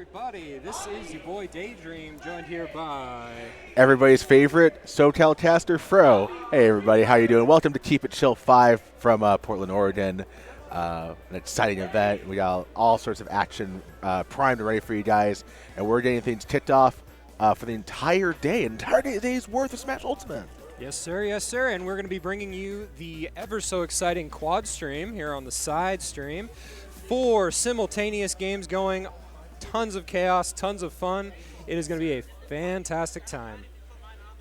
everybody. This is your boy Daydream, joined here by everybody's favorite SoCalcaster Fro. Hey everybody, how you doing? Welcome to Keep It Chill 5 from Portland, Oregon. An exciting event. We got all sorts of action primed and ready for you guys, and we're getting things kicked off for the entire day, day's worth of Smash Ultimate. Yes, sir, and we're going to be bringing you the ever so exciting quad stream here on the side stream. 4 simultaneous games going, tons of chaos, tons of fun. It is going to be a fantastic time.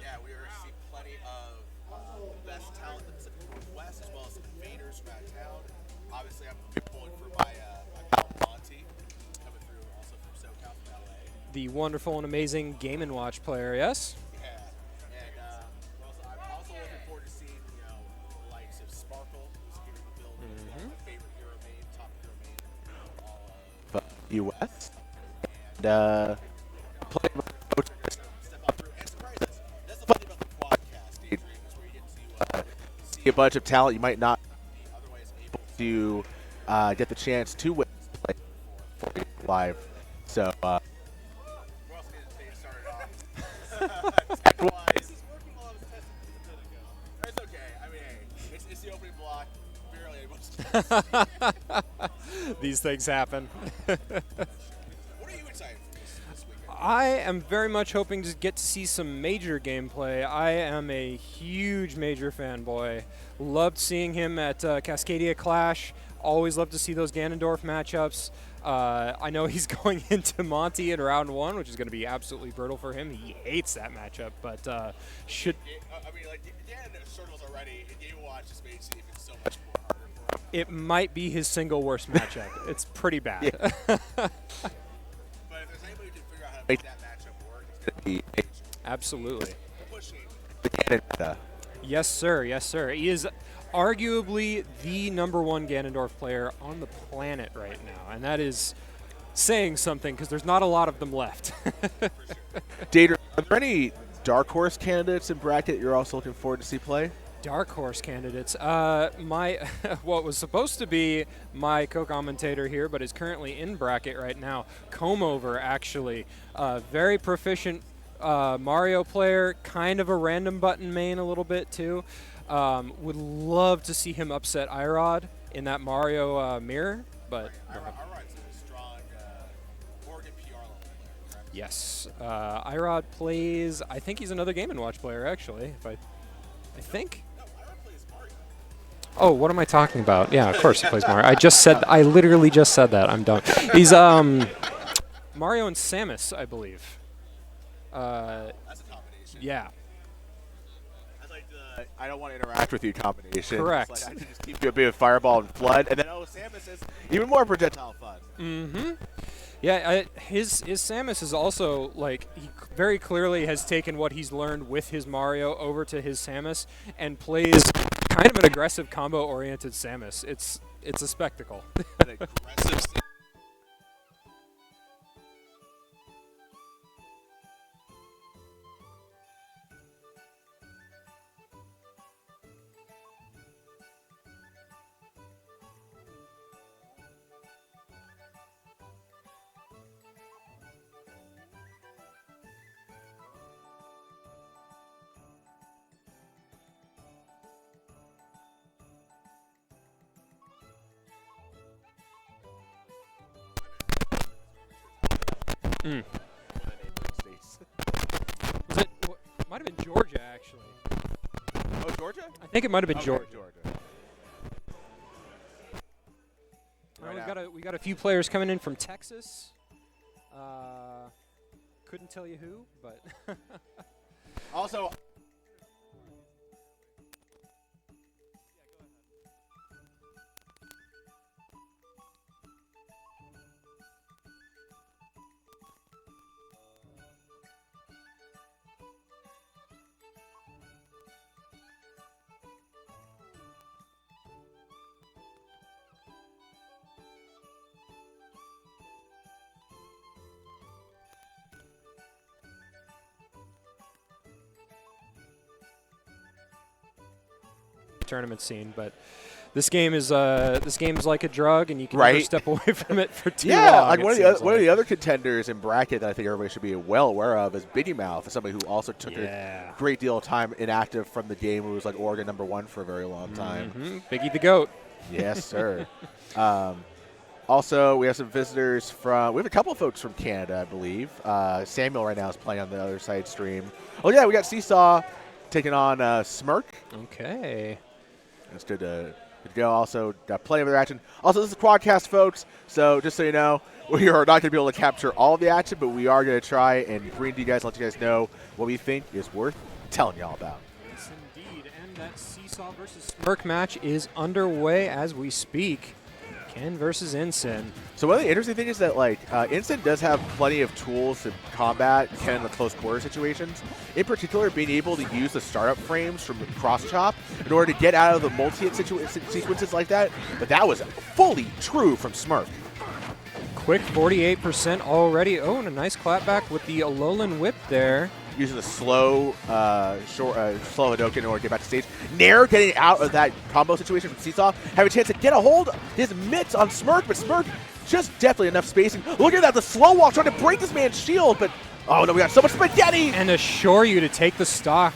Yeah, we are seeing plenty of the best talent in the Pacific Northwest, as well as some invaders from out of town. Obviously, I'm pulling for my pal Monte, coming through also from SoCal, from LA. The wonderful and amazing Game & Watch player, yes? Yeah, and I'm also looking forward to seeing, the likes of Sparkle, who's here in the building, as well as my favorite hero main, top hero main, all US. And play step up through. And surprises. That's the funny about the quadcast, Daydream, is where you get to see a bunch of talent you might not be otherwise able to get the chance to win play for you live. So We're also getting the day started off. Tech-wise, this is working while I was testing this a bit ago. It's okay. I mean, hey, it's the opening block. Barely able to These things happen. What are you excited for this week? I am very much hoping to get to see some Major gameplay. I am a huge Major fanboy. Loved seeing him at Cascadia Clash. Always love to see those Ganondorf matchups. I know he's going into Monte in round 1, which is going to be absolutely brutal for him. He hates that matchup, but should... I mean, like, Dan circles already, and Game Watch just made it seem even so much more harder for him. It might be his single worst matchup. It's pretty bad. Yeah. But if there's anybody who can figure out how to make that matchup work, it's going to be Absolutely. pushing. the Canada. Yes, sir. Yes, sir. He is arguably the #1 Ganondorf player on the planet right now, and that is saying something because there's not a lot of them left. Dater, are there any dark horse candidates in bracket you're also looking forward to see play? Dark horse candidates. My what was supposed to be my co-commentator here, but is currently in bracket right now. Comeover, actually, very proficient Mario player, kind of a random button main a little bit too. Would love to see him upset Irod in that Mario mirror, but Irod's a strong Oregon PR level player, correct? yes, Irod plays. I think he's another Game & Watch player actually. If I think. No, Irod plays Mario. Oh, what am I talking about? Yeah, of course he plays Mario. I literally just said that. I'm done. He's Mario and Samus, I believe. That's a combination. Yeah, That's like I don't want to interact with you combination. Correct. It's like, I can just keep you a bit of fireball and flood, and then Samus is even more projectile fun. mm-hmm. Yeah, his Samus is also, like, he very clearly has taken what he's learned with his Mario over to his Samus and plays kind of an aggressive combo-oriented Samus. It's a spectacle. An aggressive. Mm. Was it, might have been Georgia, actually. Oh, Georgia? I think it might have been Georgia. Georgia. We got a few players coming in from Texas. Couldn't tell you who, but Also, tournament scene, but this game is like a drug, and you can never Right. step away from it for too Yeah, long. like it one seems of the other contenders in bracket that I think everybody should be well aware of is Biggie Mouth, somebody who also took a great deal of time inactive from the game, who was like Oregon #1 for a very long time. Biggie the GOAT. Yes, sir. Also, we have some visitors from. We have a couple of folks from Canada, I believe. Samuel right now is playing on the other side stream. Oh yeah, we got Seesaw taking on Smirk. Okay. That's good to go. Also, got plenty of other action. Also, this is Quadcast, folks. So just so you know, we are not going to be able to capture all of the action, but we are going to try and bring to you guys, let you guys know what we think is worth telling y'all about. Yes, indeed. And that Seesaw versus Smirk match is underway as we speak. Ken versus Ensign. So one of the interesting things is that like Instant does have plenty of tools to combat Ken in the close quarter situations. In particular, being able to use the startup frames from cross chop in order to get out of the multi-hit sequences like that. But that was fully true from Smirk. Quick 48% already. Oh, and a nice clapback with the Alolan Whip there. Using the slow slow Hadoken in order to get back to stage. Nair getting out of that combo situation from Seesaw. Have a chance to get a hold of his mitts on Smirk, but Smirk just definitely enough spacing. Look at that, the slow walk trying to break this man's shield, but oh no, we got so much spaghetti! And assure you to take the stock.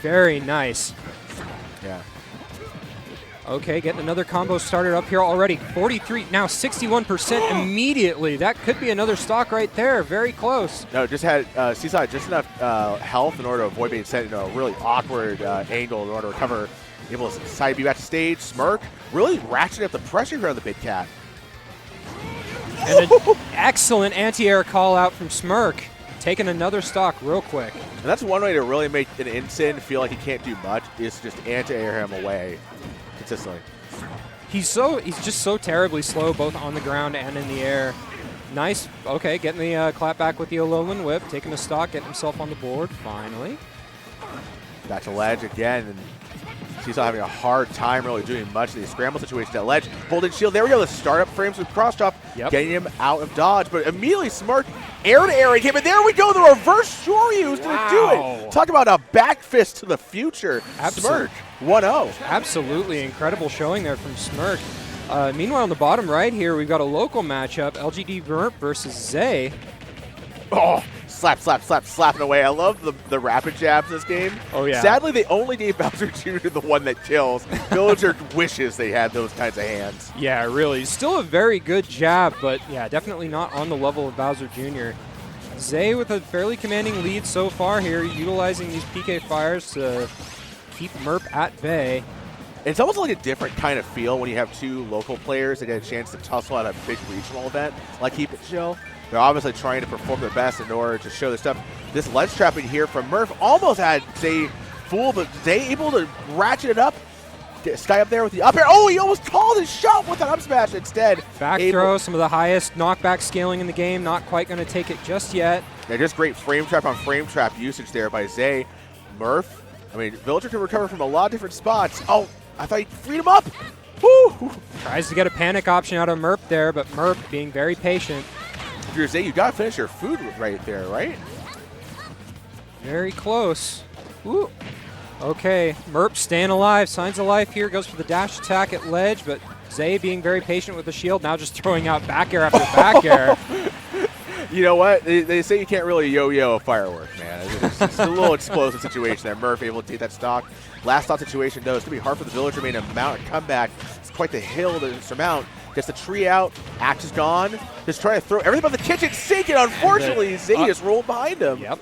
Very nice. Yeah. Okay, getting another combo started up here already. 43, now 61% immediately. That could be another stock right there. Very close. No, just had Seesaw just enough health in order to avoid being sent in a really awkward angle in order to recover. Able to side B back to stage. Smirk really ratcheting up the pressure here on the big cat. And an excellent anti-air call out from Smirk. Taking another stock real quick. And that's one way to really make an Ensign feel like he can't do much, is just anti-air him away consistently. He's just so terribly slow both on the ground and in the air. Nice. Okay, getting the clap back with the Alolan Whip, taking a stock, getting himself on the board finally. Back to ledge again, and Seesaw having a hard time really doing much in the scramble situation at ledge. Holding shield. There we go. The startup frames with cross chop, getting him out of dodge. But immediately Smirk air to air him, and there we go. The reverse Shoryu is going to do it. Talk about a back fist to the future. Smirk 1-0. Absolutely incredible showing there from Smirk. Meanwhile, on the bottom right here, we've got a local matchup: LGD Merp versus Zay. Oh, slap, slap, slap, slapping away. I love the rapid jabs in this game. Oh, yeah. Sadly, they only gave Bowser Jr. the one that kills. Villager wishes they had those kinds of hands. Yeah, really. Still a very good jab, but yeah, definitely not on the level of Bowser Jr. Zay with a fairly commanding lead so far here, utilizing these PK fires to keep Merp at bay. It's almost like a different kind of feel when you have two local players that get a chance to tussle at a big regional event like Keep It Chill. They're obviously trying to perform their best in order to show their stuff. This ledge trapping here from Murph almost had Zay fooled, but Zay able to ratchet it up. Sky up there with the up air. Oh, he almost called his shot with an up smash instead. Back throw, some of the highest knockback scaling in the game. Not quite going to take it just yet. Yeah, just great frame trap on frame trap usage there by Zay. Murph, I mean, Villager can recover from a lot of different spots. Oh, I thought he freed him up. Woo! Tries to get a panic option out of Merp there, but Merp being very patient. If you're Zay, you got to finish your food right there, right? Very close. Ooh. Okay, Merp staying alive, signs of life here, goes for the dash attack at ledge, but Zay being very patient with the shield, now just throwing out back air after back air. You know what? They say you can't really yo-yo a firework, man. It's a little explosive situation there. Murph able to take that stock. Last stock situation, though, it's going to be hard for the Villager main to mount and come back. It's quite the hill to surmount. Gets the tree out. Axe is gone. Just trying to throw everything but the kitchen sink, and unfortunately, Zay just rolled behind him. Yep.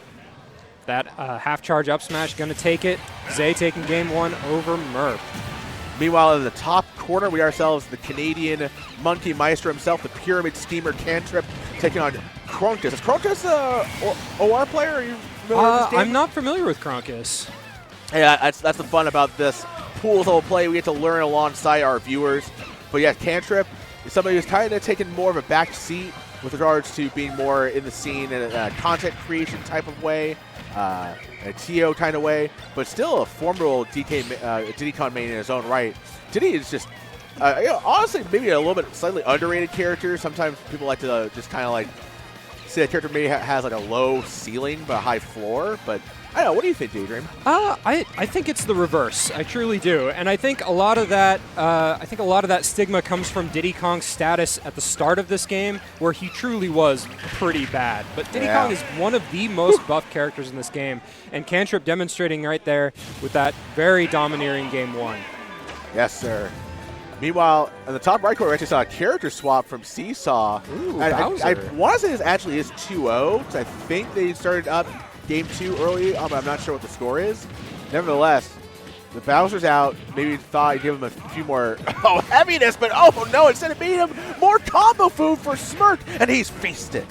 That half charge up smash going to take it. Zay taking game one over Merp. Meanwhile, in the top corner, we ourselves, the Canadian Monkey Meister himself, the Pyramid Schemer Cantrip, taking on Chronos. Is Chronos a OR player? Are you familiar with this game? I'm not familiar with Chronos. Yeah, that's the fun about this pools level play. We get to learn alongside our viewers. But yeah, Cantrip is somebody who's kind of taken more of a back seat with regards to being more in the scene in a content creation type of way, a TO kind of way, but still a formidable DDCon main in his own right. Diddy is just, honestly, maybe a little bit slightly underrated character. Sometimes people like to just kind of like say a character maybe has like a low ceiling but a high floor, but I don't know. What do you think, Daydream? I think it's the reverse. I truly do, and I think a lot of that stigma comes from Diddy Kong's status at the start of this game, where he truly was pretty bad. But Diddy Kong is one of the most buffed characters in this game, and Cantrip demonstrating right there with that very domineering game 1. Yes, sir. Meanwhile, in the top right corner, we actually saw a character swap from Seesaw. Ooh, I Bowser. want to say this actually is 2-0, because I think they started up game 2 early, but I'm not sure what the score is. Nevertheless, the Bowser's out. Maybe thought I'd give him a few more heaviness, but oh no, instead it made him more combo food for Smirk, and he's feasted.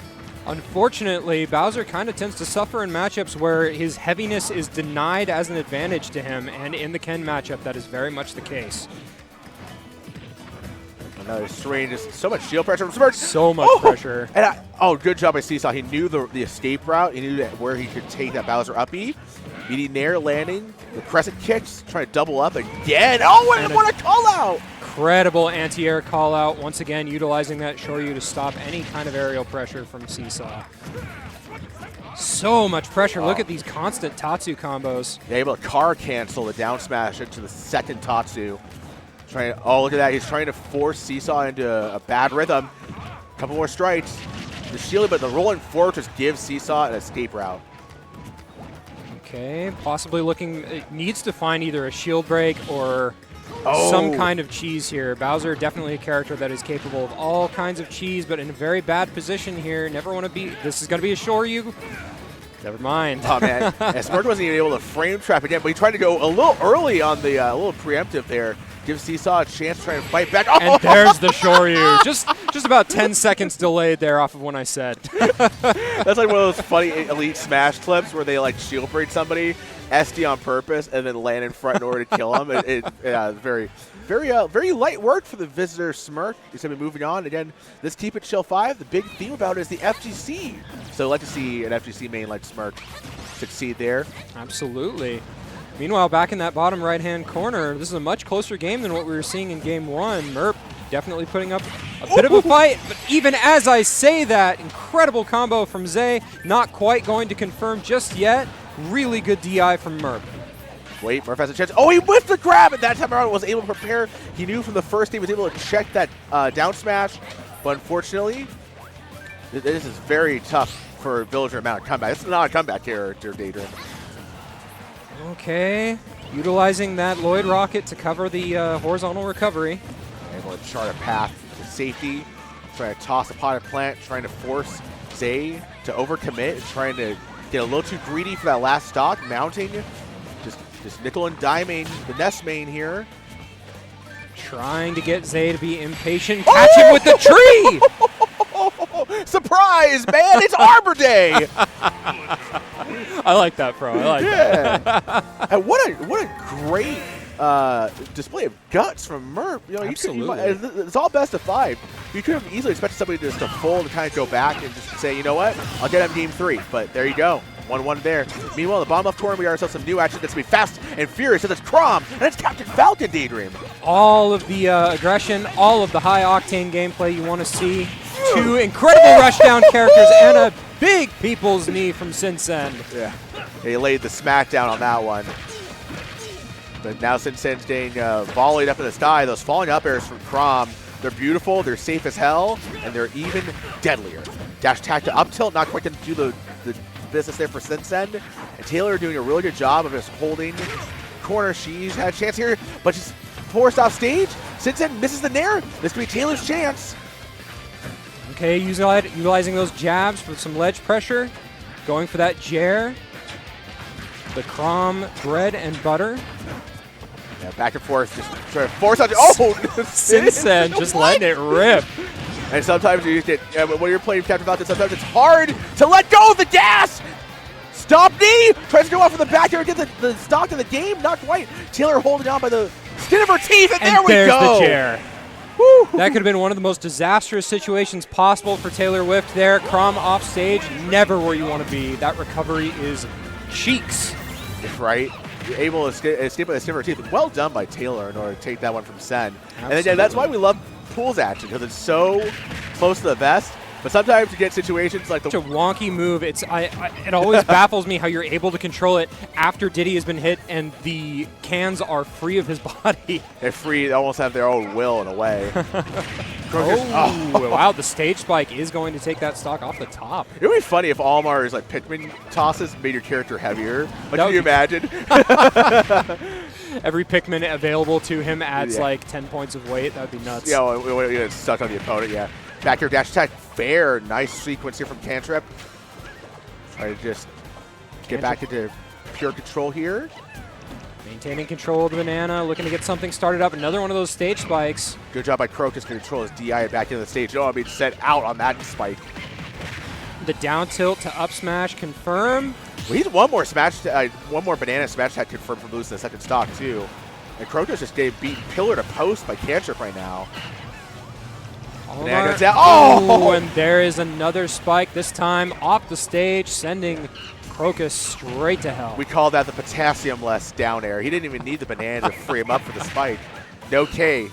Unfortunately, Bowser kind of tends to suffer in matchups where his heaviness is denied as an advantage to him, and in the Ken matchup, that is very much the case. Another strange, just so much shield pressure from Smirk. So much pressure. And good job by Seesaw. He knew the escape route. He knew where he could take that Bowser up E. Beating Nair, landing, the crescent kicks, trying to double up again. Oh, and what a call out! Incredible anti-air call out. Once again, utilizing that Shoryu to stop any kind of aerial pressure from Seesaw. So much pressure. Look at these constant Tatsu combos. They're able to car cancel the down smash into the second Tatsu. Look at that. He's trying to force Seesaw into a bad rhythm. A couple more strikes. The shield, but the rolling forward just gives Seesaw an escape route. Okay, possibly looking, it needs to find either a shield break or some kind of cheese here. Bowser, definitely a character that is capable of all kinds of cheese, but in a very bad position here. Never want to be, this is going to be a Shoryu. Never mind. Oh, man. And Smirk wasn't even able to frame trap again, but he tried to go a little early on the, a little preemptive there. Give Seesaw a chance to try and fight back. Oh! And there's the Shoryu. Just about 10 seconds delayed there off of when I said. That's like one of those funny Elite Smash clips where they like shield break somebody, SD on purpose, and then land in front in order to kill him. Very light work for the visitor Smirk. He's going to be moving on. Again, this Keep It Chill 5, the big theme about it is the FGC. So I'd like to see an FGC main like Smirk succeed there. Absolutely. Meanwhile, back in that bottom right-hand corner, this is a much closer game than what we were seeing in Game 1. Merp definitely putting up a bit of a fight, but even as I say that, incredible combo from Zay, not quite going to confirm just yet. Really good DI from Merp. Wait, Murph has a chance. Oh, he whiffed the grab, and that time around was able to prepare. He knew from the first game he was able to check that down smash, but unfortunately, this is very tough for Villager amount of comeback. This is not a comeback character, Daydream. Okay, utilizing that Lloyd Rocket to cover the horizontal recovery. Able to chart a path to safety, trying to toss a potted plant, trying to force Zay to overcommit, trying to get a little too greedy for that last stock, mounting, just nickel and diming the Nest main here. Trying to get Zay to be impatient, catch him with the tree! Surprise, man, it's Arbor Day! I like that, bro. I like that. And what a great display of guts from Merp. You know, Absolutely. It's all best of 5. You could have easily expected somebody just to fold and kind of go back and just say, you know what, I'll get him game 3. But there you go. 1-1 there. Meanwhile, the bottom left corner, we got ourselves some new action that's going to be fast and furious. So it's Crom, and it's Captain Falcon, Daydream. All of the aggression, all of the high-octane gameplay you want to see. 2 incredible rushdown characters and a big people's knee from Sinsen. Yeah, he laid the smackdown on that one. But now Sinsen's getting volleyed up in the sky. Those falling up airs from Crom, they're beautiful, they're safe as hell, and they're even deadlier. Dash attack to up tilt, not quite going to do the business there for Sinsen. And Taylor doing a really good job of just holding corner. She's had a chance here, but she's forced off stage. Sinsen misses the nair. This could be Taylor's chance. Okay, utilizing those jabs with some ledge pressure. Going for that Jair. The Crom bread and butter. Yeah, back and forth, just trying to force out. Oh! Sinsen just letting it rip. And sometimes you get, when you're playing Captain Falcon, sometimes it's hard to let go of the gas! Stop knee! Tries to go off from the back here and get the stock of the game. Not quite. Taylor holding on by the skin of her teeth, and there we go! There's the Jair. That could have been one of the most disastrous situations possible for Taylor Whift there. Crom off stage, never where you want to be. That recovery is cheeks. Right? You're able to escape by the skin of her teeth. Well done by Taylor in order to take that one from Sen. Absolutely. And then, that's why we love Pools action, because it's so close to the vest. But sometimes you get situations like Such a wonky move. It always baffles me how you're able to control it after Diddy has been hit and the cans are free of his body. they're free. They almost have their own will in a way. Wow, the stage spike is going to take that stock off the top. It would be funny if Almar's like Pikmin tosses made your character heavier. Like, can you imagine? Every Pikmin available to him adds like 10 points of weight. That would be nuts. Yeah, when it's stuck on the opponent, yeah. Back here, dash attack, fair. Nice sequence here from Cantrip. Try to just get back into pure control here. Maintaining control of the banana, looking to get something started up. Another one of those stage spikes. Good job by Chronos to control his DI back into the stage. Oh, I mean, set out on that spike. The down tilt to up smash confirm. Well, he's one more banana smash attack confirmed from losing the second stock, too. And Chronos just getting beaten pillar to post by Cantrip right now. Banana goes down. Oh! And there is another spike, this time off the stage, sending Crocus straight to hell. We call that the potassium-less down air. He didn't even need the banana to free him up for the spike. No K.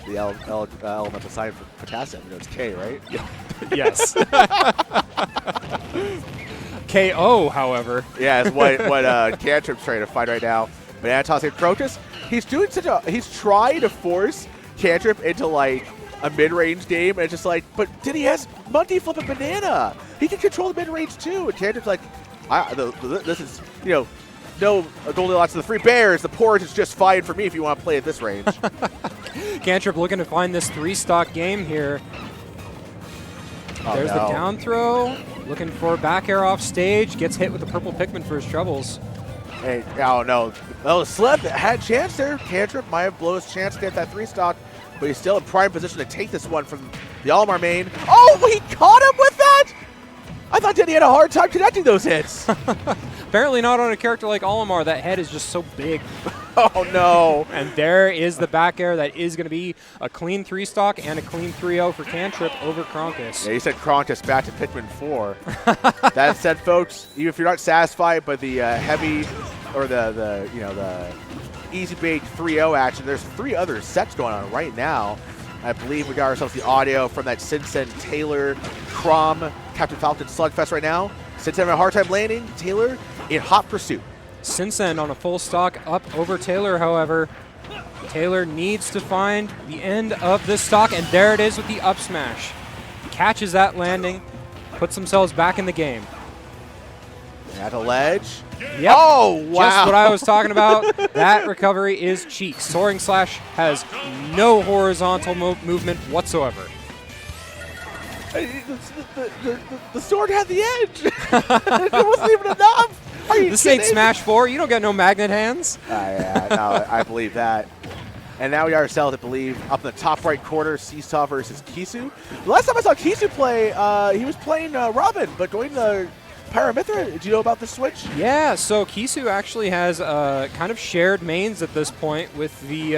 The elemental sign for potassium. You know, it's K, right? Yes. KO, however. Yeah, it's what Cantrip's trying to find right now. Banana toss hit Crocus. He's trying to force Cantrip into like a mid-range game, and it's just like, but then he has Monte flip a banana. He can control the mid-range too. And Cantrip's like, this is, no Goldilocks to the free bears. The porridge is just fine for me if you want to play at this range. Cantrip looking to find this 3-stock game here. There's the down throw. Looking for back air off stage. Gets hit with the purple Pikmin for his troubles. Hey, oh no. Well, Sled had a chance there. Cantrip might have blown his chance to get that 3-stock, but he's still in prime position to take this one from the Almar main. Oh, he caught him with that? I thought Denny had a hard time connecting those hits. Apparently not on a character like Olimar. That head is just so big. Oh, no. And there is the back air. That is going to be a clean 3-stock and a clean 3-0 for Cantrip over Kronkis. Yeah, you said Kronkis back to Pikmin 4. That said, folks, even if you're not satisfied by the heavy or the easy bait 3-0 action, there's 3 other sets going on right now. I believe we got ourselves the audio from that Sinsen, Taylor, Crom, Captain Falcon slugfest right now. Sinsen having a hard time landing. Taylor in hot pursuit. Sinsen on a full stock up over Taylor, however. Taylor needs to find the end of this stock, and there it is with the up smash. Catches that landing, puts themselves back in the game. At a ledge. Yep. Oh, wow. Just what I was talking about. That recovery is cheap. Soaring Slash has no horizontal movement whatsoever. The sword had the edge. It wasn't even enough. Are you This kidding? ain't Smash 4. You don't get no magnet hands. Yeah, no, I believe that. And now we ourselves, I believe, up in the top right corner, Seesaw versus Kisu. The last time I saw Kisu play, he was playing Robin, but going to Pyramithra. Do you know about the switch? Yeah, so Kisu actually has kind of shared mains at this point with the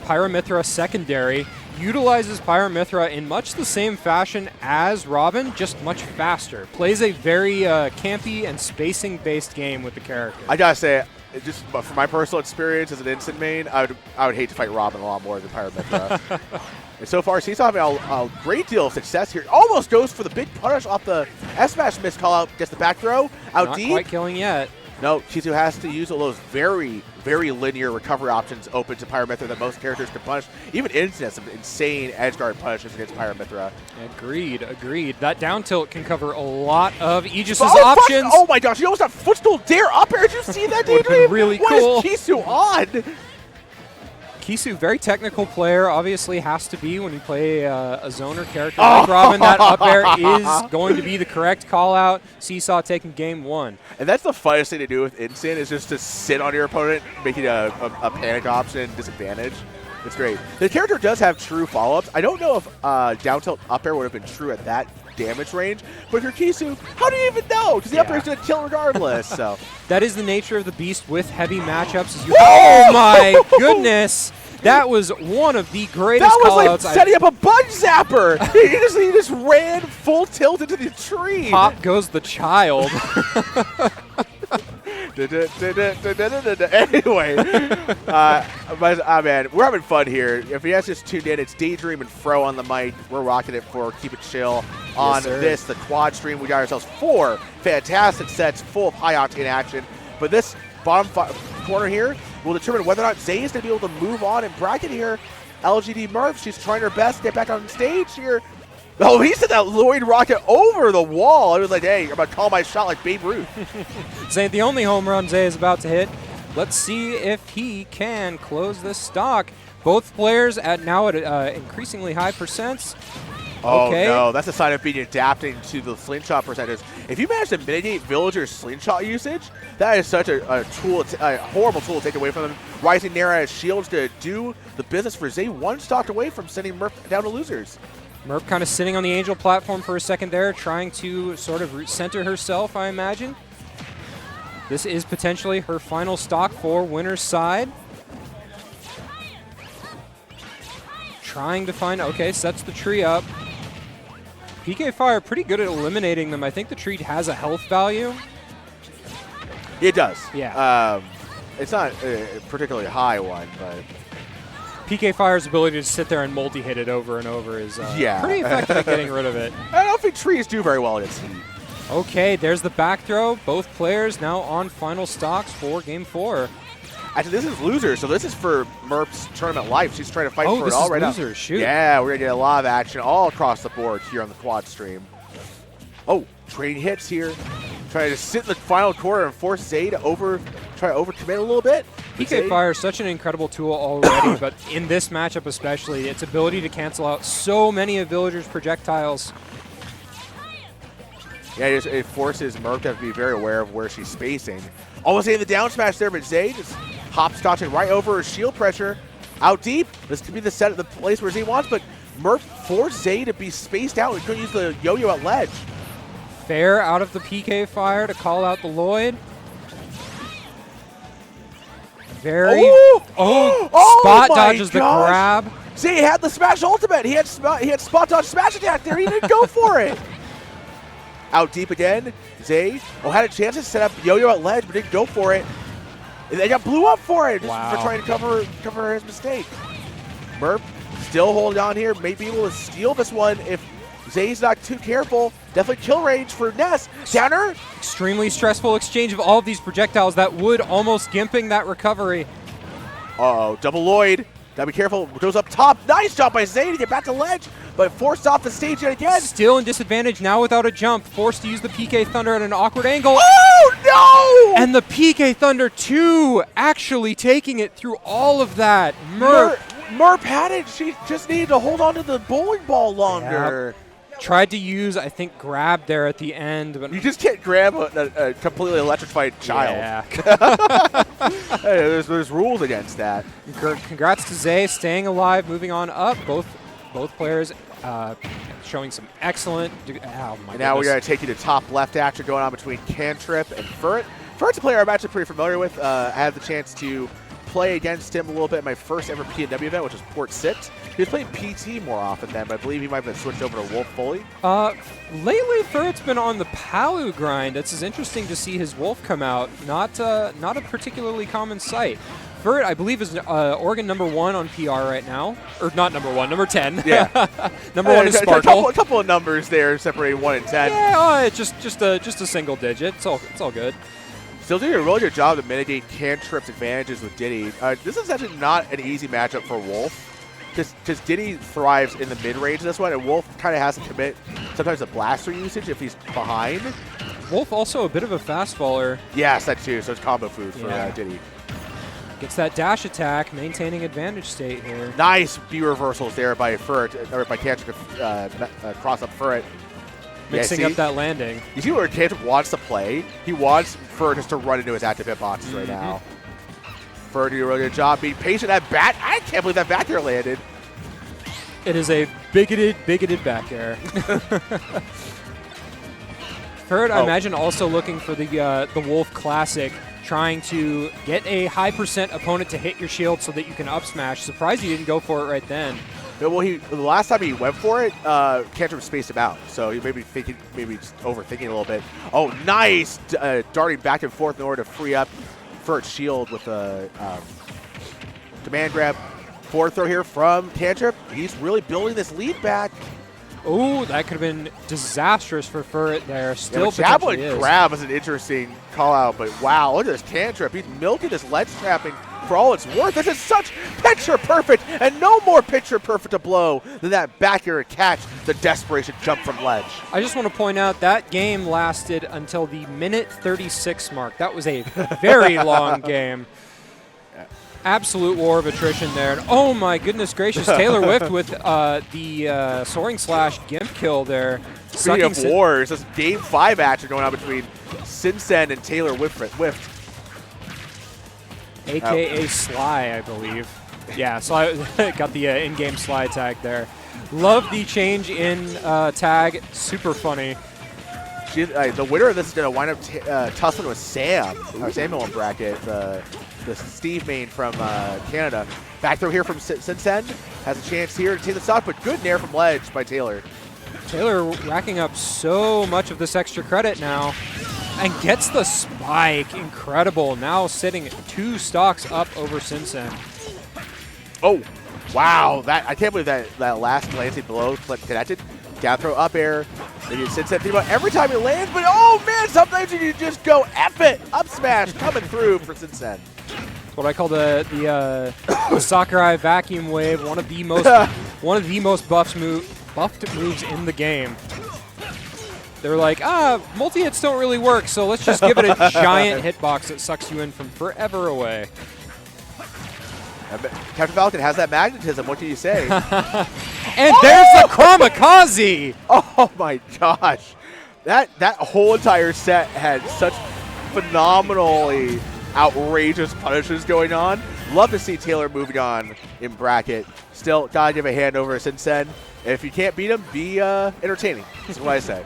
Pyramithra secondary. Utilizes Pyramithra in much the same fashion as Robin, just much faster. Plays a very campy and spacing-based game with the character. I gotta say, just from my personal experience as an instant main, I would hate to fight Robin a lot more than Pyramithra. And so far, Seesaw having a great deal of success here. Almost goes for the big punish off the S-Smash miss call out, gets the back throw, out Not deep. quite killing yet. No, Kisu has to use all those very, very linear recovery options open to Pyramithra that most characters can punish. Even Instant has some insane edge guard punishes against Pyramithra. Agreed. That down tilt can cover a lot of Aegis's Oh, options. Oh my gosh, you almost got footstool dare up air. Did you see that, Would've been Daydream? really What cool. is Kisu on? Kisu, very technical player, obviously has to be when you play a zoner character like Robin. That up air is going to be the correct call out. Seesaw taking game 1. And that's the funnest thing to do with Instant is just to sit on your opponent, making a panic option disadvantage. It's great. The character does have true follow-ups. I don't know if down tilt up air would have been true at that damage range, but if you're Kisu, how do you even know? Because the up air is going to kill regardless. So That is the nature of the beast with heavy matchups. Oh my goodness! That was one of the greatest that was call-outs. like setting up a bug zapper. he just ran full tilt into the tree. Pop goes the child. Anyway, man, we're having fun here. If you guys just tuned in, it's Daydream and Fro on the mic. We're rocking it for Keep It Chill on the quad stream. We got ourselves 4 fantastic sets full of high octane action. But this bottom corner here will determine whether or not Zay is going to be able to move on in bracket here. LGD Murph, she's trying her best to get back on stage here. Oh, he sent that Lloyd rocket over the wall. It was like, hey, I'm about to call my shot like Babe Ruth. Zay, the only home run Zay is about to hit. Let's see if he can close this stock. Both players at increasingly high percents. Oh, okay. no, that's a sign of being adapting to the slingshot percentages. If you manage to mitigate villagers' slingshot usage, that is such a horrible tool to take away from them. Rising Nera as shields to do the business for Zay, one stock away from sending Murph down to losers. Murph kind of sitting on the Angel platform for a second there, trying to sort of center herself, I imagine. This is potentially her final stock for winner's side. Trying to find, okay, sets the tree up. PK Fire pretty good at eliminating them. I think the tree has a health value. It does. Yeah. It's not a particularly high one, but PK Fire's ability to sit there and multi-hit it over and over is pretty effective at getting rid of it. I don't think trees do very well against heat. Okay, there's the back throw. Both players now on final stocks for Game 4. Actually, this is loser, so this is for Murph's tournament life. She's trying to fight for it all right now. Loser. Shoot. Yeah, we're going to get a lot of action all across the board here on the quad stream. Oh, trading hits here. Trying to sit in the final corner and force Zay to try to overcommit a little bit. PK Fire is such an incredible tool already, but in this matchup especially, its ability to cancel out so many of Villager's projectiles. Yeah, it forces Murph to have to be very aware of where she's spacing. Almost getting the down smash there, but Zay just hopscotching right over her shield pressure. Out deep. This could be the place where Zay wants, but Murph forced Zay to be spaced out. He couldn't use the yo-yo at ledge. Fair out of the PK Fire to call out the Lloyd. Very. Spot dodges the grab. Zay had the smash ultimate. He had spot dodge smash attack there. He didn't go for it. Out deep again. Zay had a chance to set up yo-yo at ledge, but didn't go for it. And they got blew up for it for trying to cover his mistake. Murph still holding on here. May be able to steal this one if Zay's not too careful. Definitely kill range for Ness. Downer. Extremely stressful exchange of all of these projectiles that would almost gimping that recovery. Uh-oh, double Lloyd. Gotta be careful. Goes up top. Nice job by Zay to get back to ledge, but forced off the stage yet again. Still in disadvantage now without a jump. Forced to use the PK Thunder at an awkward angle. Oh, no! And the PK Thunder 2 actually taking it through all of that. Murph had it. She just needed to hold on to the bowling ball longer. Yep. Tried to use, I think, grab there at the end. But you just can't grab a completely electrified child. Yeah. Hey, there's rules against that. Congrats to Zay, staying alive, moving on up. Both players showing some excellent. Now we're going to take you to top left action going on between Cantrip and Furret. Furret's a player I'm actually pretty familiar with. I had the chance to play against him a little bit in my first ever PNW event, which was Port 6. He was playing PT more often then, but I believe he might have been switched over to Wolf fully. Lately, Furret's been on the Palu grind. It's interesting to see his Wolf come out. Not a particularly common sight. Furret, I believe, is Oregon #1 on PR right now. Or not #1, number 10. Yeah. #1 is Sparkle. A couple of numbers there separating 1 and 10. Yeah, it's just a single digit. It's all good. Still doing a really good job to mitigate Cantrip's advantages with Diddy. This is actually not an easy matchup for Wolf, because Diddy thrives in the mid-range of this one, and Wolf kind of has to commit sometimes a blaster usage if he's behind. Wolf also a bit of a fast faller. Yes, that too, so it's combo food for Diddy. Gets that dash attack, maintaining advantage state here. Nice B reversals there by Furret, or by Cantrip cross up Furret. Mixing up that landing. You see where Cantrip wants to play? He wants Furret just to run into his active hitboxes right now. Furret doing a really good job being patient at bat. I can't believe that back air landed. It is a bigoted back air. Furret, I imagine, also looking for the Wolf Classic, trying to get a high % opponent to hit your shield so that you can up smash. Surprised you didn't go for it right then. Well, the last time he went for it, Cantrip spaced him out, so he may be thinking, maybe just overthinking a little bit. Oh, nice darting back and forth in order to free up Furret's shield with a demand grab. Forward throw here from Cantrip. He's really building this lead back. Oh, that could have been disastrous for Furret there. Still Javelin potentially is. grab is an interesting call out, but wow, look at this Cantrip. He's milking this ledge trapping for all it's worth. This is such picture perfect, and no more picture perfect a blow than that back air catch, the desperation jump from ledge. I just want to point out that game lasted until the minute 36 mark. That was a very long game. Absolute war of attrition there. And oh my goodness gracious, Taylor whiffed with the soaring slash gimp kill there. Speaking of wars, this game 5 action going on between Sinsen and Taylor whiffed. AKA Sly, I believe. Yeah, Sly got the in-game Sly tag there. Love the change in tag. Super funny. The winner of this is going to wind up tussling with Samuel in bracket, the Steve main from Canada. Back throw here from Sinsen. Has a chance here to take the stock, but good nair from ledge by Taylor. Taylor racking up so much of this extra credit now. And gets the spike. Incredible. Now sitting 2 stocks up over Sinsen. Oh, wow. I can't believe that last glancing blow connected. Down throw, up air. Maybe Sinsen think about every time he lands, but oh man, sometimes you just go F it. Up smash coming through for Sinsen. That's what I call the Sakurai vacuum wave. One of the most buffed moves in the game. They're like, multi-hits don't really work, so let's just give it a giant hitbox that sucks you in from forever away. Captain Falcon has that magnetism, what can you say? And there's the Kamikaze! Oh my gosh. That whole entire set had such phenomenally outrageous punishes going on. Love to see Taylor moving on in bracket. Still, gotta give a hand over to Sinsen. If you can't beat him, be entertaining. That's what I say.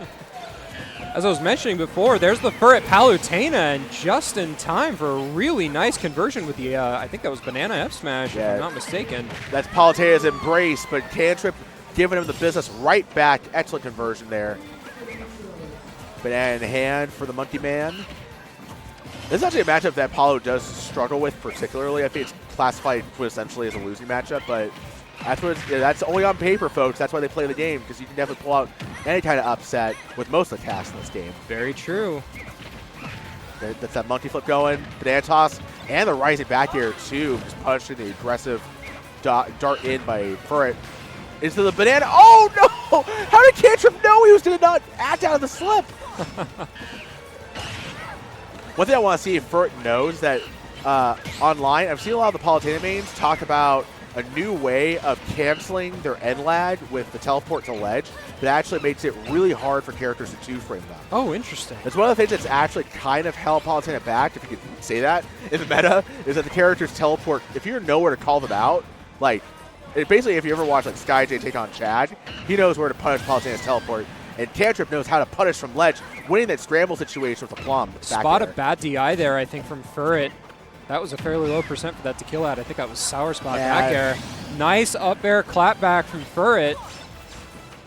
As I was mentioning before, there's the Furret Palutena, and just in time for a really nice conversion with the, I think that was Banana F Smash, if I'm not mistaken. That's Palutena's embrace, but Cantrip giving him the business right back. Excellent conversion there. Banana in hand for the Monkey Man. This is actually a matchup that Palu does struggle with particularly. I think it's classified essentially as a losing matchup, but that's only on paper, folks. That's why they play the game, because you can definitely pull out any kind of upset with most of the casts in this game. Very true. That's that monkey flip going, banana toss, and the rising back air too, just punching the aggressive dart in by Furret. Into the banana. Oh no! How did Cantrip know he was going to not act out of the slip? One thing I want to see if Furret knows that online, I've seen a lot of the Palutena mains talk about a new way of canceling their end lag with the teleport to ledge that actually makes it really hard for characters to two-frame them. Oh, interesting. It's one of the things that's actually kind of held Palutena back, if you could say that, in the meta, is that the characters teleport. If you know where to call them out, like, basically if you ever watch like SkyJ take on Chad, he knows where to punish Palutena's teleport, and Cantrip knows how to punish from ledge, winning that scramble situation with a plum. Spot a bad DI there, I think, from Furret. That was a fairly low percent for that to kill at. I think that was sour spot back air. Nice up air clap back from Furret.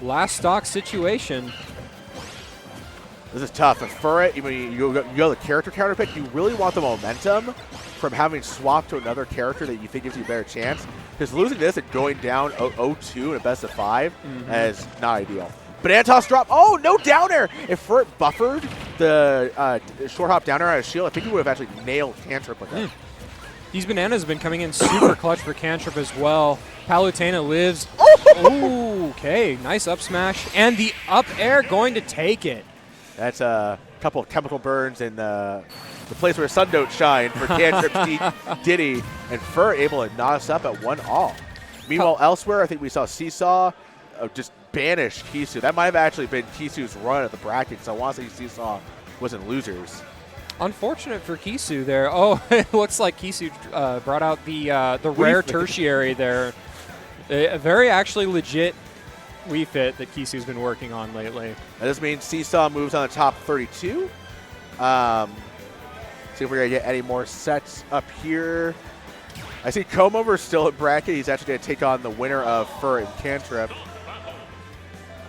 Last stock situation. This is tough. If Furret, you go the character counter pick, you really want the momentum from having swapped to another character that you think gives you a better chance. Because losing this and going down 0-2 in a best of 5 is not ideal. Banana toss drop. Oh, no down air. If Furret buffered the short hop down air out of shield, I think he would have actually nailed Cantrip with that. These bananas have been coming in super clutch for Cantrip as well. Palutena lives. Ooh, okay, nice up smash. And the up air going to take it. That's a couple of chemical burns in the place where sun don't shine for Cantrip, Diddy, and Furret able to knot us up at 1-all. Meanwhile, elsewhere, I think we saw Seesaw just banish Kisu. That might have actually been Kisu's run at the bracket, because I want to say Seesaw was in losers. Unfortunate for Kisu there. Oh, it looks like Kisu brought out the rare tertiary there. A very actually legit Wii Fit that Kisu's been working on lately. That just means Seesaw moves on the top 32. See if we're going to get any more sets up here. I see Comover still in bracket. He's actually going to take on the winner of Furret and Cantrip.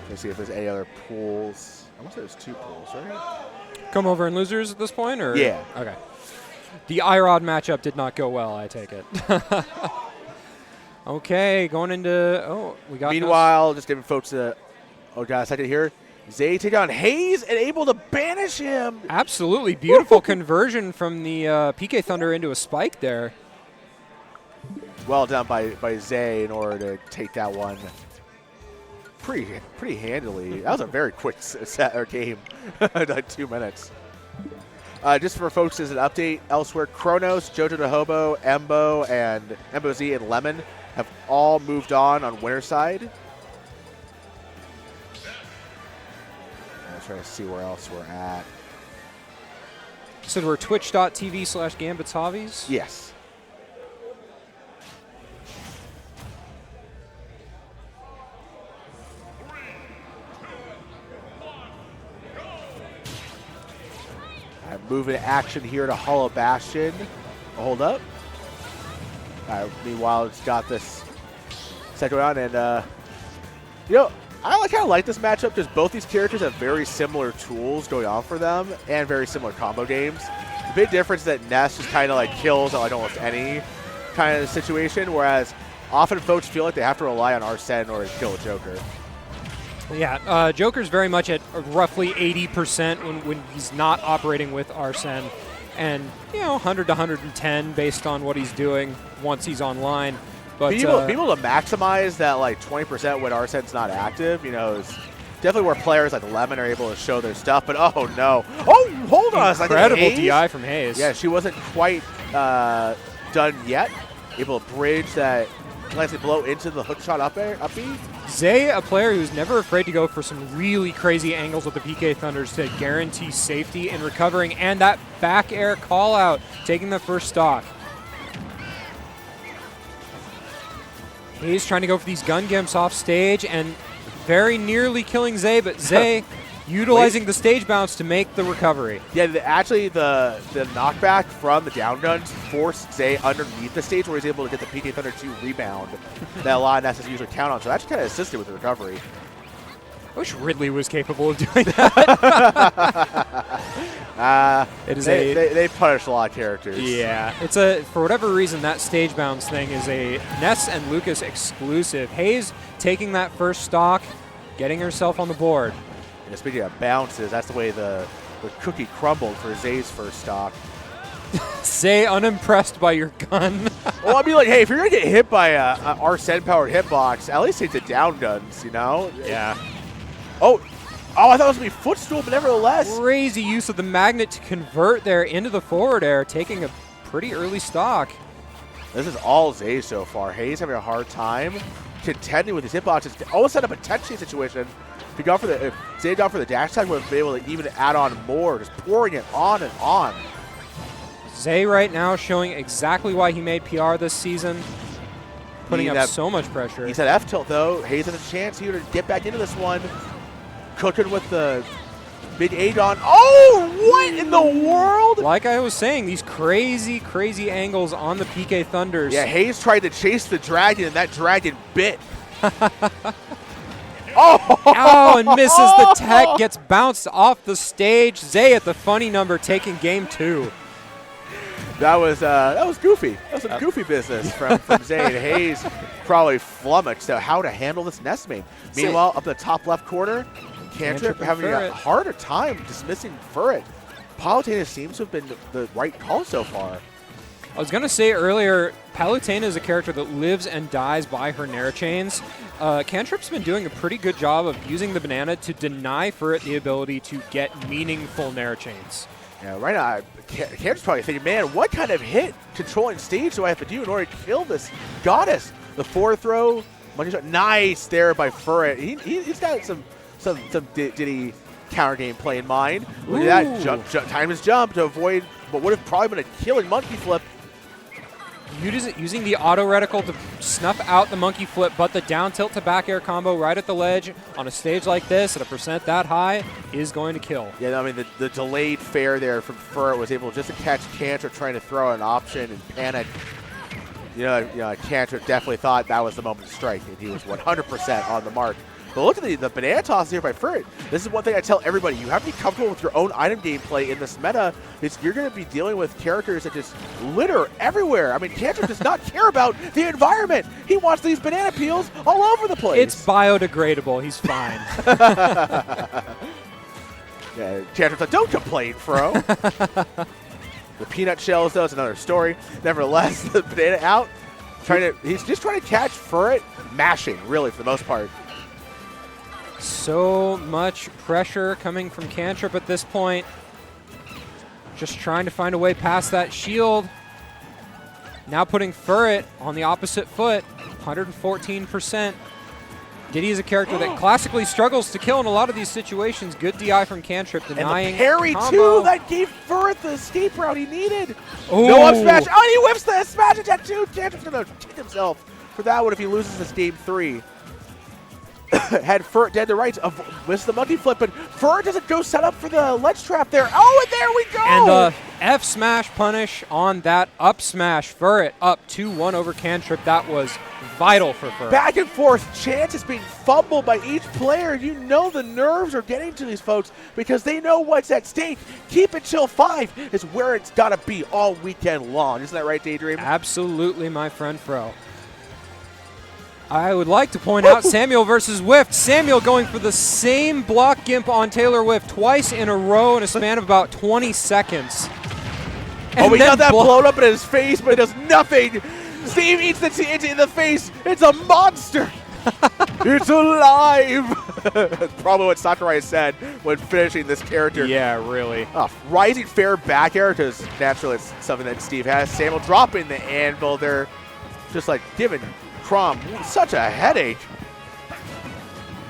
Let's see if there's any other pools. I want to say there's 2 pools, right? Come over and losers at this point, or Yeah. Okay. The IROD matchup did not go well, I take it. Okay, going into we got. Meanwhile, just giving folks got a second here. Zay take on Jahzz and able to banish him. Absolutely beautiful conversion from the PK Thunder into a spike there. Well done by Zay in order to take that one pretty handily. That was a very quick set or game, like 2 minutes. Just for folks as an update, elsewhere, Chronos, Jojo the Hobo, Embo, and Embo Z and Lemmon have all moved on winner side. I'm trying to see where else we're at. So we're twitch.tv/Gambits Hobbies. Yes. Moving action here to Hollow Bastion. Hold up. Meanwhile, it's got this set going on, and I kind of like this matchup because both these characters have very similar tools going on for them and very similar combo games. The big difference is that Ness just kind of like kills at like almost any kind of situation, whereas often folks feel like they have to rely on Arsene or kill a Joker. Yeah, Joker's very much at roughly 80% when he's not operating with Arsene, and 100 to 110 based on what he's doing once he's online. But being able to maximize that like 20% when Arsene's not active, is definitely where players like Lemmon are able to show their stuff. But oh no! Oh, hold on! Incredible DI from Jahzz. Yeah, she wasn't quite done yet. Able to bridge that nice blow into the hook shot up B. Zay, a player who's never afraid to go for some really crazy angles with the PK Thunders to guarantee safety and recovering, and that back air call out, taking the first stock. He's trying to go for these gun gimps off stage and very nearly killing Zay, but Zay utilizing the stage bounce to make the recovery. Yeah, actually the knockback from the down guns forced Zay underneath the stage where he's able to get the PK Thunder 2 rebound that a lot of Nesses usually count on. So that actually kind of assisted with the recovery. I wish Ridley was capable of doing that. They punish a lot of characters. Yeah, for whatever reason, that stage bounce thing is a Ness and Lucas exclusive. Jahzz taking that first stock, getting herself on the board. And speaking of bounces, that's the way the cookie crumbled for Zay's first stock. Zay unimpressed by your gun. Well, I mean, like, hey, if you're going to get hit by a Arsene-powered hitbox, at least take the down guns, Yeah. Oh, I thought it was going to be footstool, but nevertheless. Crazy use of the magnet to convert there into the forward air, taking a pretty early stock. This is all Zay so far. Jahzz having a hard time contending with his hitboxes. Almost set up a touchy situation. If Zay had gone for the dash tag, would have been able to even add on more, just pouring it on and on. Zay right now showing exactly why he made PR this season, putting up so much pressure. He said F tilt though. Jahzz has a chance here to get back into this one. Cooking with the big Aegon. Oh, what in the world? Like I was saying, these crazy, crazy angles on the PK Thunders. Yeah, Jahzz tried to chase the dragon, and that dragon bit. Oh, and misses the tech, gets bounced off the stage. Zay at the funny number, taking game 2. That was goofy. That was some goofy business from Zay, and Jahzz probably flummoxed to how to handle this Ness main. Meanwhile, up in the top left corner, Cantrip having a harder time dismissing Furret. Palutena seems to have been the right call so far. I was going to say earlier, Palutena is a character that lives and dies by her Nair chains. Cantrip's been doing a pretty good job of using the banana to deny Furret the ability to get meaningful Nair chains. Yeah, right now, Cantrip's probably thinking, man, what kind of hit controlling stage do I have to do in order to kill this goddess? The forward throw, money shot, nice there by Furret. He's got some Diddy counter game play in mind. Look at that, time his jump to avoid what would have probably been a killing monkey flip. Using the auto reticle to snuff out the monkey flip, but the down tilt to back air combo right at the ledge on a stage like this at a percent that high is going to kill. Yeah, I mean, the delayed fair there from Furret was able just to catch Cantrip trying to throw an option and panic. Cantrip definitely thought that was the moment to strike, and he was 100% on the mark. But look at the banana toss here by Furt. This is one thing I tell everybody. You have to be comfortable with your own item gameplay in this meta. You're going to be dealing with characters that just litter everywhere. I mean, Cantrip does not care about the environment. He wants these banana peels all over the place. It's biodegradable. He's fine. Yeah, Cantrip's like, don't complain, Fro. The peanut shells, though, is another story. Nevertheless, the banana out. He's just trying to catch Furt, mashing, really, for the most part. So much pressure coming from Cantrip at this point. Just trying to find a way past that shield. Now putting Furret on the opposite foot, 114%. Diddy is a character that classically struggles to kill in a lot of these situations. Good DI from Cantrip, denying and the parry, combo. too, that gave Furret the escape route he needed. Ooh. No up smash. Oh, he whiffs the smash attack, too. Cantrip's going to kick himself for that one if he loses this game 3. Had Furt dead to rights, missed the monkey flip, but Furt doesn't go set up for the ledge trap there. Oh, and there we go! And the F smash punish on that up smash. Furret up 2-1 over Cantrip. That was vital for Furret. Back and forth, chances being fumbled by each player. You know the nerves are getting to these folks because they know what's at stake. Keep it chill 5 is where it's got to be all weekend long. Isn't that right, Daydream? Absolutely, my friend Fro. I would like to point out Samuel versus Whiff. Samuel going for the same block gimp on Taylor Whiff twice in a row in a span of about 20 seconds. And we got that blown up in his face, but it does nothing. Steve eats the TNT in the face. It's a monster. It's alive. Probably what Sakurai said when finishing this character. Yeah, really. Rising fair back air, because naturally it's something that Steve has. Samuel dropping the anvil there, just like giving Crom such a headache.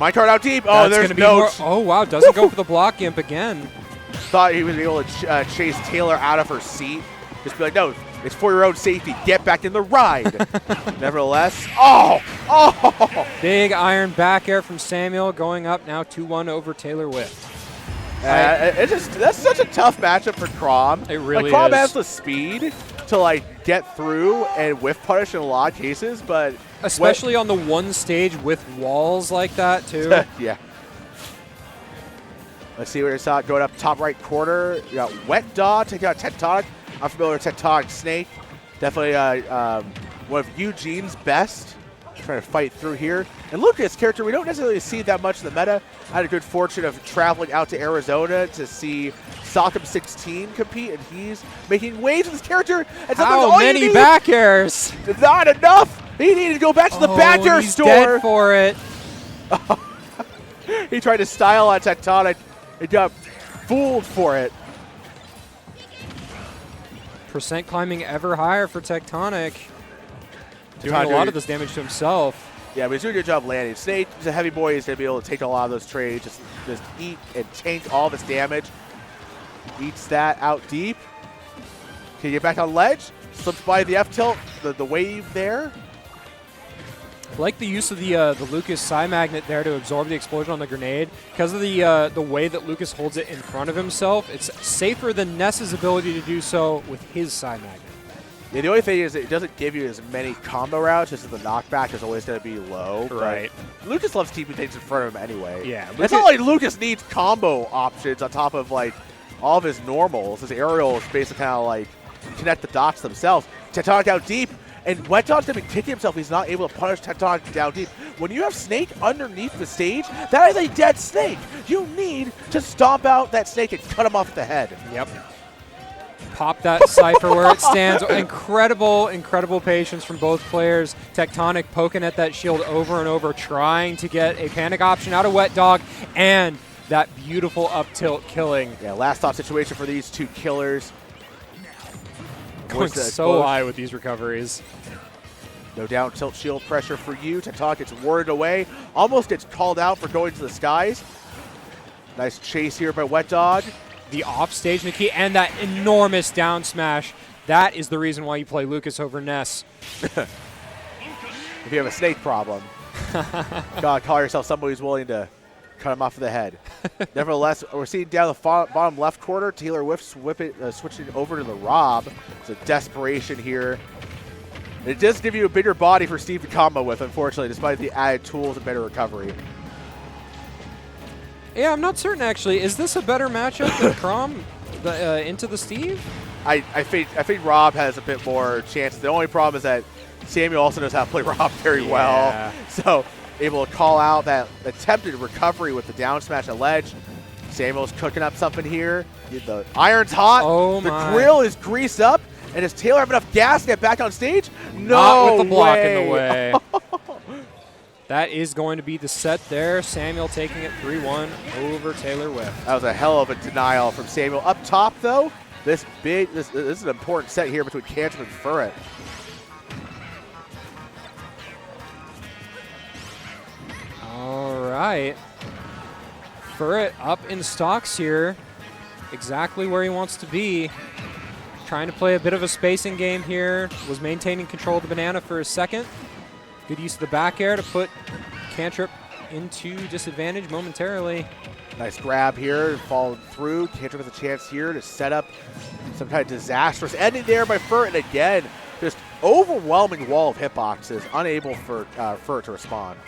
My card out deep. Oh, That's there's notes. Oh, wow. Doesn't go for the block gimp again. Thought he was able to chase Taylor out of her seat. Just be like, no, it's for your own safety. Get back in the ride. Nevertheless, Big iron back air from Samuel going up now 2-1 over Taylor Whiff. That's such a tough matchup for Crom. It really Crom is. has the speed to get through and whiff punish in a lot of cases, but especially on the one stage with walls like that too. Yeah. Let's see what it's at. Going up top right corner. You got Wet Dog taking out Tectonic. I'm familiar with Tectonic Snake. Definitely one of Eugene's best. Trying to fight through here. And Lucas, character we don't necessarily see that much in the meta. I had a good fortune of traveling out to Arizona to see Sock'em 16 compete, and he's making waves with his character. And how many back airs? Not enough. He needed to go back to the back air he's store. Dead for it. He tried to style on Tectonic. He got fooled for it. Percent climbing ever higher for Tectonic. Doing a lot of this damage to himself. Yeah, but he's doing a good job landing. Snake is a heavy boy. He's going to be able to take a lot of those trades, just eat and tank all this damage. Eats that out deep. Can you get back on ledge? Slips by the F-tilt, the wave there. Like the use of the Lucas Psy Magnet there to absorb the explosion on the grenade. Because of the way that Lucas holds it in front of himself, it's safer than Ness's ability to do so with his Psy Magnet. Yeah, the only thing is it doesn't give you as many combo routes, just the knockback is always going to be low. Right. Lucas loves keeping things in front of him anyway. Yeah. It's not like Lucas needs combo options on top of all of his normals. His aerials basically kind of connect the dots themselves. Tectonic out deep, and Wet Dog's going to be kicking himself. He's not able to punish Tectonic down deep. When you have Snake underneath the stage, that is a dead Snake. You need to stomp out that Snake and cut him off the head. Yep. Pop that Cypher where it stands. Incredible, incredible patience from both players. Tectonic poking at that shield over and over, trying to get a panic option out of Wet Dog, and that beautiful up tilt killing. Yeah, last stop situation for these two killers. Going so high with these recoveries. No down tilt shield pressure for you. Tectonic gets warded away. Almost gets called out for going to the skies. Nice chase here by Wet Dog. The offstage Nikki and that enormous down smash. That is the reason why you play Lucas over Ness. If you have a Snake problem, gotta call yourself somebody who's willing to cut him off of the head. Nevertheless, we're seeing down the bottom left corner, Taylor Whiff switching over to the Rob. It's a desperation here. It does give you a bigger body for Steve to combo with, unfortunately, despite the added tools and better recovery. Yeah, I'm not certain, actually. Is this a better matchup than Crom into the Steve? I think Rob has a bit more chance. The only problem is that Samuel also knows how to play Rob very well. So able to call out that attempted recovery with the down smash at ledge. Samuel's cooking up something here. The iron's hot. Oh the my. grill is greased up. And does Taylor have enough gas to get back on stage? No Not with the block way. in the way. That is going to be the set there. Samuel taking it 3-1 over Taylor Whiff. That was a hell of a denial from Samuel. Up top, though, this is an important set here between Cantrip and Furret. All right. Furret up in stocks here. Exactly where he wants to be. Trying to play a bit of a spacing game here. Was maintaining control of the banana for a second. Good use of the back air to put Cantrip into disadvantage momentarily. Nice grab here, followed through. Cantrip has a chance here to set up some kind of disastrous ending there by Furret. And again, just overwhelming wall of hitboxes, unable for Furret to respond.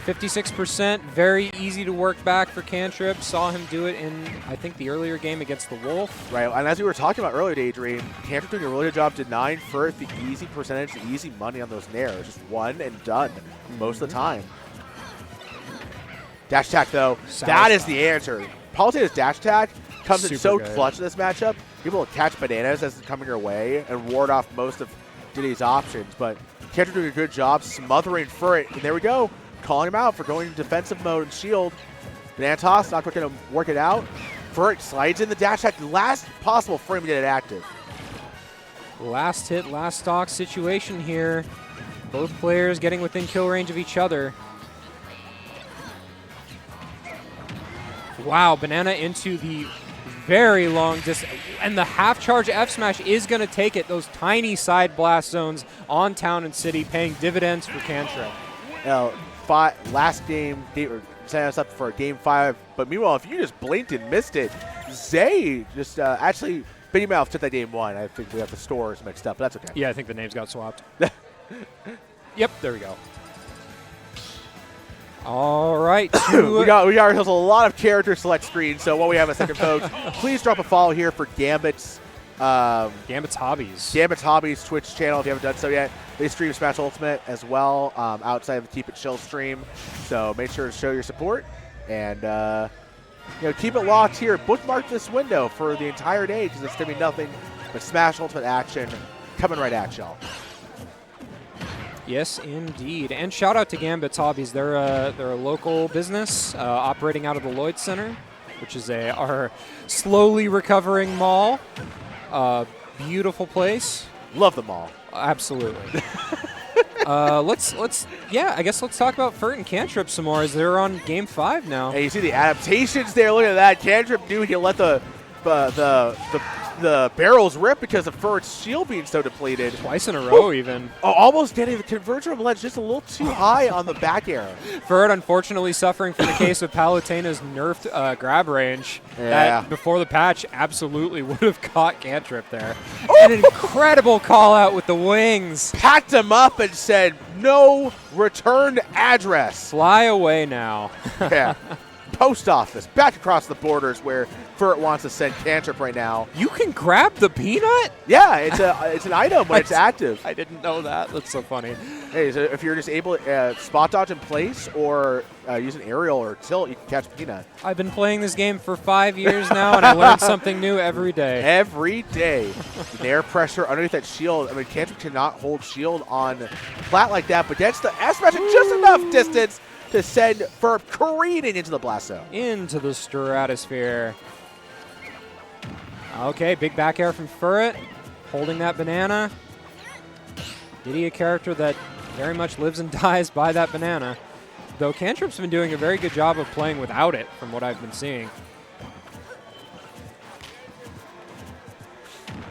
56%, very easy to work back for Cantrip. Saw him do it in, I think, the earlier game against the Wolf. Right, and as we were talking about earlier, Daydream, Cantrip doing a really good job denying Furret the easy percentage, the easy money on those nairs. Just one and done most of the time. Dash attack, though, that is the answer. Paluta's dash attack comes in so clutch in this matchup. People will catch bananas as it's coming your way and ward off most of Diddy's options. But Cantrip doing a good job smothering Furret, and there we go. Calling him out for going into defensive mode and shield. Banana toss, not going to work it out. Furret slides in the dash attack, last possible frame to get it active. Last hit, last stock situation here. Both players getting within kill range of each other. Wow, banana into the very long distance. And the half charge F smash is going to take it. Those tiny side blast zones on town and city paying dividends for Cantrip. Now, last game, setting us up for game 5. But meanwhile, if you just blinked and missed it, Zay just actually, Big Mouth took that game 1. I think we have the stores mixed up, but that's okay. Yeah, I think the names got swapped. Yep, there we go. All right. we got ourselves a lot of character select screens. So while we have a second, folks, please drop a follow here for Gambit's Hobbies. Gambit's Hobbies Twitch channel if you haven't done so yet. They stream Smash Ultimate as well outside of the Keep It Chill stream. So make sure to show your support and keep it locked here. Bookmark this window for the entire day because it's going to be nothing but Smash Ultimate action coming right at y'all. Yes, indeed. And shout out to Gambit's Hobbies. They're a local business operating out of the Lloyd Center, which is our slowly recovering mall. Beautiful place. Love the mall. Absolutely. I guess let's talk about Furt and Cantrip some more as they're on game 5 now. Hey, you see the adaptations there. Look at that. Cantrip knew he could let the barrels rip because of Furt's shield being so depleted. Twice in a row, even. Oh, almost getting the converter of ledge just a little too high on the back air. Furt, unfortunately, suffering from the case of Palutena's nerfed grab range. Yeah. That, before the patch, absolutely would have caught Cantrip there. An incredible call out with the wings. Packed him up and said, no return address. Fly away now. Yeah. Post office, back across the borders where Furt wants to send Cantrip right now. You can grab the peanut? Yeah, it's an item when it's active. I didn't know that. That's so funny. Hey, so if you're just able to spot dodge in place or use an aerial or tilt, you can catch peanut. I've been playing this game for 5 years now, and I learn something new every day. Every day. The air pressure underneath that shield. I mean, Cantrip cannot hold shield on flat like that, but gets the S-Match at just enough distance to send Furt careening into the blast zone. Into the stratosphere. Okay, big back air from Furret, holding that banana. Diddy, a character that very much lives and dies by that banana. Though Cantrip's been doing a very good job of playing without it, from what I've been seeing.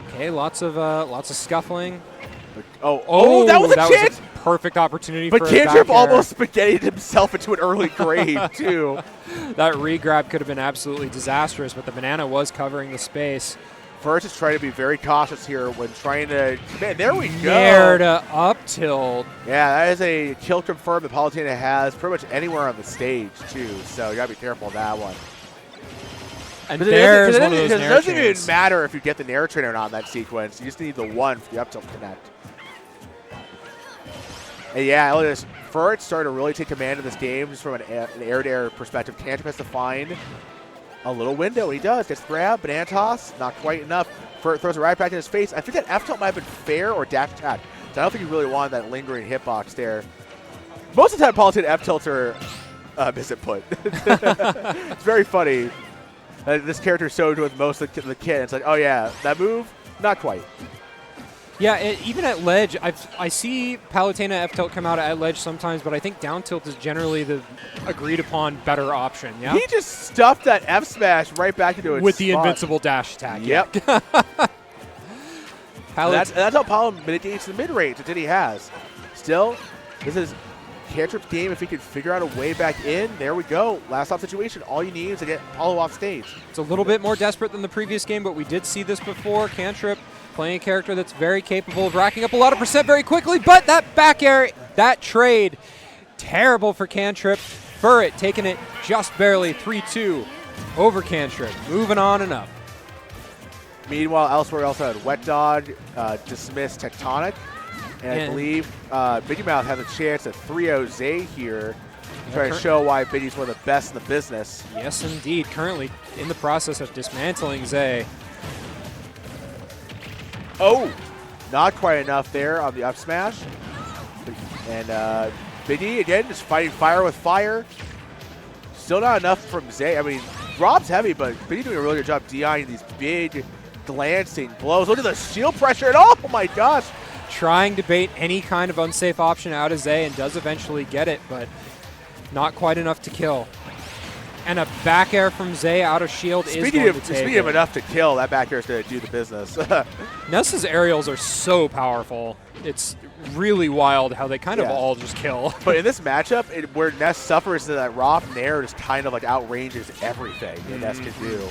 Okay, lots of scuffling. That was a chance! Was a perfect opportunity but for Cantrip a back air. almost spaghettied himself into an early grave, too. That re-grab could have been absolutely disastrous, but the banana was covering the space. First is trying to be very cautious here when trying to, man, there we go. Nair to up tilt. Yeah, that is a kill confirm that Palutena has pretty much anywhere on the stage, too. So you got to be careful of that one. And there's one of those It Nair doesn't chains. even matter if you get the Nair train or not in that sequence. You just need the one for the up tilt connect. And yeah, look at this. Furret's starting to really take command of this game just from an air-to-air perspective. Cantrip has to find a little window, and he does. Gets grabbed, banana toss, not quite enough. Furret throws it right back in his face. I think that F tilt might have been fair or dash attack. So I don't think he really wanted that lingering hitbox there. Most of the time, Palutena F tilts are misinput. It's very funny. This character is so with most of the kit. It's like, oh yeah, that move, not quite. Yeah, even at ledge, I see Palutena F tilt come out at ledge sometimes, but I think down tilt is generally the agreed upon better option. Yeah. He just stuffed that F smash right back into its with the spot. invincible dash attack. Yep. Yeah. that's how Palo mitigates the mid range that he has. Still, this is Cantrip's game. If he can figure out a way back in, there we go. Last stop situation. All you need is to get Palo off stage. It's a little bit more desperate than the previous game, but we did see this before. Cantrip playing a character that's very capable of racking up a lot of percent very quickly, but that back air, that trade, terrible for Cantrip. Furret taking it just barely 3-2 over Cantrip. Moving on and up. Meanwhile, elsewhere, also had Wet Dog, dismiss Tectonic. And I believe Biggie Mouth has a chance to 3-0 Zay here. Trying to show why Biggie's one of the best in the business. Yes, indeed. Currently in the process of dismantling Zay. Oh, not quite enough there on the up smash. And Biggie, again, just fighting fire with fire. Still not enough from Zay. I mean, Rob's heavy, but Biggie doing a really good job DIing these big glancing blows. Look at the shield pressure, and oh my gosh. Trying to bait any kind of unsafe option out of Zay and does eventually get it, but not quite enough to kill. And a back air from Zay out of shield is going to take Speaking of enough to kill, that back air is going to do the business. Ness's aerials are so powerful. It's really wild how they kind of all just kill. But in this matchup, where Ness suffers, that raw Nair just kind of like outranges everything that Ness can do.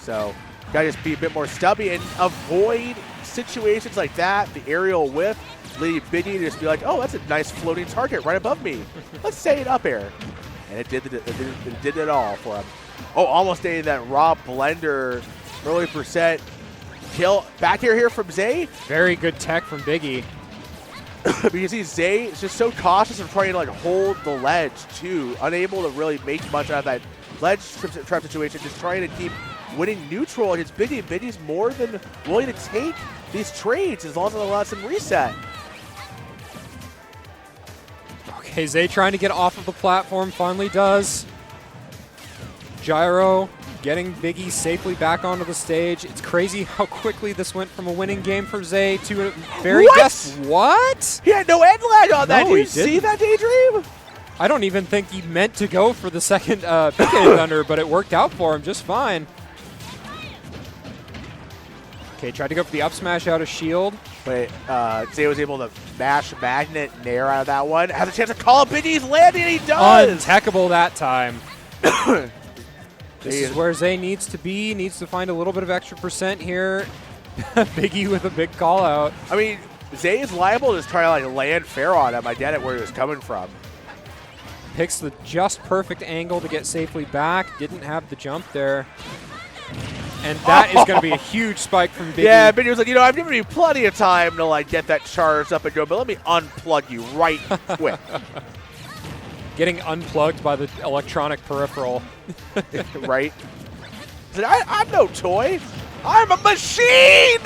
So, gotta just be a bit more stubby and avoid situations like that, the aerial whip, leading Biggie to just be like, oh, that's a nice floating target right above me. Let's say it up air. And it did it all for him. Oh, almost getting that raw blender, early percent kill. Back air here from Zay. Very good tech from Biggie. Because Zay is just so cautious of trying to like hold the ledge too, unable to really make much out of that ledge trap situation, just trying to keep winning neutral against Biggie. Biggie's more than willing to take these trades as long as it allows him reset. Okay, Zay trying to get off of the platform, finally does. Gyro getting Biggie safely back onto the stage. It's crazy how quickly this went from a winning game for Zay to a very What? He had no end lag on that. No, Did you see that, Daydream? I don't even think he meant to go for the second PK Thunder, but it worked out for him just fine. Okay, tried to go for the up smash out of shield. But Zay was able to mash Magnet Nair out of that one. Has a chance to call up Biggie's landing, and he does! Untechable that time. This is where Zay needs to be. Needs to find a little bit of extra percent here. Biggie with a big call out. I mean, Zay is liable to just try to like land fair on him. I get it where he was coming from. Picks the just perfect angle to get safely back. Didn't have the jump there. And that is going to be a huge spike from Biggie. Yeah, Biggie was like, you know, I've given you plenty of time to like get that charged up and go, but let me unplug you right quick. Getting unplugged by the electronic peripheral. Right? I'm no toy. I'm a machine!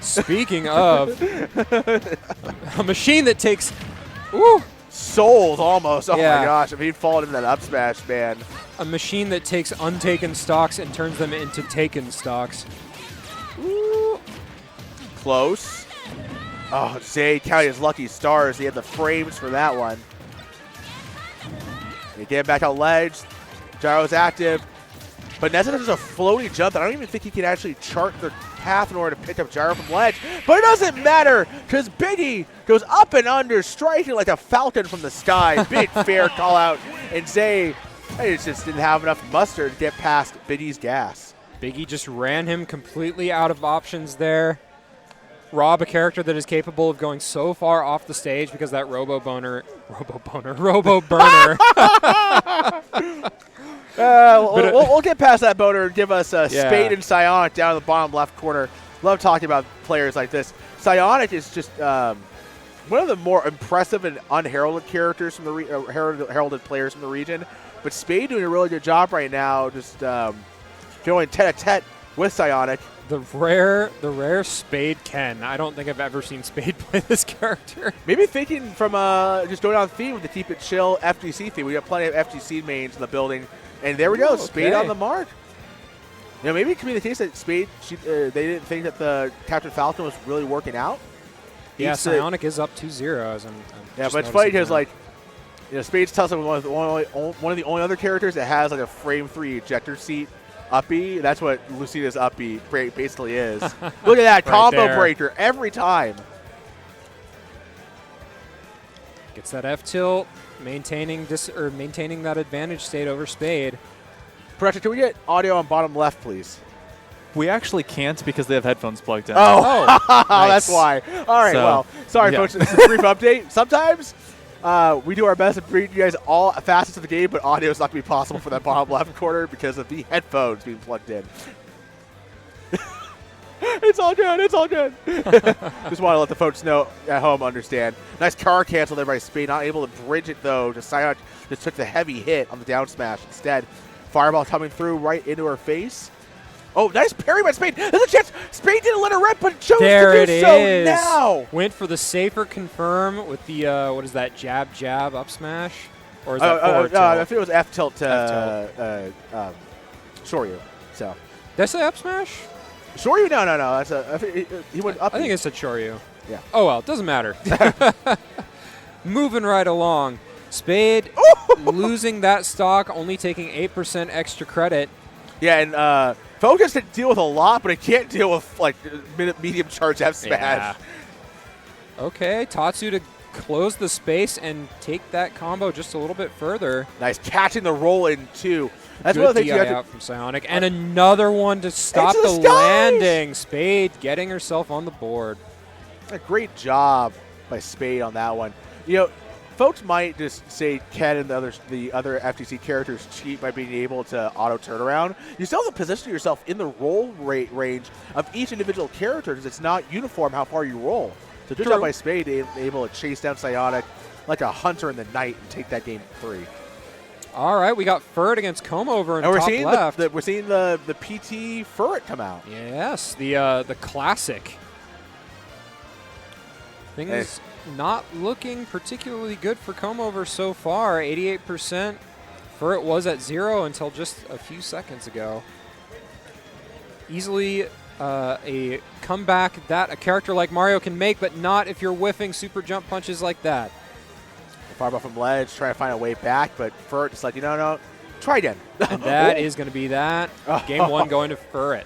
Speaking of, a machine that takes, ooh, souls almost. Oh Yeah. my gosh, if he'd fallen into that up smash, man. a machine that takes untaken stocks and turns them into taken stocks. Ooh. Close. Oh, Zay counting his lucky stars. He had the frames for that one. They get back on ledge. Gyro's active. But Nessa does a floating jump that I don't even think he can actually chart the path in order to pick up Gyro from ledge. But it doesn't matter because Biggie goes up and under, striking like a falcon from the sky. Big fair call out. And Zay just didn't have enough mustard to get past Biggie's gas. Biggie just ran him completely out of options there. Rob, a character that is capable of going so far off the stage because that Robo Burner. We'll get past that boner and give us Spade and Psionic down in the bottom left corner. Love talking about players like this. Psionic is just one of the more impressive and unheralded characters from the heralded players from the region. But Spade doing a really good job right now, just going tete-a-tete with Psionic. The rare Spade Ken. I don't think I've ever seen Spade play this character. Maybe thinking from just going on theme with the Keep It Chill FGC theme. We got plenty of FGC mains in the building. And there we go, Spade on the mark. Maybe it could be the case that Spade, they didn't think that the Captain Falcon was really working out. Yeah, Psionic is up 2-0. But it's funny because, Spade's Tussle was one of the only other characters that has, a frame 3 ejector seat uppy. That's what Lucina's uppy basically is. Look at that combo breaker every time. Gets that F tilt, maintaining that advantage state over Spade. Pressure, can we get audio on bottom left, please? We actually can't because they have headphones plugged in. Oh, nice. That's why. All right, sorry, folks. This is a brief update. Sometimes we do our best to bring you guys all facets of the game, but audio is not going to be possible for that bottom left corner because of the headphones being plugged in. It's all good. It's all good. Just want to let the folks know at home understand. Nice car cancel there by Spade. Not able to bridge it, though. Psionic just took the heavy hit on the down smash instead. Fireball coming through right into her face. Oh, nice parry by Spade. There's a chance. Spade didn't let her rip, but chose to do so now. Went for the safer confirm with the, what is that, jab, up smash? Or is that forward tilt? I think it was F tilt to Shoryu. So. Did I say up smash? Shoryu? No. That's he went up. I think it said Shoryu. Yeah. Oh, well, it doesn't matter. Moving right along. Spade losing that stock, only taking 8% extra credit. Yeah, and Focus can deal with a lot, but it can't deal with medium charge F smash. Yeah. Okay, Tatsu to close the space and take that combo just a little bit further. Nice catching the roll in too. That's Good one of the things DI you have out from Psionic, and another one to stop the landing. Spade getting herself on the board. A great job by Spade on that one. Folks might just say Ken and the other FTC characters cheat by being able to auto turnaround. You still have to position yourself in the roll rate range of each individual character because it's not uniform how far you roll. So good job by Spade able to chase down Psionic like a hunter in the night and take that game 3. All right, we got Furret against Como over in and top left. We're seeing the PT Furret come out. Yes, the classic. Things not looking particularly good for Comover so far. 88%. Furret was at 0 until just a few seconds ago. Easily a comeback that a character like Mario can make, but not if you're whiffing super jump punches like that. Fireball from ledge, trying to find a way back, but Furret just no, try again. And that is going to be that. Game 1 going to Furret.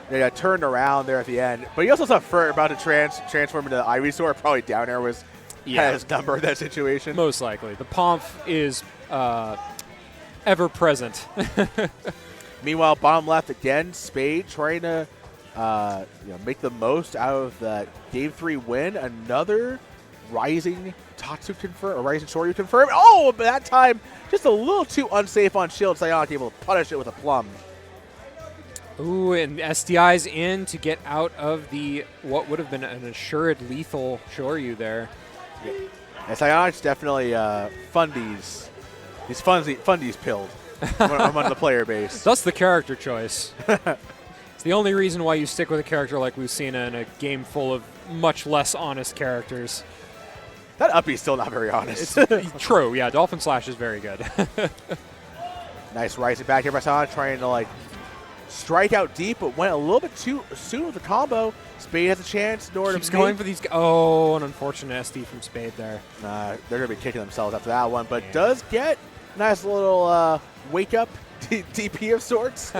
They got turned around there at the end. But you also saw Furret about to transform into the Ivysaur. Probably down air was his number in that situation. Most likely. The Pomp is ever present. Meanwhile, bottom left again, Spade trying to make the most out of the Game 3 win. Another Rising Tatsu confirm, or Rising Shoryu confirmed. Oh, but that time just a little too unsafe on shield. Psionic able to punish it with a plum. Ooh, and SDI's in to get out of the what would have been an assured lethal Shoryu there. Yeah. And Psionic's definitely fundies. These fundies pilled among the player base. That's the character choice. It's the only reason why you stick with a character like Lucina in a game full of much less honest characters. That uppy's still not very honest. It's true, yeah. Dolphin Slash is very good. Nice rising back here by Psionic, trying to strike out deep, but went a little bit too soon with the combo. Spade has a chance in order Keeps going for these. Oh, an unfortunate SD from Spade there. They're going to be kicking themselves after that one, but does get a nice little wake-up DP of sorts.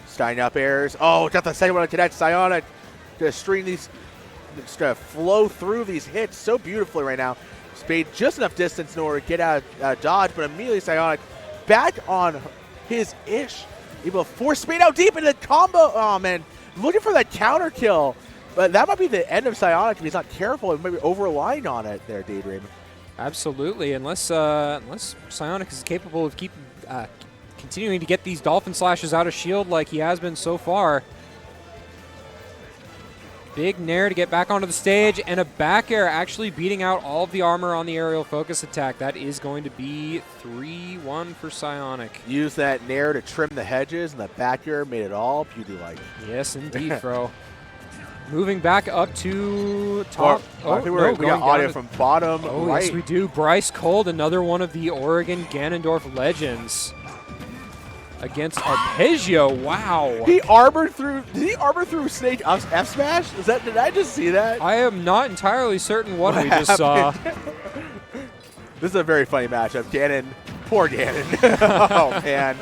Stein up airs. Oh, got the second one to connect. Psionic to string these, just to flow through these hits so beautifully right now. Spade just enough distance in order to get out of dodge, but immediately Psionic back on his ish. Able to force speed out deep into the combo. Oh, man. Looking for that counter kill. But that might be the end of Psionic if he's not careful and maybe overlying on it there, Daydream. Absolutely, unless Psionic is capable of continuing to get these Dolphin Slashes out of shield like he has been so far. Big Nair to get back onto the stage, and a back air actually beating out all of the armor on the aerial focus attack. That is going to be 3-1 for Psionic. Use that Nair to trim the hedges, and the back air made it all beauty-like. Yes, indeed, Fro. Moving back up to top. I think we got audio from bottom right. Yes, we do. Bryce Cold, another one of the Oregon Ganondorf legends. Against Arpeggio, wow. He armored through. Did he armor through Snake F smash? Did I just see that? I am not entirely certain what we just saw. This is a very funny matchup. Ganon, poor Ganon. Oh man,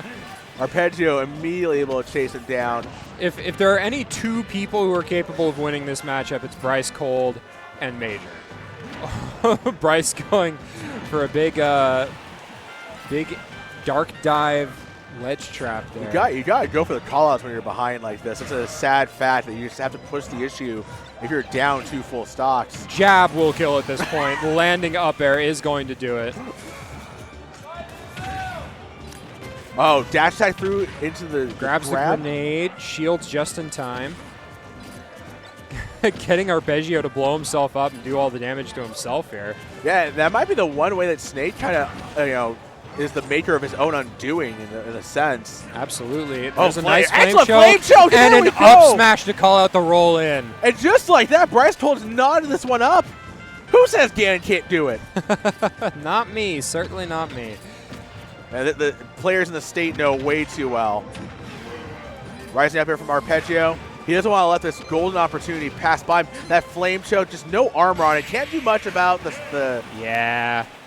Arpeggio immediately able to chase him down. If there are any two people who are capable of winning this matchup, it's Bryce Cold and Major. Bryce going for a big dark dive. Ledge trap there. You got to go for the callouts when you're behind like this. It's a sad fact that you just have to push the issue if you're down 2 full stocks. Jab will kill at this point. Landing up air is going to do it. Oh, dash attack through into the grabs the grenade. Shields just in time. Getting Arpeggio to blow himself up and do all the damage to himself here. Yeah, that might be the one way that Snake kind of, is the maker of his own undoing in a sense. Absolutely. There's a nice excellent flame choke and an up smash to call out the roll in. And just like that, Bryce Cold's knotted this one up. Who says Ganon can't do it? Not me. Certainly not me. And the players in the state know way too well. Rising up here from Arpeggio. He doesn't want to let this golden opportunity pass by him. That flame choke, just no armor on it. Can't do much about the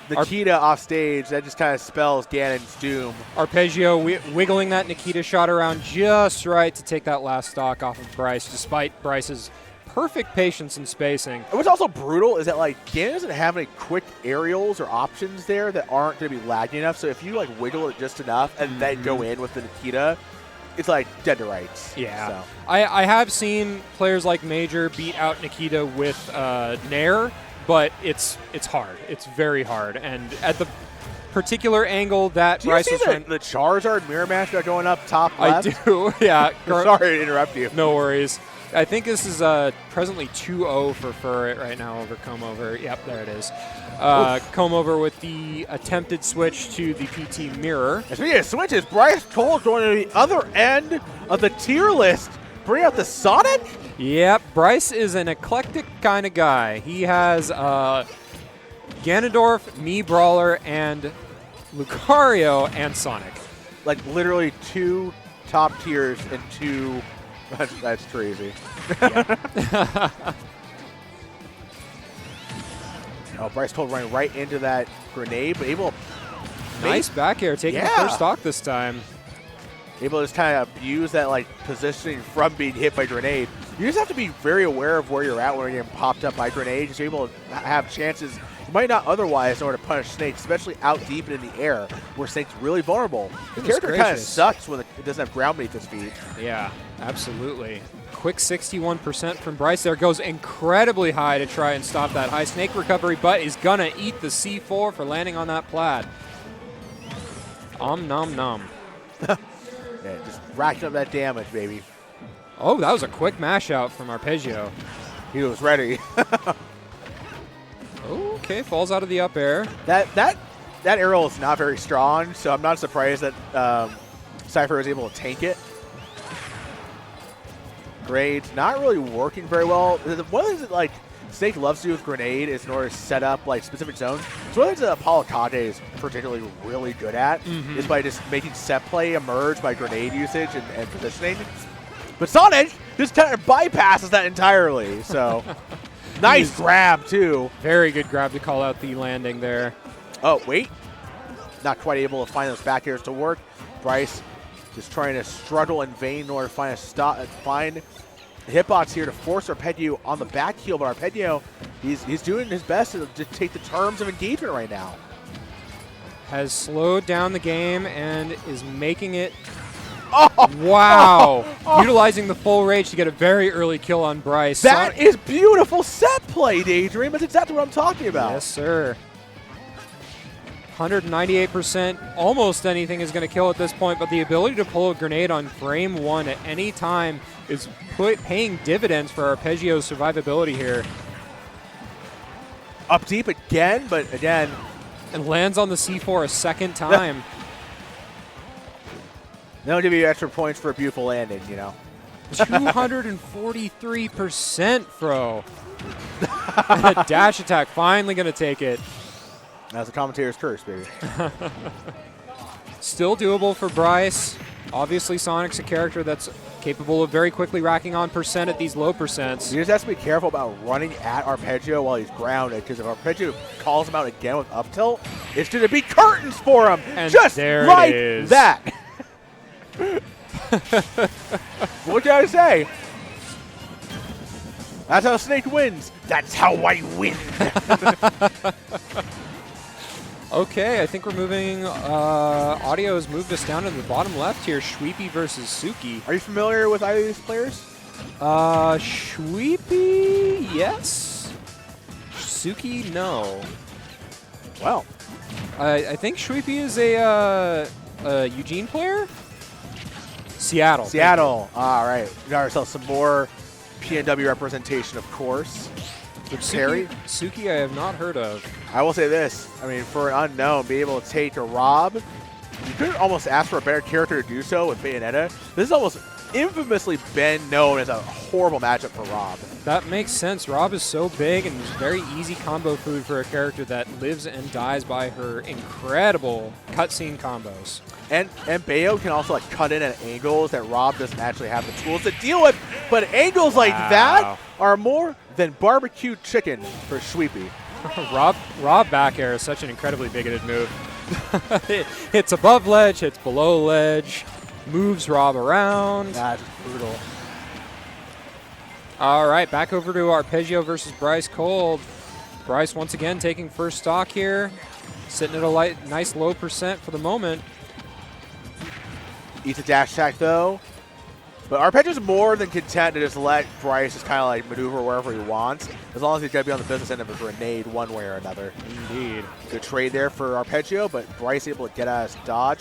Nikita off stage. That just kind of spells Ganon's doom. Arpeggio wiggling that Nikita shot around just right to take that last stock off of Bryce, despite Bryce's perfect patience and spacing. And what's also brutal is that Ganon doesn't have any quick aerials or options there that aren't going to be lagging enough. So if you wiggle it just enough and then go in with the Nikita, it's dead to rights. Yeah. So. I have seen players like Major beat out Nikita with Nair, but it's hard. It's very hard. And at the particular angle that Bryce was trying... the Charizard mirror match going up top left? I do, yeah. Sorry to interrupt you. No worries. I think this is presently 2-0 for Furret right now over Comb-Over. Yep, there it is. Comb-Over with the attempted switch to the PT mirror. And speaking of switches, Bryce Cold going to the other end of the tier list. Bring out the Sonic? Yep, Bryce is an eclectic kind of guy. He has Ganondorf, Mii Brawler, and Lucario, and Sonic. Literally 2 top tiers and 2... That's crazy. Yeah. Bryce Cold running right into that grenade, but able... Nice back air, taking the first stock this time. Able to just kind of abuse that positioning from being hit by grenade. You just have to be very aware of where you're at when you're getting popped up by grenade. Just able to have chances you might not otherwise in order to punish Snake, especially out deep and in the air, where Snake's really vulnerable. The character kind of sucks when it doesn't have ground beneath his feet. Yeah, absolutely. Quick 61% from Bryce there. Goes incredibly high to try and stop that high Snake recovery, but is going to eat the C4 for landing on that plaid. Nom nom. Yeah, just racking up that damage, baby. Oh, that was a quick mash out from Arpeggio. He was ready. Okay, falls out of the up air. That aerial is not very strong, so I'm not surprised that Cypher was able to tank it. Grenade not really working very well. One of the things that Snake loves to do with grenade is in order to set up specific zones. So one of the things that Apollo Kage is particularly really good at is by just making set play emerge by grenade usage and positioning. But Sonic just kind of bypasses that entirely. So nice grab too. Very good grab to call out the landing there. Oh wait, not quite able to find those back airs to work. Bryce just trying to struggle in vain in order to find hitbox here to force Arpeggio on the back heel, but Arpeggio, he's doing his best to take the terms of engagement right now. has slowed down the game and is making it. Oh, Wow. oh. Utilizing the full rage to get a very early kill on Bryce. That is beautiful set play, Daydream. That's exactly what I'm talking about. Yes, sir. 198%. Almost anything is going to kill at this point, but the ability to pull a grenade on frame 1 at any time is paying dividends for Arpeggio's survivability here. Up deep again, but again. And lands on the C4 a second time. They'll give you extra points for a beautiful landing, you know. 243%, Fro. And a dash attack finally going to take it. That's a commentator's curse, baby. Still doable for Bryce. Obviously, Sonic's a character that's capable of very quickly racking on percent at these low percents. You just have to be careful about running at Arpeggio while he's grounded, because if Arpeggio calls him out again with up tilt, it's going to be curtains for him. And just there like it is. that. What can I say? That's how Snake wins. That's how I win. Okay, I think we're moving. Audio has moved us down to the bottom left here. Shweepy versus Suki. Are you familiar with either of these players? Shweepy, yes. Suki, no. Well, I think Shweepy is a Eugene player. Seattle. Seattle. All right. We got ourselves some more PNW representation, of course. Terry? Suki, I have not heard of. I will say this. I mean, for an unknown, being able to take a Rob, you could almost ask for a better character to do so with Bayonetta. This has almost infamously been known as a horrible matchup for Rob. That makes sense. Rob is so big and is very easy combo food for a character that lives and dies by her incredible cutscene combos. And Bayo can also like cut in at angles that Rob doesn't actually have the tools to deal with. But angles like that are more than barbecue chicken for Shweepy. Rob back air is such an incredibly bigoted move. It hits above ledge, hits below ledge, moves Rob around. That's brutal. All right, back over to Arpeggio versus Bryce Cold. Bryce once again taking first stock here, sitting at a nice low percent for the moment. Eats a dash attack though. But Arpeggio's more than content to just let Bryce just kind of like maneuver wherever he wants, as long as he's going to be on the business end of a grenade one way or another. Indeed. Good trade there for Arpeggio, but Bryce able to get out of his dodge.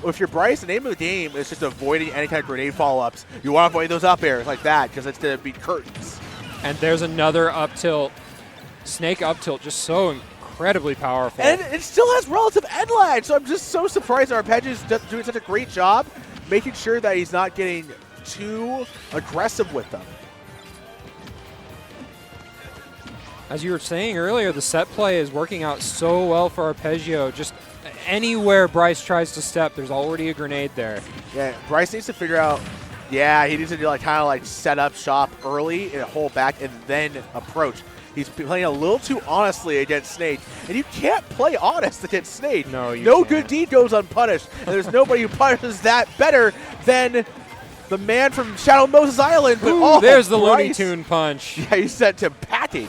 If you're Bryce, the name of the game is just avoiding any kind of grenade follow-ups. You want to avoid those up airs like that because it's going to be curtains. And there's another up tilt. Snake up tilt, just so incredibly powerful. And it still has relative end lag, so I'm just so surprised Arpeggio's doing such a great job making sure that he's not getting too aggressive with them. As you were saying earlier, the set play is working out so well for Arpeggio. Just anywhere Bryce tries to step, there's already a grenade there. Yeah, Bryce needs to figure out, he needs to do like kind of like set up shop early and hold back and then approach. He's playing a little too honestly against Snake, and you can't play honest against Snake. No, you No can't. good deed goes unpunished, and there's nobody who punishes that better than the man from Shadow Moses Island. But Ooh, there's the Looney Bryce, Tune punch. Yeah, he sent him packing.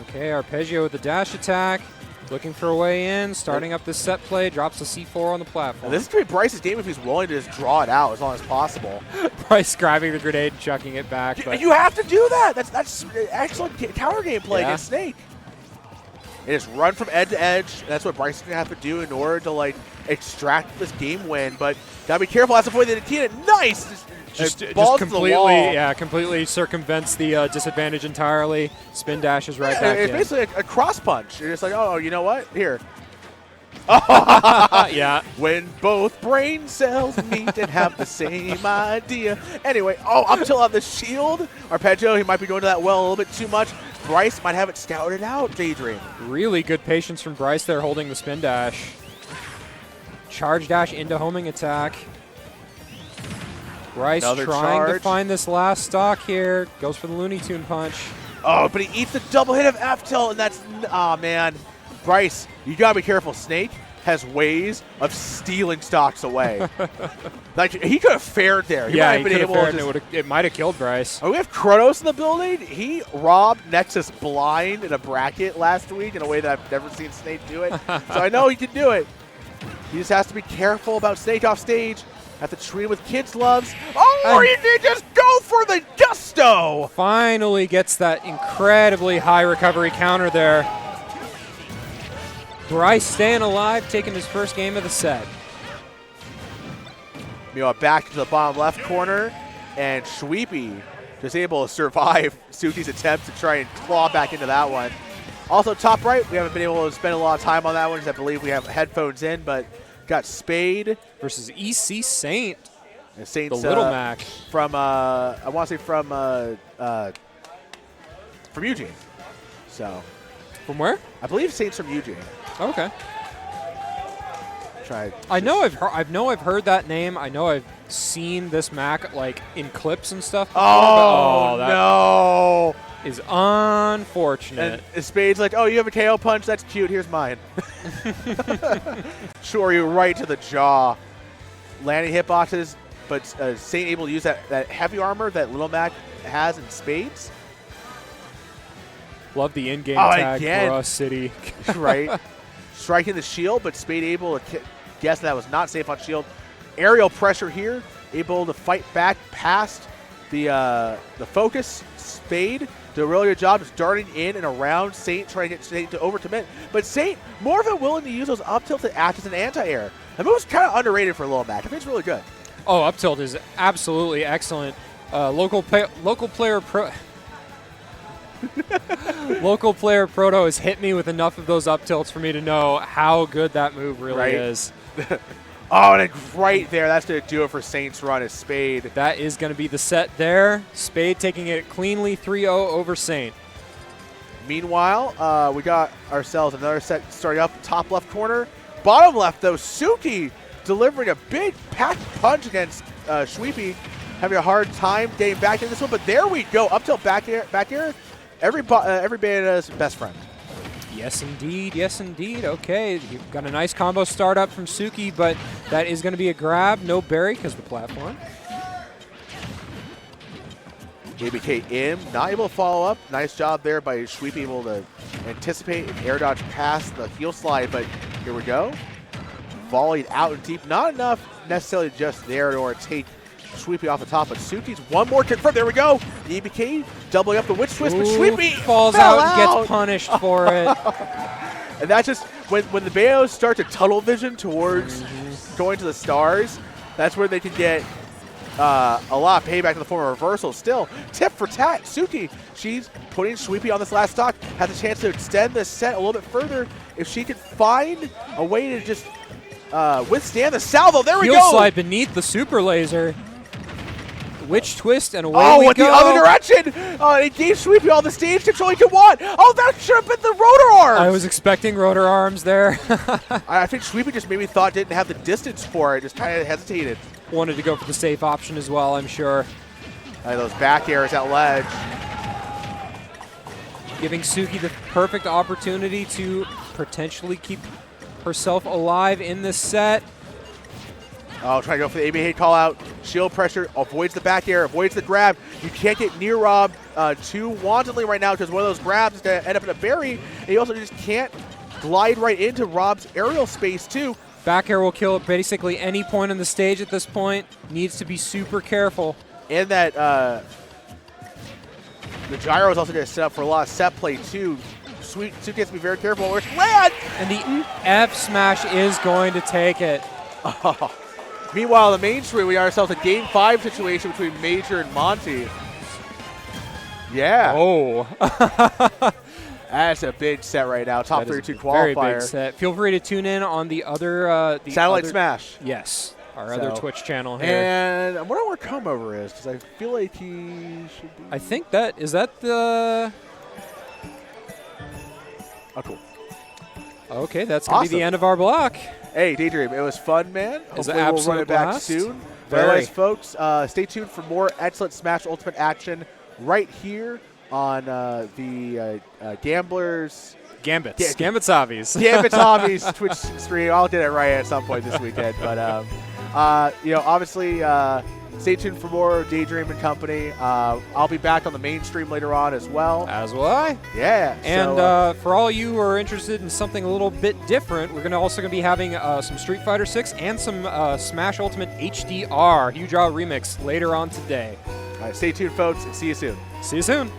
Okay, Arpeggio with the dash attack. Looking for a way in, starting up this set play, drops the C4 on the platform. Now, this is pretty Bryce's game if he's willing to just draw it out as long as possible. Bryce grabbing the grenade and chucking it back. But You have to do that. That's excellent counter gameplay Yeah. against Snake. They just run from edge to edge. That's what Bryce is going to have to do in order to like extract this game win. But gotta be careful. That's the point that it. Nice. just balls to the wall. completely circumvents the disadvantage entirely. Spin dashes right back It's in. basically a cross punch. You're just like, oh, you know what? Here. Yeah. When both brain cells meet and have the same idea. Anyway, up till on the shield. Arpeggio, he might be going to that well a little bit too much. Bryce might have it scouted out, Daydream. Really good patience from Bryce there holding the spin dash. Charge dash into homing attack. Bryce Another trying to charge. find this last stock here. Goes for the Looney Tune punch. Oh, but he eats the double hit of F tilt, and that's, oh man. Bryce, you gotta be careful. Snake has ways of stealing stocks away. Like, he could have fared there. He might Yeah, have he been could have able to fared, and just- it might have killed Bryce. Oh, we have Chronos in the building. He robbed Nexus blind in a bracket last week in a way that I've never seen Snake do it. So I know he can do it. He just has to be careful about Snake off stage at the tree with kids loves. Oh, he did just go for the gusto. Finally gets that incredibly high recovery counter there. Bryce staying alive, taking his first game of the set. Meanwhile, back to the bottom left corner, and Sweepy just able to survive Suki's attempt to try and claw back into that one. Also, top right, we haven't been able to spend a lot of time on that one because I believe we have headphones in, but got Spade Versus EC Saint, and Saints, the Little Mac. from I want to say from Eugene. So From where? I believe Saints from Eugene. Okay. Try. I know I've heard that name. I know I've seen this Mac like in clips and stuff before, Oh, but, that no! is unfortunate. And Spade's like, oh, you have a KO punch? That's cute. Here's mine. Sure, you right to the jaw. Landing hitboxes, but Saint able to use that heavy armor that Little Mac has in Spades. Love the in-game Oh, tag again. for us, City. Right. Striking the shield, but Spade able to guess that was not safe on shield. Aerial pressure here, able to fight back past the focus. Spade did a really good job just darting in and around Saint, trying to get Saint to overcommit. But Saint more than willing to use those up tilt to act as an anti-air. The move's kind of underrated for Lil Mac. I think it's really good. Oh, up tilt is absolutely excellent. Local player Proto has hit me with enough of those up tilts for me to know how good that move really Right. is. Oh, and right there, that's going to do it for Saint's run is Spade. That is going to be the set there. Spade taking it cleanly 3-0 over Saint. Meanwhile, we got ourselves another set starting up top left corner. Bottom left, though, Suki delivering a big packed punch against Sweepy, having a hard time getting back in this one. But there we go, up tilt back air. Every Bayoneta's best friend. Yes, indeed. Yes, indeed. Okay, you've got a nice combo startup from Suki, but that is going to be a grab. No berry because the platform. ABK M not able to follow up. Nice job there by Sweepy, able to anticipate and air dodge past the heel slide, but here we go. Volleyed out and deep. Not enough necessarily just there to take Sweepy off the top, but Suki's one more confirmed. There we go. The ABK doubling up the witch twist, but Ooh, Sweepy falls fell out and gets punished for it. And that's just when the Bayos start to tunnel vision towards going to the stars, that's where they can get a lot of payback in the form of reversal. Still, tip for tat. Suki, she's putting Sweepy on this last stock, has a chance to extend this set a little bit further if she can find a way to just withstand the salvo. There we Heel go. slide beneath the super laser. Witch twist and away Oh, we went go. the other direction. It gave Sweepy all the stage control he could want. Oh, that should have been the rotor arms. I was expecting rotor arms there. I think Sweepy just maybe thought didn't have the distance for it, just kind of hesitated. Wanted to go for the safe option as well, I'm sure. Those back airs at ledge. Giving Suki the perfect opportunity to potentially keep herself alive in this set. Oh, trying to go for the ABA call out. Shield pressure, avoids the back air, avoids the grab. You can't get near Rob too wantonly right now because one of those grabs is going to end up in a berry. And you also just can't glide right into Rob's aerial space too. Back air will kill at basically any point on the stage at this point. Needs to be super careful. And that the gyro is also going to set up for a lot of set play too. Suki has to be very careful where she lands. And the F smash is going to take it. Oh. Meanwhile, the main screen, we got ourselves a Game 5 situation between Major and Monte. Yeah. Oh. That's a big set right now. Top That is 32 a very qualifier. big set. Feel free to tune in on the other Satellite Smash. Yes, our So- other Twitch channel here. And I'm wondering where Come Over is because I feel like he should be. I think that is that the. Oh, cool. Okay, that's gonna be Awesome. the end of our block. Hey, Daydream, it was fun, man. It's an Hopefully we'll run absolute it back blast. soon. Very. Otherwise, folks, stay tuned for more excellent Smash Ultimate action right here on the Gamblers Gambits. Yeah, Gambits hobbies. Gambit's Hobbies Twitch stream. I'll get it right at some point this weekend. But, obviously, stay tuned for more Daydream and Company. I'll be back on the main stream later on as well. As will I. Yeah. And so, for all you who are interested in something a little bit different, we're also going to be having some Street Fighter 6 and some Smash Ultimate HDR Huge Draw Remix later on today. all right, stay tuned, folks, and see you soon. See you soon.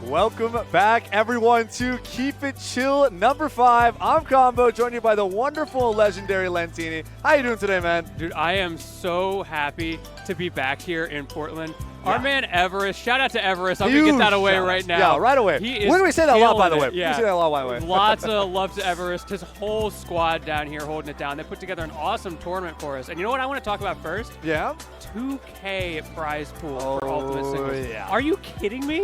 Welcome back, everyone, to Keep It Chill number 5. I'm Combo, joined you by the wonderful, legendary Lentini. How you doing today, man? Dude, I am so happy to be back here in Portland. Our man Everest, shout out to Everest. I'm going to get that away right now. Yeah, right away. He is When do we say that a lot, by the way? killing it. Yeah. We say that a lot, by the way. Lots of love to Everest. His whole squad down here holding it down. They put together an awesome tournament for us. And you know what I want to talk about first? Yeah? 2K prize pool for Ultimate Singles. Yeah. Are you kidding me?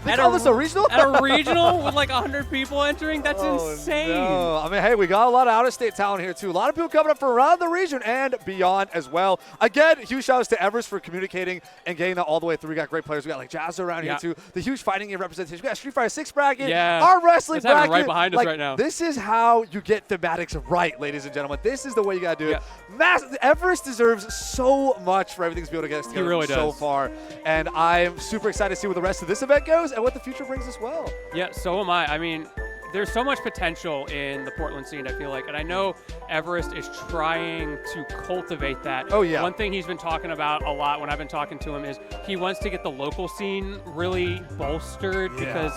They call this a regional? At a regional with like 100 people entering? That's insane. No. I mean, hey, we got a lot of out-of-state talent here, too. A lot of people coming up from around the region and beyond as well. Again, huge shout-outs to Everest for communicating and getting that all the way through. We got great players. We got like Jahzz0 around here, too. The huge fighting game representation. We got Street Fighter 6 bracket. Our wrestling bracket. Right behind us right now. This is how you get thematics right, ladies and gentlemen. This is the way you got to do it. Everest deserves so much for everything to be able to get us together really so does. far. And I'm super excited to see where the rest of this event goes and what the future brings as well. Yeah, so am I. I mean, there's so much potential in the Portland scene, I feel like. And I know Everest is trying to cultivate that. Oh, yeah. One thing he's been talking about a lot when I've been talking to him is he wants to get the local scene really bolstered because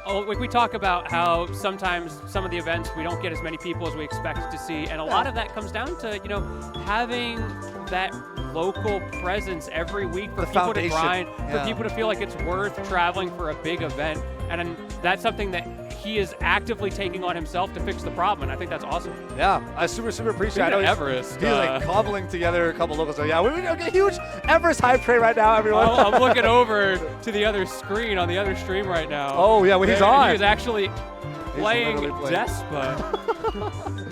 like we talk about how sometimes some of the events we don't get as many people as we expect to see. And a lot of that comes down to, having that local presence every week for people to grind, for people to feel like it's worth traveling for a big event. And that's something that he is actively taking on himself to fix the problem, and I think that's awesome. Yeah, I super appreciate it. I know Everest. He's like cobbling together a couple locals. So yeah, we're a huge Everest hype train right now, everyone. I'm looking over to the other screen on the other stream right now. Oh yeah, he's on. He is actually playing Despa.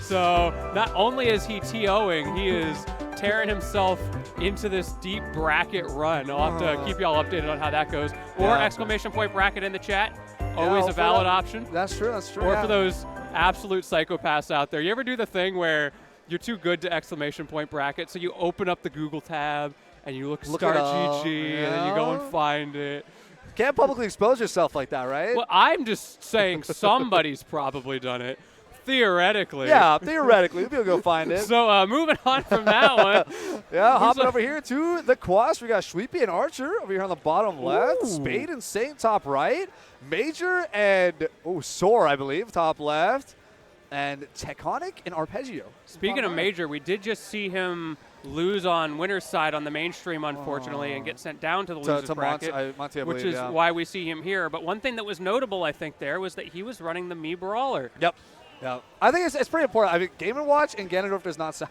So not only is he TOing, he is tearing himself into this deep bracket run. I'll have to keep y'all updated on how that goes. Or exclamation point bracket in the chat. Always a valid option. That's true. Or for those absolute psychopaths out there, you ever do the thing where you're too good to exclamation point bracket, so you open up the Google tab and you look start GG and then you go and find it. Can't publicly expose yourself like that, right? Well, I'm just saying somebody's probably done it. Theoretically. Yeah, theoretically. We'll go find it. So moving on from that one. Hopping over here to the quads. We got Sweepy and Archer over here on the bottom left. Spade and Saint top right. Major and Soar, I believe, top left. And Tectonic and Arpeggio. Speaking of Major, we did just see him lose on winner's side on the mainstream, unfortunately, and get sent down to the losers bracket, Monte, which is why we see him here. But one thing that was notable, I think, there was that he was running the Mii Brawler. Yep. Yeah, I think it's pretty important. I mean, Game & Watch and Ganondorf does not sound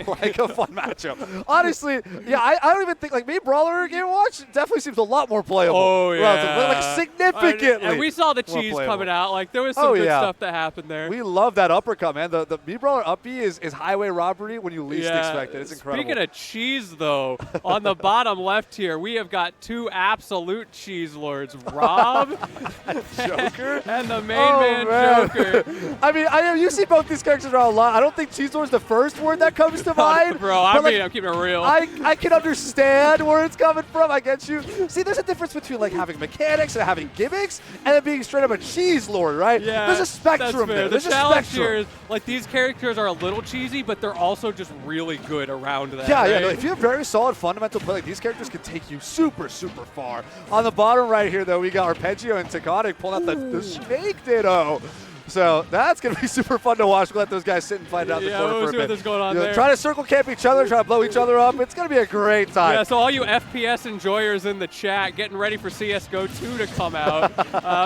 like a fun matchup. Honestly, I don't even think, like, Mii Brawler Game & Watch definitely seems a lot more playable. Oh, yeah. Like, significantly. And we saw the cheese coming out. Like, there was some good stuff that happened there. We love that uppercut, man. The Mii Brawler up B is highway robbery when you least expect it. It's incredible. Speaking of cheese, though, on the bottom left here, we have got two absolute cheese lords, Rob Joker and the main man Joker. I mean, you see both these characters around a lot. I don't think cheese lord is the first word that comes to mind. Bro, I'm keeping it real. I can understand where it's coming from. I get you. See, there's a difference between like having mechanics and having gimmicks and then being straight up a cheese lord, right? Yeah, there's a spectrum there. There's the challenge here is, like, these characters are a little cheesy, but they're also just really good around that. Yeah, right? No, if you have very solid fundamental play, like, these characters can take you super far. On the bottom right here, though, we got Arpeggio and Tectonic pulling out the Snake Ditto. So that's going to be super fun to watch. We'll let those guys sit and find out the corner we'll for see a bit. what's going on there. Try to circle camp each other, try to blow each other up. It's going to be a great time. Yeah, so all you FPS enjoyers in the chat getting ready for CSGO 2 to come out.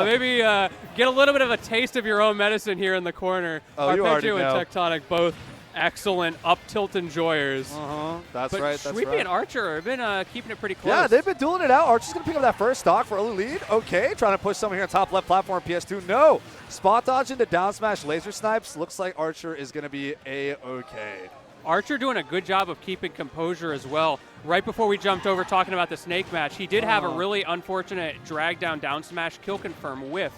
Maybe get a little bit of a taste of your own medicine here in the corner. Arpeggio and Tectonic both excellent up-tilt enjoyers. That's but right. Sweepy and Archer have been keeping it pretty close. Yeah, they've been dueling it out. Archer's going to pick up that first stock for early lead. Okay, trying to push someone here on top left platform PS2. No. Spot dodge into down smash laser snipes. Looks like Archer is going to be A-okay. Archer doing a good job of keeping composure as well. Right before we jumped over talking about the Snake match, he did have a really unfortunate drag down smash kill confirm whiff.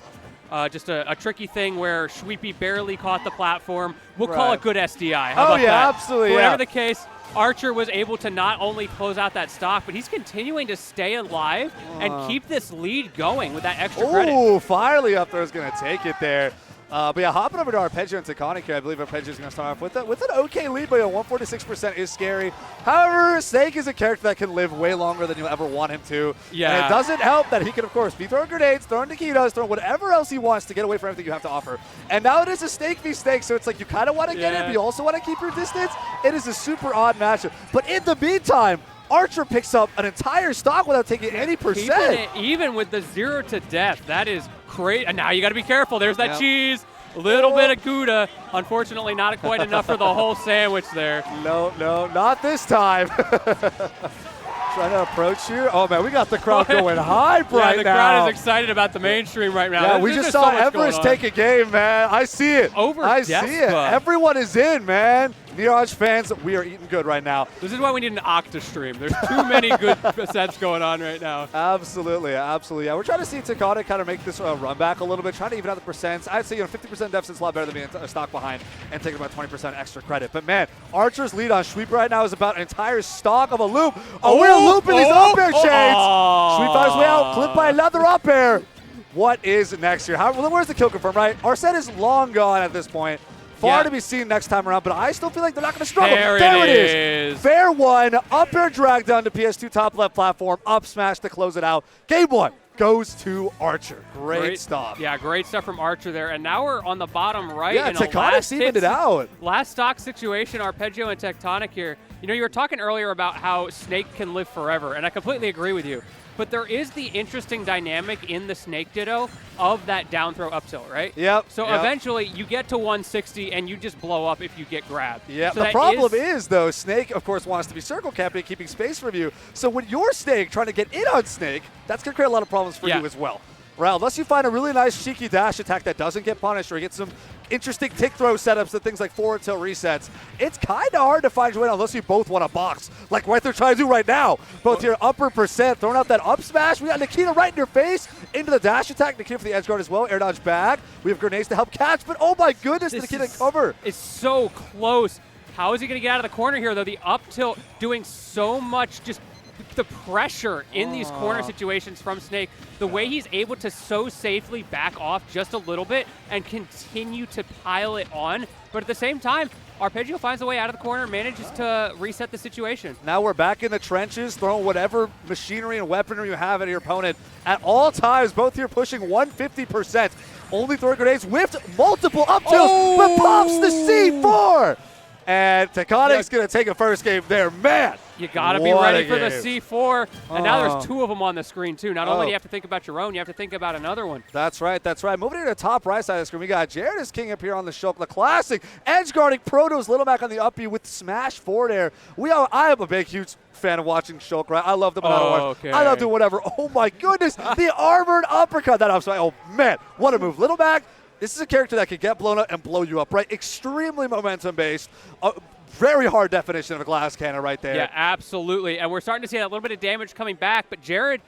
Just a tricky thing where Sweepy barely caught the platform. We'll call it good SDI. How about that? Absolutely. Whatever the case, Archer was able to not only close out that stock, but he's continuing to stay alive and keep this lead going with that extra credit. Ooh, Firely up there is going to take it there. But yeah, hopping over to Arpeggio and Taconic here, I believe Arpeggio is going to start off with an okay lead, but 146% is scary. However, Snake is a character that can live way longer than you'll ever want him to. Yeah. And it doesn't help that he can, of course, be throwing grenades, throwing Nikitas, throwing whatever else he wants to get away from everything you have to offer. And now it is a Snake v Snake, so it's like you kind of want to get in, but you also want to keep your distance. It is a super odd matchup. But in the meantime, Archer picks up an entire stock without taking any percent. Keeping it even with the 0 to death. That is great. And now you got to be careful. There's that cheese. A little bit of Gouda. Unfortunately, not quite enough for the whole sandwich there. No, not this time. Trying to approach here. Oh, man, we got the crowd going hype right now. The crowd is excited about the mainstream right now. Yeah, we just saw Everest take a game, man. I see it. I see it. Everyone is in, man. Mirage fans, we are eating good right now. This is why we need an Octa stream. There's too many good sets going on right now. Absolutely. Yeah, we're trying to see Takata kind of make this run back a little bit, trying to even out the percents. I'd say 50% deficit is a lot better than being a stock behind and taking about 20% extra credit. But man, Archer's lead on Sweep right now is about an entire stock of a loop. We're looping these up air shades. Sweep on his way out, clipped by another up air. What is next here? Where's the kill confirm, right? Our set is long gone at this point. Far to be seen next time around, but I still feel like they're not going to struggle. There it is. Fair one. Up air drag down to PS2 top left platform. Up smash to close it out. Game one goes to Archer. Great stuff. Yeah, great stuff from Archer there. And now we're on the bottom right. Yeah, Tectonic's evened it out. Last stock situation, Arpeggio and Tectonic here. You know, you were talking earlier about how Snake can live forever, and I completely agree with you. But there is the interesting dynamic in the Snake Ditto of that down throw up tilt, right? Yep. So eventually you get to 160 and you just blow up if you get grabbed. Yeah. So the problem is, though, Snake, of course, wants to be circle camping, keeping space from you. So when you're Snake trying to get in on Snake, that's going to create a lot of problems for you as well. Right, unless you find a really nice cheeky dash attack that doesn't get punished, or you get some interesting tick throw setups and things like forward tilt resets, it's kind of hard to find your way unless you both want to box, like what they're trying to do right now. Both your upper percent, throwing out that up smash. We got Nikita right in your face, into the dash attack. Nikita for the edge guard as well, air dodge back. We have grenades to help catch, but oh my goodness, Nikita cover. It's so close. How is he going to get out of the corner here, though? The up tilt doing so much, just the pressure in these corner situations from Snake, the way he's able to so safely back off just a little bit and continue to pile it on. But at the same time, Arpeggio finds a way out of the corner, manages to reset the situation. Now we're back in the trenches, throwing whatever machinery and weaponry you have at your opponent. At all times, both here pushing 150%. Only throwing grenades, whiffed multiple up tilts, but pops the C4! And Teconic's going to take a first game there. Man! You got to be ready for the C4. And now there's two of them on the screen, too. Not only do you have to think about your own, you have to think about another one. That's right. Moving to the top right side of the screen, we got Jared is king up here on the Shulk. The classic edge guarding Protoss Little Mac on the up B with smash forward air. I am a big, huge fan of watching Shulk, right? I love them. I love doing whatever. Oh, my goodness. The armored uppercut. That upside. Oh, man. What a move. Little Mac. This is a character that could get blown up and blow you up, right? Extremely momentum-based. Very hard definition of a glass cannon right there. Yeah, absolutely. And we're starting to see that little bit of damage coming back. But Jared,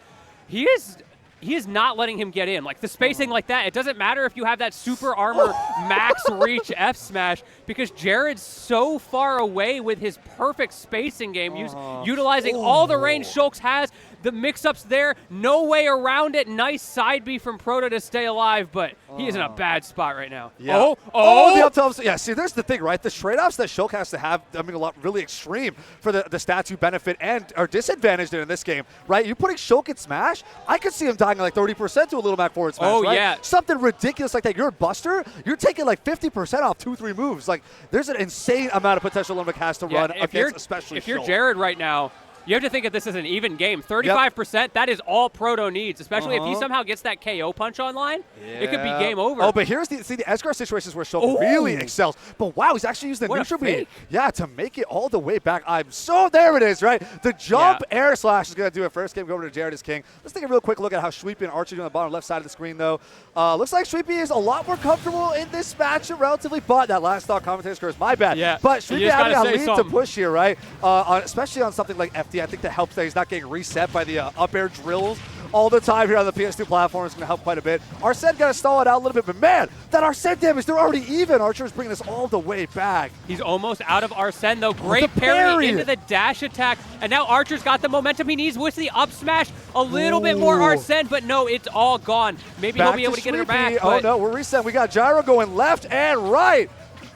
he is not letting him get in. Like the spacing like that, it doesn't matter if you have that super armor max reach F smash, because Jared's so far away with his perfect spacing game, utilizing all the range Shulk has. The mix-ups there, no way around it. Nice side B from Proto to stay alive, but he is in a bad spot right now. Yeah. The up tilts. Yeah, see, there's the thing, right? The trade-offs that Shulk has to have, I mean, a lot really extreme for the stats you benefit and are disadvantaged in this game, right? You're putting Shulk in Smash, I could see him dying like 30% to a Little Mac forward smash, right? Yeah. Something ridiculous like that. You're a buster, you're taking like 50% off 2-3 moves. Like, there's an insane amount of potential Little Mac has to run against especially If you're Jared right now, you have to think of this as an even game. 35%, that is all Proto needs, especially if he somehow gets that KO punch online. It could be game over. Oh, but here's the Escar situations where Shulk really excels. But wow, he's actually using the neutral beam. Yeah, to make it all the way back. There it is, right? The jump air slash is going to do it. First game, go over to Jared as king. Let's take a real quick look at how Sweepy and Archer do on the bottom left side of the screen, though. Looks like Sweepy is a lot more comfortable in this matchup, relatively, but that last stock commentator score is my bad. Yeah. But Sweepy having a lead to push. push here, right? Especially on something like FD, I think that helps that he's not getting reset by the up air drills all the time here on the PS2 platform. It's going to help quite a bit. Arsene got to stall it out a little bit, but man, that Arsene damage, they're already even. Archer is bringing this all the way back. He's almost out of Arsene, though. Great parry into the dash attack. And now Archer's got the momentum he needs with the up smash. A little bit more Arsene, but no, it's all gone. Maybe he'll be able to get her back. Oh, no, we're resetting. We got Gyro going left and right.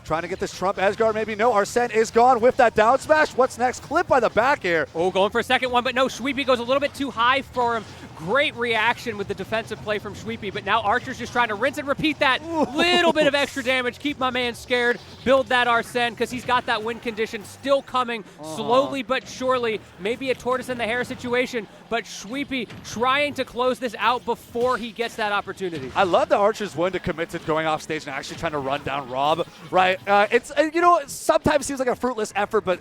Trying to get this Trump Edgeguard, maybe. No, Arsene is gone with that down smash. What's next? Clip by the back air. Oh, going for a second one, but no, Sweepy goes a little bit too high for him. Great reaction with the defensive play from Sweepy, but now Archer's just trying to rinse and repeat that. Little bit of extra damage, keep my man scared, build that Arsene, because he's got that win condition still coming slowly but surely. Maybe a tortoise in the hare situation, but Sweepy trying to close this out before he gets that opportunity. I love that Archer's willing to commit to going off stage and actually trying to run down Rob, right? It's it sometimes seems like a fruitless effort, but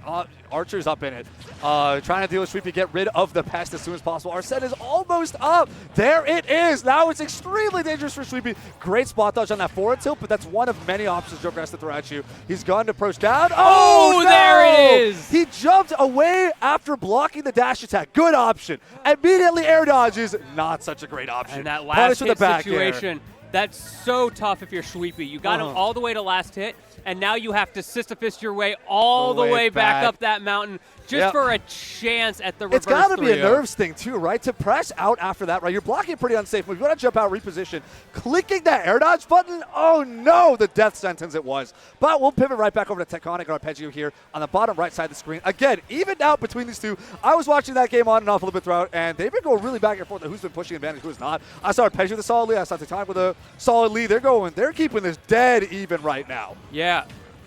Archer's up in it. Trying to deal with Sweepy, get rid of the pest as soon as possible. Arsene is almost up. There it is. Now it's extremely dangerous for Sweepy. Great spot dodge on that forward tilt, but that's one of many options Joker has to throw at you. He's gone to approach down. Oh, no! There it is. He jumped away after blocking the dash attack. Good option. Immediately air dodges. Not such a great option. And that last hit situation, that's so tough if you're Sweepy. You got him all the way to last hit, and now you have to Sisyphus your way all the way back up that mountain just for a chance at the reverse. It's got to be a nerves thing too, right? To press out after that, right? You're blocking pretty unsafe. If you want to jump out, reposition, clicking that air dodge button, oh no, the death sentence it was. But we'll pivot right back over to Tectonic and Arpeggio here on the bottom right side of the screen. Again, even out between these two. I was watching that game on and off a little bit throughout, and they've been going really back and forth on who's been pushing advantage, who's not. I saw Arpeggio with a solid lead. I saw Tectonic with a solid lead. They're keeping this dead even right now. Yeah.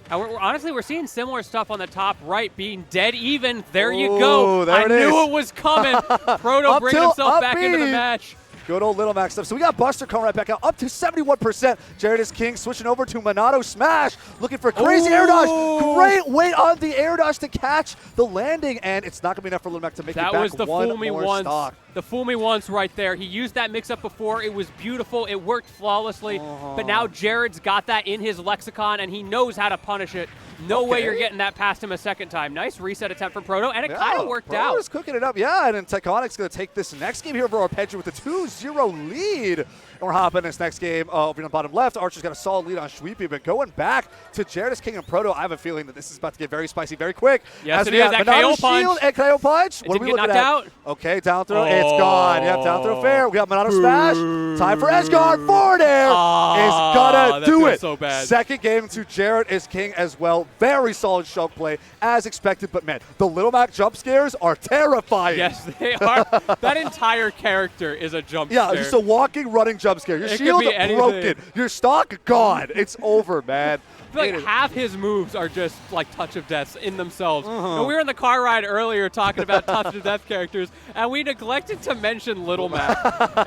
And honestly, we're seeing similar stuff on the top right, being dead even. There you go. I knew it was coming. Proto bringing himself back into the match. Good old Little Mac stuff. So we got Buster coming right back out, up to 71%. Jared is king, switching over to Monado Smash, looking for a crazy air dodge. Great weight on the air dodge to catch the landing, and it's not going to be enough for Little Mac to make it back. That was the one fool me more once. stock. The fool me once right there. He used that mix-up before. It was beautiful. It worked flawlessly. But now Jared's got that in his lexicon, and he knows how to punish it. No way you're getting that past him a second time. Nice reset attempt from Proto, and it kind of worked out. Proto's cooking it up, yeah, and then Tectonic's going to take this next game here over Arpeggio with a 2-0 lead. And we're hopping this next game over on the bottom left. Archer's got a solid lead on Sweepy, but going back to Jared King and Proto, I have a feeling that this is about to get very spicy very quick. Yes, it is. That KO punch. And KO punch. What are we looking at? Out. Okay, down throw. It's gone. Yep, down throw fair. We got Monado Smash. Time for Edgeguard. Forward air is gonna do it. So bad. Second game to Jared is king as well. Very solid shove play as expected, but man, the Little Mac jump scares are terrifying. Yes, they are. That entire character is a jump scare. Yeah, just a walking, running jump scare. Your shield broken. Your stock gone. It's over, man. I feel like half his moves are just like touch of deaths in themselves. And we were in the car ride earlier talking about touch of death characters, and we neglected to mention Little Mac.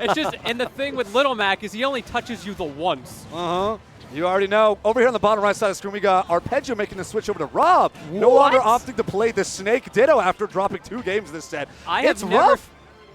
It's just, and the thing with Little Mac is he only touches you the once. You already know. Over here on the bottom right side of the screen, we got Arpeggio making the switch over to Rob. No longer opting to play the Snake Ditto after dropping 2 games this set. It's rough.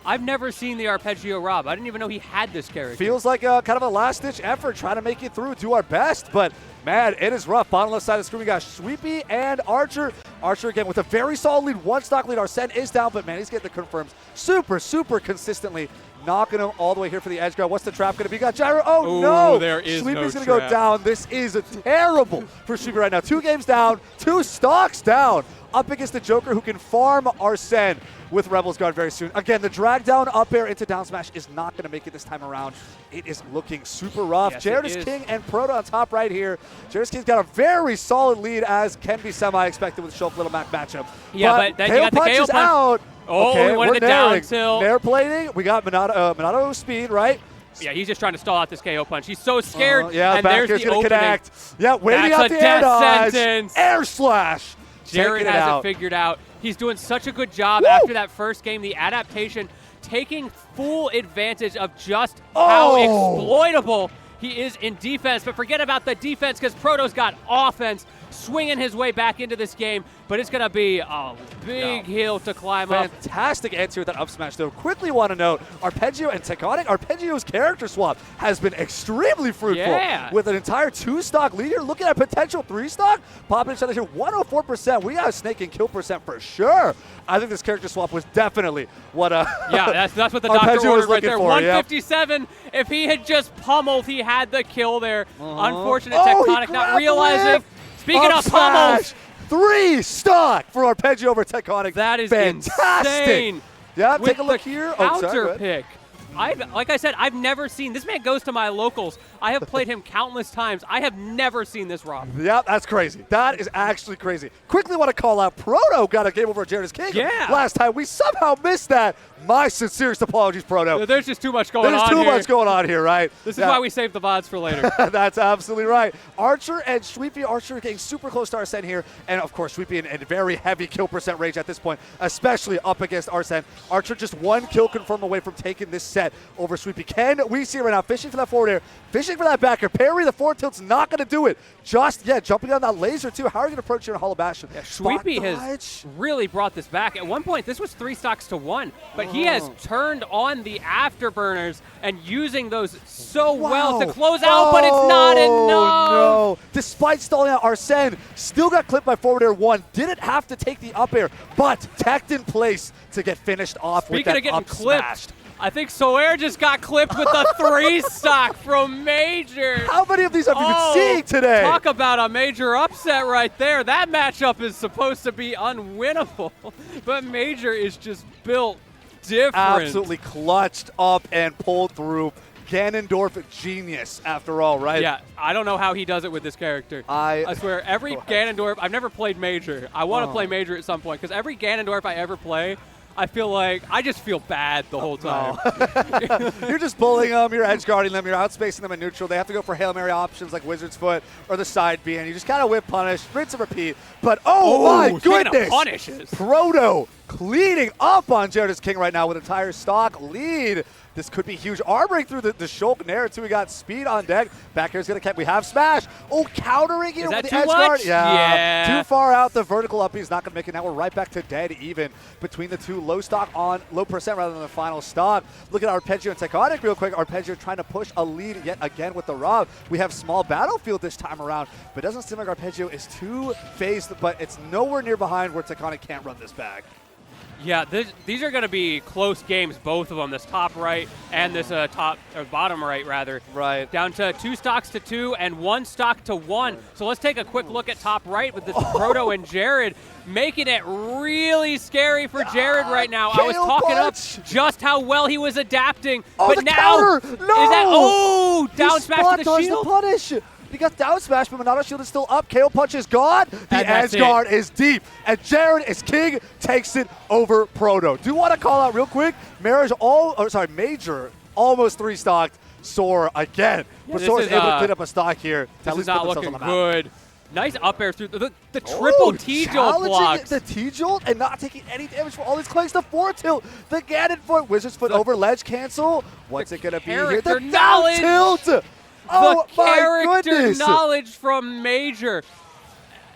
I've never seen the Arpeggio Rob. I didn't even know he had this character. Feels like kind of a last-ditch effort, trying to make it through, do our best. But, man, it is rough. Bottom left side of the screen, we got Sweepy and Archer. Archer, again, with a very solid lead. 1 stock lead. Arsene is down, but, man, he's getting the confirms super, super consistently. Knocking him all the way here for the edge guard. What's the trap going to be? Got Gyro. Oh, no. There is Sweepy's going to go down. This is terrible for Sweepy right now. 2 games down. 2 stocks down. Up against the Joker who can farm Arsene with Rebel's Guard very soon. Again, the drag down up air into down smash is not going to make it this time around. It is looking super rough. Yes, Jared is king and Proto on top right here. Jared King's got a very solid lead, as can be semi-expected with Shulk Little Mac matchup. Yeah, but then you got the KO punch. Out. Oh, okay, we wanted the down tilt. Nair plating. We got Monado speed, right? Yeah, he's just trying to stall out this KO punch. He's so scared. Yeah, and back there's the gonna opening. Connect. Yeah, waiting out the air dodge. Air slash. Jared has it figured out. He's doing such a good job after that first game. The adaptation, taking full advantage of just how exploitable he is in defense. But forget about the defense, because Proto's got offense. swinging his way back into this game, but it's going to be a big hill to climb up. Fantastic answer with that up smash, though. Quickly want to note, Arpeggio and Tectonic, Arpeggio's character swap has been extremely fruitful. Yeah. With an entire 2-stock lead here, looking at potential 3-stock, popping each other here, 104%. We got a snake and kill percent for sure. I think this character swap was definitely what yeah, that's what the Arpeggio doctor was ordered right looking there. for, 157. If he had just pummeled, he had the kill there. Unfortunate Oh, he Tectonic not grabbed realizing. whip. Speaking Up of pummels, smash. 3-stock for Arpeggio over Tectonic. that is fantastic. insane. Yeah, With take a look the here. Oh, sorry, go counter ahead. pick. Like I said, I've never seen this man goes to my locals. I have played him countless times. I have never seen this Rob. Yeah, that's crazy. That is actually crazy. Quickly want to call out Proto got a game over at Jahzz King Yeah. last time. We somehow missed that. My sincerest apologies, Proto. There's just too much going There's on too here. much going on here, right? This is why we save the VODs for later. That's absolutely right. Archer and Sweepy. Archer getting super close to Arsene here. And, of course, Sweepy in very heavy kill percent range at this point, especially up against Arsene. Archer just 1 kill confirm away from taking this set over Sweepy. Can we see it right now? Fishing for that forward air. Fishing for that backer. Parry, the forward tilt's not going to do it. Just, jumping on that laser, too. How are you going to approach here in Hollow Bastion? Yeah, Sweepy has really brought this back. At one point, this was 3 stocks to 1, but he has turned on the afterburners and using those so well to close out, but it's not enough. No. Despite stalling out, Arsene still got clipped by forward air 1. Didn't have to take the up air, but tacked in place to get finished off with Speaking that of getting up clipped, smash. I think Soler just got clipped with the 3 stock from Major. How many of these have you been seeing today? Talk about a major upset right there. That matchup is supposed to be unwinnable, but Major is just built different. Absolutely clutched up and pulled through. Ganondorf genius, after all, right? Yeah, I don't know how he does it with this character. I swear, every Ganondorf, I've never played Major. I want to play Major at some point, because every Ganondorf I ever play, I feel like I just feel bad the whole time. You're just bullying them, you're edge guarding them, you're outspacing them in neutral. They have to go for Hail Mary options like Wizard's Foot or the side B, and you just kind of whip punish, rinse and repeat. But my goodness! Punishes. Proto cleaning up on Jahzz King right now with an entire stock lead. This could be huge. Armoring through the Shulk Nair, too. We got speed on deck. Back here's going to catch. We have Smash. Oh, countering here with the edge guard. Yeah. Too far out. The vertical up. He's not going to make it. Now we're right back to dead even between the two. Low stock on, low percent rather than the final stock. Look at Arpeggio and Tectonic real quick. Arpeggio trying to push a lead yet again with the Rob. We have small battlefield this time around, but it doesn't seem like Arpeggio is too phased, but it's nowhere near behind where Tectonic can't run this back. Yeah, these are going to be close games, both of them, this top right and this bottom right, rather. Right. Down to 2 stocks to 2 and 1 stock to 1. So let's take a quick look at top right with this Proto and Jared, making it really scary for Jared right now. I was talking up just how well he was adapting, but now counter! No! Is that down smash to the shield? The punish. He got down smash, but Monado shield is still up. KO punch is gone. The edge guard is deep. And Jared is king, takes it over Proto. Do want to call out real quick, Major almost 3-stocked Soar again. But Soar is able to clean up a stock here. This is not looking good. Nice up air through the triple T-Jolt blocks. The T-Jolt and not taking any damage for all these clicks. The 4-tilt, the Ganon foot, Wizard's Foot over ledge cancel. What's it going to be here? The down tilt! Oh, the character my goodness. knowledge from Major.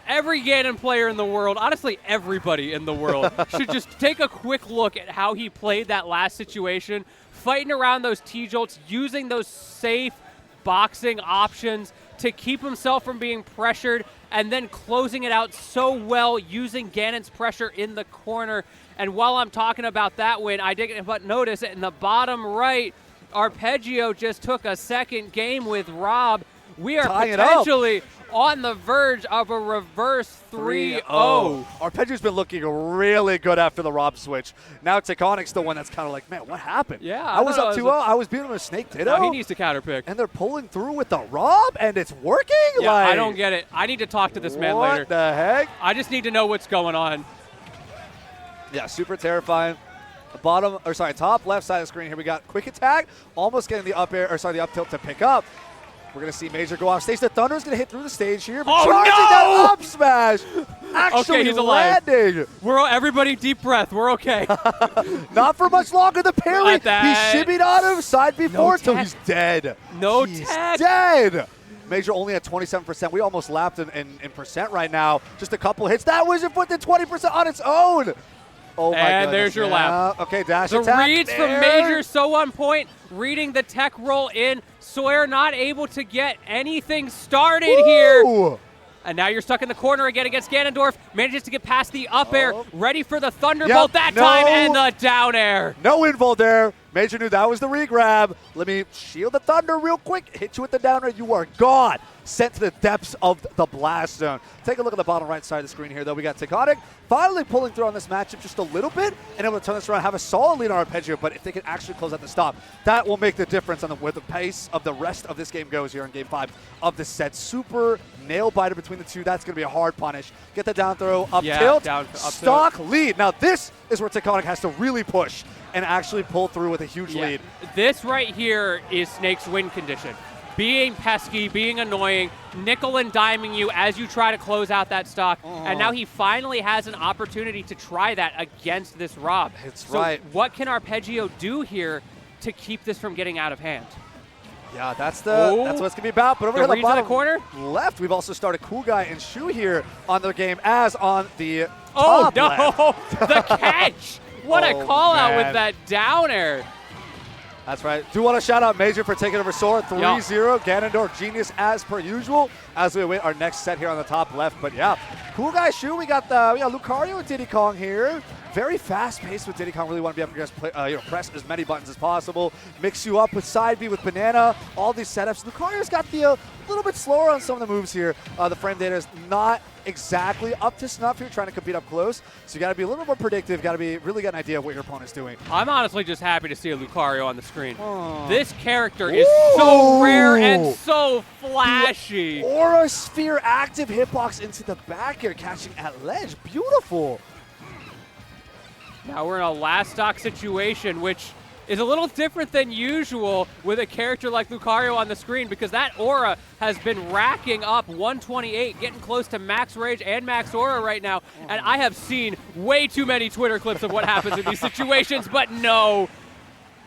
Every Ganon player in the world, honestly everybody in the world, should just take a quick look at how he played that last situation, fighting around those T-Jolts, using those safe boxing options to keep himself from being pressured, and then closing it out so well using Ganon's pressure in the corner. And while I'm talking about that win, I didn't but notice in the bottom right, Arpeggio just took a second game with Rob. We are potentially on the verge of a reverse 3-0. Arpeggio's been looking really good after the Rob switch. Now Tectonic's the one that's kind of like, man, what happened? Yeah, I was up 2-0. I was beating him with Snake Ditto. No, he needs to counter pick. And they're pulling through with the Rob, and it's working? Yeah, I don't get it. I need to talk to this man later. What the heck? I just need to know what's going on. Yeah, super terrifying. Top left side of the screen here, we got quick attack, almost getting the up tilt to pick up. We're going to see Major go off stage. The Thunder is going to hit through the stage here. Charging that up smash. Actually he's landing. Everybody deep breath. We're okay. Not for much longer. The parry. He shimmied on him. Side B4 till he's dead. No he's tech. dead. Major only at 27%. We almost lapped in percent right now. Just a couple hits. That Wizard Foot did 20% on its own. Oh, my And goodness. there's your lap. Okay, dash The attack. reads from there. Major so on point, reading the tech roll in. Sawyer not able to get anything started here. Ooh. And now you're stuck in the corner again against Ganondorf. Manages to get past the up air, ready for the Thunderbolt Yep, that time, no. and the down air. No invul there. Major knew that was the regrab. Let me shield the Thunder real quick. Hit you with the down air. You are gone. Sent to the depths of the blast zone. Take a look at the bottom right side of the screen here, though. We got Teconic finally pulling through on this matchup just a little bit and able to turn this around, have a solid lead on Arpeggio, but if they can actually close out the stop, that will make the difference on where the pace of the rest of this game goes here in Game 5 of this set. Super nail biter between the two. That's going to be a hard punish. Get the down throw, up tilt, up stock lead. Now this is where Teconic has to really push and actually pull through with a huge lead. This right here is Snake's win condition. Being pesky, being annoying, nickel and diming you as you try to close out that stock. And now he finally has an opportunity to try that against this Rob. It's so right. What can Arpeggio do here to keep this from getting out of hand? Yeah, that's what it's going to be about. But over The here in the reads on the bottom corner? left, we've also started Cool Guy and Shu here on their game as on the Oh, top no! left. The catch! What a Oh, call out man. with that down air. That's right. Do want to shout out Major for taking over Sora 3-0. Ganondorf genius as per usual as we await our next set here on the top left. But yeah, Cool Guy Shu. We got Lucario and Diddy Kong here. Very fast paced with Diddy Kong. Really want to be able to press as many buttons as possible. Mix you up with side B with Banana. All these setups. Lucario's got the little bit slower on some of the moves here. The frame data is not exactly up to snuff here, trying to compete up close. So you got to be a little more predictive. Got to be really get an idea of what your opponent's doing. I'm honestly just happy to see a Lucario on the screen. This character is so rare and so flashy. Aura Sphere active hitbox into the back air, catching at ledge. Beautiful. Now we're in a last stock situation, which is a little different than usual with a character like Lucario on the screen because that aura has been racking up 128, getting close to max rage and max aura right now. And I have seen way too many Twitter clips of what happens in these situations, but no.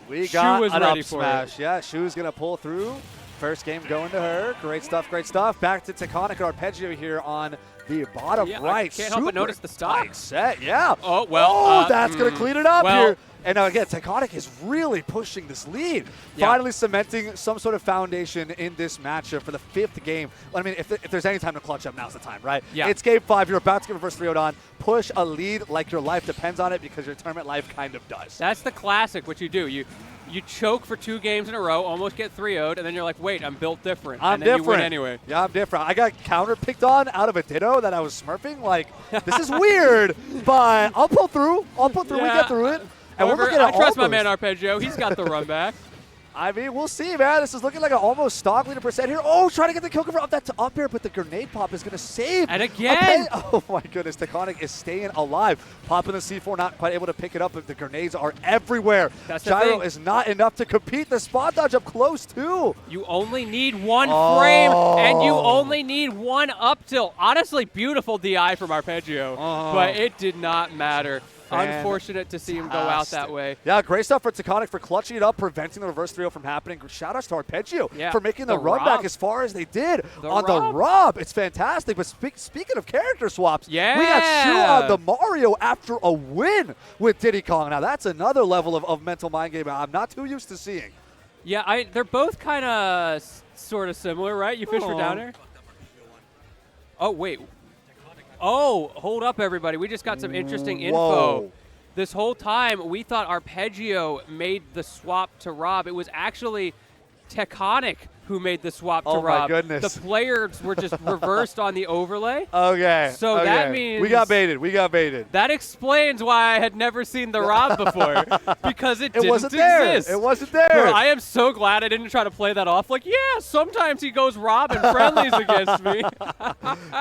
We Shu got was an ready up for smash. Yeah, Shu's going to pull through. First game going to her. Great stuff, great stuff. Back to Teconic and Arpeggio here on the bottom Yeah, right. I can't help but Super notice the stop. tight set, yeah. Oh, well, that's going to clean it up well. here. And now again, Teconic is really pushing this lead, Yeah. finally cementing some sort of foundation in this matchup for the 5th game. I mean, if there's any time to clutch up, now's the time, right? Yeah. It's Game 5. You're about to get reverse 3-0 on. Push a lead like your life depends on it because your tournament life kind of does. That's the classic, what you do. You choke for 2 games in a row, almost get 3-0'd, and then you're like, wait, I'm built different. I'm and then different. you win anyway. Yeah, I'm different. I got counter picked on out of a Ditto that I was smurfing. Like, this is weird, but I'll pull through. We get through it. And However, we're looking at I trust my almost- man Arpeggio. He's got the run back. I mean, we'll see, man. This is looking like an almost stock leader percent here. Oh, trying to get the kill cover up that to up air, but the grenade pop is going to save. And again. Oh, my goodness. Teconic is staying alive. Popping the C4, not quite able to pick it up, but the grenades are everywhere. That's the Gyro thing. is not enough to compete. The spot dodge up close, too. You only need 1 frame, and you only need 1 up tilt. Honestly, beautiful DI from Arpeggio, but it did not matter. Unfortunate to see him go out that way. Yeah, great stuff for Teconic for clutching it up, preventing the reverse 3-0 from happening. Shout outs to Arpeggio for making the run back as far as they did on the Rob. It's fantastic. But speaking of character swaps, we got Shu on the Mario after a win with Diddy Kong. Now, that's another level of mental mind game I'm not too used to seeing. Yeah, they're both kind of sort of similar, right? You fish for down air? Oh, wait. Oh, hold up, everybody. We just got some interesting info. This whole time, we thought Arpeggio made the swap to Rob. It was actually Teconic who made the swap to Rob. Oh, my goodness. The players were just reversed on the overlay. Okay. So that means... We got baited. That explains why I had never seen the Rob before, because it didn't wasn't there. exist. It wasn't there. Bro, I am so glad I didn't try to play that off. Like, yeah, sometimes he goes Rob in friendlies against me.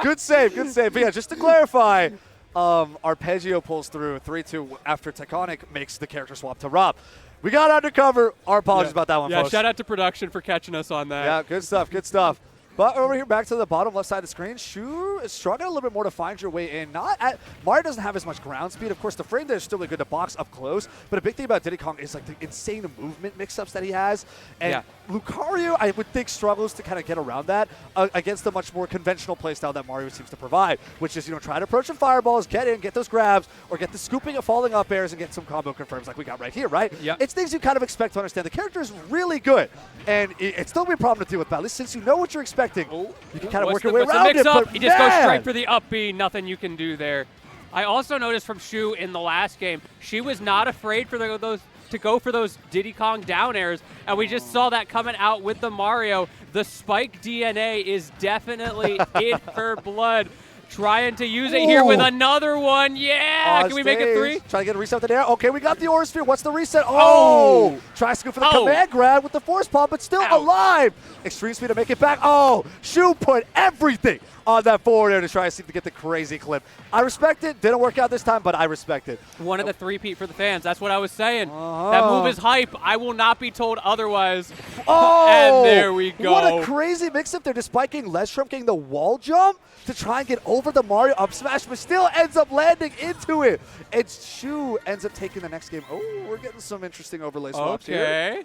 Good save. But yeah, just to clarify, Arpeggio pulls through 3-2 after Teconic makes the character swap to Rob. We got undercover. Our apologies about that one, Yeah, folks. shout out to production for catching us on that. Yeah, good stuff. But over here, back to the bottom left side of the screen, Shu is struggling a little bit more to find your way in. Mario doesn't have as much ground speed. Of course, the frame there is still really good to box up close. But a big thing about Diddy Kong is like the insane movement mix-ups that he has. And Lucario, I would think, struggles to kind of get around that against the much more conventional playstyle that Mario seems to provide, which is, try to approach some fireballs, get in, get those grabs, or get the scooping of falling up airs and get some combo confirms like we got right here, right? Yeah. It's things you kind of expect to understand. The character is really good, and it's still going to be a problem to deal with, but at least since you know what you're expecting, you can kind of work your way around it. But he just goes straight for the up B. Nothing you can do there. I also noticed from Shu in the last game, she was not afraid for to go for those Diddy Kong down airs, and we just saw that coming out with the Mario. The Spike DNA is definitely in her blood. Trying to use it here with another one. Yeah! Can we make it 3? Try to get a reset with the air. Okay, we got the Aura Sphere. What's the reset? Oh! Tries to go for the command grab with the force pump, but still alive. Extreme speed to make it back. Oh! Shu put everything on that forward air to try to get the crazy clip. I respect it. Didn't work out this time, but I respect it. One of the 3-peat for the fans. That's what I was saying. That move is hype. I will not be told otherwise. Oh! And there we go. What a crazy mix-up there, despite getting less Shrimp getting the wall jump to try and get over the Mario up smash, but still ends up landing into it. And Shu ends up taking the next game. Oh, we're getting some interesting overlay swaps here. Okay.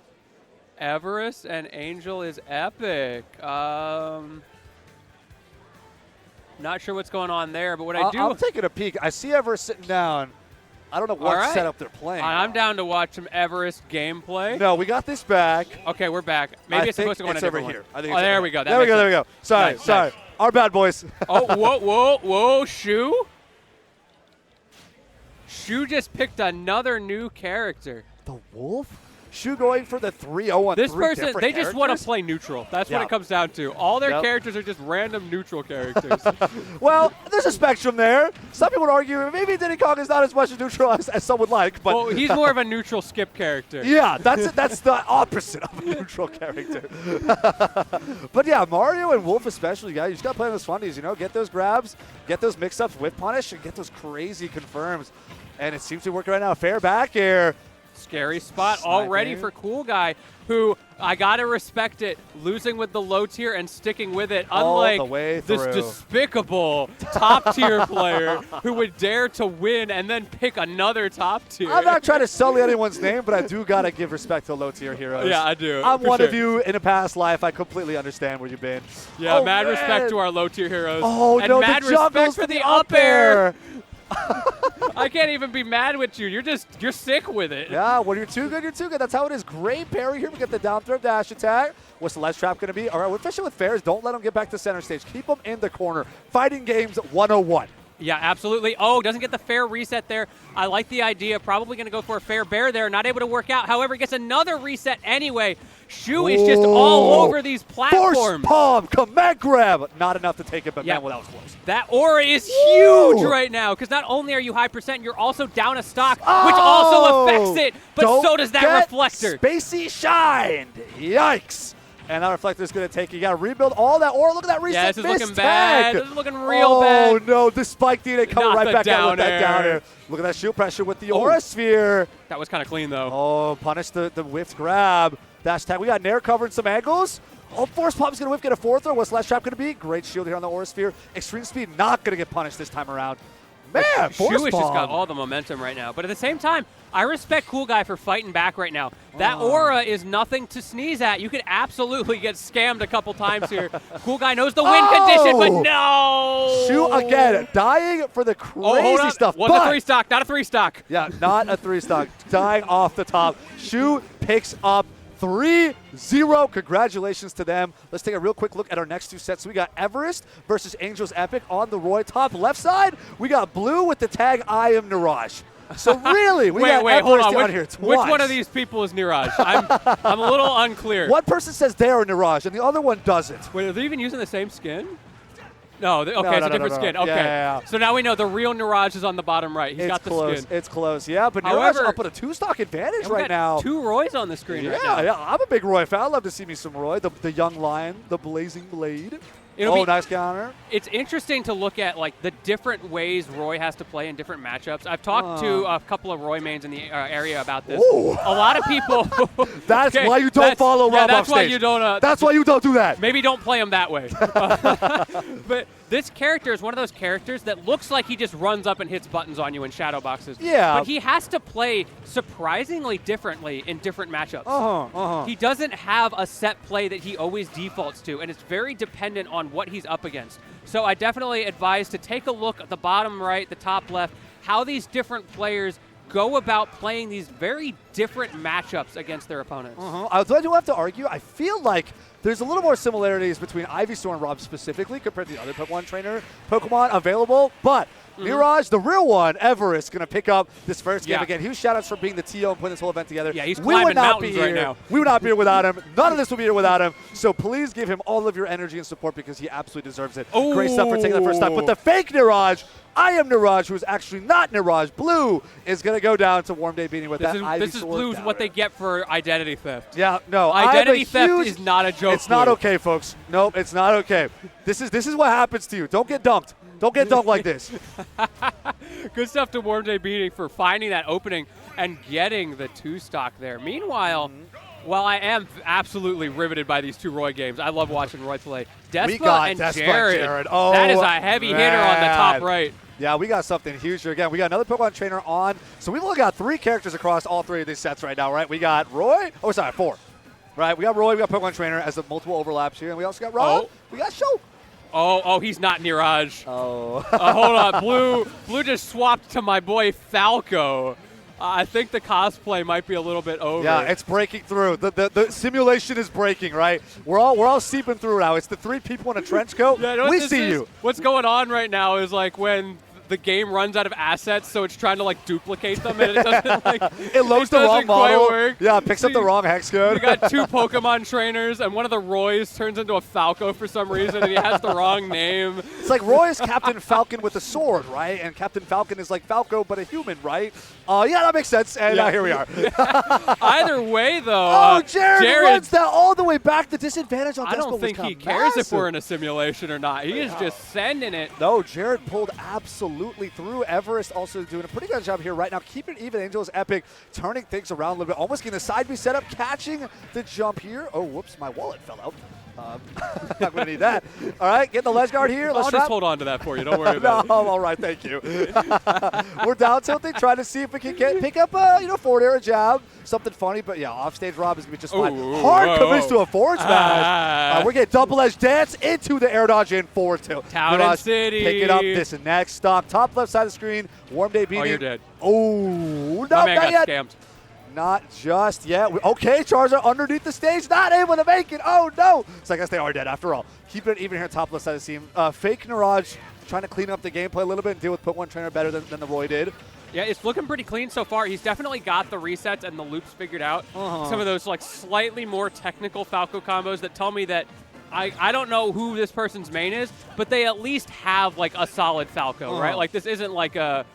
Everest and Angel is epic. Not sure what's going on there, but what I do... I'm taking a peek. I see Everest sitting down. I don't know what setup they're playing. I'm down to watch some Everest gameplay. No, we got this back. Okay, we're back. Maybe it's supposed to go in a different here. one. There we go. There we go. Sorry. Nice. Our bad, boys. Whoa, Shu? Shu just picked another new character. The Wolf? Shu going for the 3-0 on this three person, different they just want to characters? play neutral. That's what it comes down to. All their characters are just random neutral characters. Well, there's a spectrum there. Some people would argue maybe Diddy Kong is not as much a neutral as some would like. But well, he's more of a neutral skip character. Yeah, that's the opposite of a neutral character. But yeah, Mario and Wolf especially, guys, you just got to play those fundies, get those grabs, get those mix-ups with punish, and get those crazy confirms. And it seems to be working right now. Fair back air. Scary spot already for Cool Guy, who I got to respect it, losing with the low tier and sticking with it, unlike this despicable top-tier player who would dare to win and then pick another top tier. I'm not trying to sully anyone's name, but I do got to give respect to low-tier heroes. Yeah, I do. I'm one of you in a past life. I completely understand where you've been. Yeah, mad respect to our low-tier heroes. Oh, and no, mad the juggles for the up air. I can't even be mad with you. You're sick with it. Yeah, when you're too good, you're too good. That's how it is. Great parry here. We get the down throw dash attack. What's the ledge trap going to be? All right, we're fishing with fairs. Don't let them get back to center stage. Keep them in the corner. Fighting games 101. Yeah, absolutely. Oh, doesn't get the fair reset there. I like the idea. Probably going to go for a fair bear there. Not able to work out. However, gets another reset anyway. Shu is just all over these platforms. Force palm, command grab. Not enough to take it, but man, well, that was close. That aura is huge right now because not only are you high percent, you're also down a stock, which also affects it, but so does that reflector. Spacey shined. Yikes. And that reflector is going to take it. You got to rebuild all that aura. Look at that reset. Yeah, this is looking bad. This is looking real bad. Oh, no. The spike DNA coming right back out with that down air. Look at that shield pressure with the aura sphere. That was kind of clean, though. Oh, punish the whiffed grab. Dash tag. We got Nair covering some angles. Oh, force pump is going to whiff, get a fourth throw. What's last trap going to be? Great shield here on the aura sphere. Extreme speed not going to get punished this time around. Man, Shu has just got all the momentum right now. But at the same time, I respect Cool Guy for fighting back right now. That aura is nothing to sneeze at. You could absolutely get scammed a couple times here. Cool Guy knows the win condition, but no! Shu again, dying for the crazy stuff. Was a 3-stock, not a 3-stock. Yeah, not a 3-stock. Dying off the top. Shu picks up 3-0. Congratulations to them. Let's take a real quick look at our next two sets. So we got Everest versus Angels Epic on the Roy. Top left side, we got Blue with the tag I am Niraj. So really, we got Everest down here twice. Which one of these people is Niraj? I'm a little unclear. One person says they are Niraj, and the other one doesn't. Wait, are they even using the same skin? No, it's a different skin. Okay, yeah. So now we know the real Niraj is on the bottom right. He's got the skin. It's close, yeah, but Niraj up with a 2-stock advantage right now. 2 Roys on the screen right now. Yeah, I'm a big Roy fan. I'd love to see me some Roy, the young lion, the blazing blade. Oh, nice counter. It's interesting to look at like the different ways Roy has to play in different matchups. I've talked to a couple of Roy mains in the area about this. Ooh. A lot of people. That's why you don't follow Rob that's off why stage. you don't. That's why you don't do that. Maybe don't play him that way. But this character is one of those characters that looks like he just runs up and hits buttons on you in shadow boxes. Yeah. But he has to play surprisingly differently in different matchups. He doesn't have a set play that he always defaults to, and it's very dependent on what he's up against. So I definitely advise to take a look at the bottom right, the top left, how these different players go about playing these very different matchups against their opponents. I do have to argue. I feel like there's a little more similarities between Ivysaur and Rob specifically compared to the other Pokemon trainer Pokemon available, but Mirage, the real one, Everest, going to pick up this first game again. Huge shout-outs for being the TO and putting this whole event together. Yeah, he's we would climbing not mountains be here. right now. We would not be here without him. None of this would be here without him. So please give him all of your energy and support because he absolutely deserves it. Oh. Great stuff for taking the first step. But the fake Mirage, I am Mirage, who is actually not Mirage. Blue is going to go down to Warm Day Beanie with This that is Ivysaur Blue's counter. what they get for identity theft. Yeah, no. Identity theft is not a joke. It's not Blue. okay, folks. Nope, it's not okay. This is what happens to you. Don't get dunked. Don't get dunked like this. Good stuff to Warm Day Beating for finding that opening and getting the 2-stock there. Meanwhile, while I am absolutely riveted by these two Roy games, I love watching Roy play. Despa and Jared. Oh, that is a heavy hitter on the top man. right. Yeah, we got something huge here. Again, we got another Pokemon trainer on. So we've only got 3 characters across all 3 of these sets right now, right? We got Roy. Oh, sorry, 4. Right, we got Roy, we got Pokemon trainer as the multiple overlaps here. And we also got Rob. Oh. We got Show. Oh, he's not Niraj. Oh. Hold on. Blue just swapped to my boy Falco. I think the cosplay might be a little bit over. Yeah, it's breaking through. The simulation is breaking, right? We're all seeping through now. It's the 3 people in a trench coat. Yeah, you know what we this see is? you. What's going on right now is like when the game runs out of assets, so it's trying to like duplicate them, and it doesn't like It loads the wrong doesn't quite model. work. Yeah, picks up the wrong hex code. We got 2 Pokemon trainers, and one of the Roys turns into a Falco for some reason, and he has the wrong name. It's like Roy is Captain Falcon with a sword, right? And Captain Falcon is like Falco but a human, right? Yeah, that makes sense. And here we are. Either way, though. Oh, Jared runs that all the way back. The disadvantage on I Despo don't think was he cares if massive. we're in a simulation or not. He is just sending it. No, Jared pulled absolutely through. Everest also doing a pretty good job here right now. Keeping it even. Angel is epic. Turning things around a little bit. Almost getting the side B set up. Catching the jump here. Oh, whoops. My wallet fell out. Not going to need that. All right, getting the ledge guard here. I'll just hold on to that for you. Don't worry about it. All right, thank you. We're down tilting, trying to see if we can pick up a forward air jab. Something funny, but yeah, offstage Rob is going to be just fine. Hard commits to a forward smash. We're getting double edge dance into the air dodge and forward tilt. Town and City. Pick it up. This and next stop. Top left side of the screen. Warm Day Beanie. Oh, you're dead. Oh, no, My man not got yet. scammed. Not just yet. Okay, Charizard underneath the stage, not able to make it. Oh, no. So I guess they are dead after all. Keep it even here, top left side of the scene. Fake Mirage trying to clean up the gameplay a little bit and deal with Pokemon Trainer better than the Roy did. Yeah, it's looking pretty clean so far. He's definitely got the resets and the loops figured out. Some of those like slightly more technical Falco combos that tell me that I don't know who this person's main is, but they at least have like a solid Falco, right? Like this isn't like a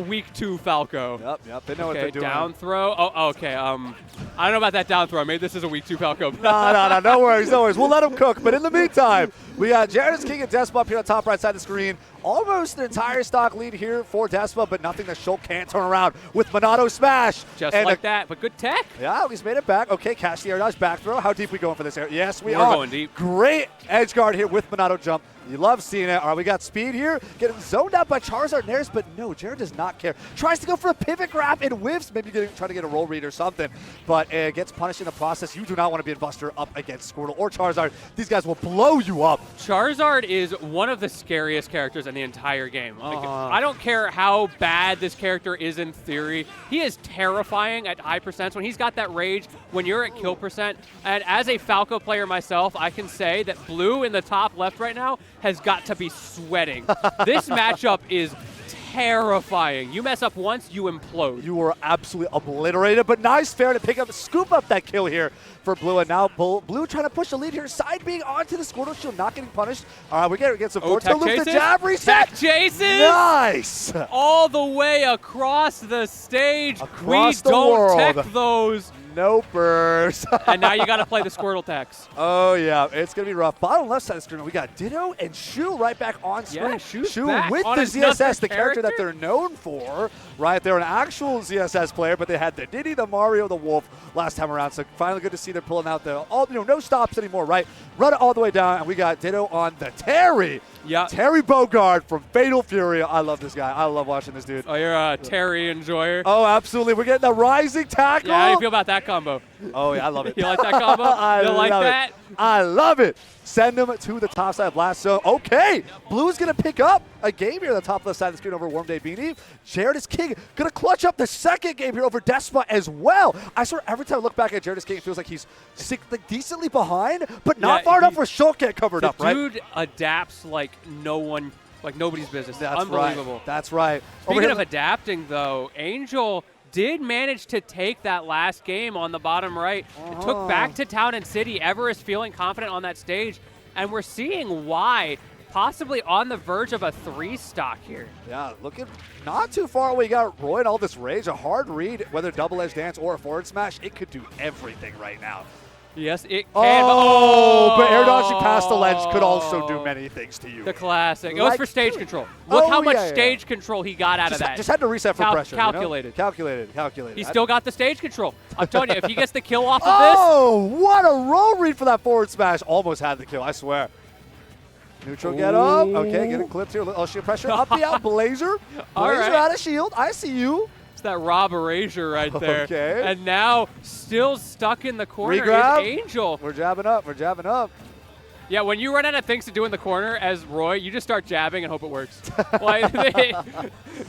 week 2 Falco. Yep. They know what they're doing. Down throw. Oh, okay. I don't know about that down throw. Maybe this is a week 2 Falco. No. No worries. We'll let him cook. But in the meantime, we got Jared's King and Despa up here on top right side of the screen. Almost an entire stock lead here for Despa, but nothing that Schultz can't turn around with Monado Smash. Just and like that, but good tech. Yeah, he's made it back. Okay, catch the air dodge back throw. How deep we going for this air? Yes, we We're are. going deep. Great edge guard here with Monado jump. You love seeing it. All right, we got speed here. Getting zoned out by Charizard Nares, but no, Jared does not care. Tries to go for a pivot grab and whiffs, maybe trying to get a roll read or something, but gets punished in the process. You do not want to be a Buster up against Squirtle or Charizard. These guys will blow you up. Charizard is one of the scariest characters in the entire game. Like, I don't care how bad this character is in theory. He is terrifying at high percents. When he's got that rage, when you're at kill percent, and as a Falco player myself, I can say that Blue in the top left right now has got to be sweating. This matchup is terrifying. You mess up once, you implode. You were absolutely obliterated, but nice fair to scoop up that kill here for Blue. And now Blue trying to push the lead here. Side being onto the Squirtle Shield, not getting punished. All right, we get some forward tilt loop. The jab reset. Tech chases. Nice. All the way across the stage. Across we the don't world. tech those. Nopers. And now you got to play the Squirtle tax. Oh, yeah. It's going to be rough. Bottom left side of the screen, we got Ditto and Shu right back on screen. Yeah, Shu's Shu back with on the another ZSS, the character that character? they're known for. Right, they're an actual ZSS player, but they had the Diddy, the Mario, the Wolf last time around. So finally good to see they're pulling out the no stops anymore, right? Run it all the way down, and we got Ditto on the Terry. Yeah. Terry Bogard from Fatal Fury. I love this guy. I love watching this dude. Oh, you're a Terry enjoyer. Oh, absolutely. We're getting the rising tackle. Yeah, how do you feel about that combo? Oh, yeah, I love it. You like that combo? You like love that? It. I love it. Send him to the top side blast zone. Okay, Blue's going to pick up a game here on the top left side of the screen over Warm Day Beanie. Jared is King going to clutch up the second game here over Despa as well. I swear every time I look back at Jared is King, it feels like he's decently behind, but not Yeah, far enough where Shulk get covered The up, right? dude adapts like nobody's business. That's Unbelievable. right. That's right. Over Speaking here- of adapting, though, Angel did manage to take that last game on the bottom right. It took back to Town and City. Ever is feeling confident on that stage, and we're seeing why. Possibly on the verge of a 3 stock here. Yeah, looking not too far away. You got Roy and all this rage. A hard read, whether double-edge dance or a forward smash. It could do everything right now. Yes, it can. But air dodging past the ledge could also do many things to you. The classic. It was Like for stage doing- control. Look Oh, how much yeah, yeah. stage control he got out of that. Just had to reset for pressure. Calculated. Calculated. He still got the stage control. I'm telling you, if he gets the kill off of this, Oh, what a roll read for that forward smash. Almost had the kill, I swear. Neutral get up. Okay, getting clipped here. Oh, shield pressure. Up the out. Blazer. All Blazer right. out of shield. I see you. it's that Rob Erasure right there. Okay. And now still stuck in the corner Regrab. is Angel. We're jabbing up. Yeah, when you run out of things to do in the corner as Roy, you just start jabbing and hope it works.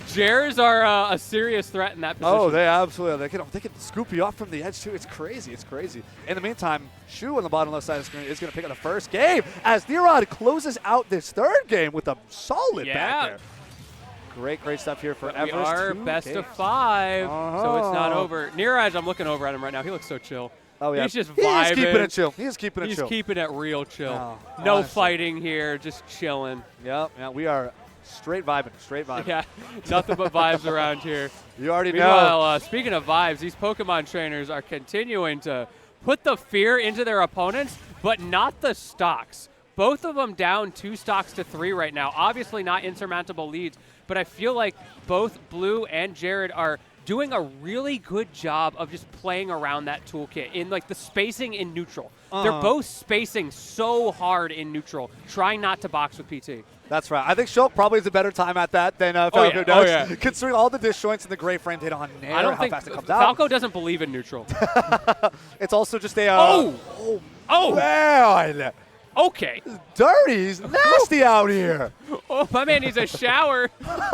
Jahzz are a serious threat in that position. Oh, they absolutely. They can scoop you off from the edge, too. It's crazy. In the meantime, Shu on the bottom left side of the screen is going to pick up the first game as Neerod closes out this third game with a solid back there. Great stuff here for But Everest. we are 2 best games. of 5, so it's not Uh-huh. over. Neeraj, I'm looking over at him right now. He looks so chill. Oh, yeah. He's just He vibing. is keeping it chill. He's keeping it real chill. Oh, No honestly. fighting here, just chilling. Yep. Yeah, we are straight vibing. Yeah, nothing but vibes around here. You already know. Meanwhile, speaking of vibes, these Pokemon trainers are continuing to put the fear into their opponents, but not the stocks. Both of them down 2 stocks to 3 right now. Obviously not insurmountable leads, but I feel like both Blue and Jared are doing a really good job of just playing around that toolkit in like the spacing in neutral. They're both spacing so hard in neutral, trying not to box with PT. That's right. I think Shulk probably has a better time at that than Falco does. Oh, yeah. Considering all the disjoints and the gray frame hit on Nair, I don't how think fast it comes out. Falco doesn't believe in neutral. It's also just a... Oh, man. okay. Dirty. He's nasty out here. Oh, my man needs a shower.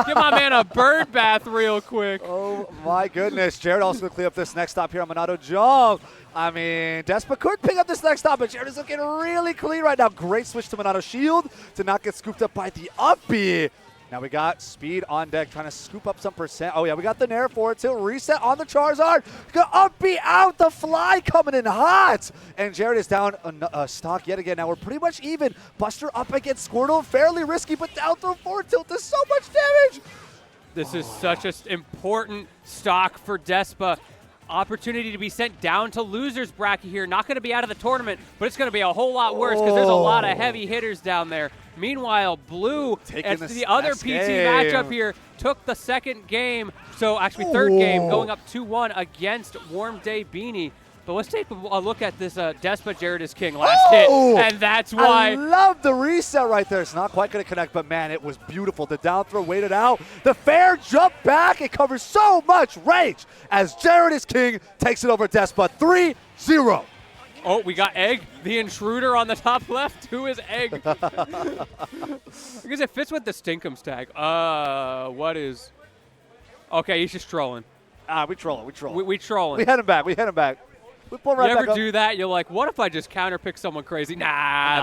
Give my man a bird bath real quick. Oh, my goodness. Jared also going to clean up this next stop here on Monado Jump. I mean, Despa could pick up this next stop, but Jared is looking really clean right now. Great switch to Monado Shield to not get scooped up by the up B. Now we got Speed on deck trying to scoop up some percent. Oh, yeah, we got the Nair forward tilt. Reset on the Charizard. Got up B out. The Fly coming in hot. And Jared is down a stock yet again. Now we're pretty much even. Buster up against Squirtle. Fairly risky, but down throw forward tilt does so much damage. This is such an important stock for Despa. Opportunity to be sent down to loser's bracket here. Not going to be out of the tournament, but it's going to be a whole lot worse because there's a lot of heavy hitters down there. Meanwhile, Blue, Taking as this the other next PT game. matchup here, took the second game. So actually third game, going up 2-1 against Warm Day Beanie. But let's take a look at this Despa Jared is King last hit, and that's why. I love the reset right there. It's not quite going to connect, but man, it was beautiful. The down throw waited out. The fair jump back. It covers so much range as Jared is King takes it over Despa 3-0. Oh, we got Egg, the intruder on the top left. Who is Egg? Because it fits with the Stinkums tag. What is? Okay, he's just trolling. We trolling. We trolling. We hit him back. We pull right you back ever up. do that? You're like, what if I just counterpick someone crazy? Nah,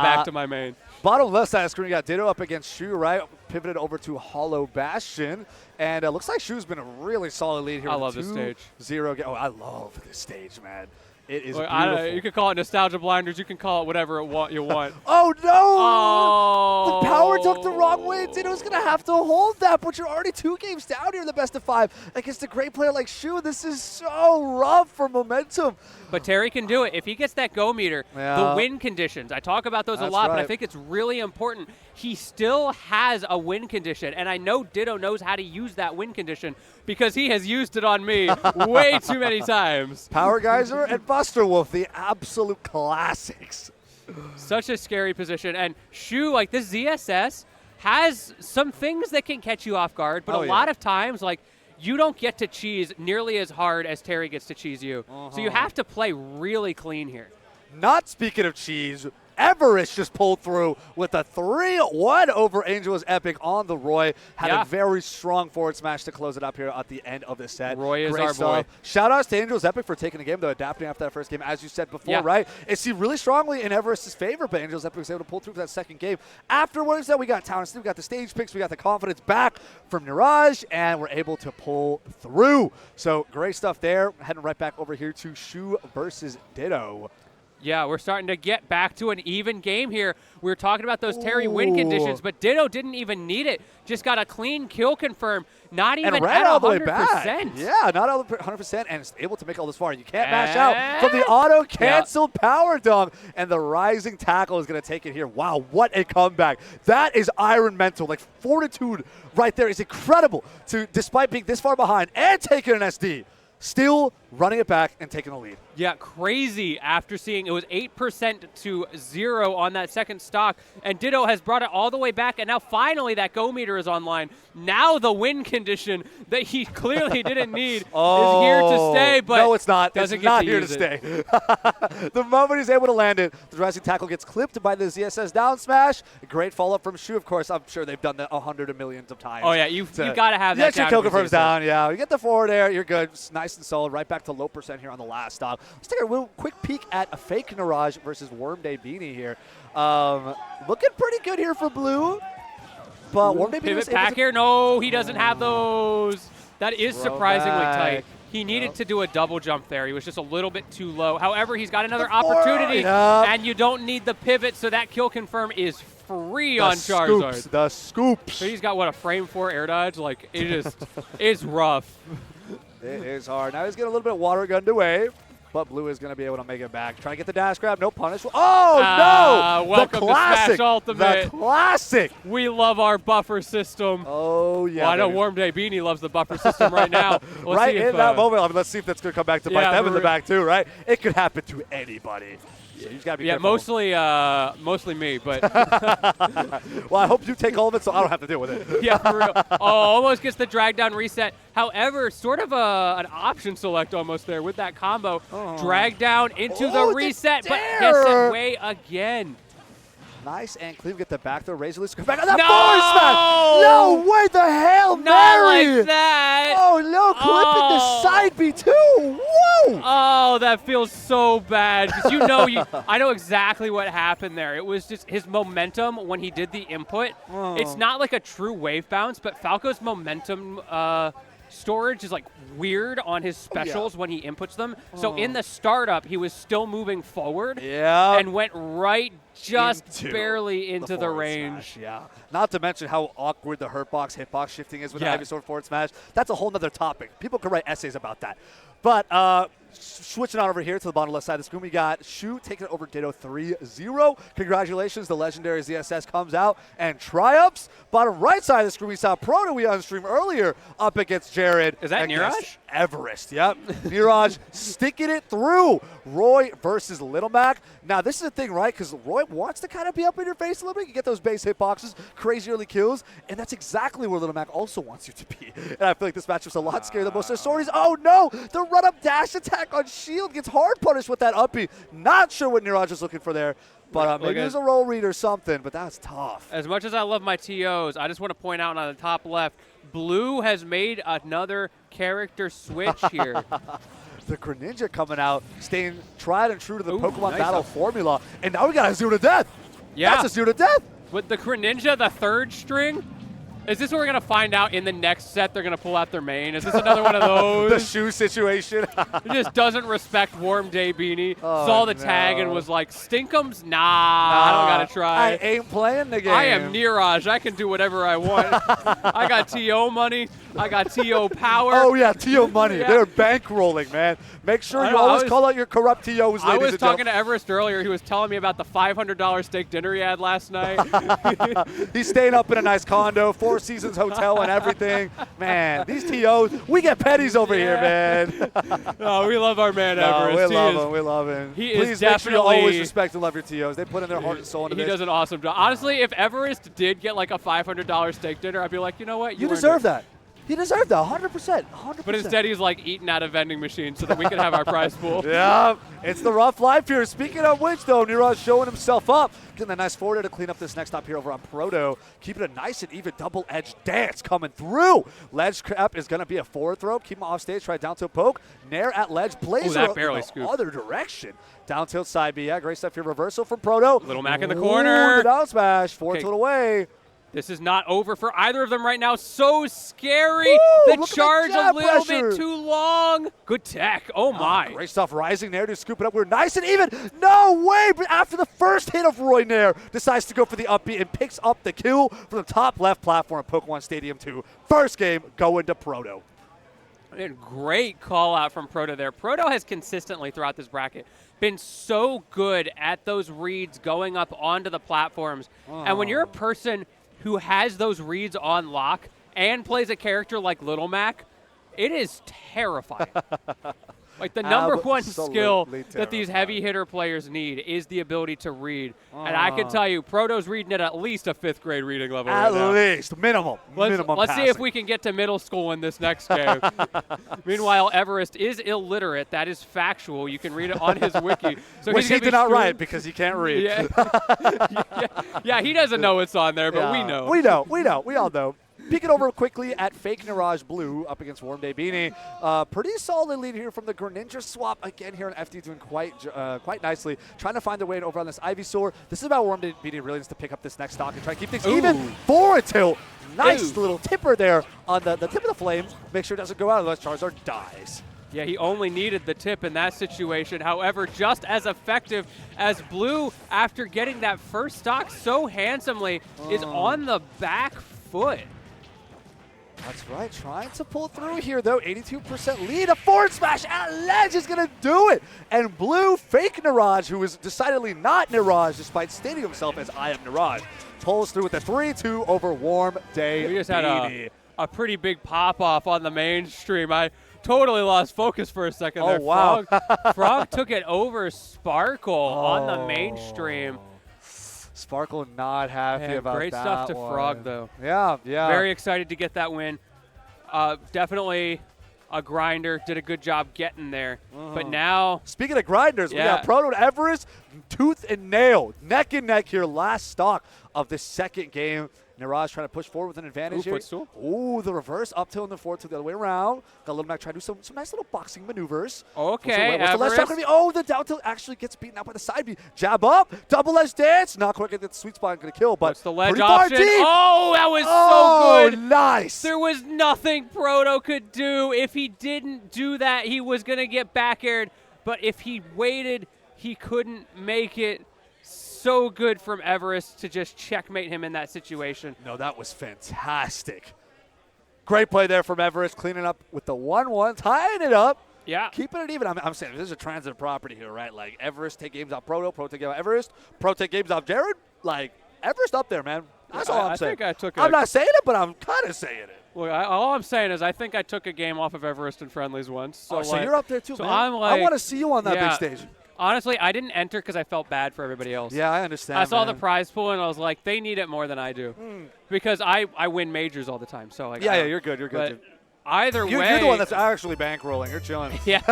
back to my main. Bottom left side of the screen, we got Ditto up against Shu, right? Pivoted over to Hollow Bastion. And it looks like Shu's been a really solid lead here. I with love this stage. 2-0. Oh, I love this stage, man. It is Well, beautiful. you can call it nostalgia blinders. You can call it whatever you want. Oh, no! Oh. The power took the wrong way. Ditto's going to have to hold that, but you're already 2 games down here in the best of 5 against a great player like Shu. This is so rough for momentum. But Terry can do it. If he gets that go meter, Yeah. the win conditions, I talk about those a That's lot, but I right. think it's really important. He still has a win condition, and I know Ditto knows how to use that win condition because he has used it on me way too many times. Power Geyser and Buster Wolf, the absolute classics. Such a scary position. And Shu, like this ZSS, has some things that can catch you off guard, but Oh, a yeah. lot of times, like, you don't get to cheese nearly as hard as Terry gets to cheese you. So you have to play really clean here. Not speaking of cheese, Everest just pulled through with a 3-1 over Angel's Epic on the Roy. Had Yeah. a very strong forward smash to close it up here at the end of the set. Roy is Great our stuff. boy. Shout outs to Angel's Epic for taking the game, though, adapting after that first game, as you said before, Yeah. right? It seemed really strongly in Everest's favor, but Angel's Epic was able to pull through for that second game. Afterwards, though, we got Talent, we got the stage picks, we got the confidence back from Niraj, and we're able to pull through. So great stuff there. Heading right back over here to Shu versus Ditto. Yeah, we're starting to get back to an even game here. We were talking about those Terry win Ooh. conditions, but Ditto didn't even need it. Just got a clean kill confirm. Not even And ran at all the way 100%. back. Yeah, not all the 100%, and is able to make all this far. You can't mash out from the And- auto-canceled power dunk, and the rising tackle is going to take it here. Wow, what a comeback. That is iron mental. Like, fortitude right there is incredible, to despite being this far behind and taking an SD, still running it back and taking the lead. Yeah, crazy after seeing it was 8% to 0 on that second stock, and Ditto has brought it all the way back, and now finally that go meter is online. Now the win condition that he clearly didn't need is here to stay, but no, it's not. doesn't It's get not to here to use it. stay. The moment he's able to land it, the rising tackle gets clipped by the ZSS down smash. A great follow-up from Shu. Of course, I'm sure they've done that 100 millions of times. Oh, yeah, you've got to have the that extra down kill for confirms ZSS. down, yeah. You get the forward air, you're good. It's nice and solid. Right back to low percent here on the last stop. Let's take a real quick peek at a fake Niraj versus Wormday Beanie here. Looking pretty good here for Blue. But Wormday Beanie was Pivot able back to here. No, he doesn't have those. That is Throw surprisingly back. tight. He needed to do a double jump there. He was just a little bit too low. However, he's got another The forward, opportunity, yeah. and you don't need the pivot, so that kill confirm is free the on Charizard. scoops, the scoops. So he's got, what, a frame 4 air dodge? Like, it just is rough. It is hard. Now he's getting a little bit water gunned away, but Blue is going to be able to make it back. Trying to get the dash grab. No punish. Oh, no! Welcome the to Smash classic. Ultimate. The classic. We love our buffer system. Oh, yeah. Well, I know baby. Wormday Beanie loves the buffer system right now. Let's Right see if, in that moment. I mean, let's see if that's going to come back to bite Yeah, them in for the back, too, right? It could happen to anybody. So you just got to be Yeah, careful. mostly me, but Well, I hope you take all of it so I don't have to deal with it. yeah, for real. Oh, almost gets the drag down reset. However, sort of an option select almost there with that combo. Drag down into the Oh, the reset, but dare! gets it way again. Nice and clean. Get the back throw. Razor Leaf. Back on that No! forward smash. No way. The Hail Not Mary. like that. Oh, no. Clipping the Oh. side B, too. Whoa. Oh, that feels so bad. 'Cause I know exactly what happened there. It was just his momentum when he did the input. It's not like a true wave bounce, but Falco's momentum storage is like weird on his specials when he inputs them. So in the startup, he was still moving forward Yeah. and went right just Into barely into the forward range. smash, yeah. Not to mention how awkward the hurtbox, hitbox shifting is with Yeah. the Ivysaur forward smash. That's a whole nother topic. People could write essays about that. But switching on over here to the bottom left side of the screen, we got Shu taking it over Ditto 3-0. Congratulations, the legendary ZSS comes out and triumphs. Bottom right side of the screen, we saw Proto we on stream earlier up against Jared. Is that against Niraj? Everest, yep. Niraj sticking it through. Roy versus Little Mac. Now, this is the thing, right? Because Roy wants to kind of be up in your face a little bit. You get those base hitboxes, crazy early kills, and that's exactly where Little Mac also wants you to be. And I feel like this matchup's a lot scarier than most of the stories. Oh, no! The run-up dash attack on Shield gets hard punished with that uppy. Not sure what Niraj is looking for there, but maybe it was a roll read or something, but that's tough. As much as I love my TOs, I just want to point out on the top left, Blue has made another character switch here. The Greninja coming out, staying tried and true to the Ooh, Pokemon nice battle up. formula, and now we got a 0 to death. Yeah. That's a 0 to death. With the Greninja, the third string, Is this what we're going to find out in the next set? They're going to pull out their main? Is this another one of those? The shoe situation. He just doesn't respect Warm Day Beanie. Saw the tag and was like, Stinkums? Nah, I don't got to try. I ain't playing the game. I am Niraj. I can do whatever I want. I got TO money. I got TO power. Oh, yeah, TO money. Yeah. They're bankrolling, man. Make sure I you know, always I was- call out your corrupt TOs, ladies I was and talking to Everest earlier. He was telling me about the $500 steak dinner he had last night. He's staying up in a nice condo, Four Seasons Hotel and everything. Man, these TOs, we get petties over here, man. No, we love our man No, Everest. we love him. We love him. he is Please make sure you definitely- always respect and love your TOs. They put in their heart and soul into He this. does an awesome job. Honestly, if Everest did get like a $500 steak dinner, I'd be like, you know what? You earned deserve it. that. You deserve that, 100%. 100%. But instead, he's like eating at a vending machine so that we can have our prize pool. Yeah, it's the rough life here. Speaking of which, though, Niraj showing himself up. Getting a nice forward to clean up this next stop here over on Proto. Keeping a nice and even double-edged dance coming through. Ledge crap is going to be a forward throw. Keep him off stage. Try down tilt poke. Nair at ledge. Blazer that barely in the scooped. other direction. Down tilt side B. Yeah, great stuff here. Reversal from Proto. Little Mac in the Ooh, corner. the down smash. Forward Okay. tilt away. This is not over for either of them right now. So scary. Woo, The look at that charge a jab little pressure. bit too long. Good tech. Oh, my. Great stuff rising there to scoop it up. We're nice and even. No way! But after the first hit of Roy Nair, decides to go for the upbeat and picks up the kill from the top left platform of Pokemon Stadium 2. First game going to Proto. And great call out from Proto there. Proto has consistently throughout this bracket been so good at those reads going up onto the platforms. And when you're a person who has those reads on lock and plays a character like Little Mac, it is terrifying. Like the number one skill Absolutely that these heavy hitter players need is the ability to read. And I can tell you, Proto's reading at least a 5th grade reading level At right now. least. Minimum. Let's see if we can get to middle school in this next game. Meanwhile, Everest is illiterate. That is factual. You can read it on his wiki. So Which he's he gonna be did not streaming- write because he can't read. Yeah, he doesn't know it's on there, but we know. We know. We all know. Peeking over quickly at Fake Niraj Blue up against Warm Day Beanie. Pretty solid lead here from the Greninja swap. Again here on FD doing quite nicely. Trying to find their way over on this Ivysaur. This is about Warm Day Beanie really needs to pick up this next stock and try to keep things even. Forward tilt. Nice little tipper there on the tip of the flame. Make sure it doesn't go out, otherwise Charizard dies. Yeah, he only needed the tip in that situation. However, just as effective as Blue, after getting that first stock so handsomely, is on the back foot. That's right, trying to pull through here though. 82% lead, a forward smash at ledge is gonna do it. And Blue, Fake Niraj, who is decidedly not Niraj despite stating himself as I am Niraj, pulls through with a 3-2 over Warm Day We just had Beanie. a pretty big pop-off on the mainstream. I totally lost focus for a second there. Wow. Frog took it over Sparkle on the mainstream. Sparkle not happy Man, about great that stuff to one. Frog, though. Yeah. Very excited to get that win. Definitely a grinder. Did a good job getting there. But now, Speaking of grinders, we Yeah. got Proto and Everest, tooth and nail, neck and neck here, last stock of this second game. Niraj trying to push forward with an advantage here. footstool. Ooh, the reverse up tilt and the forward to the other way around. Got Little Mac trying to do some nice little boxing maneuvers. Okay, What's the last shot Everest. gonna be? Oh, the down tilt actually gets beaten out by the side B. Jab up, double edge dance. Not quite get the sweet spot and gonna kill, but what's the ledge pretty far option? deep. Oh, that was Oh, so good. nice. There was nothing Proto could do. If he didn't do that, he was going to get back aired. But if he waited, he couldn't make it. So good from Everest to just checkmate him in that situation. No, that was fantastic. Great play there from Everest, cleaning up with the 1-1, tying it up. Yeah. Keeping it even. I'm saying this is a transitive property here, right? Like Everest take games off Proto, Proto take games off Everest, Pro take games off Jared. Like Everest up there, man. That's all I'm saying. think I took I'm not saying it, but I'm kind of saying it. Look, all I'm saying is I think I took a game off of Everest and Friendlies once. So, So you're up there too, so man. I'm like, I want to see you on that yeah. big stage. Honestly, I didn't enter because I felt bad for everybody else. Yeah, I understand. I saw the man. prize pool and I was like, they need it more than I do. Because I win majors all the time. So like, Yeah, you're good. You're But good. either Dude. way. You're the one that's actually bankrolling. You're chilling. Yeah.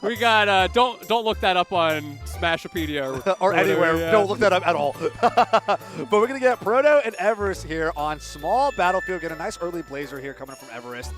We got, don't look that up on Smashopedia or whatever, anywhere. yeah. Don't look that up at all. But we're going to get Proto and Everest here on small battlefield. Get a nice early blazer here coming from Everest.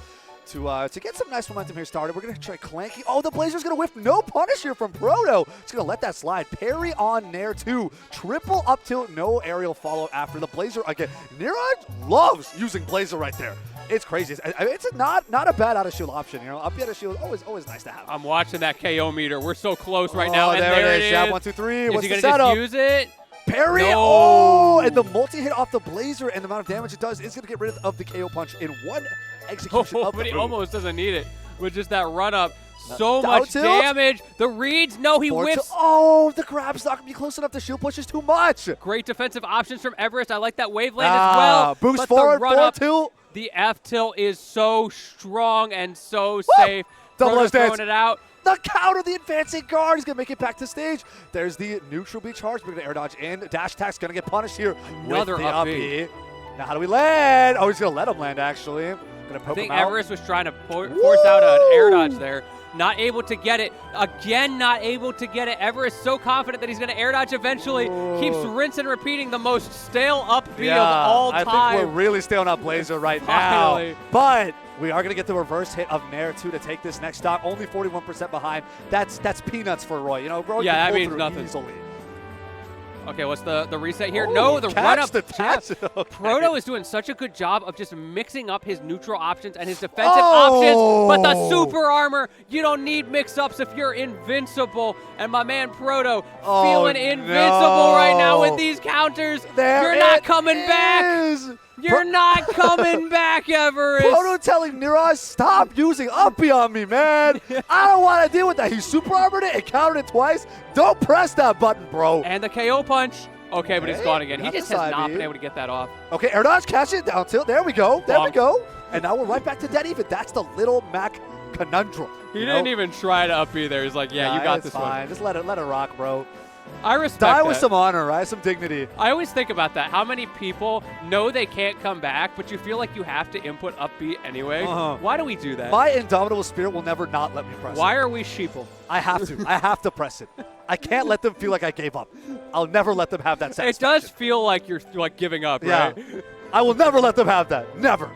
to get some nice momentum here started. We're going to try clanking. Oh, the Blazer's going to whiff. No punish here from Proto. It's going to let that slide. Parry on Nair 2. Triple up tilt. No aerial follow after the Blazer again. Niraj loves using Blazer right there. It's crazy. It's not a bad out of shield option. You know, up out of shield always nice to have. I'm watching that KO meter. We're so close right now. And there it is. Jab is. 1, 2, 3. Is What's he the going to setup? just use it? Parry. No. Oh, and the multi-hit off the Blazer and the amount of damage it does is going to get rid of the KO punch in one execution of the But he move. almost doesn't need it with just that run up. No. So Down much tilt. damage. The reads, no, he Forward whiffs. tilt. Oh, the grab's not going to be close enough. The shield push is too much. Great defensive options from Everest. I like that wave land as well. Boost but forward, the run forward up, tilt. the F tilt is so strong and so Woo! safe. Double Proto's edge dance. throwing it out. The counter, the advancing guard. He's going to make it back to stage. There's the neutral B charge. We're going to air dodge in. Dash attack's going to get punished here. Another with the up B. Now, how do we land? Oh, he's going to let him land, actually. Going to I poke think him out. Everest was trying to force out an air dodge there. Not able to get it. Again, not able to get it. Everest so confident that he's going to air dodge eventually. Ooh. Keeps rinse and repeating the most stale up B Yeah, of all time. I think we're really staying on Blazer right Finally. now. But we are going to get the reverse hit of Nair 2 to take this next stock. Only 41% behind. That's peanuts for Roy. You know, Roy Yeah, can that pull means through nothing. easily. Okay, what's the reset here? Oh, No, the catch run up. the dash. Okay. Proto is doing such a good job of just mixing up his neutral options and his defensive Oh! options. But the super armor, you don't need mix-ups if you're invincible. And my man Proto feeling invincible right now with these counters. There You're not it coming back. is. You're not coming back, Everest. Proto telling Niraj, stop using uppy on me, man. I don't want to deal with that. He super armored it and countered it twice. Don't press that button, bro. And the KO punch. Okay, but it's Hey, gone again. He that's just a has side not B. been able to get that off. Okay, air dodge, catch it, down tilt. There we go. There we Bonk. go. And now we're right back to dead even. That's the Little Mac conundrum. He didn't even try to up either. He's like, yeah, you got it's this fine. one. Just let it rock, bro. I respect Die that. with some honor, right? Some dignity. I always think about that. How many people know they can't come back, but you feel like you have to input upbeat anyway? Uh-huh. Why do we do that? My indomitable spirit will never not let me press Why it. are we sheeple? I have to. I have to press it. I can't let them feel like I gave up. I'll never let them have that It satisfaction. does feel like you're like giving up, Yeah. right? I will never let them have that. Never.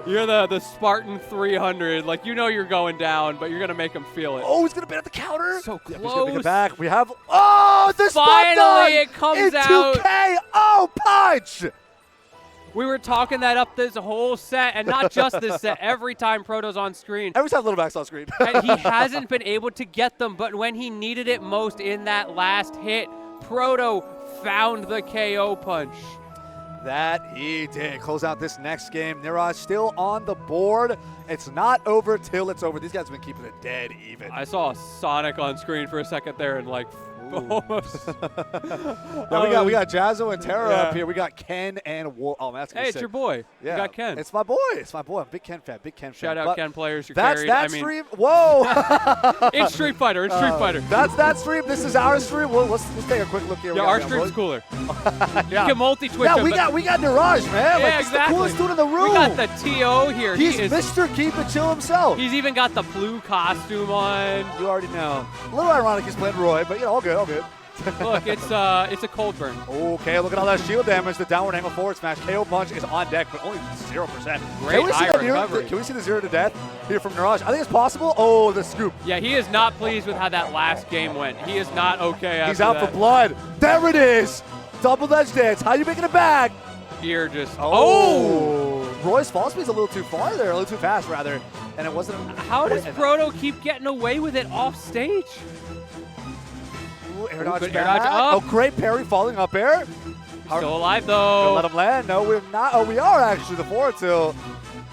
You're the Spartan 300. Like, you know you're going down, but you're going to make them feel it. Oh, he's going to be at the counter. So Yep, he's gonna bring close. it back. We have. Oh, the Finally, it comes into out. KO punch. We were talking that up this whole set, and not just this set. Every time Proto's on screen. Every time Little Mac's on screen. And he hasn't been able to get them, but when he needed it most in that last hit, Proto found the KO punch. That he did. Close out this next game. Niraj still on the board. It's not over till it's over. These guys have been keeping it dead even. I saw Sonic on screen for a second there and like almost. Now we got Jahzz0 and Terra Yeah. up here. We got Ken and Wolf. Oh, man, that's gonna Hey, be it's sick. your boy. Yeah, You got Ken. It's my boy. It's my boy. I'm a big Ken fan. Big Ken fan. Shout out But Ken players. You're That's carried. that I mean, stream. Whoa. in Street Fighter. In Street Fighter. That's that stream. This is our stream. Well, let's take a quick look here. Yeah, We our got stream's Boy. cooler. Yeah. You can multi-twitch Yeah, him, we but- got Niraj, man. Yeah, Like, this is exactly. the coolest dude in the room. We got the TO here. He's he is, Mr. Keep It Chill himself. He's even got the blue costume on. You already know. A little ironic he's playing Roy, but all good, all good. Look, it's a cold burn. Okay, look at all that shield damage. The downward angle forward smash. KO punch is on deck, but only 0%. Great Can we see high that here? recovery. Can we see the 0 to death here from Niraj? I think it's possible. Oh, the scoop. Yeah, he is not pleased with how that last game went. He is not okay after He's out that. for blood. There it is. Double edge dance. How you making it back? Here just Roy's fall speed's a little too far there, a little too fast rather, and it wasn't. How does Proto keep getting away with it off stage? Ooh, air dodge good air back. dodge up. Oh, great parry falling up air. Still alive Gonna though. let him land. No, we're not. Oh, we are actually the forward tilt.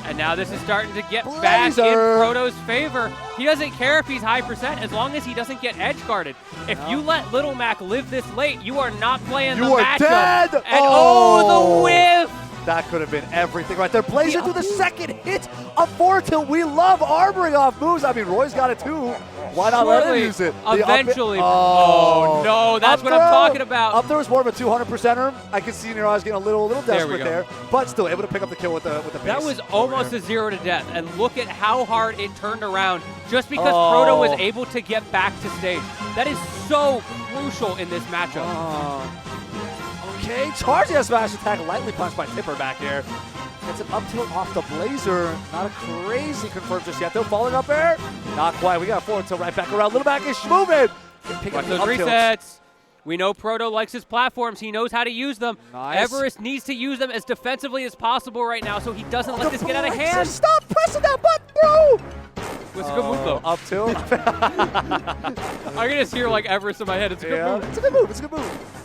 And now this is starting to get back in Blazer. Proto's favor. He doesn't care if he's high percent as long as he doesn't get edge guarded. If you let Little Mac live this late, you are not playing the You are matchup. dead. And oh, the whiff! That could have been everything right there. Blazer through the second hit of forward tilt. We love armoring off moves. I mean, Roy's got it too. Why not let him Surely, use it? The up- eventually. Oh, no, that's Up what I'm throw. talking about. Up there was more of a 200%er. I can see Niraj getting a little There we desperate go. there, but still able to pick up the kill with the pace. That was almost a 0 to death, and look at how hard it turned around just because Oh. Proto was able to get back to stage. That is so crucial in this matchup. Okay, charging a smash attack, lightly punched by Tipper back here. Gets an up tilt off the Blazer. Not a crazy confirm just yet, though. Falling up air? Not quite. We got a forward tilt right back around. Little back is moving. Watch those resets. We know Proto likes his platforms. He knows how to use them. Nice. Everest needs to use them as defensively as possible right now so he doesn't let this get out of hand. Stop pressing that button, bro! It's a good move, though. Up tilt. I can just hear like Everest in my head. It's a good move. It's a good move. It's a good move.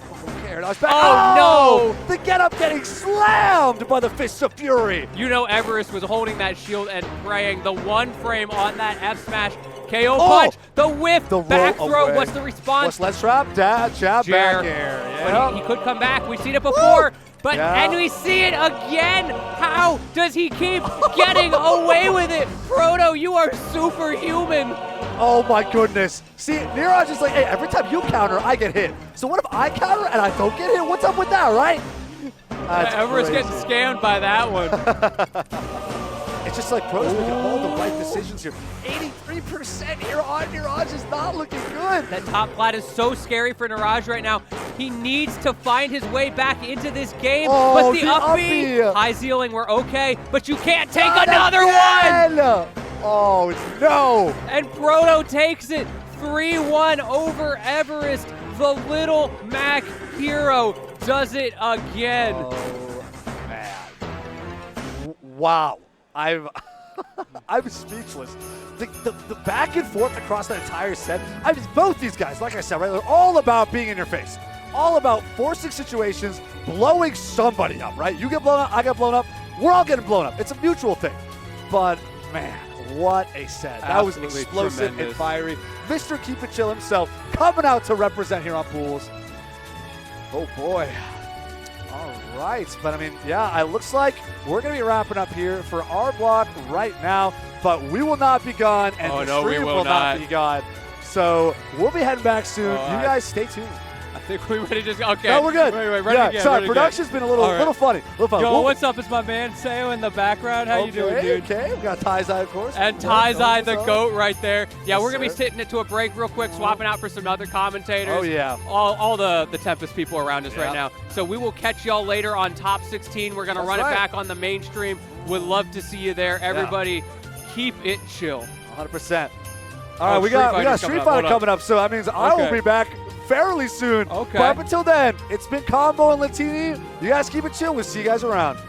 Okay, now it's back. Oh, no! The get up getting slammed by the Fists of Fury. You know Everest was holding that shield and praying. The one frame on that F smash. KO Oh! punch. The whiff. The back roll throw. away. What's the response? Let's trap, jab Jer. back air. But he could come back. We've seen it before. But Yeah. and we see it again. How does he keep getting away with it? Proto, you are superhuman. Oh my goodness. See, Niraj is like, hey, every time you counter, I get hit. So what if I counter and I don't get hit? What's up with that, right? That's Everest crazy. getting scammed by that one. It's just like Pro's making all the right decisions here. 83% here on Niraj is not looking good. That top plat is so scary for Niraj right now. He needs to find his way back into this game. Oh, but the the up uppie. B, high ceiling, we're okay. But you can't take Not another one. again! Oh no! And Proto takes it 3-1 over Everest. The little Mac hero does it again. Oh man! Wow! I'm speechless. The back and forth across that entire set. I mean, both these guys, like I said, right, they're all about being in your face, all about forcing situations, blowing somebody up. Right? You get blown up, I get blown up. We're all getting blown up. It's a mutual thing. But man, what a set! That was Absolutely explosive and tremendous. fiery. Mr. Keep It Chill himself coming out to represent here on Pools. Oh boy. All right, but I mean, yeah, it looks like we're going to be wrapping up here for our block right now, but we will not be gone, and Oh, the no, we stream will will not not. be gone. So we'll be heading back soon. You guys stay tuned. I think we would have just okay. No, we're good. Wait, run yeah, it again. sorry, run it again. production's been a little, All right. little funny. Little fun. Yo, We'll- what's up? It's my man Sayo in the background. How you doing, Okay, dude? Okay, we got Tyzai, of course. And Yeah, Tyzai, the what's up? GOAT right there. Yeah, Yes, we're going to be sir. sitting it to a break real quick, swapping out for some other commentators. Oh, yeah. All the Tempest people around us Yeah. right now. So we will catch y'all later on Top 16. We're going to That's run right. it back on the mainstream. Would love to see you there. Everybody, keep it chill. 100%. All right, we Street got Fighter's Street coming up. Fighter Hold up. coming up, so that means I will Okay. be back fairly soon. Okay. But up until then, it's been Combo and Latini. You guys keep it chill. We'll see you guys around.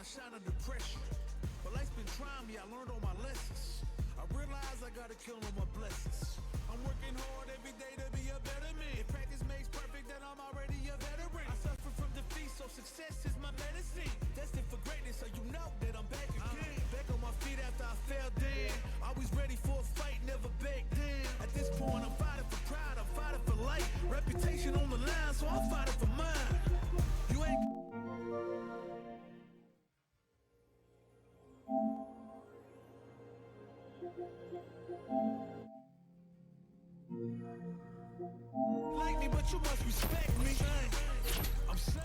I shine under pressure. But life's been trying me, I learned all my lessons. I realize I gotta kill all my blessings. I'm working hard every day to be a better man. If practice makes perfect, then I'm already a veteran. I suffer from defeat, so success is my medicine. Destined for greatness, so you know that I'm back again. Back on my feet after I fell down. Always ready for a fight, never back down. At this point, I'm fighting for pride, I'm fighting for life. Reputation on the line, so I'm fighting for mine. You ain't... like me, but you must respect me. I'm saying.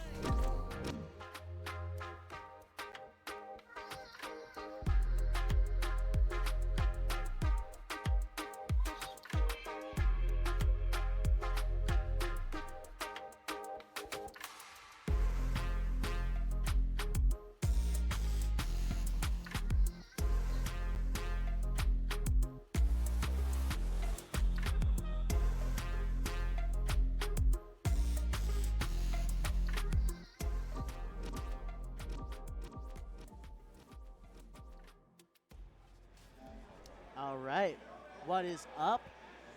All right, what is up?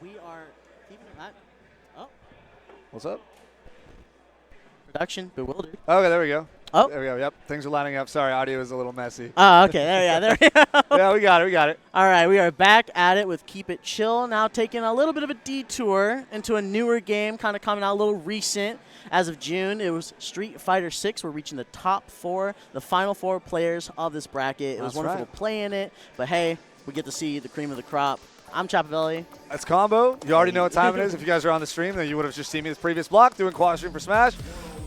We are keeping that. Oh, What's up? production bewildered. Okay, there we go. Oh. There we go. Yep, things are lining up. Sorry, audio is a little messy. Oh, okay, there we go. Yeah, we got it. We got it. All right, we are back at it with Keep It Chill. Now taking a little bit of a detour into a newer game, kind of coming out a little recent. As of June, it was Street Fighter 6. We're reaching the top 4, the final 4 players of this bracket. It was That's wonderful right. playing it, but hey, we get to see the cream of the crop. I'm Chapavelli. That's Combo. You already know what time it is. If you guys are on the stream, then you would have just seen me this previous block doing quad stream for Smash.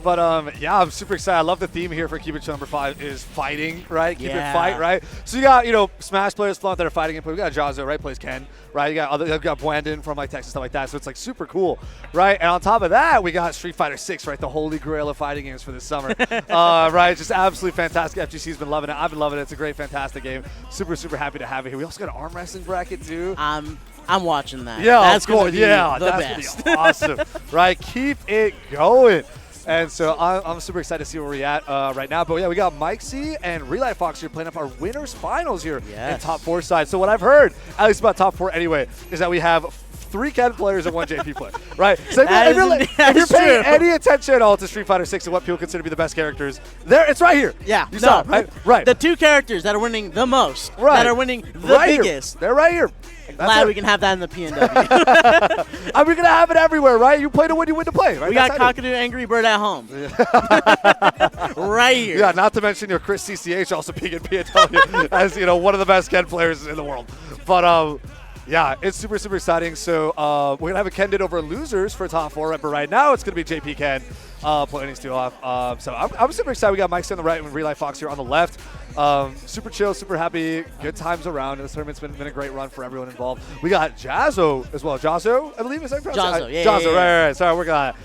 But yeah, I'm super excited. I love the theme here for Keep It Chill number 5 is fighting, right? Keep it fight, right? So you got, Smash players that are fighting and play. We got Jahzz0, right? Plays Ken, right? You got BUANDON from Texas, stuff like that. So it's super cool, right? And on top of that, we got Street Fighter 6, right? The holy grail of fighting games for this summer, right? Just absolutely fantastic. FGC's been loving it. I've been loving it. It's a great, fantastic game. Super, super happy to have it here. We also got an arm wrestling bracket too. I'm watching that. Yeah, that's cool. gonna be Yeah, the that's best. gonna be awesome, right? Keep it going. And so I'm super excited to see where we're at right now. But yeah, we got Mike C and Relight Fox here playing up our winners finals here in top 4 side. So what I've heard, at least about top 4 anyway, is that we have 3 Ken players and 1 JP player, right? So That if you're, is- if that you're is paying true. any attention at all to Street Fighter 6 and what people consider to be the best characters, there it's right here. Yeah, you saw it, right? Right. The 2 characters that are winning the most, Right. that are winning the right here. biggest. They're right here. That's Glad it. we can have that in the PNW. And we're gonna have it everywhere, right? You play to win, you win to play, right? We got That's how it is. Cockatoo Angry Bird at home. Right here. Yeah, not to mention your Chris CCH also being in PNW as one of the best Ken players in the world. But yeah, it's super, super exciting. So we're going to have a Ken did over losers for top 4. But right now, it's going to be JP Ken playing these 2 off. So I'm super excited. We got Mike on the right and Relay Fox here on the left. Super chill, super happy. Good times around. This tournament's been a great run for everyone involved. We got Jahzz0 as well. Jahzz0, I believe is that pronounced? Jahzz0, yeah, Jahzz0, yeah. right. Sorry, we're going to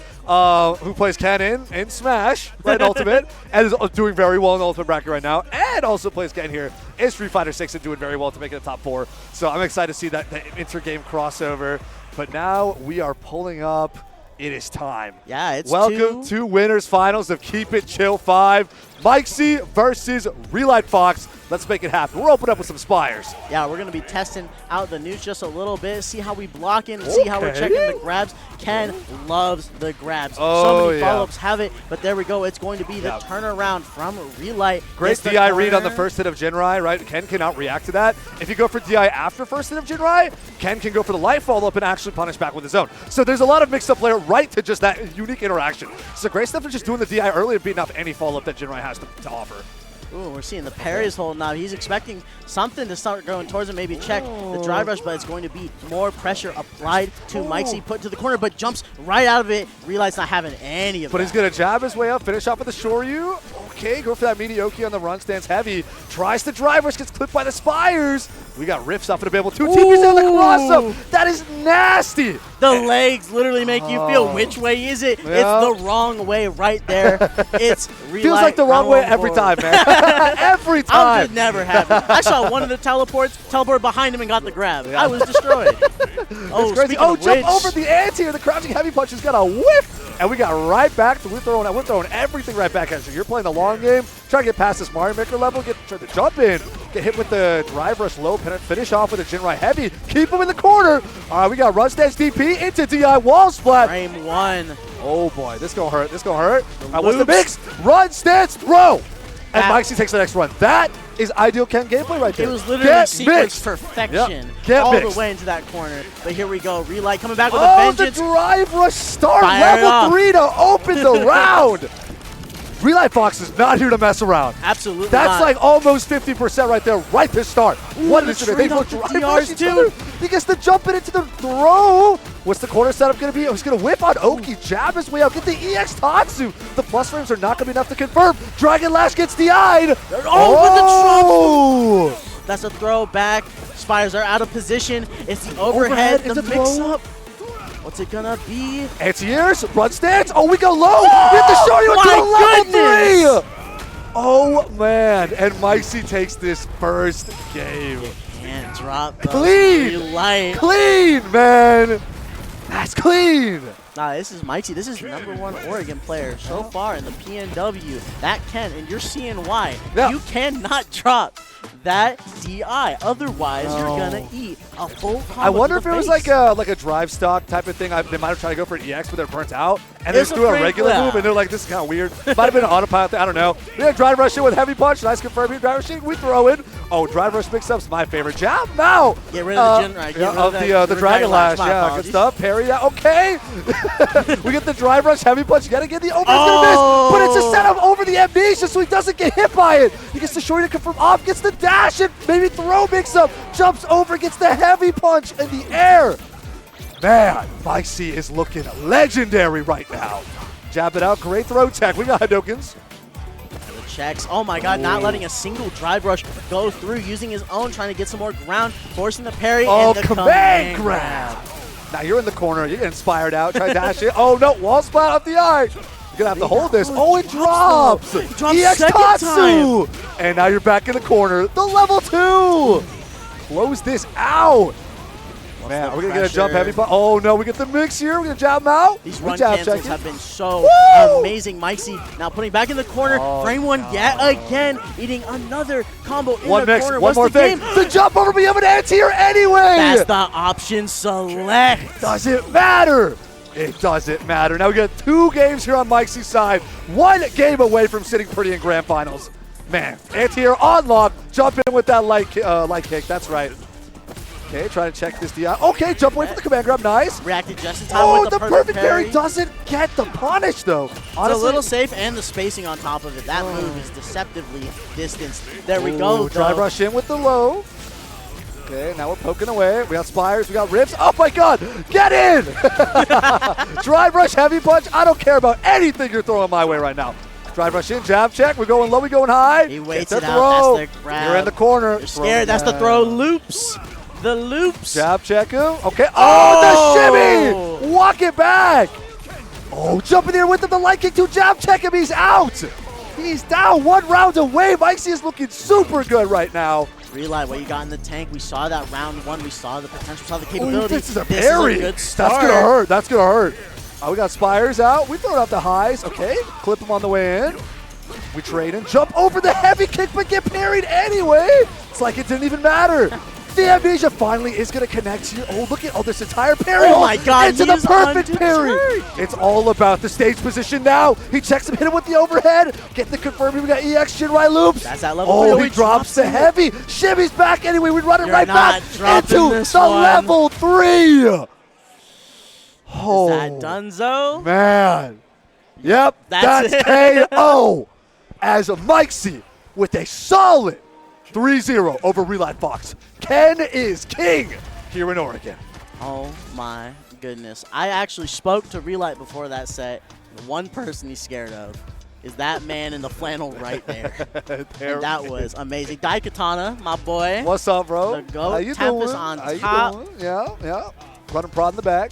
who plays Ken in Smash, right, in Ultimate, and is doing very well in the Ultimate bracket right now, and also plays Ken here in Street Fighter 6 and doing very well to make it a top 4. So I'm excited to see that inter-game crossover. But now we are pulling up. It is time. Yeah, it's Welcome to Winners Finals of Keep It Chill 5. Mike C versus Relight Fox. Let's make it happen. We're opening up with some Spires. Yeah, we're going to be testing out the news just a little bit, see how we block in, see how we're checking the grabs. Ken loves the grabs. So many follow-ups have it, but there we go. It's going to be the turnaround from Relight. Great DI read on the first hit of Jinrai, right? Ken cannot react to that. If you go for DI after first hit of Jinrai, Ken can go for the light follow-up and actually punish back with his own. So there's a lot of mixed-up player right to just that unique interaction. So great stuff for just doing the DI early and beating off any follow-up that Jinrai has to offer. Ooh, we're seeing the parries hold now. He's expecting something to start going towards him, maybe check the drive rush, but it's going to be more pressure applied to Mikesy, put to the corner, but jumps right out of it. Relight's not having any of But that. he's going to jab his way up, finish off with the Shoryu. Okay, go for that Medioki on the run, stands heavy. Tries to drive rush, gets clipped by the Spires. We got riffs off of the Babel. 2 TPs on the cross-up. That is nasty. The legs literally make you feel which way is it? Yeah. It's the wrong way right there. It's Relight. Feels like the wrong way round every forward. time, man. Every I'm time. just never happy. I saw one of the teleport behind him and got the grab. I was destroyed. Oh, Crazy. speaking Oh, of jump which, over the anti-air. The crouching heavy punch has got a whiff. And we got right back to we're throwing everything right back at you. You're playing the long game, trying to get past this Mario Maker level, try to jump in, get hit with the drive rush low, finish off with a Jinrai heavy, keep him in the corner. All right, we got run stance DP into DI wall splat. frame 1. Oh boy, this gonna hurt. This gonna hurt. What's the loops. mix? Run stance throw. And That- Mikesy takes the next run. That is ideal Ken gameplay right there. It was literally Get sequence mixed. perfection Yep. Get all mixed. the way into that corner. But here we go. Relight coming back with a Oh, the vengeance. drive rush start Fire it level off. 3 to open the round. Relight Fox is not here to mess around. Absolutely That's not. like almost 50% right there, right to start. What the is it? trade They off drive the rush DRs each too. other. He gets to jump it into the throw. What's the corner setup going to be? Oh, he's going to whip on Oki, jab his way out, get the EX Tatsu. The plus frames are not going to be enough to confirm. Dragon Lash gets DI'd. Oh, That's a throw back. Spires are out of position. It's the overhead, Overhead, the it's a throw. mix-up. What's it gonna be? Anti-airs, run stance. Oh, we go low. We have to show you into a level goodness. 3. Oh, man. And Mikesy takes this first game. Can't drop those. Clean. Relight. Clean, man. That's clean. Nah, this is Mikesy. This is #1 Oregon player so far in the PNW. That can, and you're seeing why. Yeah. You cannot drop that DI. Otherwise, you're gonna eat a full combo. I wonder to if the it was face. like a drive stock type of thing. They might have tried to go for an EX, but they're burnt out. And they It's just a do a frame- regular yeah. move, and they're like, this is kind of weird. Might have been an autopilot thing. I don't know. We have drive rush in with heavy punch. Nice confirm here. Drive rush in. We throw in. Oh, drive rush mix-up's my favorite. Jab now. Get rid of the Jinrai. Get rid of that- the Dragon Lash. My Yeah, good apologies. stuff. Parry that. Okay. We get the drive rush, heavy punch. You got to get the open. He's Oh. going to miss. But it's a setup over the amnesia so he doesn't get hit by it. He gets the shorty to confirm off, gets the dash and maybe throw mix-up. Jumps over, gets the heavy punch in the air. Man, Mikesy is looking legendary right now. Jab it out. Great throw tech. We got Hadokens. The checks. Oh my god, not letting a single drive rush go through, using his own, trying to get some more ground, forcing the parry Oh, and the command grab. Now you're in the corner. You get inspired out. Try to dash it. Oh, no. Wall splat off the eye. You're going to have to hold this. Oh, it drops. It drops EX second Tatsu. And now you're back in the corner. The level 2. Close this out. Man, are we going to get a jump heavy? Oh, no, we get the mix here. We're going to jab him out. These We run jab cancels check him. have been so amazing. Mikesy now putting back in the corner. Frame one yet again, eating another combo in One the mix, corner. one What's more the thing. game? The jump over be able to answer here anyway. That's the option select. Doesn't matter. It doesn't matter. Now we got 2 games here on Mikesy's side. 1 game away from sitting pretty in grand finals. Man, anti-air on lock. Jump in with that light kick. That's right. Okay, trying to check this DI. Okay, jump away from the command grab. Nice. Reacted just in time Oh, with the perfect parry doesn't get the punish, though. It's Honestly, a little safe, and the spacing on top of it. That move is deceptively distanced. There we go, Drive though. rush in with the low. Okay, now we're poking away. We got spires, we got ribs. Oh my god, get in! Drive rush, heavy punch. I don't care about anything you're throwing my way right now. Drive rush in, jab check. We're going low, we're going high. He waits Get the it throw. out. That's the grab. You're in the corner. You're scared. That's the throw. Loops. The loops. Jab check him. Okay. Oh, the shimmy! Walk it back. Oh, jumping in with the light kick to jab check him. He's out. He's down 1 round away. Mikesy is looking super good right now. Relight what you got in the tank. We saw that round 1. We saw the potential. We saw the capability. This is a parry. Good start. That's gonna hurt. That's gonna hurt. We got spires out. We throw out the highs. Okay, clip him on the way in. We trade and jump over the heavy kick, but get parried anyway. It's like it didn't even matter. The amnesia finally is gonna connect here. Oh, look at this entire parry. Oh my God, into he the is perfect parry. undeterred. It's all about the stage position now. He checks him, hit him with the overhead. Get the confirming. We got EX Shinrai loops. That's that level Oh, three. he drops the it. heavy. Shimmy's back anyway. We run it You're right not back dropping into this the one. level 3. Is that Dunzo? Man. Yep, That's that's KO as Mikesy with a solid 3-0 over Relight Fox. Ken is king here in Oregon. Oh my goodness. I actually spoke to Relight before that set. The one person he's scared of is that man in the flannel right there. And that was amazing. Daikatana, my boy. What's up, bro? The GOAT. How you Tempest doing? on How you top. doing? Yeah. Run and prod in the back.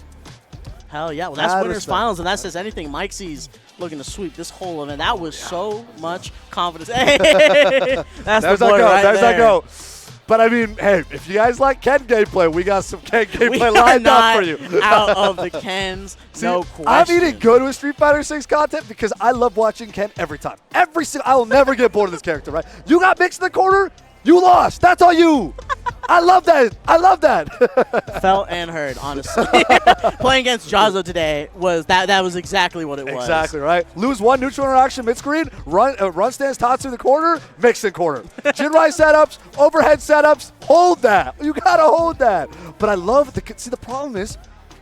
Hell yeah. Well, that's Mad winners respect. finals, and that says anything. Mikey's looking to sweep this whole event. That was so much confidence. Hey, that's There's the boy that go. right There's there. that go. But I mean, hey, if you guys like Ken gameplay, we got some Ken We gameplay are lined up not for you. out of the Kens, See, no question. I'm eating good with Street Fighter 6 content because I love watching Ken every time. I will never get bored of this character, right? You got mixed in the corner, you lost. That's all you. I love that. I love that. Felt and heard, honestly. Playing against Jahzz0 today was that was exactly what it was. Exactly, right? Lose 1 neutral interaction mid-screen, run stance Tatsu in the corner, mix in corner. Jinrai setups, overhead setups, hold that. You got to hold that. But I love the problem is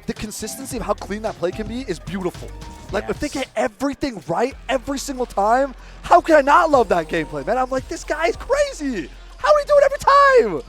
the consistency of how clean that play can be is beautiful. Like, if they get everything right every single time, how can I not love that gameplay, man? I'm like, this guy is crazy. How do we do it every time?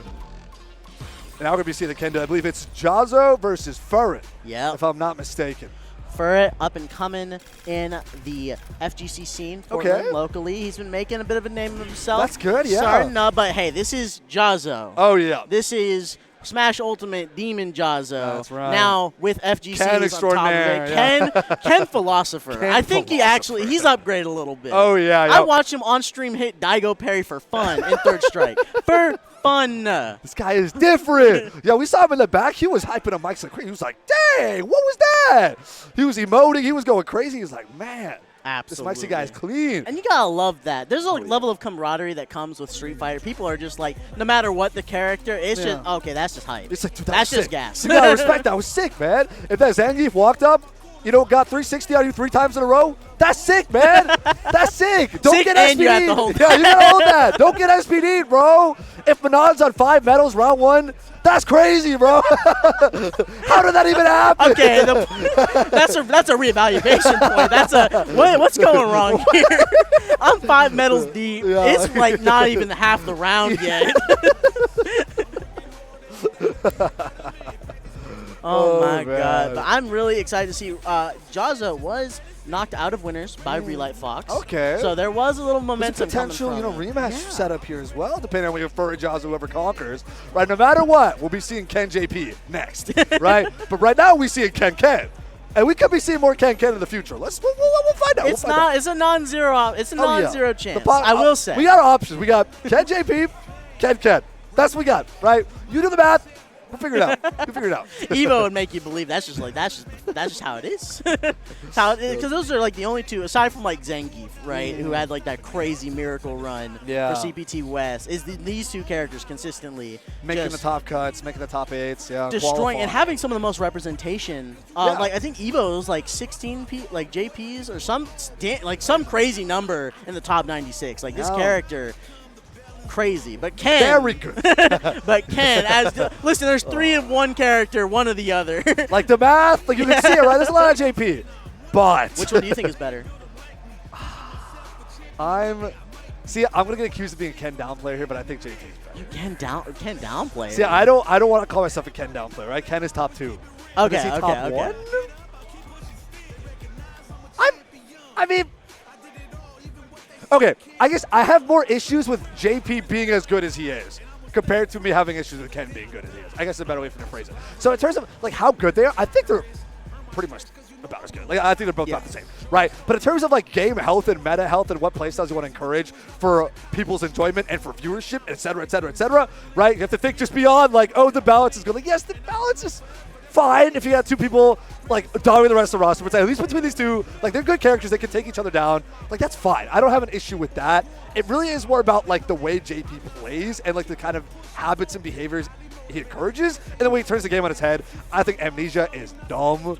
And now we're going to be seeing the Kendo. I believe it's Jahzz0 versus Furret, Yep. if I'm not mistaken. Furret up and coming in the FGC scene Portland, locally. He's been making a bit of a name of himself. That's good, yeah. Starting up, but hey, this is Jahzz0. Oh, yeah. This is Smash Ultimate Demon Jahzz0. That's right. Now with FGC Ken on top of extraordinaire, it. yeah. Ken Philosopher. Ken I think he's upgraded a little bit. Oh, yeah. I watched him on stream hit Daigo parry for fun in third strike. For fun. This guy is different. Yeah, we saw him in the back. He was hyping up Mike's like crazy. He was like, dang, what was that? He was emoting. He was going crazy. He was like, man, Absolutely. this Mikesy guy is clean. And you gotta love that. There's a level of camaraderie that comes with Street Fighter. People are just like, no matter what the character, it's just, okay, that's just hype. It's like, dude, that's just sick. gas. You gotta respect that. That was sick, man. If that Zangief walked up, got 360 on you 3 times in a row, that's sick, man. That's sick. Don't Sick get and SPD'd. you have to hold Yeah, you gotta hold that. Don't get SPD'd, bro. If Manon's on 5 medals round 1, that's crazy, bro. How did that even happen? Okay, that's a reevaluation point. That's what's going wrong here? I'm 5 medals deep. Yeah. It's like not even half the round yet. Oh my man. god! But I'm really excited to see. Jahzz0 was knocked out of winners by Relight Fox. Okay. So there was a little There's momentum. a potential, coming from it. rematch Yeah. set up here as well, depending on when you Furry Jahzz0 whoever conquers. Right, no matter what, we'll be seeing Ken JP next, right? But right now we see Ken. And we could be seeing more Ken in the future. We'll find out. It's not. It's a non-zero. It's a non-zero chance. I will say. We got our options. We got Ken JP, Ken. That's what we got, right? You do the math. We'll figure it out. We'll figure it out. Evo would make you believe that's just how it is. Because those are like the only two, aside from like Zangief, right, who had like that crazy miracle run Yeah. for CPT West, is these two characters consistently Making the just top cuts, making the top 8s, yeah. destroying qualifying. and having some of the most representation. Yeah. Like I think Evo was like 16 like JPs or some crazy number in the top 96. Like this Yeah. character. Crazy, but Ken. Very good. But Ken, listen, there's 3 of one character, 1 of the other. Like the math, like you can see it, right? There's a lot of JP. But Which one do you think is better? I'm going to get accused of being a Ken down player here, but I think JP is better. You Ken down player. See, I don't want to call myself a Ken down player, right? Ken is top 2. Okay, Is he okay, top okay. 1? I mean, okay, I guess I have more issues with JP being as good as he is compared to me having issues with Ken being good as he is. I guess that's a better way for me to phrase it. So in terms of like how good they are, I think they're pretty much about as good. Like I think they're both about the same, right? But in terms of like game health and meta health and what playstyles you want to encourage for people's enjoyment and for viewership, et cetera, right? You have to think just beyond like, oh, the balance is good. Like yes, the balance is fine if you got 2 people like dominating the rest of the roster, but at least between these 2, like they're good characters, they can take each other down. Like that's fine. I don't have an issue with that. It really is more about like the way JP plays and like the kind of habits and behaviors he encourages, and the way he turns the game on its head. I think Amnesia is dumb.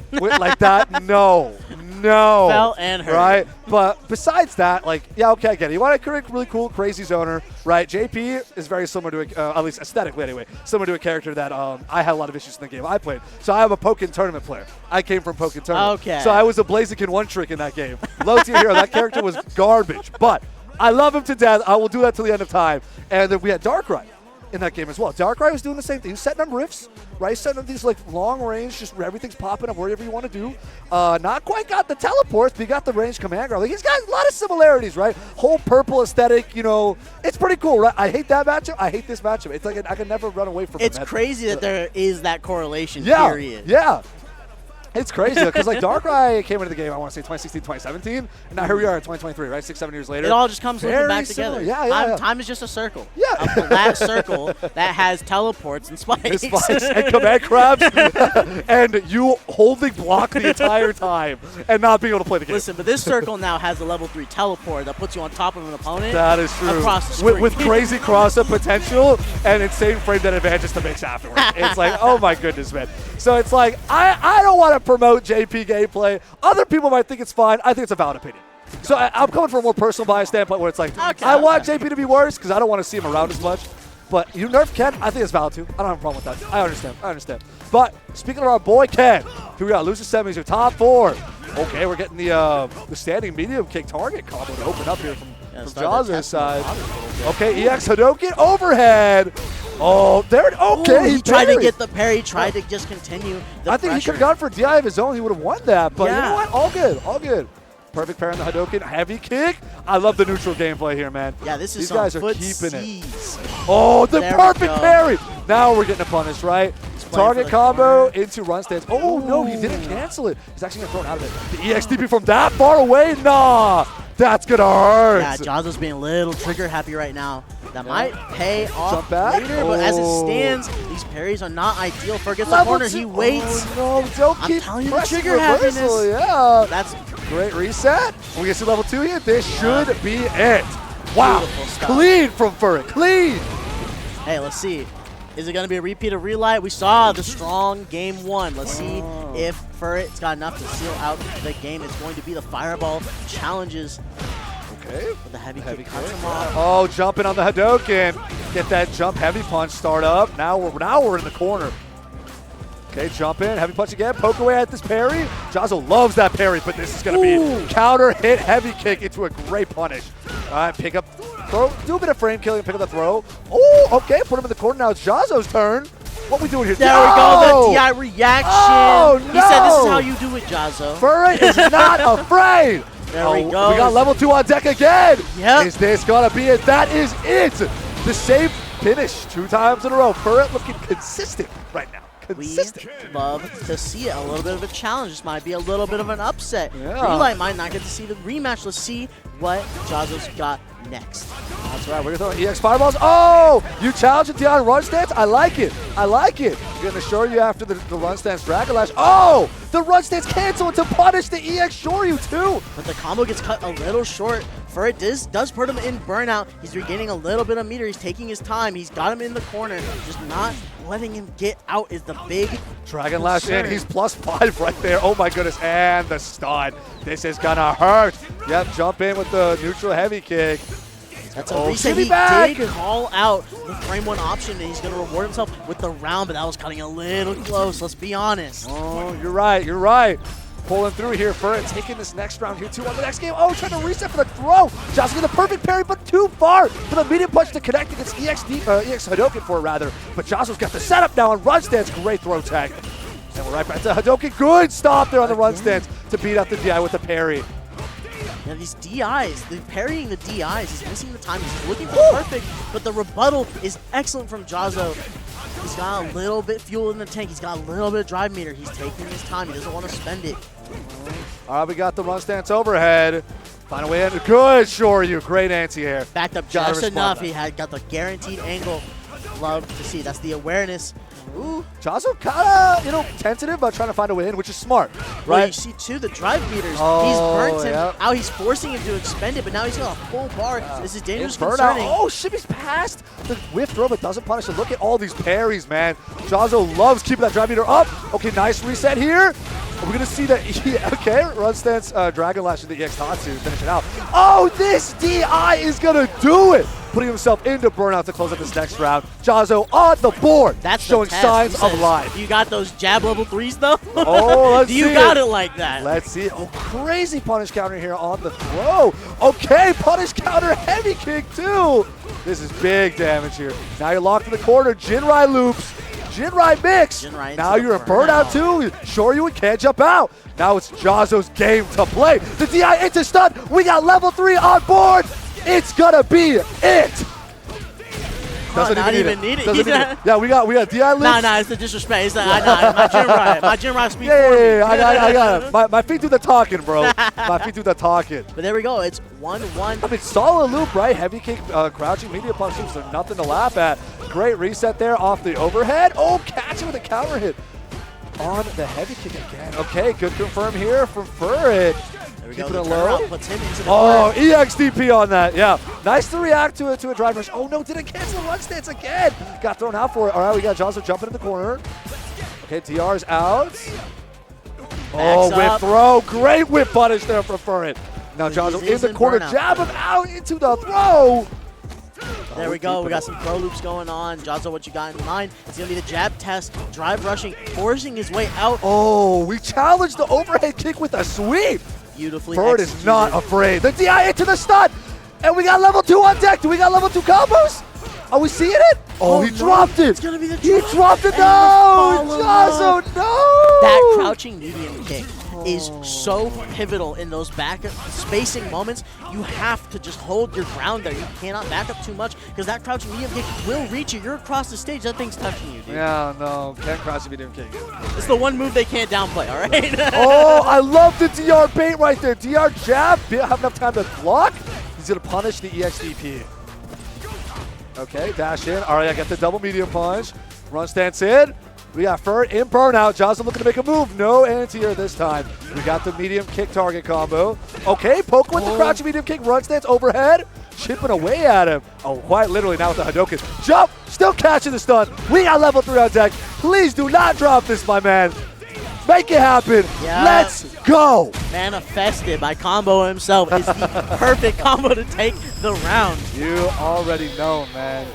Like that, no. Fell and hurt. Right? But besides that, like, yeah, okay, I get it. You want to create a really cool, crazy zoner, right? JP is very similar to, at least aesthetically anyway, similar to a character that I had a lot of issues in the game I played. So I am a Pokken tournament player. I came from Pokken tournament. Okay. So I was a Blaziken one-trick in that game. Low tier hero. That character was garbage. But I love him to death. I will do that till the end of time. And then we had Darkrai in that game as well. Darkrai was doing the same thing. He was setting up rifts, right? He's setting up these like long range, just everything's popping up wherever you want to do. Not quite got the teleports, but he got the range command guard. Like he's got a lot of similarities, right? Whole purple aesthetic, you know, it's pretty cool, right? I hate that matchup. I hate this matchup. It's like I can never run away from it. It's crazy that there is that correlation, yeah, period. Yeah. It's crazy because like Darkrai came into the game, I want to say 2016, 2017, and now here we are in 2023, right? 6-7 years later. It all just comes looking Very back similar. together. Yeah. Time is just a circle. Yeah. A flat circle that has teleports and spikes. And command crabs, and you holding block the entire time and not being able to play the game. Listen, but this circle now has a level 3 teleport that puts you on top of an opponent. That is true. Across the screen. With crazy cross-up potential and insane frame that advantage to mix afterwards. It's like, oh my goodness, man. So it's like, I don't want to promote JP gameplay. Other people might think it's fine. I think it's a valid opinion. So I'm coming from a more personal bias standpoint where it's like, I want JP to be worse because I don't want to see him around as much. But you nerf Ken, I think it's valid too. I don't have a problem with that. I understand. But speaking of our boy Ken, here we are, loser semis, your top 4. Okay, we're getting the standing medium kick target combo to open up here from Jahzz0's side. Okay, EX Hadoken overhead. Oh, there. Okay, he tried to get the parry, tried to just continue the I think he pressure. could have gone for DI of his own. He would have won that. But you Yeah. know what? All good. Perfect parry on the Hadoken. Heavy kick. I love the neutral gameplay here, man. Yeah, this is These some guys are foot keeping it. seas. Oh, the There we perfect go. parry. Now we're getting a punish, right? playing Target for the combo corner. into run stance. Oh, no, he didn't cancel it. He's actually going to throw it out of it. The EXDP from that far away? Nah, that's going to hurt. Yeah, Jahzz0's being a little trigger happy right now. That might pay off Jump back. later, but as it Oh. stands, these parries are not ideal. Ferg gets the Level corner, 2. he waits. Oh, no, don't I'm keep telling you, the pressing trigger reversal. happiness. Yeah. That's Great reset. We get to level 2 here. This should be it. Wow. Beautiful stuff. Clean from Furret. Clean. Hey, let's see. Is it going to be a repeat of Relight? We saw the strong game 1. Let's see if Furret's got enough to seal out the game. It's going to be the Fireball challenges. Okay. With the heavy kick kick. cuts him off. Oh, jumping on the Hadoken. Get that jump heavy punch start up. Now we're in the corner. Okay, jump in, heavy punch again, poke away at this parry. Jahzz0 loves that parry, but this is going to be counter hit heavy kick into a great punish. All right, pick up, throw, do a bit of frame killing, pick up the throw. Oh, okay, put him in the corner now. It's Jahzz0's turn. What we doing here? There we go, the DI reaction. Oh, He said this is no. how you do it, Jahzz0. Furret is not afraid. There we go. We got level 2 on deck again. Yep. Is this going to be it? That is it. The same finish 2 times in a row. Furret looking consistent right now. We love to see it. A little bit of a challenge. This might be a little bit of an upset. Yeah. Relight might not get to see the rematch. Let's see what Jahzz0's got next. That's right. We're going to throw EX fireballs. Oh! You challenge the DI run stance? I like it. I like it. You're going to shore you after the run stance Dragon Lash. Oh! The run stance cancel to punish the EX shore you too. But the combo gets cut a little short. Furret does put him in burnout. He's regaining a little bit of meter. He's taking his time. He's got him in the corner. Just not letting him get out is the big Dragon Lash concern. in. He's +5 right there. Oh my goodness. And the stun. This is going to hurt. Yep, jump in with the neutral heavy kick. That's a reset. shimmy He back. did call out the frame 1 option, and he's going to reward himself with the round, but that was cutting a little close. Let's be honest. Oh, you're right. You're right. Pulling through here for it, taking this next round here too on the next game. Oh, trying to reset for the throw. Jahzz with the perfect parry, but too far for the medium punch to connect against EX Hadouken for it, rather. But Jahzz got the setup now on run stance. Great throw tag. And we're right back to Hadouken. Good stop there on the run stance to beat out the DI with the parry. Yeah, these DIs, parrying the DIs, he's missing the time. He's looking for perfect, but the rebuttal is excellent from Jahzz. He's got a little bit fuel in the tank. He's got a little bit of drive meter. He's taking his time. He doesn't want to spend it. All right, we got the run stance overhead. Find a way in. Good, Shoryu. Great anti-air. Backed up Gotta just respond enough. to that. He had got the guaranteed angle. Love to see. That's the awareness. Ooh. Jahzz kind of, tentative about trying to find a way in, which is smart, Well, right? you see, too, the drive meters. He's Oh, burnt him yep. out. He's forcing him to expend it, but now he's got a full bar. This is dangerous, Burnout. concerning. Oh, Shimmy's past the whiff throw, but doesn't punish it. Look at all these parries, man. Jahzz loves keeping that drive meter up. Okay, nice reset here. We're going to see that. Okay, run stance, Dragon Lash into EX Tatsu, finish it out. Oh, this DI is going to do it. Putting himself into burnout to close up this next round. Jahzz on the board. That's the showing test. signs He of says, life. You got those jab level 3s, though? Oh, let's Do you see got it. it like that? Let's see it. Oh, crazy punish counter here on the throw. Okay, punish counter, heavy kick too. This is big damage here. Now you're locked in the corner. Jinrai loops. Jinrai mix. Jinrai Now into you're a the burnout too. Shoryu can't jump out. Now it's Jahzz's game to play. The DI into stun. We got level 3 on board. It's gonna be it. Not even need it. Doesn't need it. Yeah, we got DI loops. Nah, it's the disrespect. It's like, my Jinrai speaks Yeah, for me. I got it. My feet do the talking, bro. My feet do the talking. But there we go. It's 1-1. I mean, solid loop, right? Heavy kick, crouching media punch loops are nothing to laugh at. Great reset there off the overhead. Oh, catch it with a counter hit on the heavy kick again. Okay, good confirm here from Furret. There we go. Keeping The it low. turnaround puts him into the Oh, corner. EXDP on that. Yeah, nice to react to a drive rush. Oh no, didn't cancel the run stance again. Got thrown out for it. All right, we got Jahzz jumping in the corner. Okay, TR's out. Oh, Backs whip up. throw. Great whip punish there from Furret. Now Jahzz He's in the in corner, burnout. jab him out into the throw. There we go. We got some throw loops going on. Jahzz, what you got in mind? It's going to be the jab test, drive rushing, forcing his way out. Oh, we challenged the overhead kick with a sweep. Beautifully Bird is executed. not afraid. The DI into the stun. And we got level 2 on deck. Do we got level 2 combos? Are we seeing it? Oh, he no. dropped it. It's going to be the He drop. dropped it. And No. the follow-up. Jahzz, no. That crouching medium kick is so pivotal in those back spacing moments. You have to just hold your ground there. You cannot back up too much because that crouching medium kick will reach you. You're across the stage. That thing's touching you, dude. Yeah, no. Can't cross the medium kick. It's the one move they can't downplay, all right? Oh, I love the DR bait right there. DR jab. Didn't have enough time to block. He's going to punish the EXDP. Okay, dash in. All right, I got the double medium punch. Run stance in. We got Furret in burnout. Jahzz looking to make a move. No anti-air this time. We got the medium kick target combo. Okay, poke with the crouching medium kick. Run stance overhead. Chipping away at him. Oh, quite literally now with the Hadouken. Jump. Still catching the stun. We got level 3 on deck. Please do not drop this, my man. Make it happen. Yeah. Let's go. Manifested by Combo himself is the perfect combo to take the round. You already know, man.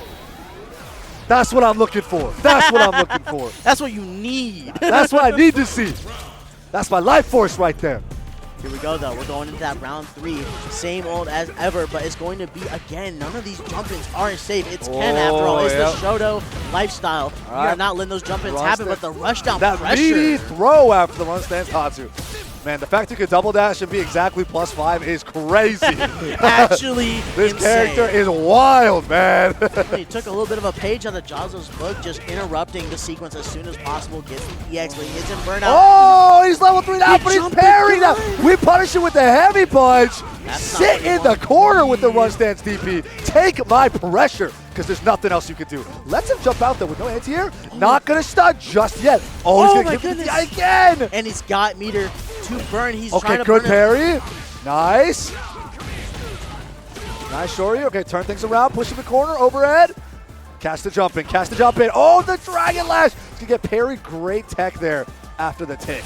That's what I'm looking for. That's what I'm looking for. That's what you need. That's what I need to see. That's my life force right there. Here we go, though. We're going into that round 3. Same old as ever, but it's going to be, again, none of these jump-ins aren't safe. It's Ken, after all. It's the Shoto lifestyle. We are right. not letting those jump-ins Run happen, stance. but the rush down That pressure. meaty throw after the run stance Tatsu. Man, the fact you could double dash and be exactly +5 is crazy. Actually, This insane. character is wild, man. He took a little bit of a page out of Jahzzo's book, just interrupting the sequence as soon as possible, gets the EX, but he hits him burnout. Oh, he's level 3 now, He but he's jumped parried the now. gun. We punish him with the heavy punch. That's Sit not what in he the wanted. corner with the run stance DP. Take my pressure, because there's nothing else you can do. Let's him jump out there with no anti-air. Not going to stun just yet. Oh, he's Oh going my to give it goodness. again. And he's got meter to burn. He's Okay, trying to good burn parry. Nice. Nice, Shoryu. Okay, turn things around. Push in the corner. Overhead. Cast the jump in. Cast the jump in. Oh, the Dragon Lash. He's going to get parried. Great tech there after the tick.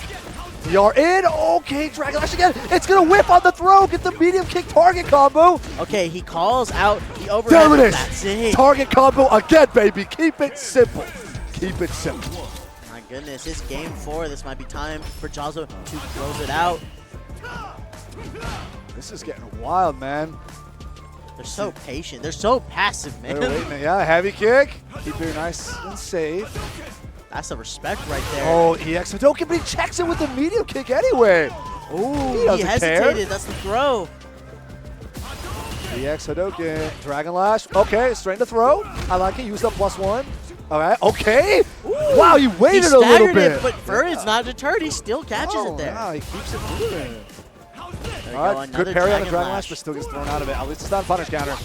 DR in. Okay, Dragon Lash again. It's going to whip on the throw. Get the medium kick target combo. Okay, he calls out the overhead. There it is. That's it. Target combo again, baby. Keep it simple. Keep it simple. My goodness, it's game 4. This might be time for Jahzzo to close it out. This is getting wild, man. They're so patient. They're so passive, man. They're waiting. Yeah, heavy kick. Keep it nice and safe. That's the respect right there. Oh, EX Hadouken, but he checks it with the medium kick anyway. Ooh, he he doesn't hesitated. care. That's the throw. EX Hadouken, Dragon Lash. Okay, straight to throw. I like it. Used up +1. All right. Okay. Wow, he He waited a little staggered bit. it, but Furry's not deterred. He still catches it there. Wow, he keeps it moving. There we All go, right, another good parry on the Dragon Dragon Lash, Lash. but still gets thrown out of it. At least it's not a punish counter.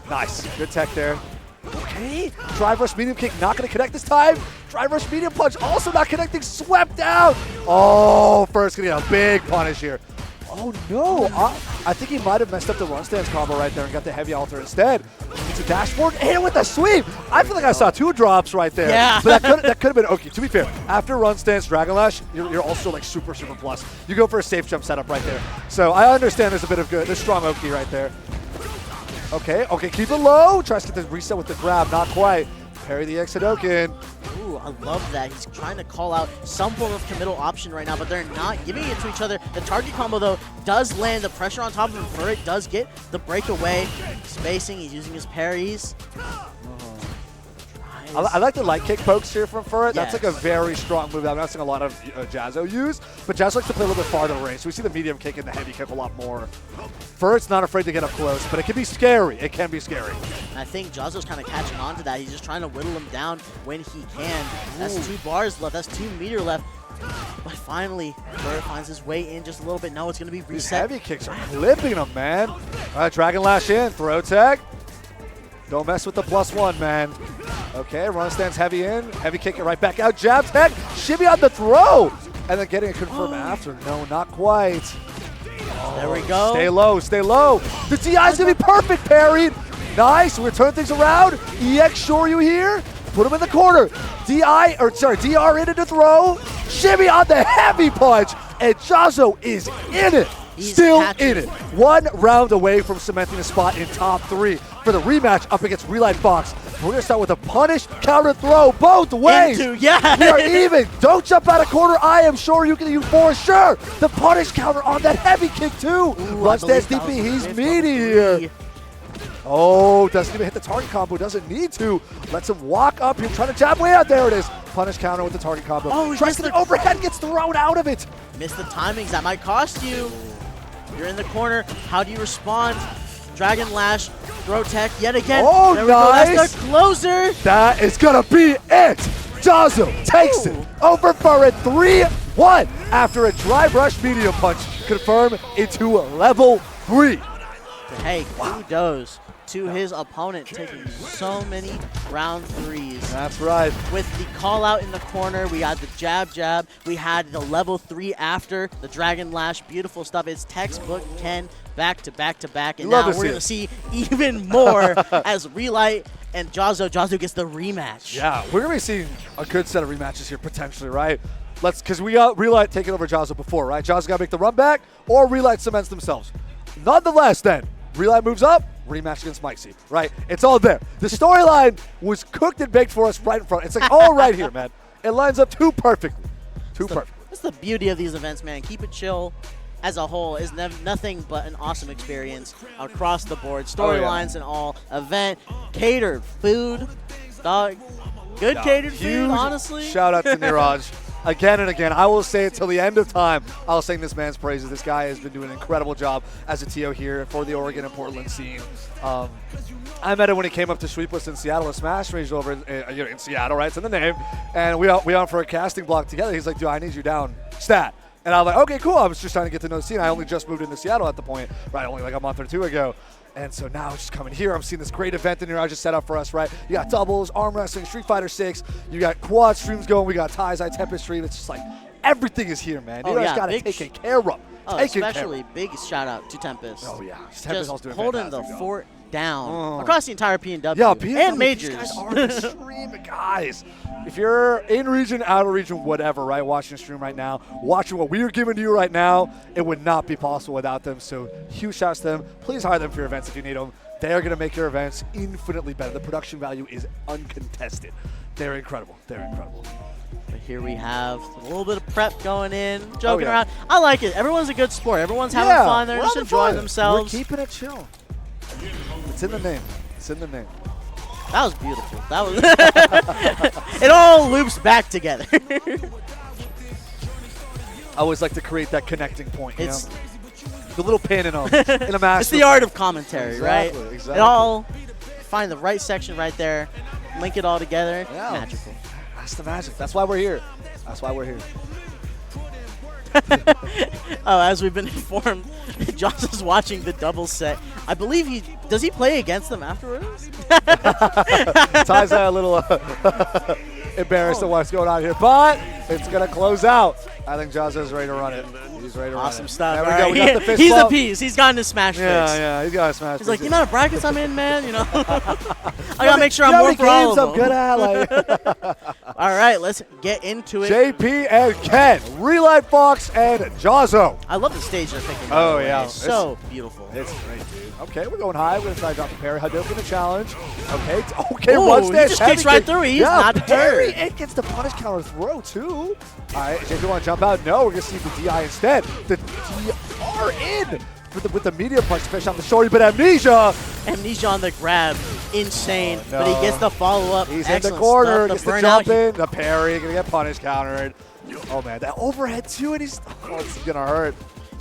Nice. Good tech there. Okay. Drive rush medium kick not going to connect this time. Drive rush medium punch also not connecting. Swept down. Oh, first going to get a big punish here. Oh, no. I think he might have messed up the run stance combo right there and got the heavy alter instead. It's a dashboard and with a sweep. I feel like I saw 2 drops right there. Yeah. But that could have been okay. To be fair, after run stance Dragon Lash, you're also like super plus. You go for a safe jump setup right there. So I understand there's a bit of there's strong Oki right there. Okay, keep it low. Tries to get the reset with the grab, not quite. Parry the EX Hadouken. Ooh, I love that. He's trying to call out some form of committal option right now, but they're not giving it to each other. The target combo, though, does land. The pressure on top of him for it does get the breakaway. Spacing, he's using his parries. I like the light kick pokes here from Furret. That's like a Yes. very strong move that I'm not seeing a lot of Jahzzo use, but Jahzzo likes to play a little bit farther range, so we see the medium kick and the heavy kick a lot more. Furret's not afraid to get up close, but it can be scary. It can be scary. And I think Jahzzo's kind of catching on to that. He's just trying to whittle him down when he can. That's 2 bars left. That's 2 meter left. But finally, Furret finds his way in just a little bit. Now it's going to be These reset. heavy kicks are clipping him, man. All right, Dragon Lash in, throw tag. Don't mess with the +1, man. Okay, run stance heavy in, heavy kick it right back out, jab tag, shimmy on the throw, and then getting a confirm after. No, not quite. There we go. Stay low, stay low. The DI's gonna be perfect, parried. Nice, we're turning things around. EX Shoryu here, put him in the corner. DR in to throw, shimmy on the heavy punch, and Jahzzo is in it. He's Still catching in it. 1 round away from cementing a spot in top 3 for the rematch up against Relight Fox. We're gonna start with a punish, counter throw, both ways. Yeah. We are even. Don't jump out of corner. I am sure you can use for sure. The punish counter on that heavy kick too. Run stance DP, he's meaty here. Oh, doesn't even hit the target combo. Doesn't need to. Lets him walk up here, trying to jab way out. There it is. Punish counter with the target combo. Oh, he tries missed to get the- overhead, gets thrown out of it. Missed the timings. That might cost you. You're in the corner. How do you respond? Dragon Lash, throw tech yet again. Oh, there we go. That's nice. the closer. That is gonna be it. Jahzzo takes it over for a 3-1 after a drive rush medium punch confirm into level 3. Hey, kudos to his opponent taking so many round 3s. That's right. With the call out in the corner, we had the jab. We had the level 3 after the Dragon Lash. Beautiful stuff. It's textbook Ken back to back to back. And Love now to we're see going to it. see even more as Relight and Jahzzo. Jahzzo gets the rematch. Yeah, we're gonna be seeing a good set of rematches here potentially, right? Because we got Relight taking over Jahzzo before, right? Jahzzo gotta make the run back, or Relight cements themselves. Nonetheless, then Relight moves up, rematch against Mikesy, right? It's all there. The storyline was cooked and baked for us right in front. It's like all right here, man. It lines up too perfectly. Too perfect. That's the beauty of these events, man. Keep it chill. As a whole, is nothing but an awesome experience across the board. Storylines and all. Event, catered food, dog. Good catered food, honestly. Shout out to Niraj. again and again. I will say it till the end of time. I'll sing this man's praises. This guy has been doing an incredible job as a TO here for the Oregon and Portland scene. I met him when he came up to sweep us in Seattle, a Smash region over in Seattle, right? It's in the name. And we went for a casting block together. He's like, dude, I need you down. Stat. And I was like, okay, cool. I was just trying to get to know the scene. I only just moved into Seattle at the point, right? Only like a month or two ago. And so now just coming here, I'm seeing this great event in here I just set up for us, right? You got doubles, arm wrestling, Street Fighter 6. You got quad streams going. We got Jahzz0 Tempest stream. It's just like everything is here, man. You guys got to take care of. Especially big shout out to Tempest. Oh, yeah. Just holding the fort down across the entire PNW. Yeah, PNW and majors. These guys are extreme guys. If you're in region, out of region, whatever, right, watching the stream right now, watching what we are giving to you right now, it would not be possible without them. So huge shouts to them. Please hire them for your events if you need them. They are going to make your events infinitely better. The production value is uncontested. They're incredible. They're incredible. But here we have a little bit of prep going in, joking around. I like it. Everyone's a good sport. Everyone's having fun. They're just enjoying themselves. We're keeping it chill. It's in the name. It's in the name. That was beautiful. That was it all loops back together. I always like to create that connecting point. It's the little pin in a master. It's the art of commentary, right? Exactly. It all find the right section right there, link it all together. Yeah. Magical. That's the magic. That's why we're here. That's why we're here. As we've been informed, Jahzz is watching the double set. I believe does he play against them afterwards? Ty's a little embarrassed at what's going on here, but it's going to close out. I think Jahzz is ready to run it. He's ready to run it. Awesome stuff. There we go. We got the fist He's bump. appeased. He's gotten his smash fix. Yeah, he's got a smash. He's like, the amount of brackets I'm in, man, I got to make sure I'm more for all of them. I'm good at. All right, let's get into it. JP and Ken, Relight Fox and Jahzz0. I love the stage they're picking. Oh, yeah. It's so beautiful. It's great, dude. Okay, we're going high. We're going to try to drop the parry. Hadouken the challenge. Okay, one He stance. just kicks right through. He's not parry. deterred. It gets the punish counter throw, too. All right, JP want to jump out? No, we're going to see the DI instead. The DR in with the medium punch to finish off the shorty, but Amnesia on the grab. Insane. No. But he gets the follow-up. He's Excellent in the corner. Stuff. Gets the jump in. The parry. Going to get punish countered. Oh, man. That overhead, too, and it's going to hurt.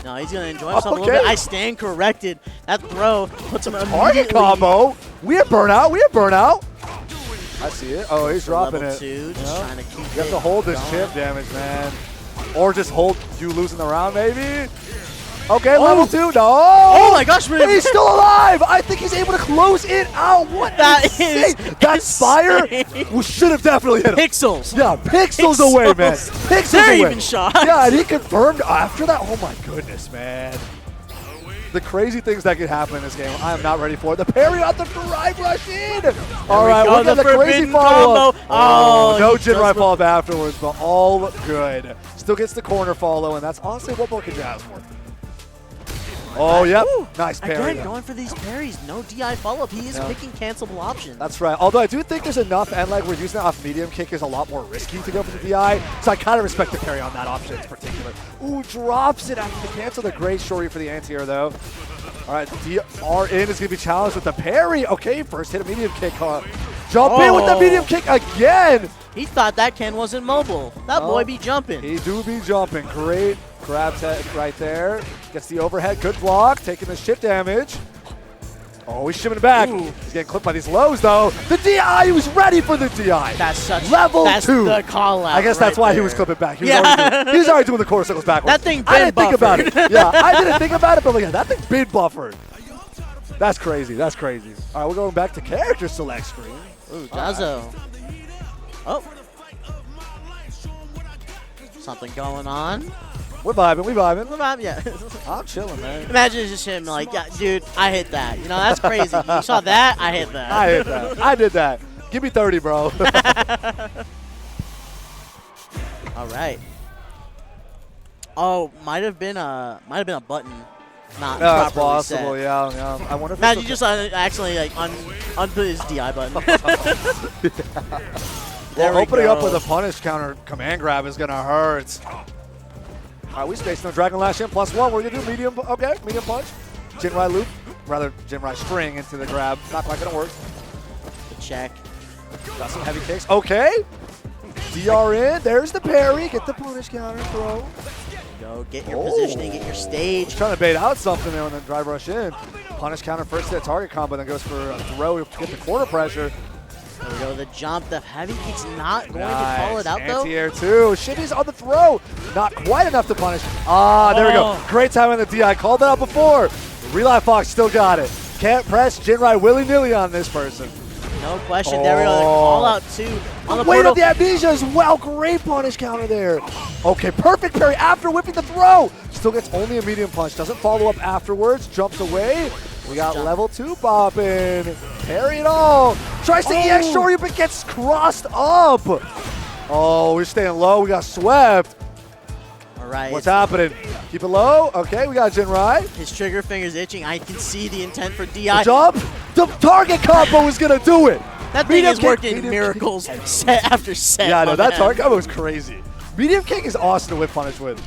No, he's going to enjoy himself a little bit. I stand corrected. That throw puts him Target combo. We have burnout. I see it. Oh, he's dropping level it. 2, just trying to keep You have to hold this chip damage, man. Or just hold you losing the round, maybe. Okay, level 2. No. Oh my gosh, and he's still alive. I think he's able to close it out. What that is insane. That Spire should have definitely hit him. Pixels. Yeah, pixels away, man. Pixels They're away. even shocked. Yeah, and he confirmed after that. Oh my goodness, man. The crazy things that could happen in this game, I am not ready for. The parry on the drive rush in. All right, look at the crazy follow-up. Oh, no Jinrai follow-up afterwards, but all good. Still gets the corner follow, and that's honestly what more can you ask for. Oh, yep. Nice parry. Again, going for these parries. No DI follow-up. He is picking cancelable options. That's right. Although I do think there's enough, and like we're using that off medium kick is a lot more risky to go for the DI. So I kind of respect the parry on that option in particular. Ooh, drops it after the cancel. The great shorty for the anti-air, though. All right, DR in is going to be challenged with the parry. Okay, first hit a medium kick. Jump in with the medium kick again. He thought that Ken wasn't mobile. That boy be jumping. He do be jumping. Great grab tech right there. Gets the overhead. Good block. Taking the shit damage. Oh, he's shimming back. Ooh. He's getting clipped by these lows, though. The DI, he was ready for the DI. That's such level 2. That's the call out. I guess that's why he was clipping back. He was already doing the quarter circles backwards. That thing I didn't think about it. Yeah, I didn't think about it, but like, that thing been buffered. That's crazy. That's crazy. All right, we're going back to character select screen. Ooh, Jahzz0. Oh. Something going on. We're vibing. We vibing. We're vibing, yeah. I'm chilling, man. Imagine it's just him like, yeah, dude, I hit that. You know, that's crazy. You saw that? I hit that. I hit that. I did that. Give me 30, bro. All right. Oh, might have been a button. Not that's properly possible, set. yeah. I wonder if imagine you just accidentally like unput his DI button. Well, opening up with a punish counter command grab is gonna hurt. All right, we spaced no Dragon Lash in +1. We're gonna do medium. Okay, medium punch. Jinrai loop, rather Jinrai string into the grab. Not quite gonna work. Good check. Got some heavy kicks. Okay. DR in. There's the parry. Get the punish counter throw. Go get your positioning, get your stage. Trying to bait out something there and then drive rush in. Punish counter first hit target combo, then goes for a throw to get the corner pressure. There we go, the jump. The heavy kick's not going to call it out, though. Anti-air too. Shimmies on the throw. Not quite enough to punish. Ah, there we go. Great time on the DI. Called that out before. Relive Fox still got it. Can't press Jinrai willy-nilly on this person. No question. There we go. The call out too on the Wait portal. on the amnesia as well. Great punish counter there. Okay, perfect parry after whipping the throw. Still gets only a medium punch. Doesn't follow up afterwards. Jumps away. We got level 2 popping. Parry it all. Tries to EX Shoryu but gets crossed up. Oh, we're staying low. We got swept. All right. What's happening? Keep it low. Okay, we got Jinrai. His trigger finger's itching. I can see the intent for DI. Jump. The target combo is going to do it. That thing Medium is kick, working medium miracles set after set. Yeah, I know. my That man. target combo is crazy. Medium kick is awesome to whip punish with.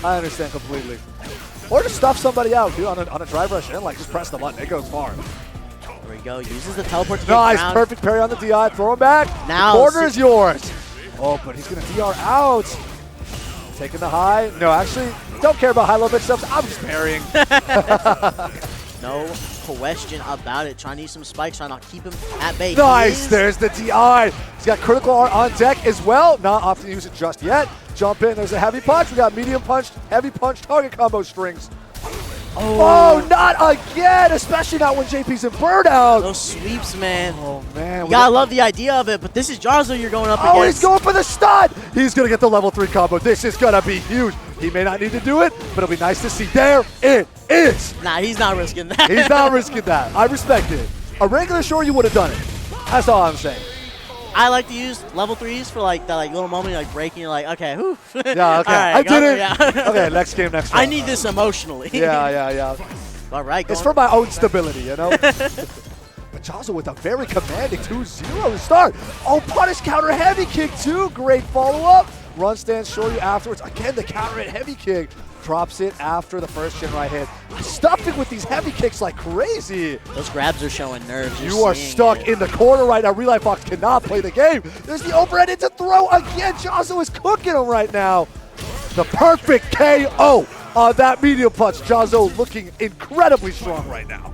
I understand completely. Or just stuff somebody out, dude, on a drive rush in. Like, just press the button. It goes far. There we go. Uses the teleport to get Nice. ground. Perfect parry on the DI. Throw him back. Now, The corner is yours. Oh, but he's going to DR out. Taking the high. No, actually, don't care about high-low bitch stuff. I'm just parrying. No question about it. Trying to use some spikes, trying to keep him at bay. Nice. He is- There's the DI. He's got critical art on deck as well. Not opting to use it just yet. Jump in. There's a heavy punch. We got medium punch, heavy punch, target combo strings. Oh, not again, especially not when JP's in burnout. Those sweeps, man. Oh, man. You gotta love the idea of it, but this is Jahzz0 you're going up Oh, against. he's going for the stun. He's going to get the level 3 combo. This is going to be huge. He may not need to do it, but it'll be nice to see. There it is. Nah, he's not risking that. He's not risking that. I respect it. A regular Shore, you would have done it. That's all I'm saying. I like to use level 3s for like that little moment you're like breaking. You're like, okay, whew. Yeah, okay. All right, I did it. yeah. Okay, next game, next I round. need this emotionally. Yeah. All right, It's going- for my own stability, you know? But Jahzz0 with a very commanding 2-0 to start. Oh, punish counter heavy kick too. Great follow-up. Run stance, show you afterwards. Again, the counter hit heavy kick. Drops it after the first Jinrai hit. Stuffing with these heavy kicks like crazy. Those grabs are showing nerves. You're You are seeing stuck it. in the corner right now. Relive Fox cannot play the game. There's the overhead into throw again. Jahzz0 is cooking him right now. The perfect KO on that medium punch. Jahzz0 looking incredibly strong right now.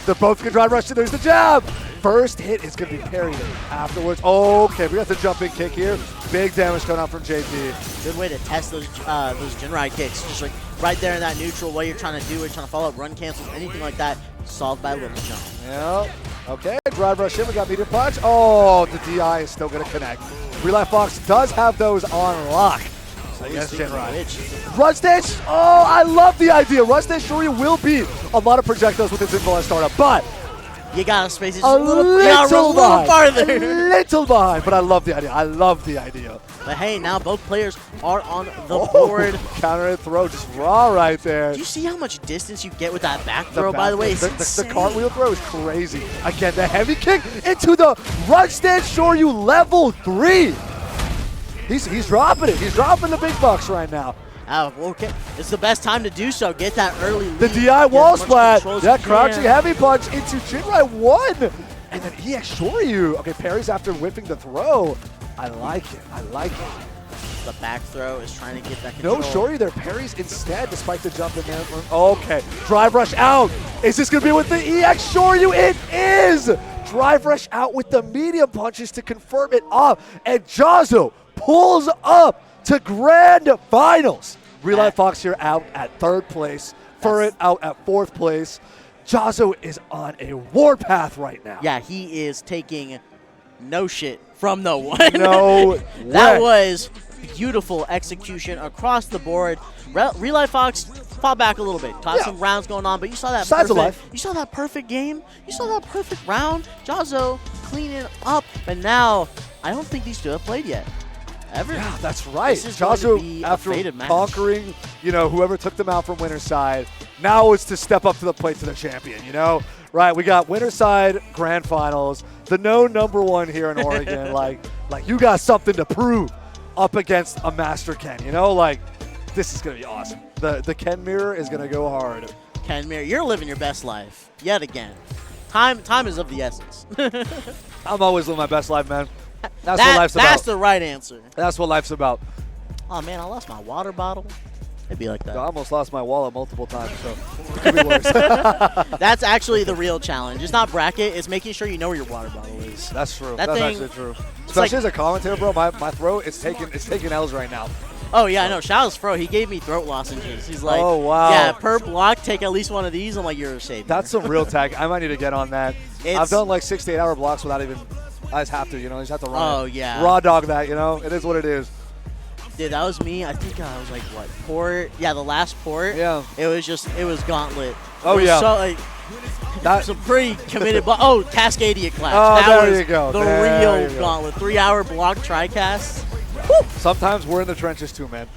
They're both going to drive rush. There's the jab. First hit is going to be parried afterwards. Okay, we got the jumping kick here. Big damage coming out from JP. Good way to test those Jinrai kicks. Just like right there in that neutral, what you're trying to do, or trying to follow up, run cancels, anything like that, solved by a little jump. Yeah. Okay, drive rush in. We got medium punch. Oh, the DI is still going to connect. Relive Fox does have those on lock. I guess Jinrai. Run stage. Oh, I love the idea. Run stage Shoryu will beat a lot of projectiles with his invalid startup, but You gotta space it a just a little behind. farther. A little behind, but I love the idea. I love the idea. But hey, now both players are on the board. Counter and throw, just raw right there. Do you see how much distance you get with that back throw, by the way? It's the insane. cartwheel throw is crazy. Again, the heavy kick into the run stand Shoryu level 3. He's dropping it. He's dropping the big bucks right now. Okay. It's the best time to do so. Get that early lead. The DI Get wall as much splat. control as That you crouching can. heavy punch into Jinrai 1. And then EX Shoryu. Okay, parries after whipping the throw. I like it. I like it. The back throw is trying to get that No control. Shoryu there. Parries instead despite the jump in there. Okay. Drive rush out. Is this going to be with the EX Shoryu? It is. Drive rush out with the medium punches to confirm it up. And Jahzz0 pulls up to grand finals. Relive Fox here out at 3rd place. Furret out at 4th place. Jahzz0 is on a warpath right now. Yeah, he is taking no shit from no one. No That way. was beautiful execution across the board. Relive Fox fought back a little bit. Got some rounds going on, but you saw that Sides of perfect. life. You saw that perfect game. You saw that perfect round. Jahzz0 cleaning up, but now I don't think these two have played yet. Ever. Yeah, that's right. This is going to be Jahzz0, a after fated match. conquering, whoever took them out from winner's side, now it's to step up to the plate to the champion, Right, we got winner's side grand finals, the no number 1 here in Oregon. like you got something to prove up against a Master Ken, this is going to be awesome. The Ken mirror is going to go hard. Ken Mir, you're living your best life yet again. Time is of the essence. I'm always living my best life, man. That's what life's That's about. the right answer. That's what life's about. Oh man, I lost my water bottle. It'd be like that. I almost lost my wallet multiple times, so it could be worse. That's actually the real challenge. It's not bracket. It's making sure you know where your water bottle is. That's true. That That's thing- actually true. like- Especially as a commentator, bro, my throat, it's taking L's right now. Oh yeah, I know. Shadow's Fro, he gave me throat lozenges. He's like, Oh, wow. yeah, per block, take at least one of these. I'm like, you're a savior. That's some real tag. I might need to get on that. I've It's- done like 6 to 8 hour blocks without even. I just have to, you just have to run. Oh, it. yeah. Raw dog that, It is what it is. Dude, that was me. I think I was like, what, port? Yeah, the last port. Yeah. It was gauntlet. Oh, It was yeah. So, like, That, some pretty committed. Oh, Cascadia Clash. Oh, that there was you go. the There real you go. gauntlet. 3-hour block tricast. sometimes we're in the trenches too, man.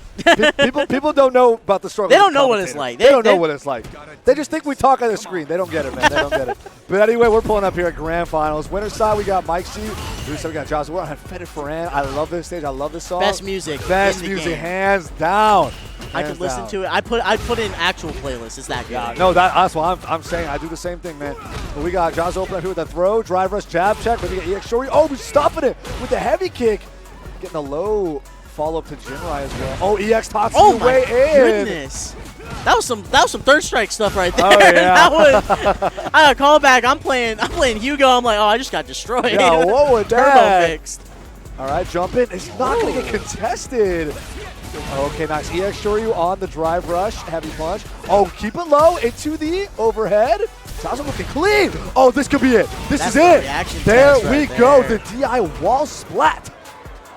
People don't know about the struggle. They of don't the know what it's commentator. like. They don't know They- what it's like. They just think we talk on the screen. They don't get it, man. They don't get it. But anyway, we're pulling up here at Grand Finals. Winner side, we got Mike C. Loser side, we got Jahzz0. We're on Fetid Ferran. I love this stage. I love this song. Best music. Best in the music, game. hands down. I could listen to it. I put in actual playlists. It's that good. Yeah, no, that's what I'm saying. I do the same thing, man. But we got Jahzz0 open up here with a throw, drive rush, jab check. But we got EX Shorty. Oh, we're stuffing it with the heavy kick. Getting a low follow up to Jinrai as well. Oh, EX tops Oh the my way in. goodness. That was some third strike stuff right there. Oh, yeah. That was I call back. I'm playing Hugo. I'm like, oh, I just got destroyed. Yeah, what was Turbo that? fixed. All right, jump in. It's not going to get contested. Okay, nice. EX Shoryu on the drive rush. Heavy punch. Oh, keep it low into the overhead. Jahzz0 looking clean. Oh, this could be it. This That's is the it. reaction There test we right go. there. The DI wall splat.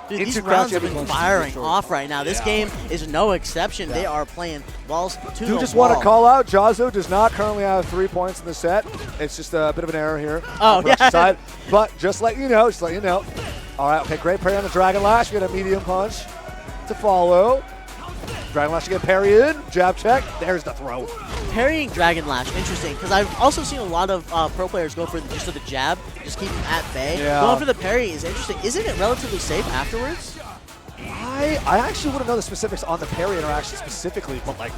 Dude, Into these crouch rounds have heavy been punch. firing off right now. This game is no exception. They are playing balls to Do the just wall. want to call out, Jahzz0 does not currently have 3 points in the set. It's just a bit of an error here. Oh, on production yeah. Side. But just let you know, All right, okay, great parry on the Dragon Lash. We got a medium punch to follow. Dragon Lash to get parry in. Jab check. There's the throw. Parrying Dragon Lash, interesting, because I've also seen a lot of pro players go for just the jab, just keep them at bay. Yeah. Going for the parry is interesting. Isn't it relatively safe afterwards? I actually wouldn't know the specifics on the parry interaction specifically, but like,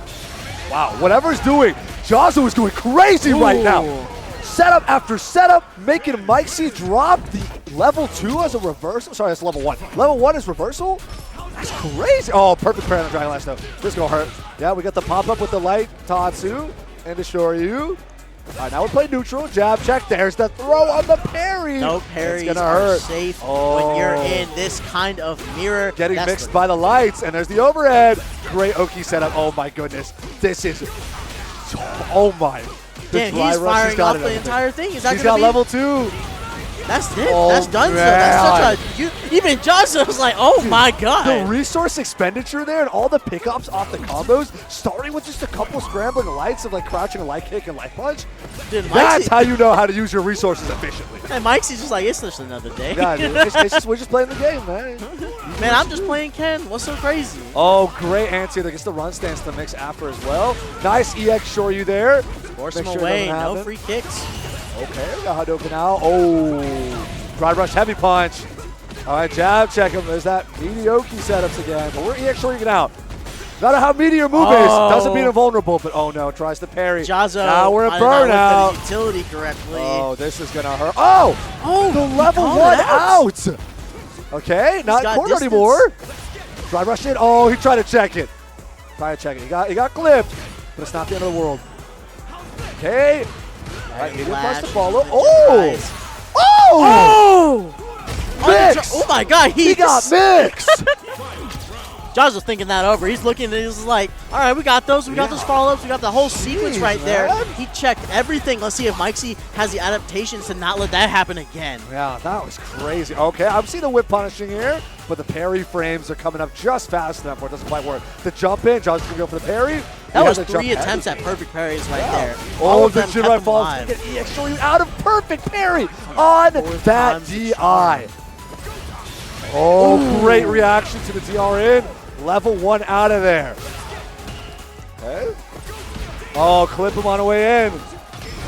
wow, whatever he's doing, Jahzz0 is going crazy right now. Setup after setup, making Mike C drop the level 2 as a reversal. Sorry, that's level 1. Level 1 is reversal? That's crazy. Oh, perfect parry on the Dragon Lash, though. This is going to hurt. Yeah, we got the pop-up with the light Tatsu and the Shoryu. All right, now we're playing neutral. Jab check. There's the throw on the parry. No parries It's gonna are hurt. safe Oh. when you're in this kind of mirror. Getting That's mixed by the lights, and there's the overhead. Great Oki setup. Oh my goodness. This is, oh my. The Damn, dry he's rush, firing got off it, the everything. entire thing. Is that He's gonna got be level 2. That's it. Oh, That's done. So man. that's such a. Even Jahzz0 was like, oh my The god. resource expenditure there and all the pickups off the combos, starting with just a couple scrambling lights of like crouching a light kick and light punch. Dude, That's how you know how to use your resources efficiently. And Mike's just like, it's just another day. Yeah, dude, it's just, we're just playing the game, man. Man, I'm just playing Ken. What's so crazy? Oh, great anti that gets the run stance to mix after as well. Nice EX Shoryu there. Force Make him sure it away. doesn't No happen. free kicks. Okay, we got Hadouken now. Oh, drive rush, heavy punch. All right, jab check him. There's that mediocre setups again, but we're EX Shoryuken out. No matter how meteor move is, doesn't mean invulnerable, but oh no, tries to parry. Jahzz0. Now we're at might not look burnout. at the utility correctly. Oh, this is gonna hurt. Oh, the level called 1 it out. out. Okay, not got corner distance. anymore. Drive rush in. Oh, he tried to check it. Tried to check it. He got clipped, but it's not the end of the world. Okay. All right, medium punch to follow. Oh! Oh! Mix! Oh my god, He got mixed! Jahzz was thinking that over. He's looking and he's like, all right, we got those. We got those follow-ups. We got the whole sequence Jeez, right there. man. He checked everything. Let's see if Mikesy has the adaptations to not let that happen again. Yeah, that was crazy. Okay, I'm seeing the whip punishing here, but the parry frames are coming up just fast enough where it doesn't quite work. The jump in, John's going to go for the parry. That He was has a jump 3 attempts heavy. at perfect parries right there. Oh, All of the them Jinrai kept him falls. alive. Get EX Shoryu out of perfect parry on Fourth that time's the DI. Oh, great reaction to the DR in. Level 1 out of there. Okay. Oh, clip him on the way in.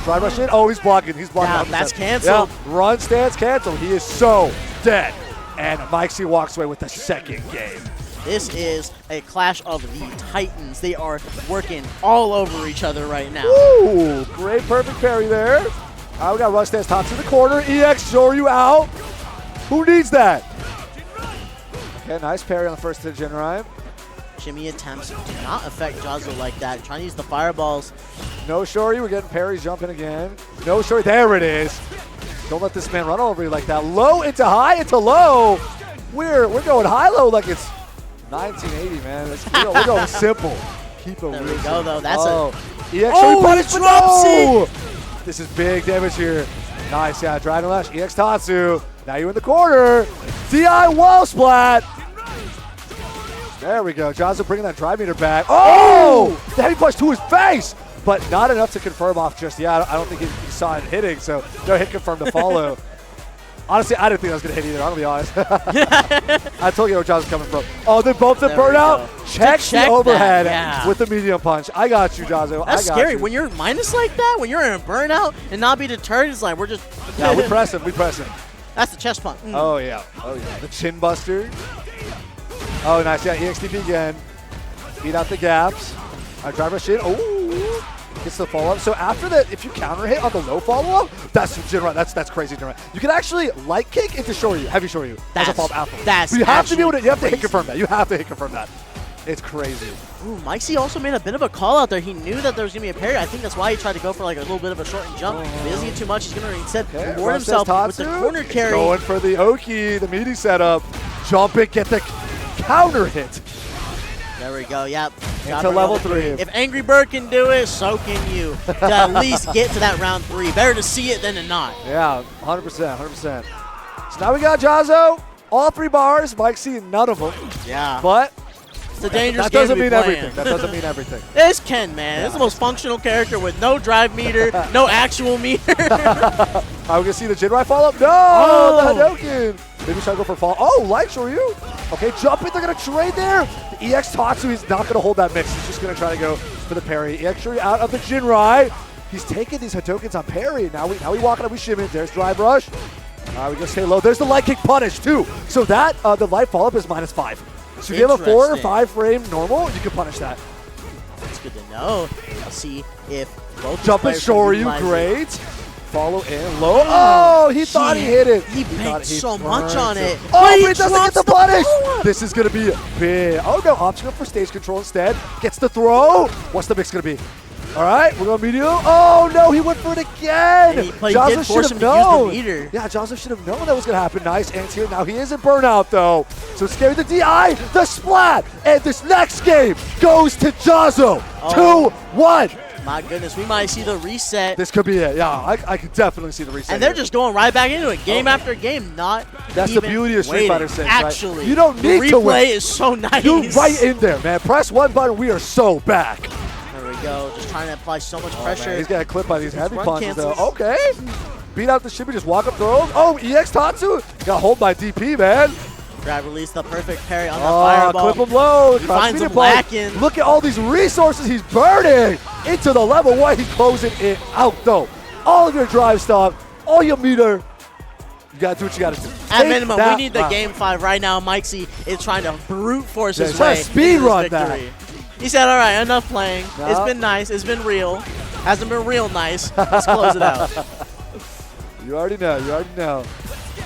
Try rush in. Oh, he's blocking. He's blocking. Yeah, out the that's set. canceled. Yeah, run stance canceled. He is so dead. And Mikesy walks away with the second game. This is a clash of the Titans. They are working all over each other right now. Ooh, great perfect parry there. We got run stance top to the corner. EX Shoryu out. Who needs that? Okay, nice parry on the first hit, Jinrai. Shimmy attempts do not affect Jahzz0 like that. Trying to use the fireballs. No shorty, we're getting parries jumping again. No shorty, there it is. Don't let this man run over you like that. Low into high into low. We're going high-low like it's 1980, man. We're going simple. Keep it There real we go, though. That's EX Oh, punish, he but drops no! This is big damage here. Nice, yeah, Dragon Lash, EX Tatsu. Now you're in the corner. DI wall splat. There we go. Jahzz0 bringing that drive meter back. Oh! The heavy punch to his face, but not enough to confirm off just yet. I don't think he saw it hitting, so no hit confirm to follow. Honestly, I didn't think I was going to hit either. I'm going to be honest. I told you where Jahzz0 coming from. Oh, they both the There we burnout. go. Check To the check overhead that, yeah. with the medium punch. I got you, Jahzz0. That's I got scary. you. When you're minus like that, when you're in a burnout and not be deterred, it's like we're just. Yeah, we press him. We press him. That's the chest pump. Oh, yeah. Oh, yeah. The chin buster. Oh, nice. Yeah, EXTP again. Beat out the gaps. Driver shin. Oh, gets the follow-up. So after that, if you counter hit on the low follow-up, that's Jinrai. That's crazy, Jinrai. You can actually light kick into Shoryu, heavy Shoryu, as a That's- follow-up after. that's But you have to be able to. actually You have to hit crazy. confirm that. You have to hit confirm that. It's crazy. Ooh, Mike C also made a bit of a call out there. He knew that there was going to be a parry. I think that's why he tried to go for like a little bit of a shortened jump. If he doesn't get too much, he's going to instead Okay, reward Russ himself says with the Tatsu. corner carry. Going for the Oki, the meaty setup. Jump it, get the counter hit. There we go, yep. Into level 3. If Angry Bird can do it, so can you. To at least get to that round 3. Better to see it than to not. Yeah, 100%, 100%. So now we got Jahzz0, all 3 bars. Mike C, none of them. Yeah. But It's a dangerous that game doesn't to be mean playing. everything. That doesn't mean everything. It's Ken, man. This is the most functional character with no drive meter, no actual meter. Are we going to see the Jinrai follow-up? No! Oh. The Hadoken! Maybe try to go for fall. Oh, light Shoryu. Okay, jump it. They're going to trade there. The EX Tatsu is not going to hold that mix. He's just going to try to go for the parry. EX Shoryu out of the Jinrai. He's taking these Hadokens on parry. Now we walking up, we shimmy. There's drive rush. We're going to stay low. There's the light kick punish, too. So that, the light follow-up is -5. So if you have a 4 or Interesting. 5 frame normal, you can punish that. That's good to know. I'll see if both Jump and players can Shoryu, utilize it. great. Follow in low. Oh, he thought he hit it. He thought banked so much burned on it. Oh, But he but it doesn't get drops the the punish. follow-up. This is going to be big. Oh, no, option for stage control instead. Gets the throw. What's the mix going to be? All right, we're going medium. Oh, no, he went for it again. And he Jahzz0 did force should him have to use the known. meter. Yeah, Jahzz0 should have known that was going to happen. Nice ants here. Now he is in burnout, though. So scary the DI, the splat. And this next game goes to Jahzz0. Oh. 2-1. My goodness, we might see the reset. This could be it. Yeah, I could definitely see the reset. And they're here. just going right back into it, game after game, not That's the even beauty of Street waiting. Fighter 6, right? Actually, You don't the need to win. replay is so nice. You're right in there, man. Press 1 button. We are so back. There we go, just trying to apply so much Man, pressure. he's got a clip by these heavy run punches, though. cancels. Okay. Beat out the shimmy, just walk up throws. Oh, EX Tatsu. Got hold by DP, man. Grab release the perfect parry on the Oh, fireball. clip him low. He Cross finds medium him punch. lacking. Look at all these resources he's burning into the level 1. He's closing it out, though. All of your drive stop, all your meter. You got to do what you got to do. At Take minimum, that we need the round. game 5 right now. Mike C is trying to brute force Yeah, his he's trying way to speed into this run that. victory. He said, all right, enough playing. No. It's been nice. It's been real. Hasn't been real nice. Let's close it out. You already know. You already know.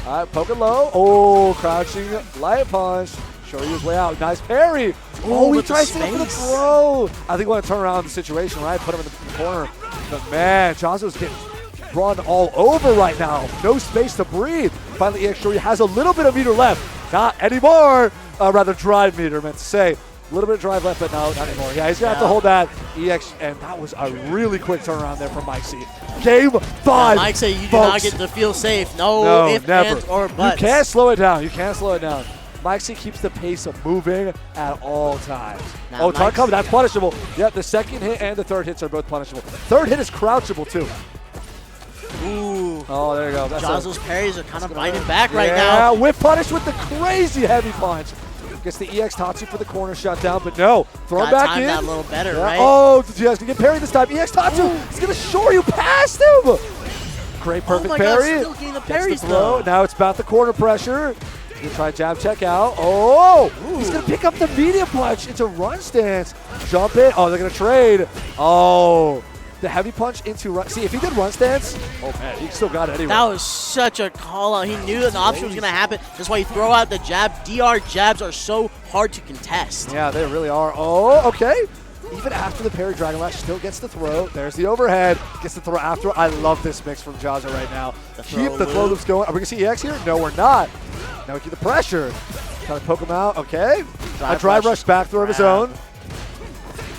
All right, poke it low. Oh, crouching light punch. Show you his way out. Nice parry. Oh, he with the tries to go for the space. throw. I think we want to turn around the situation, right? Put him in the corner. But man, Jahzz0's getting run all over right now. No space to breathe. Finally, EX Shoryu has a little bit of meter left. Not anymore. Rather, drive meter, meant to say. A little bit of drive left, but no, not anymore. Yeah, he's going to have to hold that. EX, and that was a really quick turnaround there from Mike C. Game 5. Mike said you do folks. not get to feel safe. No, No, ifs, never. ands, or buts. You can't slow it down. You can't slow it down. Mike C keeps the pace of moving at all times. Now, Oh, try Mike coming. That's punishable. Yep, the second hit and the third hits are both punishable. Third hit is crouchable, too. Ooh. Oh, there you go. That's Jahzz0's parries are kind of biting back right yeah, now. whip punish with the crazy heavy punch. Gets the EX Tatsu for the corner shutdown, but no. Throw him Gotta back time in. that a little better, Yeah. right? Oh, Jahzz can get parried this time. EX Tatsu is going to shore you past him. Great, perfect oh my God, parry. still getting the Gets parries the throw. though. Now it's about the corner pressure. He's going to try jab check out. Oh, he's going to pick up the medium punch into run stance. Jump it. Oh, they're going to trade. Oh, The heavy punch into run. See, if he did run stance, oh man, he still got it anyway. That was such a call out. He knew that the option was going to happen. That's why you throw out the jab. DR jabs are so hard to contest. Yeah, they really are. Oh, okay. Even after the parry, Dragon Lash still gets the throw. There's the overhead. Gets the throw after. I love this mix from Jahzz0 right now. Keep the throw loops going. Are we going to see EX here? No, we're not. Now we keep the pressure. Trying to poke him out. Okay. A drive rush back throw of his own.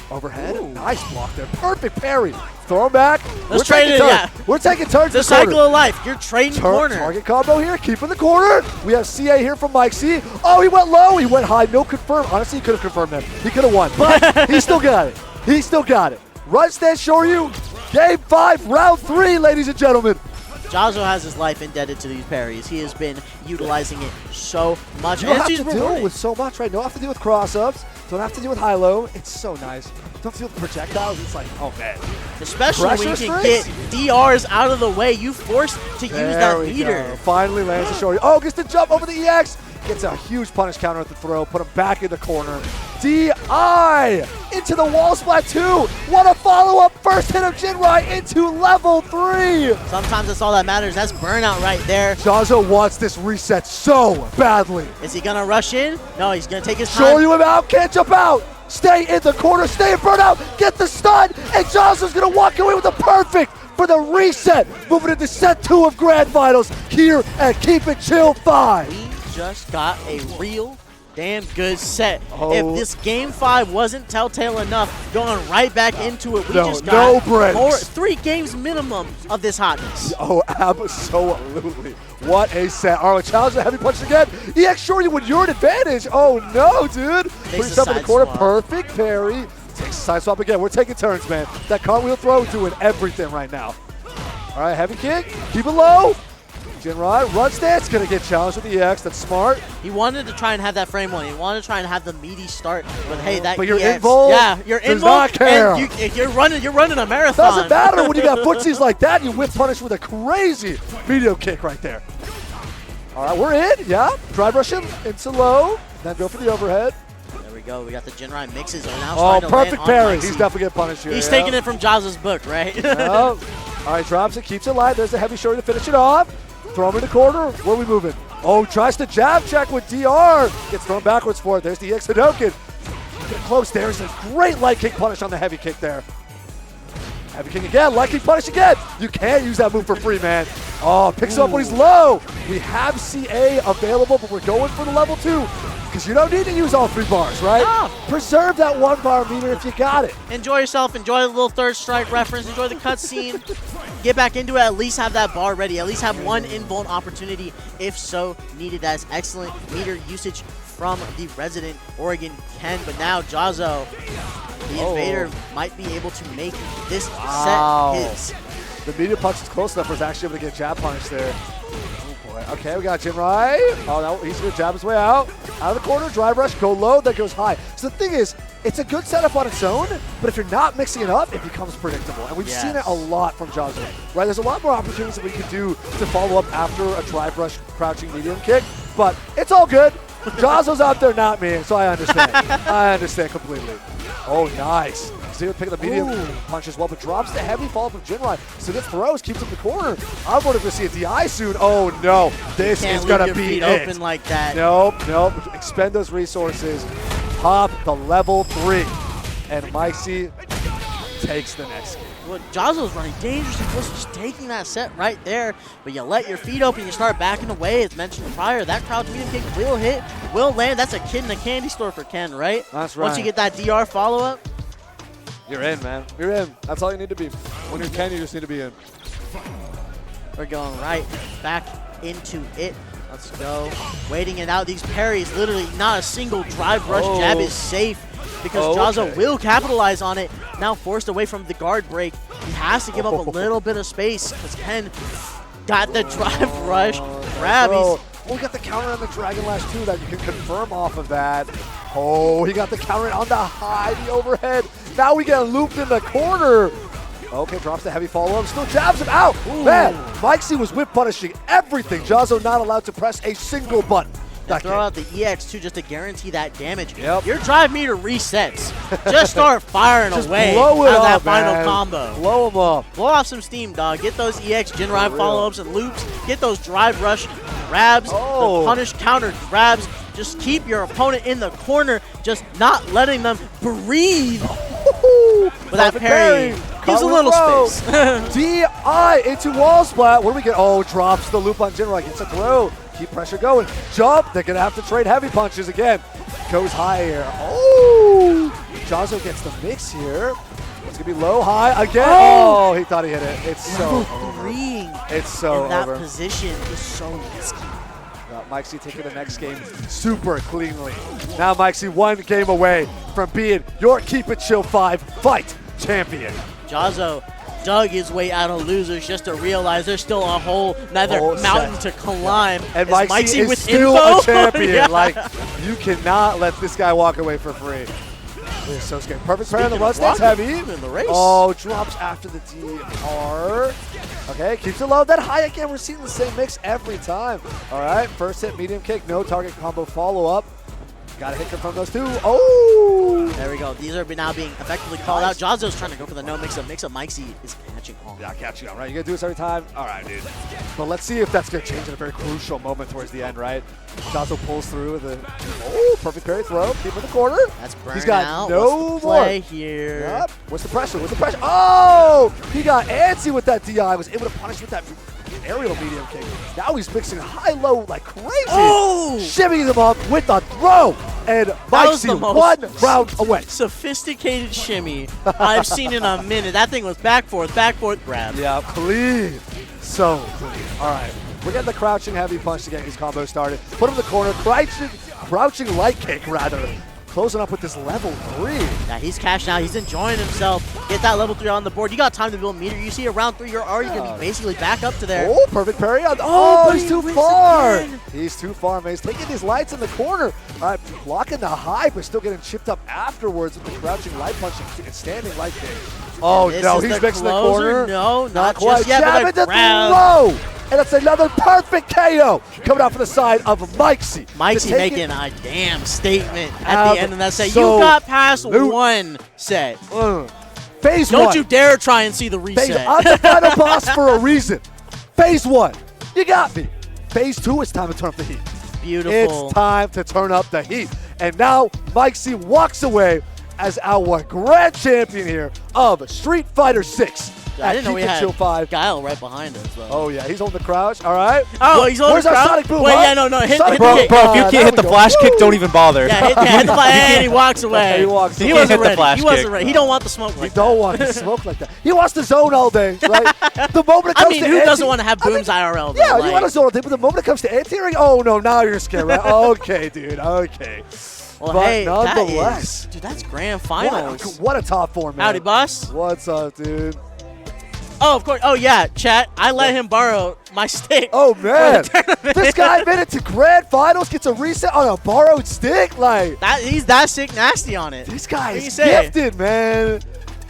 Overhead. Ooh. Nice block there. Perfect parry. Throw him back. Let's trade it, yeah. We're taking turns. The cycle of life. You're trading corner. Target combo here. Keep in the corner. We have CA here from Mike C. Oh, he went low. He went high. No confirm. Honestly, he could have confirmed him. He could have won. But he still got it. He still got it. Run stance Shoryu. Game 5, round 3, ladies and gentlemen. Jahzz0 has his life indebted to these parries. He has been utilizing it so much. You don't have to deal with so much, right? Don't have to deal with cross-ups. Don't have to deal with high-low. It's so nice. Don't have to deal with projectiles. It's like, oh, man. Especially when you can get DRs out of the way. You forced to use that leader. Go. Finally lands the Shoryu. Oh, gets the jump over the EX. Gets a huge punish counter at the throw. Put him back in the corner. DI into the wall splat 2. What a follow-up. First hit of Jinrai into level 3. Sometimes that's all that matters. That's burnout right there. Jahzz0 wants this reset so badly. Is he going to rush in? No, he's going to take his time. Shoryu him out. Can't jump out. Stay in the corner. Stay in burnout. Get the stun. And Jahzz0's going to walk away with the perfect for the reset. Moving into set 2 of Grand Finals here at Keep It Chill 5. Just got a real damn good set. Oh. If this game 5 wasn't telltale enough, going right back into it, we just got no breaks. 3 games minimum of this hotness. Oh, absolutely. What a set. All right, challenge the heavy punch again. EX Shoryu with your advantage. Oh, no, dude. Put yourself in the corner. Swap. Perfect parry. Takes a side swap again. We're taking turns, man. That cartwheel throw doing everything right now. All right, heavy kick. Keep it low. Jinrai, run stance, gonna get challenged with the EX. That's smart. He wanted to try and have that frame one. He wanted to try and have the meaty start. But hey, that but you're EX, involved. yeah, you're does involved. not care. And you're running a marathon. Doesn't matter when you got footsies like that. You whip punish with a crazy video kick right there. All right, we're in. Yeah, drive rush him into low, then go for the overhead. There we go. We got the Jinrai mixes are now Oh, starting to perfect land parry. on He's definitely getting punished here. He's taking it from Jahzz's book, right? All right, drops it, keeps it live. There's the heavy Shoryu to finish it off. Throw him in the corner. Where are we moving? Oh, tries to jab check with DR. Gets thrown backwards for it. There's the EX Hadouken. Get close. There's a great light kick punish on the heavy kick there. Heavy kick again. Light kick punish again. You can't use that move for free, man. Oh, picks him up when he's low. We have CA available, but we're going for the level 2. Because you don't need to use all 3 bars, right? No. Preserve that 1 bar meter if you got it. Enjoy yourself. Enjoy the little third strike reference. Enjoy the cutscene. Get back into it. At least have that bar ready. At least have 1 invuln opportunity if so needed. That's excellent meter usage from the resident Oregon Ken. But now Jahzz0, the invader, might be able to make this set his. The meter punch is close enough for us actually able to get jab punish there. Oh boy. Okay, we got Jinrai. Oh, no, he's going to jab his way out. Out of the corner, drive rush, go low, then goes high. So the thing is, it's a good setup on its own, but if you're not mixing it up, it becomes predictable. And we've seen it a lot from Jahzz0, right? There's a lot more opportunities that we could do to follow up after a drive rush, crouching medium kick, but it's all good. Jahzz0's out there, not me, so I understand. I understand completely. Oh, nice. So he would pick the medium punch as well, but drops the heavy follow-up of Jinrai. So this throws, keeps him in the corner. I'm going to see a DI soon. Oh, no. This is going to be it. Open like that. Nope. Expend those resources. Pop the level 3. And Mike C takes the next game. Well, Jahzz0's running dangerously close, just taking that set right there. But you let your feet open, you start backing away. As mentioned prior, that crouch medium kick will hit, will land. That's a kid in a candy store for Ken, right? That's right. Once you get that DR follow-up. You're in, man. You're in. That's all you need to be. When you're Ken, you just need to be in. We're going right back into it. Let's go. Waiting it out. These parries, literally not a single drive rush jab is safe because Jahzz0 will capitalize on it. Now forced away from the guard break. He has to give up a little bit of space because Ken got the drive rush grab. We got the counter on the Dragon Lash too that you can confirm off of that. Oh, he got the counter on the high, the overhead. Now we get looped in the corner. Okay, drops the heavy follow-up, still jabs him out. Man, Mike C was whip punishing everything. Jahzz0 not allowed to press a single button. That throw out the EX too just to guarantee that damage. Yep. Your drive meter resets. Just start firing Just away blow it out of that up, final man. combo. Blow them up. Blow off some steam, dog. Get those EX Gen Ride follow-ups and loops. Get those drive rush grabs, Oh. the punish counter grabs. Just keep your opponent in the corner, just not letting them breathe. With that Perfect parry, gives a Caught with little row. space. DI into wall splat. What do we get? Oh, drops the loop on Jinrai. Gets a throw. Keep pressure going. Jump. They're going to have to trade heavy punches again. Goes high here. Oh! Jahzz0 gets the mix here. It's going to be low, high again. Oh, he thought he hit it. It's so over. Agreeing It's so in that over. position is so risky. Mike C taking the next game super cleanly. Now Mike C 1 game away from being your Keep It Chill 5 fight champion. Jahzz0 dug his way out of losers just to realize there's still a whole another Whole mountain set. to climb. And Is Mike C is with still info? a champion. Yeah. Like, you cannot let this guy walk away for free. This is so scary. Perfect pair on the run stance, heavy. In the race. Oh, drops after the DR. Okay, keeps it low. That high again. We're seeing the same mix every time. All right, first hit, medium kick, no target combo follow up. Got a hit from those two. Oh! There we go. These are now being effectively called out. Jahzz0's trying to go for the no mix-up. Mix-up Mike C is catching on. Yeah, catching on, right? You gonna do this every time? All right, dude. But let's see if that's gonna change in a very crucial moment towards the end, right? Jahzz0 pulls through with a perfect parry throw. Keep in the corner. That's burn He's got out. no What's the play more. here? Yep. What's the pressure? What's the pressure? Oh! He got antsy with that DI. Was able to punish with that aerial medium kick. Now he's mixing high-low like crazy. Oh! Shimmying him up with a throw. And Mike was C the most 1 round away. Sophisticated shimmy I've seen in a minute. That thing was back forth, grab. Yeah, clean. So clean. All right. We're getting the crouching heavy punch to get his combo started. Put him in the corner. Crouching light kick, rather. Closing up with this level 3. Yeah, he's cashing out. He's enjoying himself. Get that level 3 on the board. You got time to build meter. You see around 3, you're already going to be basically back up to there. Oh, perfect parry. Oh, but he's he too whiffs far. again. He's too far, man. He's taking his lights in the corner. All right, blocking the high, but still getting chipped up afterwards with the crouching light punch and standing light kick. Oh, This no, is he's the mixing the closer. corner. No, not quite. just yet, Jab but into a the grab. low. And it's another perfect KO coming out from the side of Mike C. Mike Just C taking- making a damn statement at the end of that set. You Absolute. got past one set. Phase Don't 1. you dare try and see the Phase, reset. I'm the final boss for a reason. Phase 1, you got me. Phase 2, it's time to turn up the heat. Beautiful. It's time to turn up the heat. And now Mike C walks away as our grand champion here of Street Fighter 6. I didn't know we Keep It had Chill 5. Guile right behind us, though. Oh, yeah, he's holding the crouch. All right. Oh, he's holding Where's the our crouch? Sonic Boom? Wait, huh? yeah, no, hit Sonic the Boom. kick. Bro, if you There can't hit we the go. flash kick, Woo! don't even bother. Yeah, hit the flash, and he walks away. He walks He away. wasn't Hit the ready. flash He wasn't kick. ready. He don't want the smoke He like don't that. want to smoke like that. He wants the zone all day, right? The moment it comes I mean, to who doesn't anti- want to have I mean, Booms IRL? Though? Yeah, you like, want to zone all day, but the moment it comes to anti-airing, oh no, now you're scared, right? Okay, dude, okay. well, but hey, nonetheless, dude, that's grand finals. what a top 4, man. Howdy, boss. What's up, dude? Oh, of course. Oh, yeah, chat. I let him borrow my stick. Oh, man. for the tournament. This guy made it to grand finals, gets a reset on a borrowed stick. Like, He's that sick nasty on it. this guy What do you is say? gifted, man.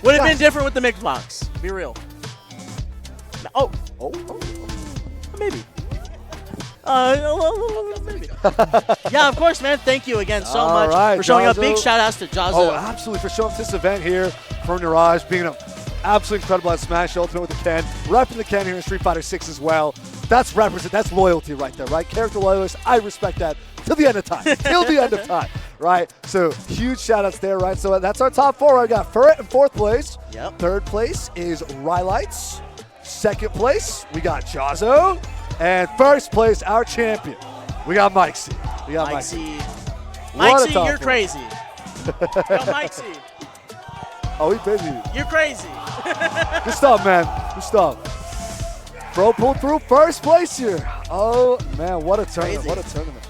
Would have Gosh. been different with the mix box. Be real. Oh, Oh, maybe. Maybe. Yeah, of course, man. Thank you again so All much right, for showing up. Big Jahzz0. shout outs to Jahzz0. Oh, absolutely. For showing up to this event here for Niraj, being an absolutely incredible at Smash Ultimate with the Ken, repping the Ken here in Street Fighter 6 as well. That's that's loyalty right there, right? Character loyalist. I respect that till the end of time. Till the end of time, right? So huge shout outs there, right? So that's our top 4. I got Furret in 4th place. Yep. 3rd place is Rylights. 2nd place, we got Jahzz0. And 1st place, our champion, we got Mike C. We got Mike C. Mike What a C, top you're 4. crazy. Yo, Mike C, Oh, he busy. you're crazy. Good stuff, man. Good stuff. Bro pulled through 1st place here. Oh, man, what a tournament. Crazy. What a tournament.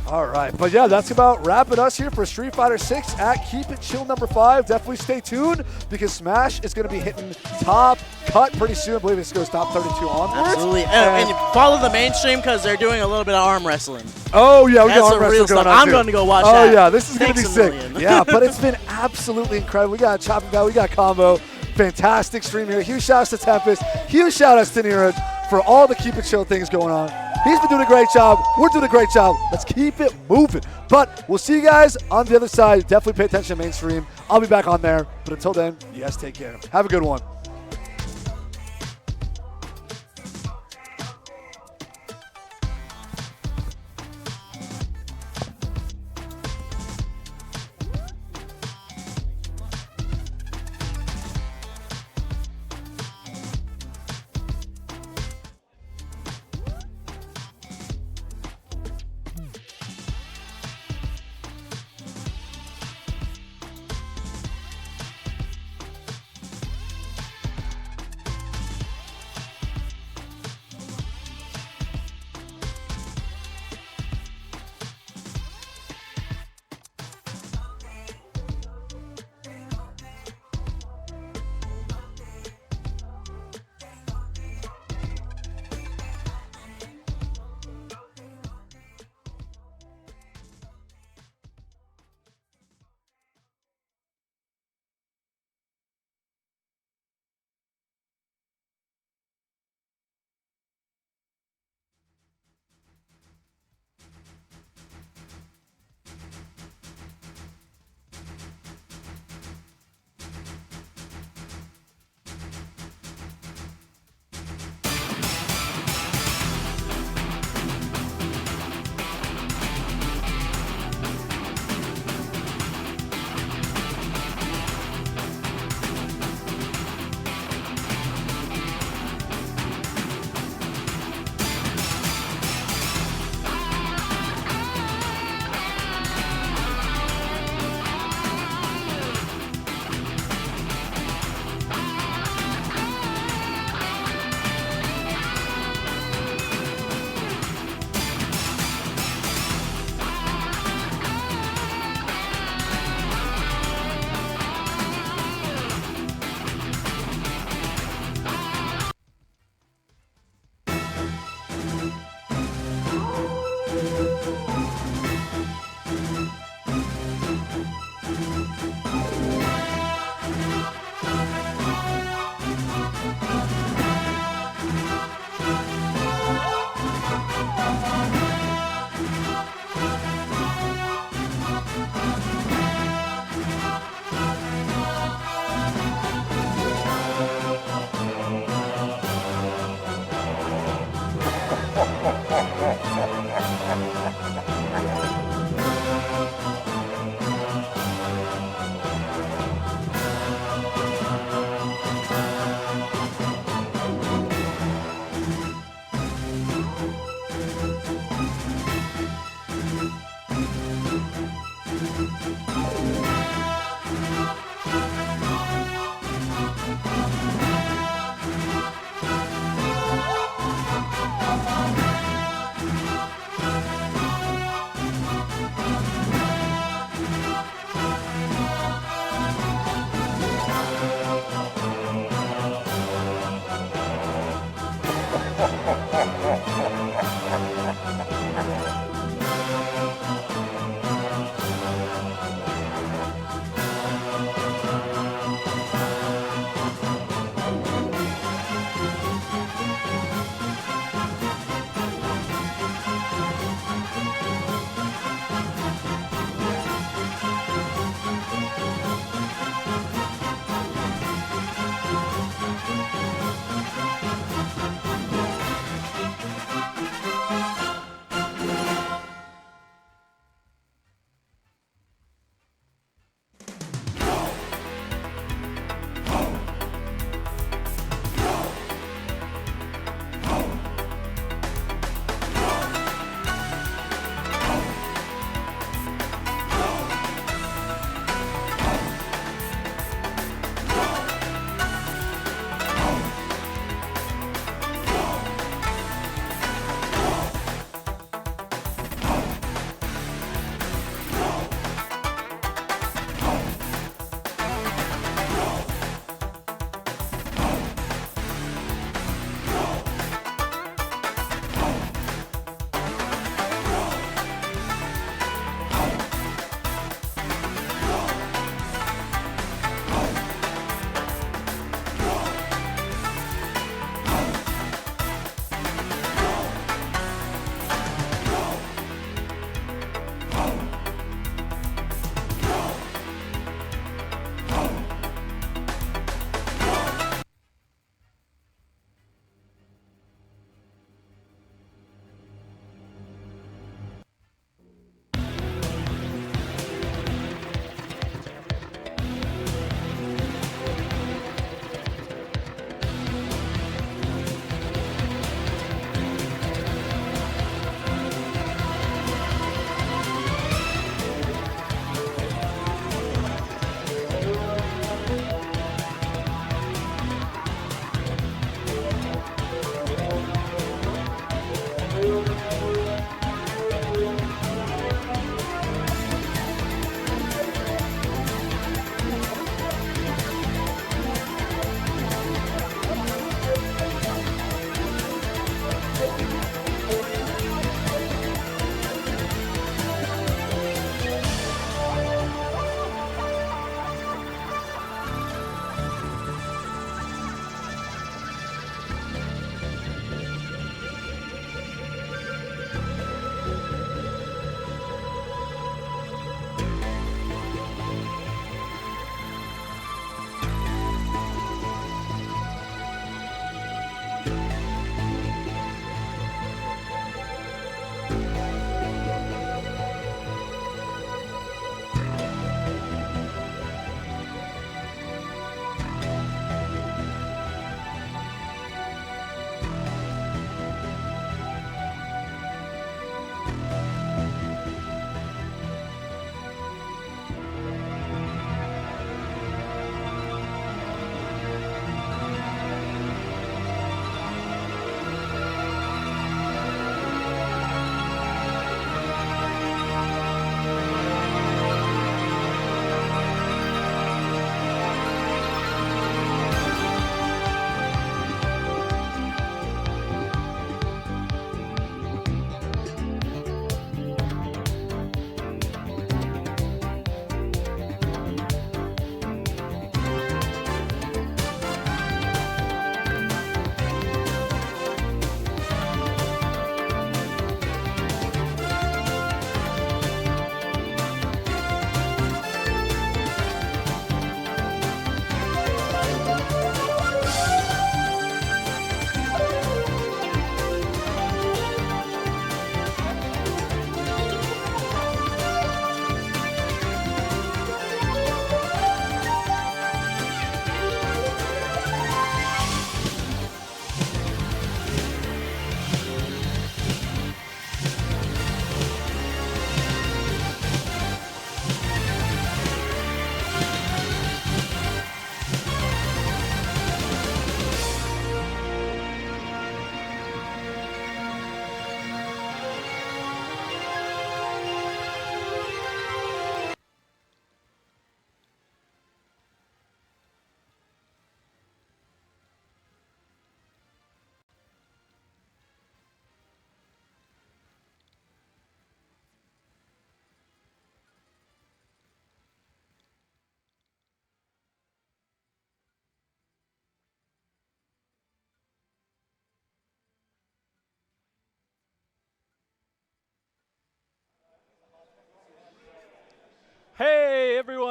All right. But, yeah, that's about wrapping us here for Street Fighter 6 at Keep It Chill number 5. Definitely stay tuned because Smash is going to be hitting top cut pretty soon. I believe this goes top 32 onwards. Absolutely. And follow the mainstream because they're doing a little bit of arm wrestling. Oh, yeah, we That's got the arm wrestling real going stuff. on, I'm too. going to go watch Oh, that. yeah, this is going to be Thanks a sick. million. Yeah, but it's been absolutely incredible. We got Chopping Guy, we got Combo. Fantastic stream here. Huge shout outs to Tempest. Huge shout outs to Niraj for all the Keep It Chill things going on. He's been doing a great job. We're doing a great job. Let's keep it moving. But we'll see you guys on the other side. Definitely pay attention to mainstream. I'll be back on there. But until then, you guys take care. Have a good one.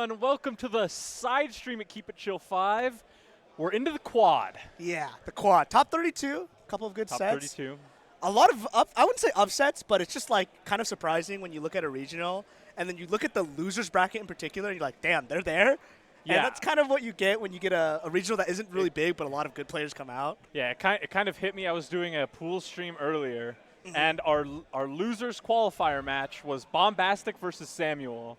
everyone. Welcome to the side stream at Keep It Chill 5. We're into the quad. Yeah, the quad. Top 32, a couple of good Top sets. 32. A lot of, I wouldn't say upsets, but it's just like kind of surprising when you look at a regional and then you look at the losers bracket in particular and you're like, damn, they're there? Yeah. And that's kind of what you get when you get a regional that isn't really big, but a lot of good players come out. Yeah, it kind of hit me. I was doing a pool stream earlier, Mm-hmm. and our losers qualifier match was Bombastic versus Samuel.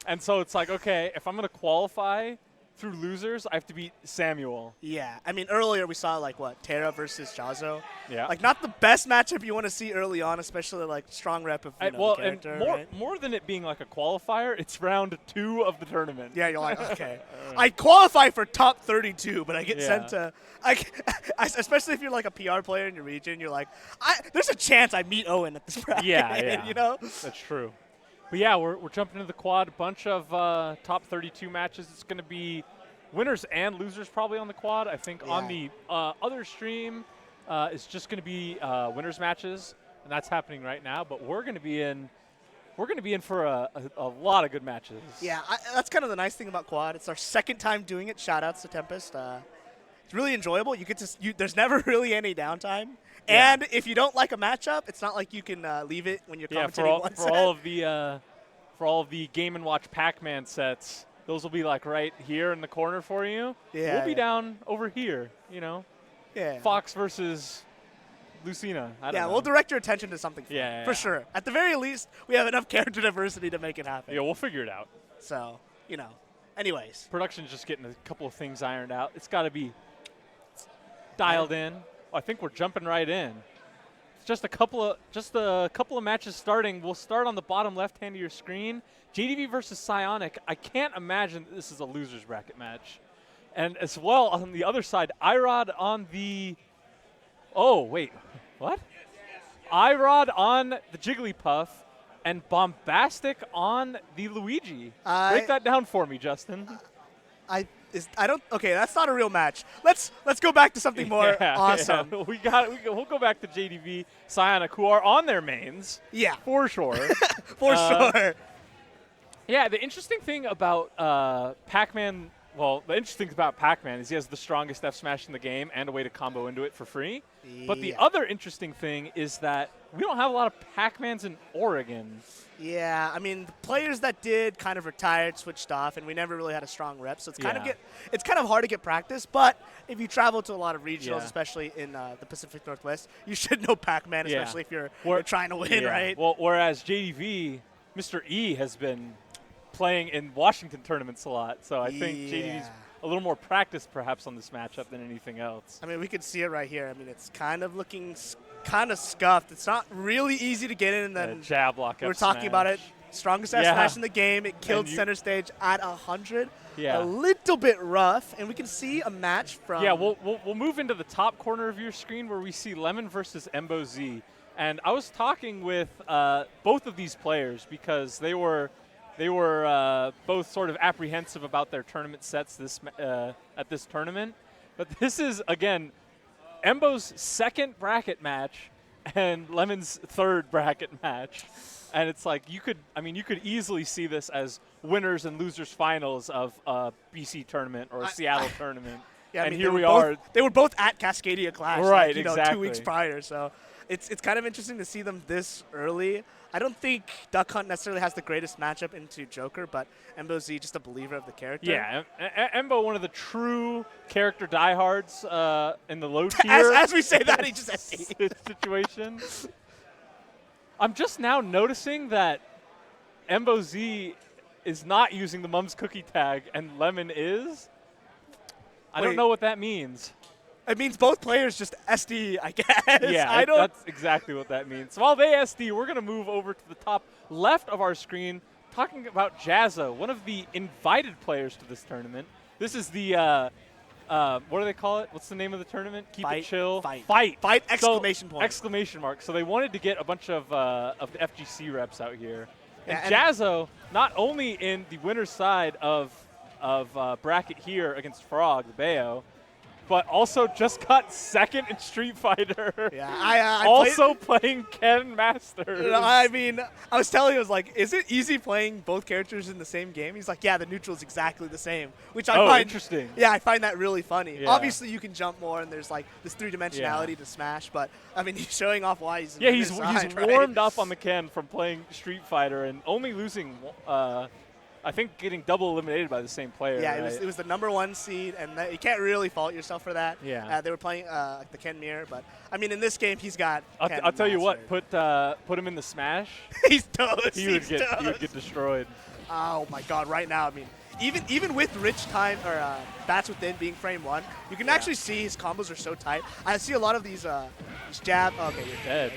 And so it's like, okay, if I'm going to qualify through losers, I have to beat Samuel. Yeah, I mean, earlier we saw, like, what, Terra versus Jahzz0? Yeah. Like, not the best matchup you want to see early on, especially, like, strong rep of the character, and right? more than it being like a qualifier, it's round 2 of the tournament. Yeah, you're like, okay. I qualify for top 32, but I get Yeah. sent to especially if you're like a PR player in your region, you're like, there's a chance I meet Owen at this bracket. Yeah. You know? That's true. But yeah, we're jumping into the quad. A bunch of top 32 matches. It's going to be winners and losers probably on the quad. I think on the other stream it's just going to be winners matches, and that's happening right now. But we're going to be in for a lot of good matches. Yeah, that's kind of the nice thing about quad. It's our second time doing it. Shout outs to Tempest. It's really enjoyable. You get to there's never really any downtime. Yeah. And if you don't like a matchup, it's not like you can leave it when you're commentating one set. For all of the Game & Watch Pac-Man sets, those will be like right here in the corner for you. Yeah, We'll be yeah. down over here, you know. Yeah. Fox versus Lucina. I don't know. We'll direct your attention to something fun, Yeah. for sure. At the very least, we have enough character diversity to make it happen. Yeah, we'll figure it out. So, anyways. Production's just getting a couple of things ironed out. It's got to be dialed in. I think we're jumping right in. Just a couple of matches starting. We'll start on the bottom left hand of your screen. JDV versus Psionic. I can't imagine that this is a losers bracket match. And as well on the other side, Irod on the. Oh wait, what? Irod on the Jigglypuff, and Bombastic on the Luigi. Break that down for me, Justin. Okay, that's not a real match. Let's go back to something more awesome. Yeah. We'll go back to JDV, Psionic, who are on their mains. Yeah. For sure. For sure. Yeah, the interesting thing about Pac-Man, the interesting thing about Pac-Man is he has the strongest F smash in the game and a way to combo into it for free. But the other interesting thing is that we don't have a lot of Pac-Mans in Oregon. Yeah, I mean, the players that did kind of retired, switched off, and we never really had a strong rep, so it's kind of hard to get practice. But if you travel to a lot of regionals, especially in the Pacific Northwest, you should know Pac-Man, especially if you're trying to win, right? Well, whereas JDV, Mr. E has been playing in Washington tournaments a lot, so I think JDV's a little more practiced perhaps on this matchup than anything else. I mean, we can see it right here. I mean, it's kind of looking kind of scuffed. It's not really easy to get in, and then jab lock. We were talking about it. Strongest F smash in the game. It killed center stage at 100. Yeah. A little bit rough, and we can see a match from. Yeah, we'll move into the top corner of your screen where we see Lemmon versus Embo Z. And I was talking with both of these players because they were both sort of apprehensive about their tournament sets at this tournament. But this is, again, Embo's second bracket match and Lemmon's third bracket match. And it's like you could easily see this as winners and losers finals of a BC tournament or a Seattle tournament. Yeah, and here we are. They were both at Cascadia Clash, right? Like, exactly. 2 weeks prior. So it's kind of interesting to see them this early. I don't think Duck Hunt necessarily has the greatest matchup into Joker, but Embo Z just a believer of the character. Yeah, Embo, one of the true character diehards in the low tier. as we say that, he just has situation. I'm just now noticing that Embo Z is not using the Mum's Cookie tag, and Lemmon is. I don't know what that means. It means both players just SD, I guess. Yeah, that's exactly what that means. So while they SD, we're going to move over to the top left of our screen, talking about Jahzz0, one of the invited players to this tournament. This is the, what do they call it? What's the name of the tournament? Keep it chill. Fight! Exclamation point. Exclamation mark. So they wanted to get a bunch of the FGC reps out here. And Yeah, Jahzz0, not only in the winner's side of bracket here against Frog, the Bayo, but also just got second in Street Fighter. Yeah, I also playing Ken Masters. I mean, I was telling him, I was like, is it easy playing both characters in the same game? He's like, yeah, the neutral is exactly the same, which I find interesting. Yeah, I find that really funny. Yeah. Obviously, you can jump more, and there's like this three-dimensionality to Smash, but I mean, he's showing off why he's Yeah, he's side, right? warmed up on the Ken from playing Street Fighter and only losing. I think getting double eliminated by the same player. Yeah, right? it was the #1 seed, and you can't really fault yourself for that. Yeah. They were playing the Ken Mirror, but I mean, in this game, he's got. I'll tell you what, put him in the Smash. He's toast. He would get destroyed. Oh my God! Right now, I mean, even with Rich Time or Bats Within being frame 1, you can actually see his combos are so tight. I see a lot of these jab. Okay, you're Dead.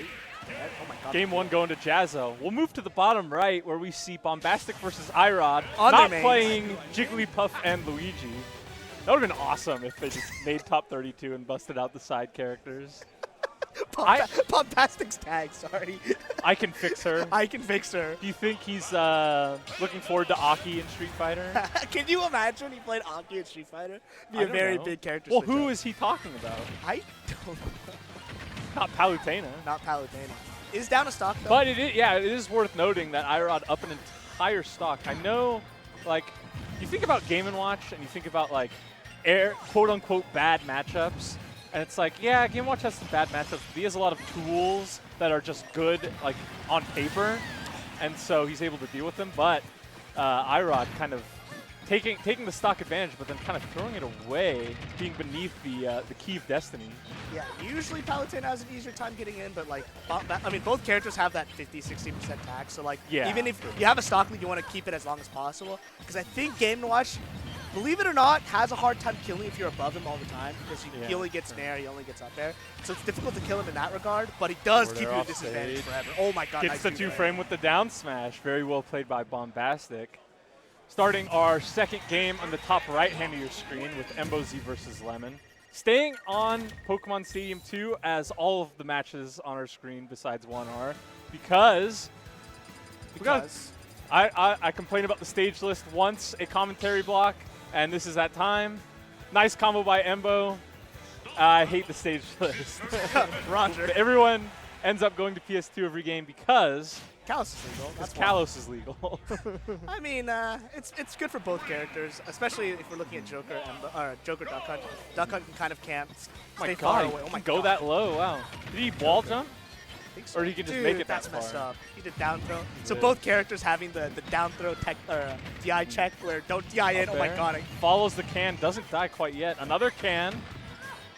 Oh my God. Game 1 going to Jahzz0. We'll move to the bottom right where we see Bombastic versus Irod On not their mains. playing Jigglypuff and Luigi. That would have been awesome if they just made top 32 and busted out the side characters. Bombastic's tag. Sorry. I can fix her. I can fix her. Do you think he's looking forward to Aki in Street Fighter? Can you imagine he played Aki in Street Fighter? Be I a don't very know. big character. Well, switch who up. is he talking about? I don't know. Not Palutena. Not Palutena. Is down a stock though. But it is worth noting that Irod up an entire stock. I know, like, you think about Game & Watch and you think about, like, quote-unquote bad matchups, and it's like, yeah, Game & Watch has some bad matchups, but he has a lot of tools that are just good, like, on paper, and so he's able to deal with them. But Irod kind of taking the stock advantage, but then kind of throwing it away, being beneath the key of destiny. Yeah, usually Palutena has an easier time getting in, but like, I mean, both characters have that 50-60% tax. So like, Yeah. even if you have a stock lead, you want to keep it as long as possible. Because I think Game & Watch, believe it or not, has a hard time killing if you're above him all the time, because he only gets nair, he only gets up there. So it's difficult to kill him in that regard, but he does Or keep they're you at off disadvantage stage. forever. Oh my God, Gets nice the two-frame. two-frame with the down smash. Very well played by Bombastic. Starting our second game on the top right-hand of your screen with Embo Z versus Lemmon. Staying on Pokemon Stadium 2 as all of the matches on our screen besides one are, because I complained about the stage list once, a commentary block, and this is that time. Nice combo by Embo. I hate the stage list. Roger. Everyone ends up going to PS2 every game because Kalos is legal. That's Kalos is legal. I mean, it's good for both characters, especially if we're looking at Joker or Joker Duck Hunt. Duck Hunt can kind of camp, stay far away. Oh my go God. that low. Wow. Did he wall jump? I think so. Or he can just Dude, make it that that's messed far. up. He did down throw. So did. both characters having the down throw tech or DI check where don't DI in. Up Oh my there. God. Follows the can, doesn't die quite yet. Another can.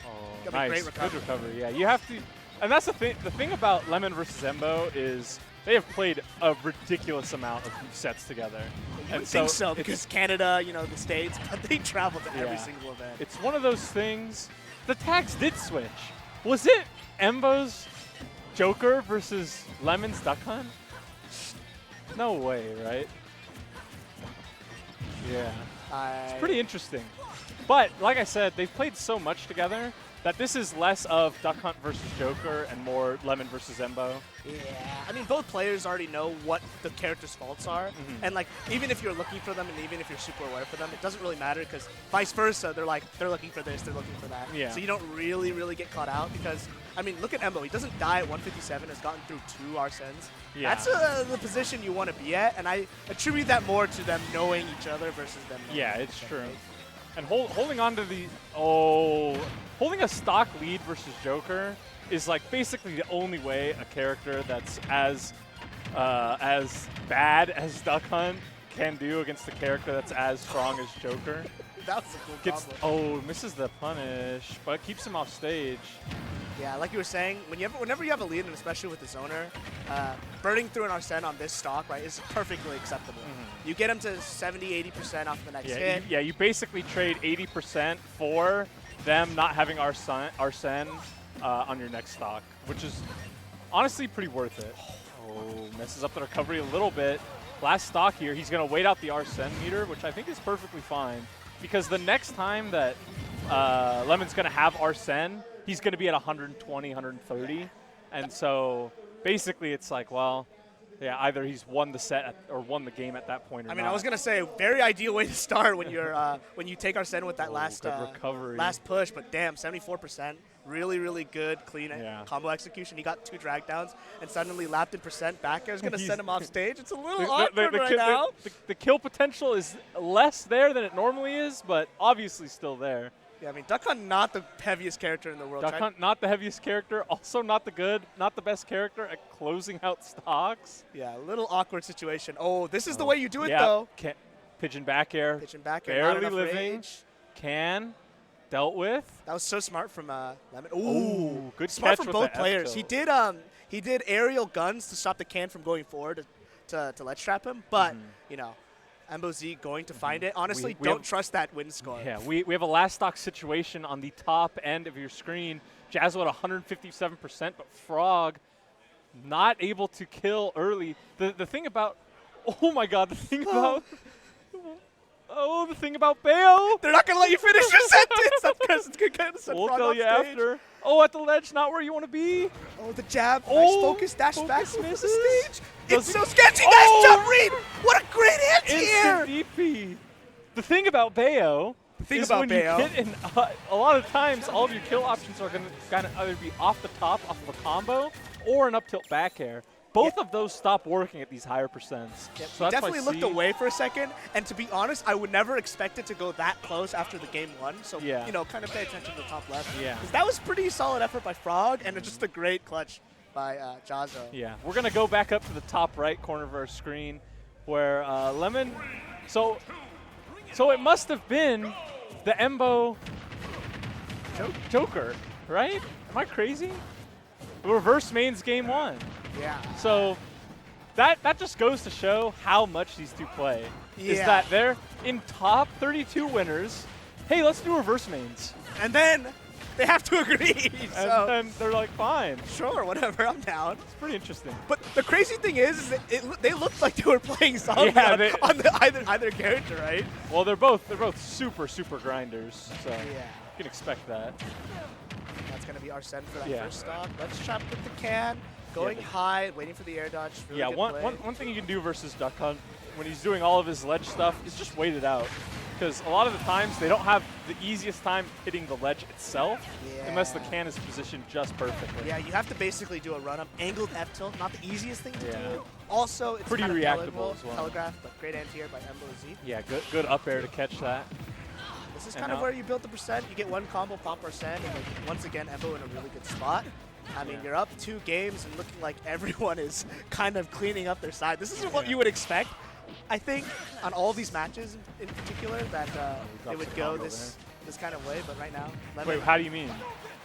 Oh, Gotta be nice. great Good recovery. recovery. Yeah, you have to. And that's the thing. The thing about Lemmon versus Embo is they have played a ridiculous amount of sets together. I think so because Canada, you know, the States, but they travel to every Yeah. single event. It's one of those things. The tags did switch. Was it Embo's Joker versus Lemmon's Duck Hunt? No way, right? Yeah. It's pretty interesting. But, like I said, they've played so much together that this is less of Duck Hunt versus Joker and more Lemmon versus Embo. Yeah, I mean, both players already know what the character's faults are, and like, even if you're looking for them, and even if you're super aware for them, it doesn't really matter because vice versa, they're looking for this, they're looking for that. Yeah. So you don't really get caught out because, I mean, look at Embo. He doesn't die at 157. Has gotten through 2 Arsens. Yeah. That's the position you want to be at, and I attribute that more to them knowing each other versus them. knowing Yeah, each it's other. true. And holding on to the holding a stock lead versus Joker is like basically the only way a character that's as bad as Duck Hunt can do against a character that's as strong as Joker. That was a cool combo. Misses the punish, but keeps him off stage. Yeah, like you were saying, whenever you have a lead, and especially with the zoner, burning through an Arsene on this stock, right, is perfectly acceptable. You get him to 70, 80% off the next hit. You basically trade 80% for them not having Arsene on your next stock, which is honestly pretty worth it. Oh, messes up the recovery a little bit. Last stock here, he's going to wait out the Arsene meter, which I think is perfectly fine, because the next time that Lemmon's going to have Arsene, he's going to be at 120, 130. And so basically it's like, well, Yeah, either he's won the set or won the game at that point or I mean, not. I was gonna say very ideal way to start when you're when you take Arsene with that last good recovery. last push, but damn, 74%, really good, clean Yeah. combo execution. He got 2 drag downs and suddenly lapped in percent. Back air is gonna send him off stage. It's a little awkward right now. The kill potential is less there than it normally is, but obviously still there. Yeah, I mean, Duck Hunt not the heaviest character in the world. Duck Hunt, not the heaviest character, also not the best character at closing out stocks. Yeah, a little awkward situation. Oh, this is the way you do it Yeah, though. pigeon back air. Pitching back air, not Barely enough living. rage. Dealt with. That was so smart from Lemmon. Ooh, good smart catch from with both the players. F-tilt. He did aerial guns to stop the can from going forward to ledge trap him, but you know, Embo Z going to find it. Honestly, We don't have- trust that win score. Yeah, we have a last stock situation on the top end of your screen. Jahzz0 at 157%, but Frog not able to kill early. The thing about, oh my God, the thing about, the thing about Bayo. They're not gonna let you finish your sentence. That's because it's gonna send We'll Frog tell off you stage. after. Oh, at the ledge, not where you want to be. Oh, the jab. Nice Oh, focus, dash back focus over the misses. stage. Does It's he- so sketchy. Oh! Nice jump read. What a great hit here. Instant DP. The thing about Bayo thing is about when Bayo- you hit in, a lot of times all of your kill options are going to kind of either be off the top, off of a combo, or an up tilt back air. Both of those stop working at these higher percents. Yep, So he that's why definitely looked C- away for a second, and to be honest, I would never expect it to go that close after the game 1. So, Yeah. you know, kind of pay attention to the top left. Yeah. 'Cause that was pretty solid effort by Frog, and just a great clutch by Jahzz0. Yeah, we're going to go back up to the top right corner of our screen where Lemmon, so it must have been the Embo Joker, right? Am I crazy? Reverse mains game 1. Yeah. So that just goes to show how much these two play. Is Yeah. that they're in top 32 winners. Hey, let's do reverse mains. And then they have to agree. And So, then they're like, fine. sure, whatever, I'm down. It's pretty interesting. But the crazy thing is that they looked like they were playing solidly Yeah, on, they- on the either character, right? Well, they're both super grinders, so Yeah. you can expect that. That's going to be Arsene for that Yeah. first stock. Let's trap with the can. Going the- high, waiting for the air dodge. Really Yeah, good one play. thing you can do versus Duck Hunt when he's doing all of his ledge stuff is just wait it out. Because a lot of the times they don't have the easiest time hitting the ledge itself unless the Yeah. can is positioned just perfectly. Yeah, you have to basically do a run-up. Angled F-tilt, not the easiest thing to Yeah. do. Also, it's Pretty kind of reactable telegraph, as well. Telegraph, but great anti-air by Embo Z. Yeah, good up air to catch that. This is And kind of now- where you build the percent. You get one combo, pop Arsene, and like, once again, Embo in a really good spot. I mean, you're up 2 games and looking like everyone is kind of cleaning up their side. This isn't what you would expect. I think on all these matches in particular that it would the go combo this kind of way, but right now, Lemmon, Wait, how do you mean?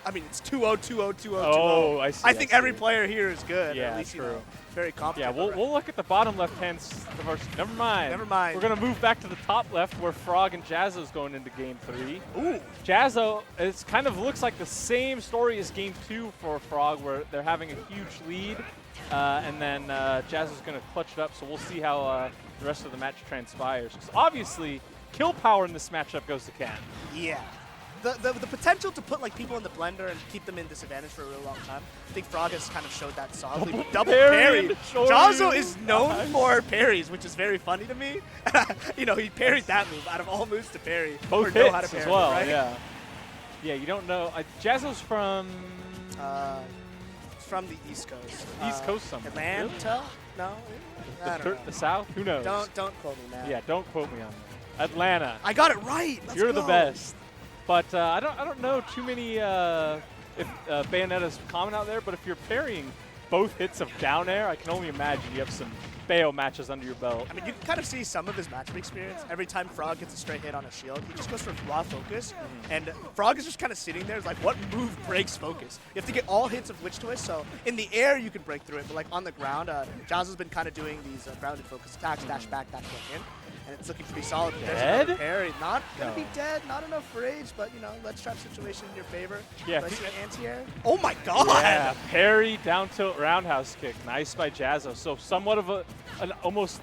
I mean, it's 2-0, 2-0, 2-0, 2-0. Oh, I see. I think every see. player here is good. Yeah, at least, you true. know, very Yeah, competent. we'll look at the bottom left-hand of our. Never mind. Never mind. We're gonna move back to the top left where Frog and Jahzz0 is going into Game 3. Ooh. Jahzz0, it kind of looks like the same story as Game 2 for Frog, where they're having a huge lead, and then Jahzz0 is gonna clutch it up. So we'll see how the rest of the match transpires. Because obviously, kill power in this matchup goes to Ken. Yeah. The potential to put like people in the blender and keep them in disadvantage for a real long time. I think Frog has kind of showed that solidly. Double parry parry. into Chori. Jahzz0 is known Nice. for parries, which is very funny to me. You know, he parried that move out of all moves to parry. Both or know how to hits as parry, well, right? yeah. Yeah, you don't know. Jahzz0's from It's from the East Coast. East Coast somewhere. Atlanta? No? I don't know. the South? Who knows? Don't quote me, man. Yeah, don't quote me on that. Atlanta. I got it right. Let's You're the go. best. But I don't know too many if Bayonetta's common out there, but if you're parrying both hits of down air, I can only imagine you have some Bayo matches under your belt. I mean, you can kind of see some of his matchup experience. Every time Frog gets a straight hit on a shield, he just goes for raw focus. And Frog is just kind of sitting there. It's like, what move breaks focus? You have to get all hits of Witch Twist. So in the air, you can break through it. But like on the ground, Jahzz0's been kind of doing these grounded focus attacks, dash back, dash back in. And it's looking pretty solid. There's Dead? another parry. Not going to No. be dead. Not enough rage. But, you know, let's trap situation in your favor. Yeah, Let's if see you- an anti-air. Oh, my God. Yeah, parry, down tilt, roundhouse kick. Nice by Jahzz0. So somewhat of an almost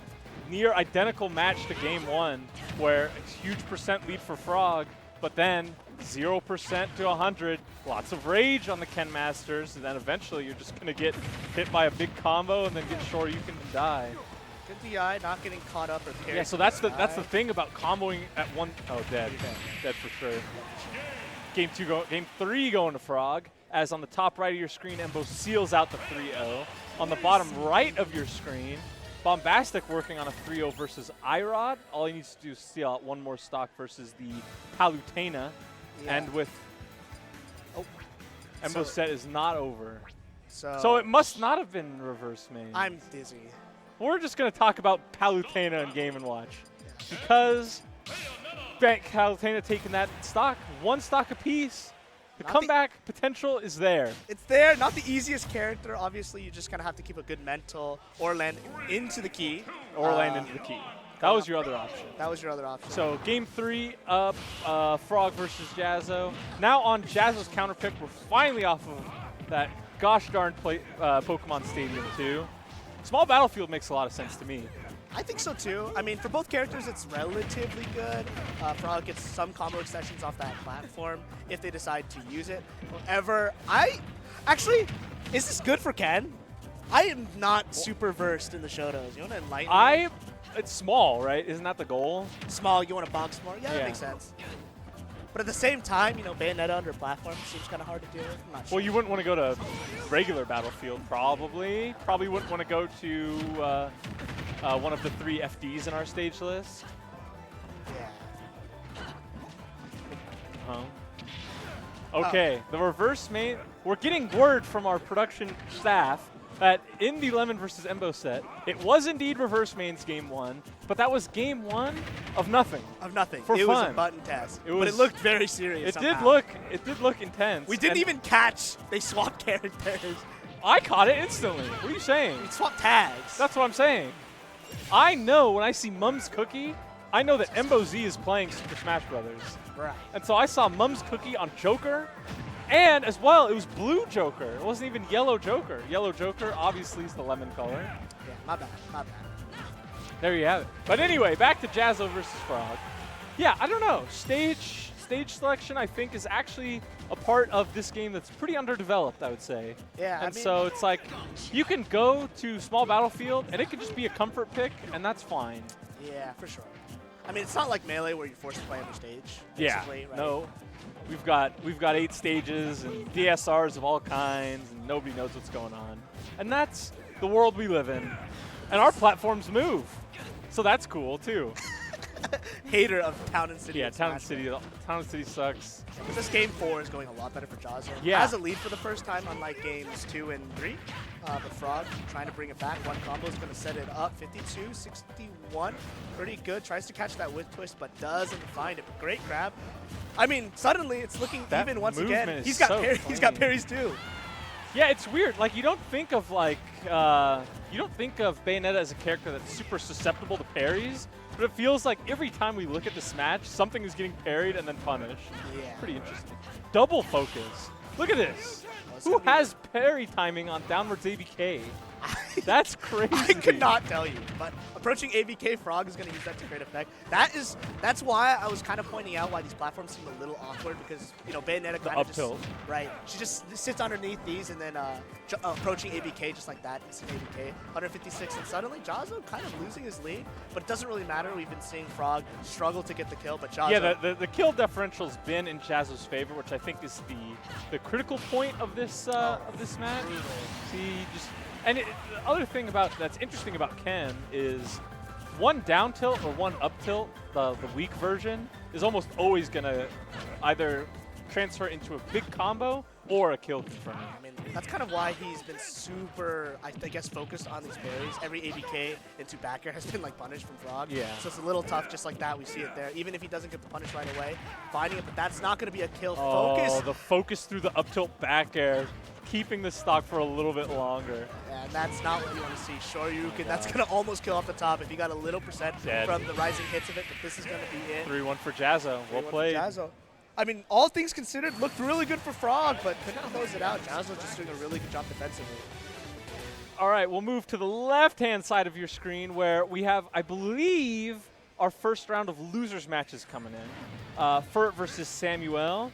near identical match to Game 1, where it's huge percent lead for Frog. but then 0% to 100. Lots of rage on the Ken Masters, and then eventually you're just going to get hit by a big combo and then get short you can die. Good DI, not getting caught up or carried. Yeah, so that's the thing about comboing at one. Oh, dead. Dead for sure. Game 3 going to Frog, as on the top right of your screen, Embo seals out the 3-0. On the bottom right of your screen, Bombastic working on a 3-0 versus Irod. All he needs to do is steal out one more stock versus the Palutena. Yeah. And with Embo's set is not over. So So it must not have been reverse main. I'm dizzy. We're just going to talk about Palutena and Game & Watch. Because Palutena taking that stock, one stock apiece. The comeback potential is there. It's there, not the easiest character. Obviously, you just kind of have to keep a good mental or land into the key. Or land into the key. That was your other option. That was your other option. So game 3 up, Frog versus Jahzz0. Now on Jahzz0's counter pick, we're finally off of that gosh darn Pokemon Stadium 2. Small battlefield makes a lot of sense to me. I think so too. I mean, for both characters, it's relatively good. Frog gets some combo extensions off that platform if they decide to use it. However, is this good for Ken? I am not super versed in the Shotos. You want to enlighten me? It's small, right? Isn't that the goal? Small, you want to box more? Yeah, that makes sense. But at the same time, Bayonetta under platform seems kind of hard to deal with. I'm not sure. Well, you wouldn't want to go to regular battlefield, probably. Probably wouldn't want to go to one of the 3 FDs in our stage list. Yeah. Okay, the reverse main. We're getting word from our production staff that in the Lemmon versus Embo set, it was indeed reverse mains game 1, but that was game 1 of nothing. Of nothing. For it fun. was a button test. It but it looked very serious. It did look intense. We didn't even catch. They swapped characters. I caught it instantly. What are you saying? We swapped tags. That's what I'm saying. I know when I see Mum's Cookie, I know that Embo Z is playing Super Smash Brothers. Right. And so I saw Mum's Cookie on Joker, and as well, it was blue Joker. It wasn't even yellow Joker. Yellow Joker obviously is the lemon color. Yeah, my bad. There you have it. But anyway, back to Jahzz0 versus Frog. Yeah, I don't know. Stage selection, I think, is actually a part of this game that's pretty underdeveloped, I would say. Yeah, and so it's like, you can go to small battlefield, and it can just be a comfort pick, and that's fine. Yeah, for sure. I mean, it's not like Melee where you're forced to play every stage. Yeah, right? no. We've got 8 stages and DSRs of all kinds, and nobody knows what's going on. And that's the world we live in. And our platforms move. So that's cool, too. Hater of Town and City. Yeah, Town and City sucks. But this game 4 is going a lot better for Jahzz0. Yeah. Has a lead for the first time, unlike games 2 and 3. But Frog trying to bring it back. One combo is going to set it up. 52-61. Pretty good. Tries to catch that with twist, but doesn't find it. But great grab. I mean, suddenly it's looking even once again. He's got parries too. Yeah, it's weird. Like, you don't think of Bayonetta as a character that's super susceptible to parries, but it feels like every time we look at this match, something is getting parried and then punished. Yeah. Pretty interesting. Double focus. Look at this. Who has parry timing on downwards ABK? That's crazy. I could not tell you, but approaching ABK, Frog is going to use that to great effect. That's why I was kind of pointing out why these platforms seem a little awkward, because Bayonetta kind of just right. She just sits underneath these and then approaching ABK just like that, instant ABK, 156, and suddenly Jahzz0 kind of losing his lead, but it doesn't really matter. We've been seeing Frog struggle to get the kill, but Jahzz0. Yeah, the kill differential's been in Jahzz0's favor, which I think is the critical point of this match. See, and the other thing that's interesting about Ken is one down tilt or one up tilt, the weak version, is almost always going to either transfer into a big combo or a kill confirm. I mean, that's kind of why he's been super, I guess, focused on these parries. Every ABK into back air has been punished from Frog. Yeah. So it's a little tough just like that. We see it there. Even if he doesn't get the punish right away, finding it, but that's not going to be a kill. Oh, the focus through the up tilt back air, keeping the stock for a little bit longer. Yeah, that's not what you want to see. Shoryuken, that's going to almost kill off the top if you got a little percent from the rising hits of it, but this is going to be it. 3-1 for Jahzz0. Well played. I mean, all things considered, looked really good for Frog, but couldn't close it out. Jahzz0 just doing a really good job defensively. All right, we'll move to the left-hand side of your screen where we have, I believe, our first round of losers matches coming in. Furt versus Samuel.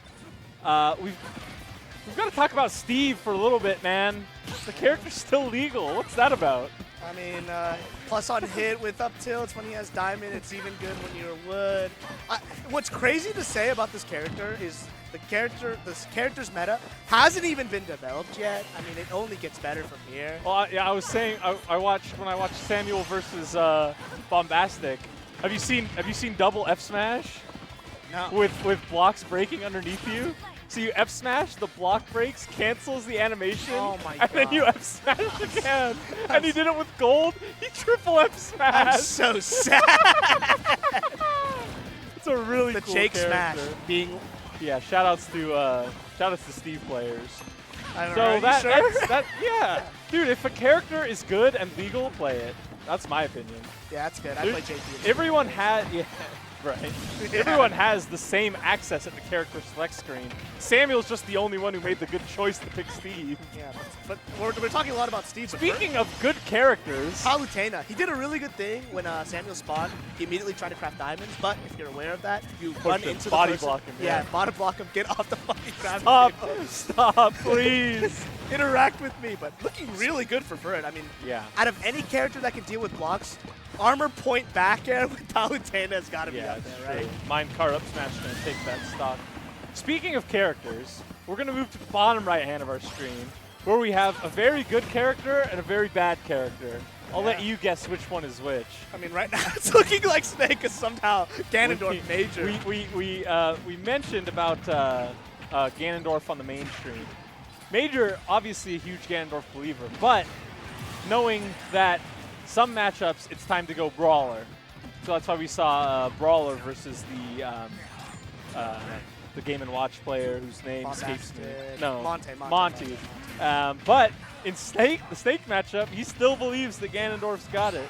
We've got to talk about Steve for a little bit, man. The character's still legal. What's that about? I mean, plus on hit with up tilts when he has diamond, it's even good when you're wood. What's crazy to say about this character is this character's meta hasn't even been developed yet. I mean, it only gets better from here. Well, yeah, I was saying when I watched Samuel versus Bombastic. Have you seen double F smash? No. With blocks breaking underneath you? So you F smash, the block breaks, cancels the animation, Oh my and then you God. F smash again. And he did it with gold. He triple F smash. I'm so sad. It's a really The cool Jake character. smash being. Yeah, shoutouts to Steve players. I don't So know. that, Are you sure? that's, yeah, dude. If a character is good and legal, play it. That's my opinion. Yeah, that's good. I Dude, play JP. Everyone has, yeah, right. Everyone has the same access at the character select screen. Samuel's just the only one who made the good choice to pick Steve. Yeah, but we're talking a lot about Steve. but Speaking of good characters, Palutena, he did a really good thing when Samuel spawned. He immediately tried to craft diamonds, but if you're aware of that, you run him, into body the person. block him, Yeah, yeah. body block him, get off the fucking crafting table. stop, please. Interact with me, but looking really good for Furt. I mean, Yeah. out of any character that can deal with blocks, armor point back air with Palutena has got to be Yeah, up it's there, true. right? Mine car up smash is gonna take that stock. Speaking of characters, we're gonna move to the bottom right hand of our screen, where we have a very good character and a very bad character. I'll let you guess which one is which. I mean, right now it's looking like Snake is somehow Ganondorf major. We mentioned about Ganondorf on the main stream. Major, obviously a huge Ganondorf believer, but knowing that some matchups it's time to go Brawler. So that's why we saw Brawler versus the Game & Watch player whose name escapes me. Bombastic. No, Monte. But in the Snake matchup, he still believes that Ganondorf's got it,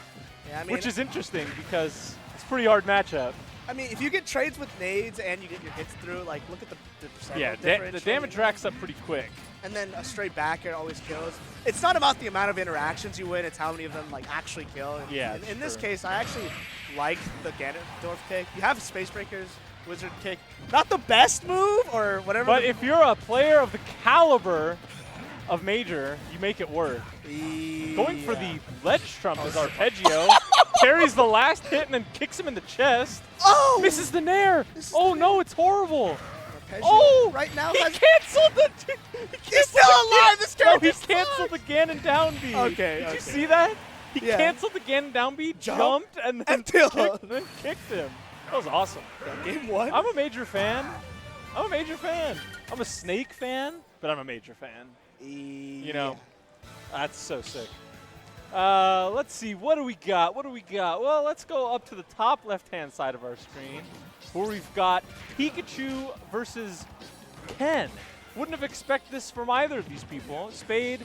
Yeah, I mean, which is interesting because it's a pretty hard matchup. I mean, if you get trades with nades and you get your hits through, like, look at the percent Yeah, the damage racks up pretty quick. And then a straight back air always kills. It's not about the amount of interactions you win, it's how many of them like actually kill. And Yeah, in this true. case, I actually like the Ganondorf kick. You have Space Breakers, Wizard kick. Not the best move or whatever. But if you're a player of the caliber of Major, you make it work. Going for the ledge trump as arpeggio. Carries the last hit and then kicks him in the chest. Oh! Misses the nair. Oh no, it's horrible. Arpeggio Oh! right now He has canceled the. He's still alive! This No, he character's canceled the Ganon down B. Okay, Did okay. you see that? He Yeah. canceled the Ganon down B, Jump, jumped, and then, until- kicked him. That was awesome. Game one. I'm a Major fan. I'm a Snake fan, but I'm a Major fan. You know, that's so sick. Let's see, what do we got? Well, let's go up to the top left-hand side of our screen, where we've got Pikachu versus Ken. Wouldn't have expected this from either of these people. Spade,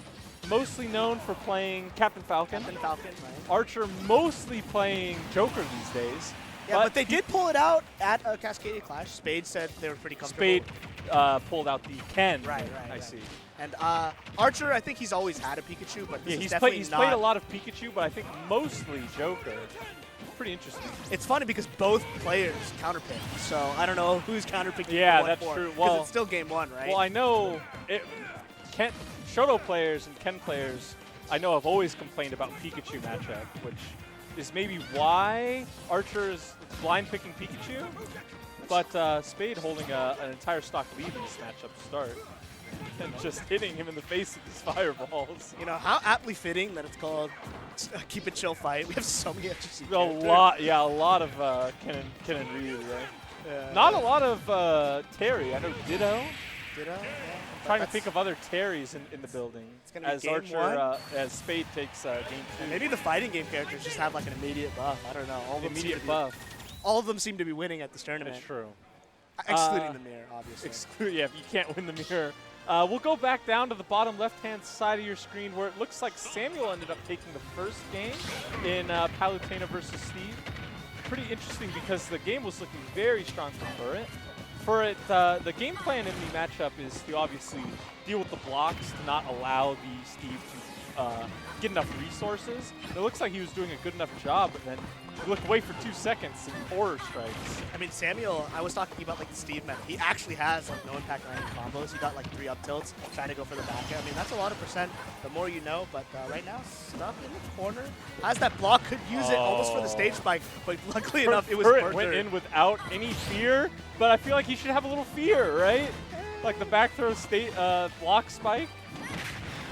mostly known for playing Captain Falcon. Captain Falcon, right? Archer, mostly playing Joker these days. Yeah, but they did pull it out at a Cascadia Clash. Spade said they were pretty comfortable. Spade pulled out the Ken. Right. I see. And Archer, I think he's always had a Pikachu, but this Yeah, is he's definitely played not. a lot of Pikachu, but I think mostly Joker. Pretty interesting. It's funny because both players counterpick, so I don't know who's counterpicking. Yeah, what that's for, true. 'cause Well, it's still game one, right? Well, I know Shoto players and Ken players I know have always complained about Pikachu matchup, which is maybe why Archer is blind picking Pikachu, but Spade holding an entire stock lead in this matchup to start. And just hitting him in the face with these fireballs. You know, how aptly fitting that it's called Keep It Chill Fight. We have so many HGC A lot of Ken and Ryu, right? Not a lot of Terry. I know Ditto. Ditto? Yeah. Trying to think of other Terrys in the building. It's gonna be as game Archer, one? as Spade takes game 2. Maybe the fighting game characters just have like an immediate buff. I don't know. All of them Immediate seem to buff. Be, all of them seem to be winning at this tournament. That's true. Excluding the mirror, obviously. Yeah, if you can't win the mirror. We'll go back down to the bottom left-hand side of your screen where it looks like Samuel ended up taking the first game in Palutena versus Steve. Pretty interesting because the game was looking very strong for it. The game plan in the matchup is to obviously deal with the blocks to not allow the Steve to get enough resources. It looks like he was doing a good enough job, but then you look away for 2 seconds and horror strikes. I mean, Samuel, I was talking about like the Steve meta. He actually has like no impact landing combos. He got like 3 up tilts, trying to go for the back air. I mean, that's a lot of percent. The more you know, but right now, stuck in the corner. Has that block, could use it almost for the stage spike, but luckily enough, it was Furret went in without any fear, but I feel like he should have a little fear, right? Like the back throw block spike.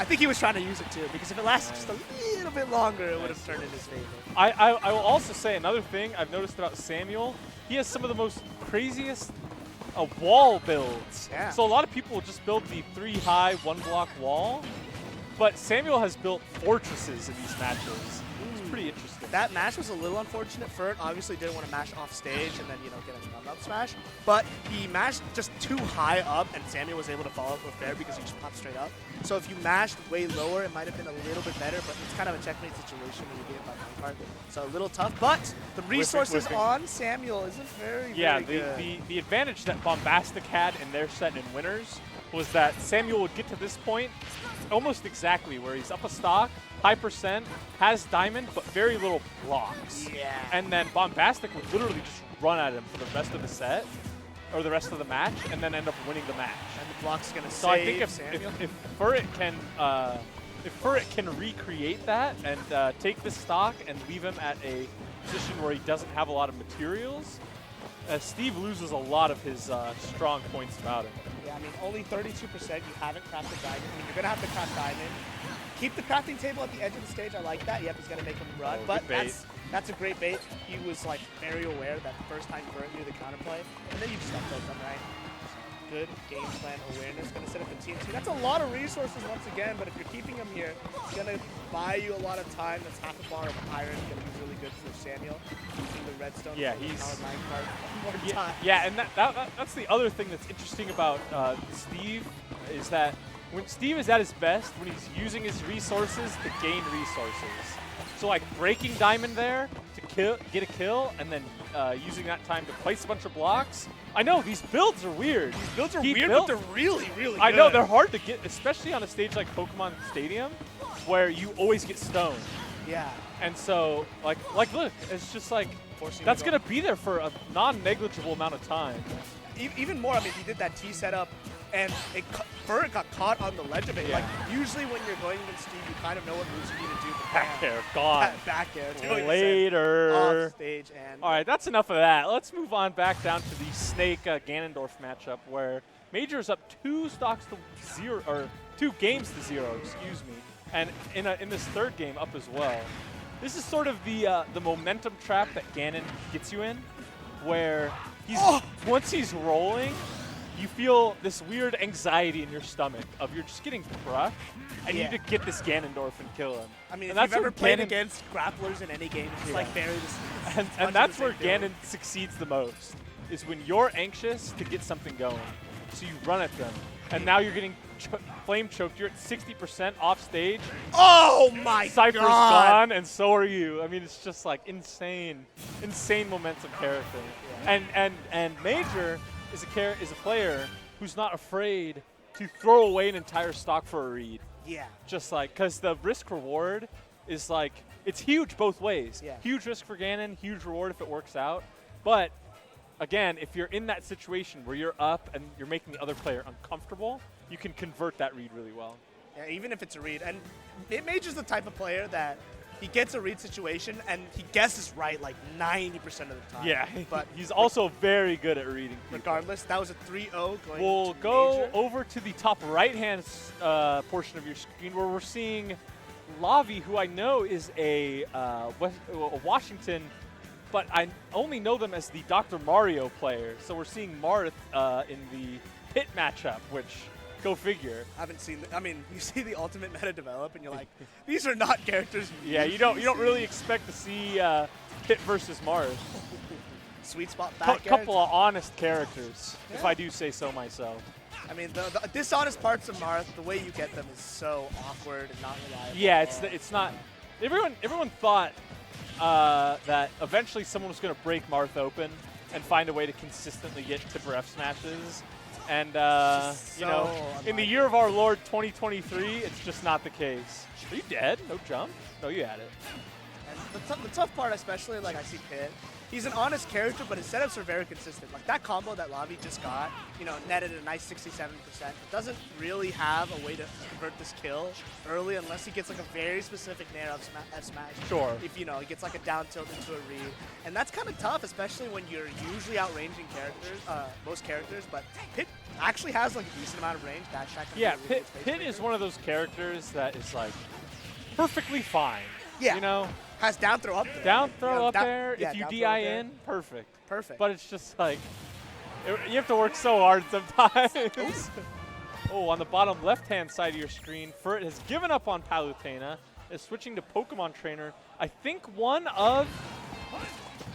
I think he was trying to use it too, because if it lasted just a little bit longer, it would have turned in his favor. I will also say another thing I've noticed about Samuel. He has some of the most craziest wall builds. Yeah. So a lot of people will just build the 3-high, 1-block wall, but Samuel has built fortresses in these matches. It's pretty interesting. That mash was a little unfortunate. Furret obviously didn't want to mash off stage and then, get a up smash. But he mashed just too high up, and Samuel was able to follow up with fair because he just popped straight up. So if you mashed way lower, it might have been a little bit better, but it's kind of a checkmate situation when you get it by one card. So a little tough, but the resources on Samuel isn't very good. The advantage that Bombastic had in their set in Winners was that Samuel would get to this point almost exactly where he's up a stock, high percent, has diamond, but very little blocks. Yeah. And then Bombastic would literally just run at him for the rest of the set, or the rest of the match, and then end up winning the match. And the block's going to So I think if Furret can recreate that and take this stock and leave him at a position where he doesn't have a lot of materials, Steve loses a lot of his strong points about him. Yeah, I mean, only 32%. You haven't crafted diamond. I mean, you're going to have to craft diamond. Keep the crafting table at the edge of the stage. I like that. Yep, he's going to make him run. But that's a great bait. He was, like, very aware that the first time Furret knew the counterplay. And then you just up-tilt them, right? Good game plan awareness. Going to set up the TNT. That's a lot of resources once again, but if you're keeping him here, it's going to buy you a lot of time. That's half a bar of iron. Going to be really good for Samuel. Using the redstone. Yeah, he's power 9 card more time. Yeah, and that's the other thing that's interesting about Steve is that when Steve is at his best, when he's using his resources to gain resources. So like breaking diamond there to get a kill, and then using that time to place a bunch of blocks. I know, these builds are weird. These builds are weird, but they're really, really good. I know, they're hard to get, especially on a stage like Pokemon Stadium, where you always get stoned. Yeah. And so, like look, it's just like, that's going to be there for a non-negligible amount of time. Even more, I mean, he did that T setup, and Furret got caught on the ledge of it. Yeah. Like, usually when you're going against Steve, you kind of know what moves you need to do. Back air, gone. Back air. Later. Off stage. And all right, that's enough of that. Let's move on back down to the Snake Ganondorf matchup, where Major's up 2 stocks to 0, or 2 games to 0, excuse me. And in this third game up as well. This is sort of the momentum trap that Ganon gets you in, where once he's rolling, you feel this weird anxiety in your stomach of you're just getting crushed, and you need to get this Ganondorf and kill him. I mean, and if you've ever played against grapplers in any game, it's like bury this. And that's where Ganon succeeds the most, is when you're anxious to get something going. So you run at them, and now you're getting flame choked. You're at 60% off stage. Oh my Cypher's God! gone, and so are you. I mean, it's just like insane momentum character. Yeah. And Major is a player who's not afraid to throw away an entire stock for a read. Yeah. Just like, because the risk reward is like, it's huge both ways. Yeah. Huge risk for Ganon, huge reward if it works out. But again, if you're in that situation where you're up and you're making the other player uncomfortable, you can convert that read really well. Yeah, even if it's a read. And Major's the type of player that he gets a read situation and he guesses right like 90% of the time. Yeah, but he's also very good at reading people. Regardless, that was a 3-0 going We'll to go Major. over to the top right-hand portion of your screen where we're seeing Lavi, who I know is a Washington, but I only know them as the Dr. Mario player. So we're seeing Marth in the pit matchup, which, go figure. I haven't seen. I mean, you see the ultimate meta develop, and you're like, these are not characters. Yeah, you don't really expect to see Pit versus Marth. Sweet spot back. Couple of honest characters, if I do say so myself. I mean, the dishonest parts of Marth, the way you get them is so awkward and not reliable. Yeah, it's not. Everyone thought that eventually someone was going to break Marth open and find a way to consistently get Tipper F smashes. And, you so know, in the year of our Lord 2023, it's just not the case. Are you dead? No jump? No, you had it. And the tough part, especially, like I see Pit, he's an honest character, but his setups are very consistent. Like that combo that Lavi just got, you know, netted a nice 67%. It doesn't really have a way to convert this kill early unless he gets like a very specific nair of smash. Sure. If, you know, he gets like a down tilt into a read. And that's kind of tough, especially when you're usually outranging characters, most characters, but Pit actually has like a decent amount of range. Dash attack can Yeah, be a really Pit good space is breaker. one of those characters that is like perfectly fine. Yeah. You know, Has down throw up there. down You throw know, up down- there. yeah, If you down throw DI up there. in, perfect. Perfect. But it's just like, you have to work so hard sometimes. Oh, on the bottom left-hand side of your screen, Furt has given up on Palutena, is switching to Pokemon Trainer. I think one of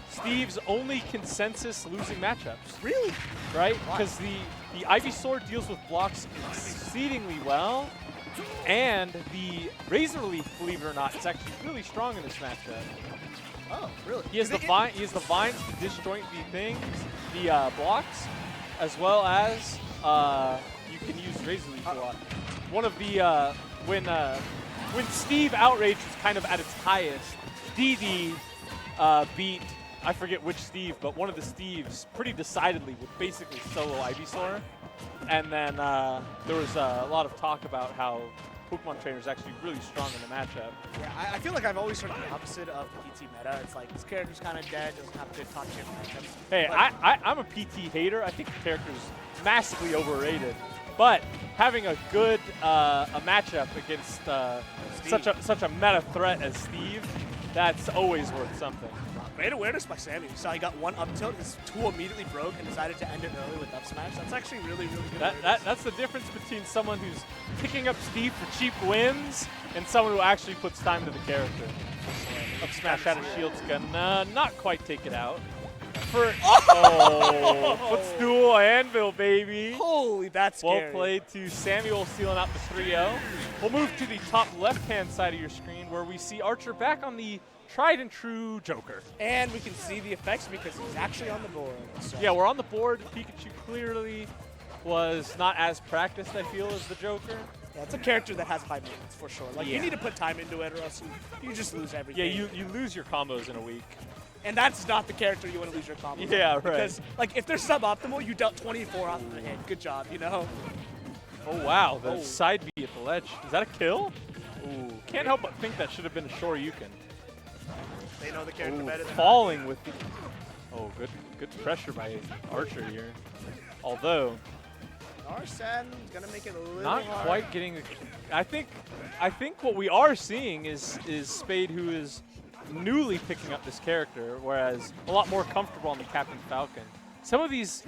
Steve's only consensus losing matchups. Really? Right? Because the Ivysaur deals with blocks exceedingly well, and the Razor Leaf, believe it or not, is actually really strong in this matchup. Oh, really? He has the vines to disjoint the things, the blocks, as well as you can use Razor Leaf a lot. One of the when Steve Outrage was kind of at its highest, DD beat, I forget which Steve, but one of the Steves pretty decidedly with basically solo Ivysaur. And then there was a lot of talk about how Pokemon Trainer is actually really strong in the matchup. Yeah, I feel like I've always heard the opposite of the PT meta. It's like this character's kind of dead, doesn't have good top tier matchups. Hey, But I'm a PT hater. I think the character's massively overrated. But having a good a matchup against such a meta threat as Steve, that's always worth something. great awareness by Sammy. You saw he got one up tilt, his 2 immediately broke, and decided to end it early with up smash. That's actually really, really good awareness. That's the difference between someone who's picking up Steve for cheap wins and someone who actually puts time to the character. Up smash out of shield's gonna not quite take it out. Footstool anvil, baby. Holy, that's Well scary. played to Samuel, sealing out the 3-0. We'll move to the top left-hand side of your screen where we see Archer back on the tried and true Joker. And we can see the effects because he's actually on the board. So. Yeah, we're on the board. Pikachu clearly was not as practiced, I feel, as the Joker. Yeah, it's a character that has high maintenance for sure. Like, Yeah. you need to put time into it or else you just lose everything. Yeah, you lose your combos in a week. And that's not the character you want to lose your combo. Yeah, right. Because, like, if they're suboptimal, you dealt 24 off the hit. Good job, you know? Oh, wow, the side B at the ledge. Is that a kill? Ooh, can't help but think that should have been a Shoryuken. They know the character better than falling with the... Oh, good pressure by Archer here. Although... Arsene is going to make it a little not hard. quite getting... I think what we are seeing is Spade, who is newly picking up this character, whereas a lot more comfortable on the Captain Falcon. Some of these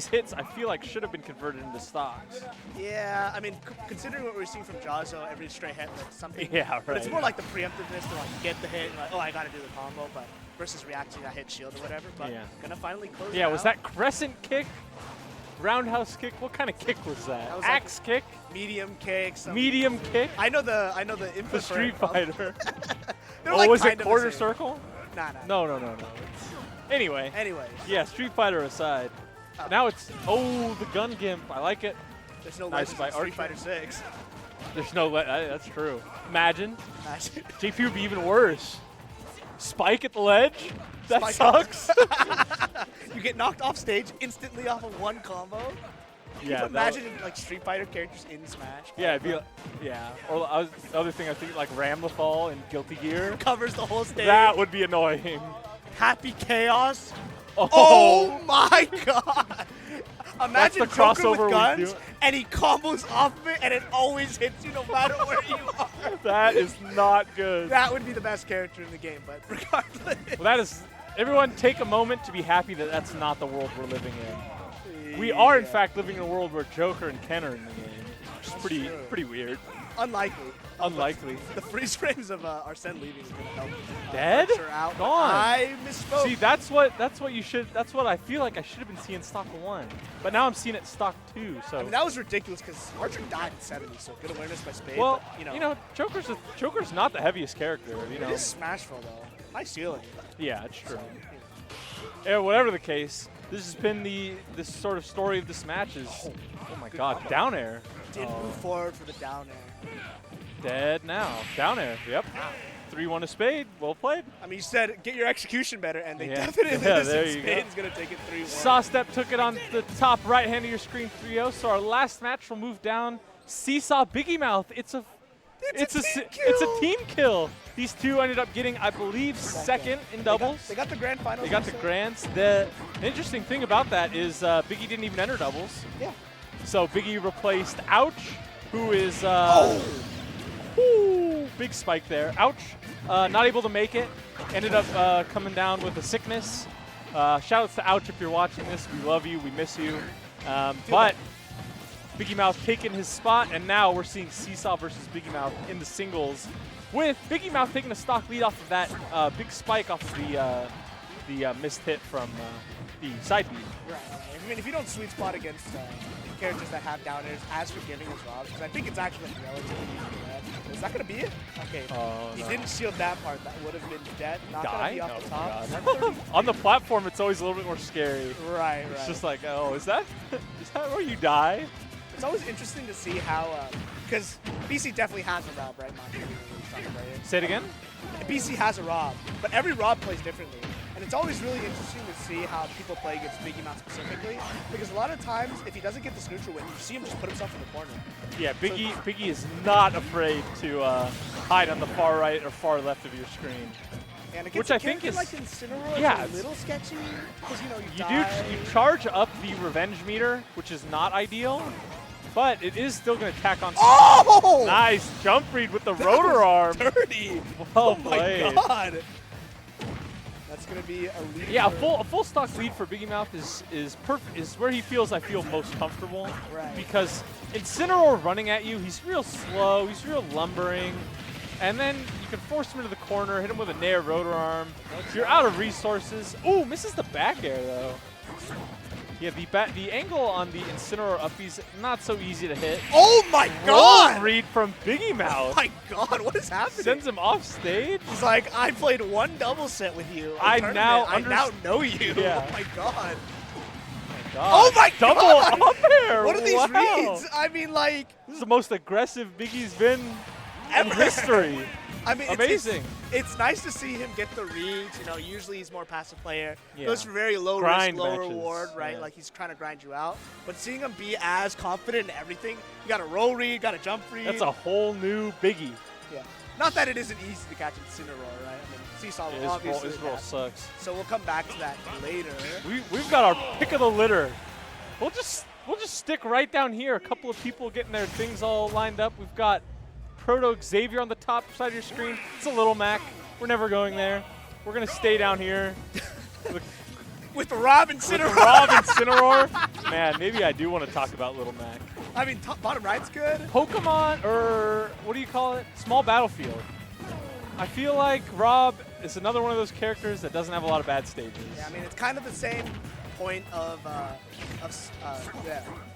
hits I feel like should have been converted into stocks. Yeah, I mean, considering what we're seeing from Jahzz0, every stray hit, like something. Yeah, right. But it's more like the preemptiveness to like get the hit and like, oh, I got to do the combo, but versus reacting that hit shield or whatever. But Yeah. gonna finally close. Yeah, it was out. that crescent kick? Roundhouse kick? What kind of kick was that? That was like Axe kick? medium kick? Some, Medium kick? I know the input The for Street it. Fighter. They're Oh, like was kind it of the quarter same. circle? Nah. No. Anyway. Anyways, Yeah, Street Fighter aside. Now it's, the gun gimp. I like it. there's no Nice legends by in Street Archer. Fighter 6. There's no, that's true. Imagine. Actually, JP would be even worse. Spike at the ledge? That Spike. sucks. you get knocked off stage instantly off of one combo. Can Yeah, you imagine like Street Fighter characters in Smash? Yeah, it'd be, yeah. Or the other thing I think, like Ramlethal in Guilty Gear. Covers the whole stage. That would be annoying. Happy Chaos. Oh, Oh my god! Imagine the Joker crossover we with guns, do. and he combos off of it, and it always hits you no matter where you are. that is not good. That would be the best character in the game, but regardless. Well, that is, everyone take a moment to be happy that that's not the world we're living in. We are, in fact, living in a world where Joker and Ken are in the game, which is pretty weird. Unlikely. Unlikely. The freeze frames of Arsene leaving is going to help. Dead? Archer out. Gone. I misspoke. See, that's what I feel like I should have been seeing stock 1. But now I'm seeing it stock 2, so. I mean, that was ridiculous because Archer died in 70, so good awareness by Spade. well, but, you know, Joker's not the heaviest character, you know. It is Smashville, though. Nice ceiling. Yeah, it's true. Yeah, whatever the case, this has been this sort of story of this match is, oh my God, down air. Did move forward for the down air. Dead now. Down air, yep. 3-1 a spade, well played. I mean, you said get your execution better, and they Yeah. definitely Yeah, did. there you go. Spade's going to take it 3-1. Saw Step took it on the top right hand of your screen 3-0. So our last match will move down. Seesaw Biggie Mouth. It's a team kill. These two ended up getting, I believe, second in doubles. They got the grand finals. They got the grands. The interesting thing about that is Biggie didn't even enter doubles. Yeah. So Biggie replaced Ouch, who is big spike there. Ouch, not able to make it. Ended up coming down with a sickness. Shout outs to Ouch if you're watching this. We love you. We miss you. But Biggie Mouth taking his spot, and now we're seeing Seesaw versus Biggie Mouth in the singles, with Biggie Mouth taking a stock lead off of that big spike off of the missed hit from the side beat. Right. I mean, if you don't sweet spot against characters that have down airs as forgiving as Rob, because I think it's actually relatively easy to land. Is that going to be it? Okay. He didn't shield that part. That would have been dead. Not going to be off the top. On the platform, it's always a little bit more scary. Right. It's just like, oh, is that where you die? It's always interesting to see how, because BC definitely has a Rob, right, Monte? Say it again? BC has a Rob, but every Rob plays differently. And it's always really interesting to see how people play against Biggie Mouth specifically, because a lot of times, if he doesn't get this neutral win, you see him just put himself in the corner. Yeah, Biggie is not afraid to hide on the far right or far left of your screen. And which I think is like Incineroar, yeah, it's a little sketchy because you charge up the revenge meter, which is not ideal, but it is still going to tack on. Oh! Nice jump read with the rotor arm. Dirty. Well My played. God. That's going to be a lead. Yeah, a full stock lead for Biggie Mouth is perfect. Is where he feels most comfortable. Right. Because Incineroar running at you, he's real slow, he's real lumbering. And then you can force him into the corner, hit him with a Nair rotor arm. You're out of resources. Ooh, misses the back air though. Yeah, the angle on the Incineroar uppies not so easy to hit. Oh my God! Roll read from Biggie Mouth. Oh my God, what is happening? Sends him off stage. He's like, I played one double set with you. I now know you. Yeah. Oh my God. Oh my Double God! up air. What are these Wow. reads? I mean, like, This is the most aggressive Biggie's been ever. in history. I mean, amazing. It's nice to see him get the reads. You know, usually he's more passive player. Yeah. Goes for very low Grind risk, low matches. reward, right? Yeah. Like he's trying to grind you out. But seeing him be as confident in everything, you got a roll read, got a jump read. That's a whole new Biggie. Yeah. Not that it isn't easy to catch Incineroar, right? I mean, Seesaw will obviously. His roll sucks. So we'll come back to that later. We've got our pick of the litter. We'll just stick right down here. A couple of people getting their things all lined up. We've got Proto Xavier on the top side of your screen. It's a Little Mac. We're never going there. We're gonna stay down here. With Rob Incineroar. Rob Incineroar. Man, maybe I do want to talk about Little Mac. I mean, bottom right's good. Pokemon, or what do you call it? Small Battlefield. I feel like Rob is another one of those characters that doesn't have a lot of bad stages. Yeah, I mean, it's kind of the same point of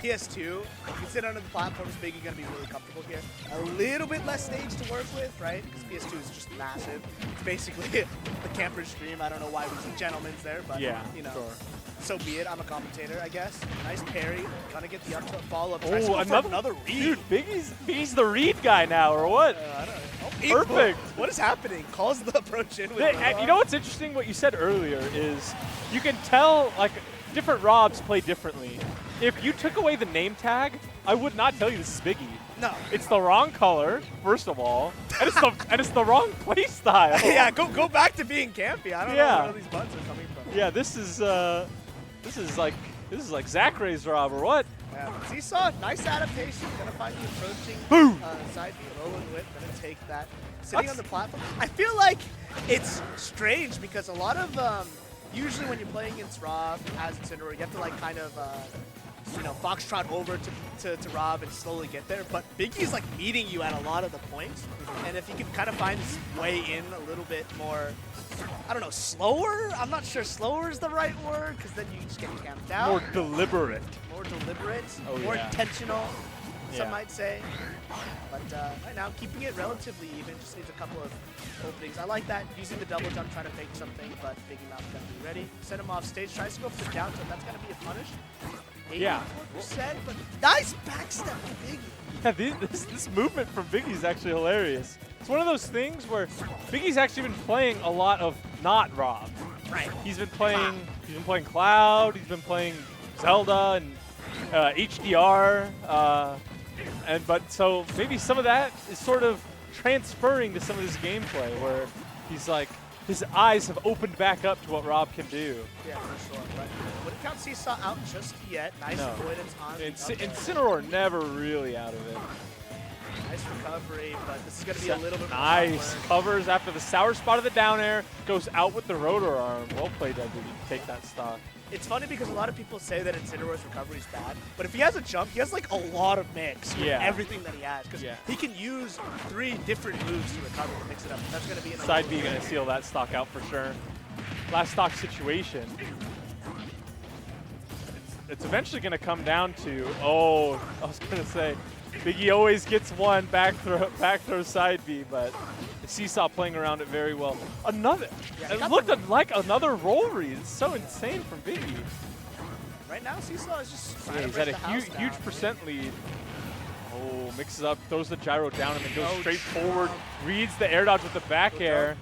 PS2. You can sit under the platforms big, you're going to be really comfortable here. A little bit less stage to work with, right? Because PS2 is just massive. It's basically the camper's dream. I don't know why we see gentlemen's there, but, yeah, you know, sure. So be it. I'm a commentator, I guess. Nice parry. Trying to get the up follow-up. Oh, another read. Dude, Biggie's the read guy now, or what? I don't know. Oh, perfect. What is happening? Calls the approach in with You know what's interesting? What you said earlier is you can tell, like, different Robs play differently. If you took away the name tag, I would not tell you this is Biggie. No. It's the wrong color, first of all, and it's the wrong play style. Yeah, go back to being campy. I don't know where these buttons are coming from. Yeah, this is like Zach Ray's Rob, or what? Yeah, Seesaw, nice adaptation. Gonna find the approaching side B, rolling whip. Gonna take that. Sitting on the platform. I feel like it's strange because a lot of usually when you're playing against Rob as Incineroar, you have to like kind of foxtrot over to Rob and slowly get there. But Biggie's like meeting you at a lot of the points, and if he can kind of find his way in a little bit more, I don't know, slower? I'm not sure slower is the right word, because then you just get camped out. More deliberate. More deliberate, Oh, more yeah. intentional. some might say. But right now, keeping it relatively even, just needs a couple of openings. I like that, using the double jump, trying to fake something, but Biggie Mouth's going to be ready. Send him off stage, tries to go for the down tilt. That's going to be a punish. 84%, but nice backstep from Biggie. Yeah, this movement from Biggie is actually hilarious. It's one of those things where Biggie's actually been playing a lot of not Rob. Right. He's been playing Cloud, he's been playing Zelda and HDR, but so maybe some of that is sort of transferring to some of his gameplay where he's like, his eyes have opened back up to what Rob can do. Yeah, for sure. But wouldn't count Seesaw out just yet. Nice avoidance on the Incineroar never really out of it. Nice recovery, but this is going to be a little bit more nice awkward. covers after the sour spot of the down air, goes out with the rotor arm. Well played, Edward, to take that stock. It's funny because a lot of people say that Incineroar's recovery is bad, but if he has a jump, he has like a lot of mix with everything that he has, because he can use 3 different moves to recover to mix it up. That's going to be Side B going to seal that stock out for sure. Last stock situation. It's eventually going to come down to, I was going to say, Biggie always gets one back throw side B, but Seesaw playing around it very well. It looked like another roll read. It's so insane from Biggie. Right now, Seesaw is just trying to he's break at the a house huge down. percent lead. Oh, mixes up, throws the gyro down, and then goes straight forward. Reads the air dodge with the back air.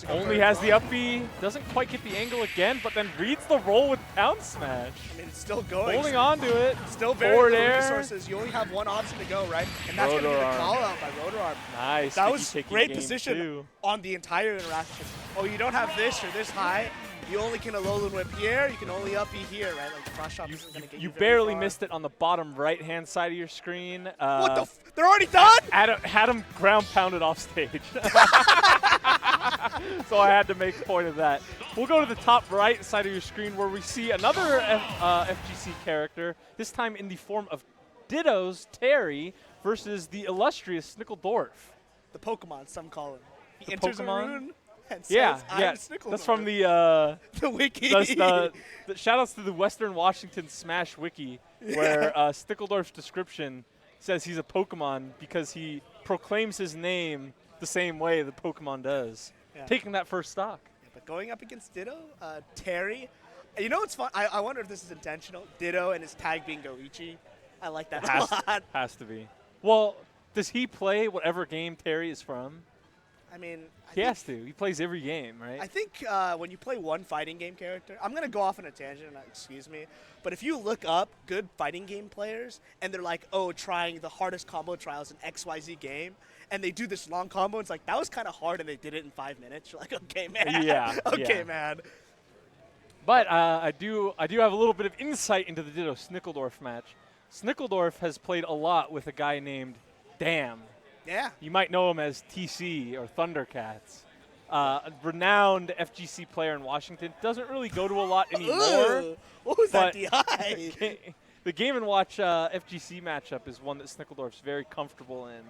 Only has the up B, doesn't quite get the angle again, but then reads the roll with down smash. I mean, it's still going. Holding on to it. Still very Forward little air. resources. You only have one option to go, right? And that's going to be the call out by Rotor Arm. Nice. That Biggie was taking great game position 2. on the entire interaction. Oh, you don't have this or this high. You only can Alolan Whip here. You can only up E here, right? Like the cross shot isn't going to get you very barely far. missed it on the bottom right-hand side of your screen. What the they're already done? Had him ground pounded off stage. So I had to make a point of that. We'll go to the top right side of your screen where we see another FGC character, this time in the form of Ditto's Terry versus the illustrious Snickledorf. The Pokemon, some call him. He The enters Pokemon? a rune and says, I'm Snickledorf. That's from the wiki. the shout-outs to the Western Washington Smash wiki, where Snickledorf's description says he's a Pokemon because he proclaims his name the same way the Pokemon does. Yeah. Taking that first stock. Yeah, but going up against Ditto, Terry, you know what's fun? I wonder if this is intentional. Ditto and his tag being Goichi. I like that a lot. Has to be. Well, does he play whatever game Terry is from? I mean, He has to. He plays every game, right? I think when you play one fighting game character, I'm going to go off on a tangent, excuse me, but if you look up good fighting game players and they're like, oh, trying the hardest combo trials in XYZ game, and they do this long combo, it's like, that was kind of hard and they did it in 5 minutes. You're like, okay, man. Yeah. Okay, man. But I do have a little bit of insight into the Ditto Snickledorf match. Snickledorf has played a lot with a guy named Damn. Yeah. You might know him as TC or Thundercats. A renowned FGC player in Washington. Doesn't really go to a lot anymore. Ooh, what was that DI? The Game & Watch FGC matchup is one that Snickledorf's very comfortable in.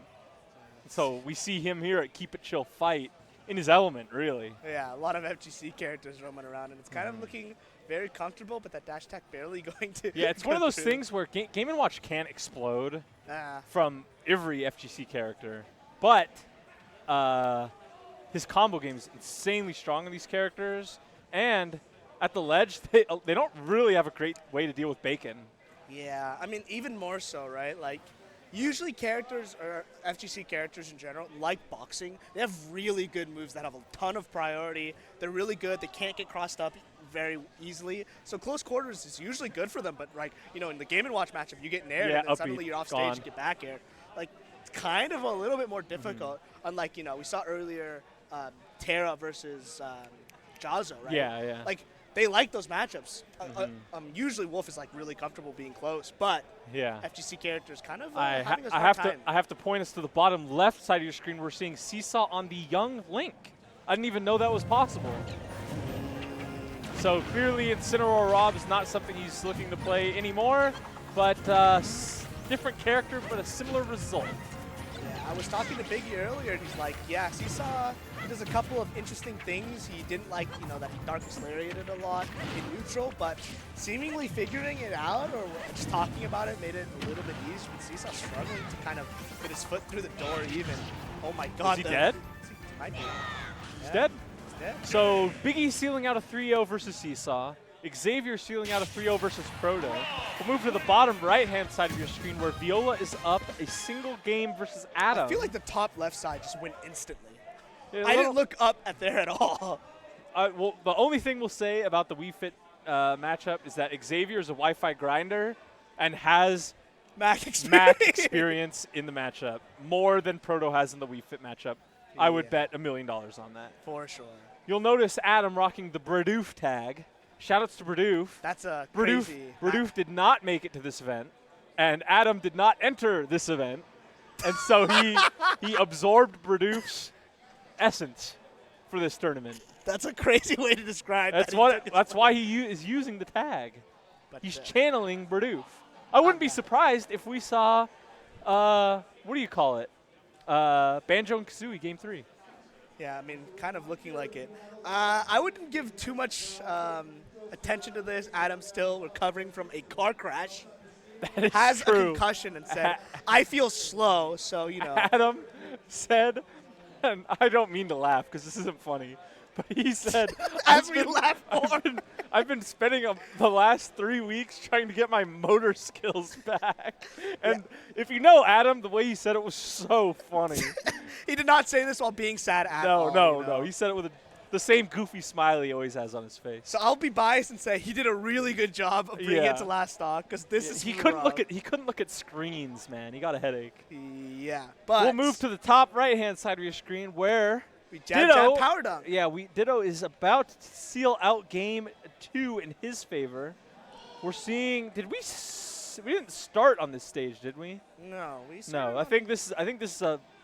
So we see him here at Keep It Chill Fight in his element, really. Yeah, a lot of FGC characters roaming around, and it's kind of looking very comfortable, but that dash attack barely going to. Yeah, it's one of those things where Game & Watch can explode from every FGC character, but his combo game is insanely strong on these characters, and at the ledge, they don't really have a great way to deal with Bacon. Yeah, I mean, even more so, right? Like, usually characters, or FGC characters in general, like boxing, they have really good moves that have a ton of priority. They're really good. They can't get crossed up very easily. So close quarters is usually good for them, but, like, you know, in the Game & Watch matchup, you get nared, and then suddenly you're off stage, you get back air. Like, it's kind of a little bit more difficult, unlike, you know, we saw earlier Terra versus Jahzz0, right? Yeah. Like, they like those matchups. Usually Wolf is like really comfortable being close, but FGC characters kind of having a hard time. I have to point us to the bottom left side of your screen. We're seeing Seesaw on the young Link. I didn't even know that was possible. So clearly Incineroar Rob is not something he's looking to play anymore, but different character, but a similar result. Yeah, I was talking to Biggie earlier, and he's like, yeah, Seesaw, he does a couple of interesting things. He didn't like, that he Darkest Lariated a lot in neutral, but seemingly figuring it out or just talking about it made it a little bit easier. But Seesaw struggling to kind of get his foot through the door even. Oh my god. Is he dead? He might be. He's Yeah, dead? He's dead. So Biggie sealing out a 3-0 versus Seesaw. Xavier sealing out a 3-0 versus Proto. We'll move to the bottom right-hand side of your screen where Viola is up a single game versus Adam. I feel like the top left side just went instantly. Yeah, I didn't look up at there at all. Well, the only thing we'll say about the Wii Fit matchup is that Xavier is a Wi-Fi grinder and has Mac experience. Mac experience in the matchup, more than Proto has in the Wii Fit matchup. I would bet $1 million on that. For sure. You'll notice Adam rocking the Bradoof tag. Shoutouts to Bradoof. That's a Bradoof, crazy. Bradoof did not make it to this event, and Adam did not enter this event, and so he absorbed Bradoof's essence for this tournament. That's a crazy way to describe That's that. That's why he is using the tag. But, He's channeling Bradoof. I wouldn't be surprised if we saw, what do you call it? Banjo and Kazooie Game 3. Yeah, I mean, kind of looking like it. I wouldn't give too much attention to this. Adam's still recovering from a car crash. That is Has true. a concussion and said, I feel slow, so, Adam said, and I don't mean to laugh because this isn't funny, but he said, I've been spending the last 3 weeks trying to get my motor skills back. And if you know Adam, the way he said it was so funny. He did not say this while being sad at all. No. He said it with the same goofy smile he always has on his face. So I'll be biased and say he did a really good job of bringing it to last stock because this is he couldn't look at screens, man. He got a headache. Yeah, but we'll move to the top right-hand side of your screen where we jab power dunk. Yeah, Ditto is about to seal out game 2 in his favor. We're seeing. We didn't start on this stage, did we? No, No, I think this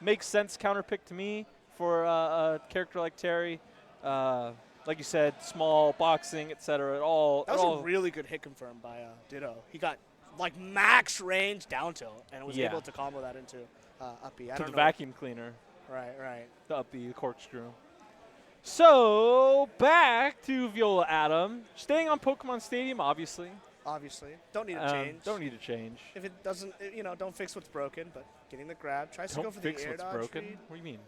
makes sense counter pick to me for a character like Terry. Like you said, small boxing, etc. That was a really good hit confirm by Ditto. He got like max range down tilt and was able to combo that into up B. To the vacuum cleaner. Right. The up B, the corkscrew. So back to Viola Adam, staying on Pokemon Stadium, obviously. Don't need to change. Don't need to change. If it doesn't, don't fix what's broken. But getting the grab, tries to go for the air dodge. Don't fix what's broken. Read. What do you mean?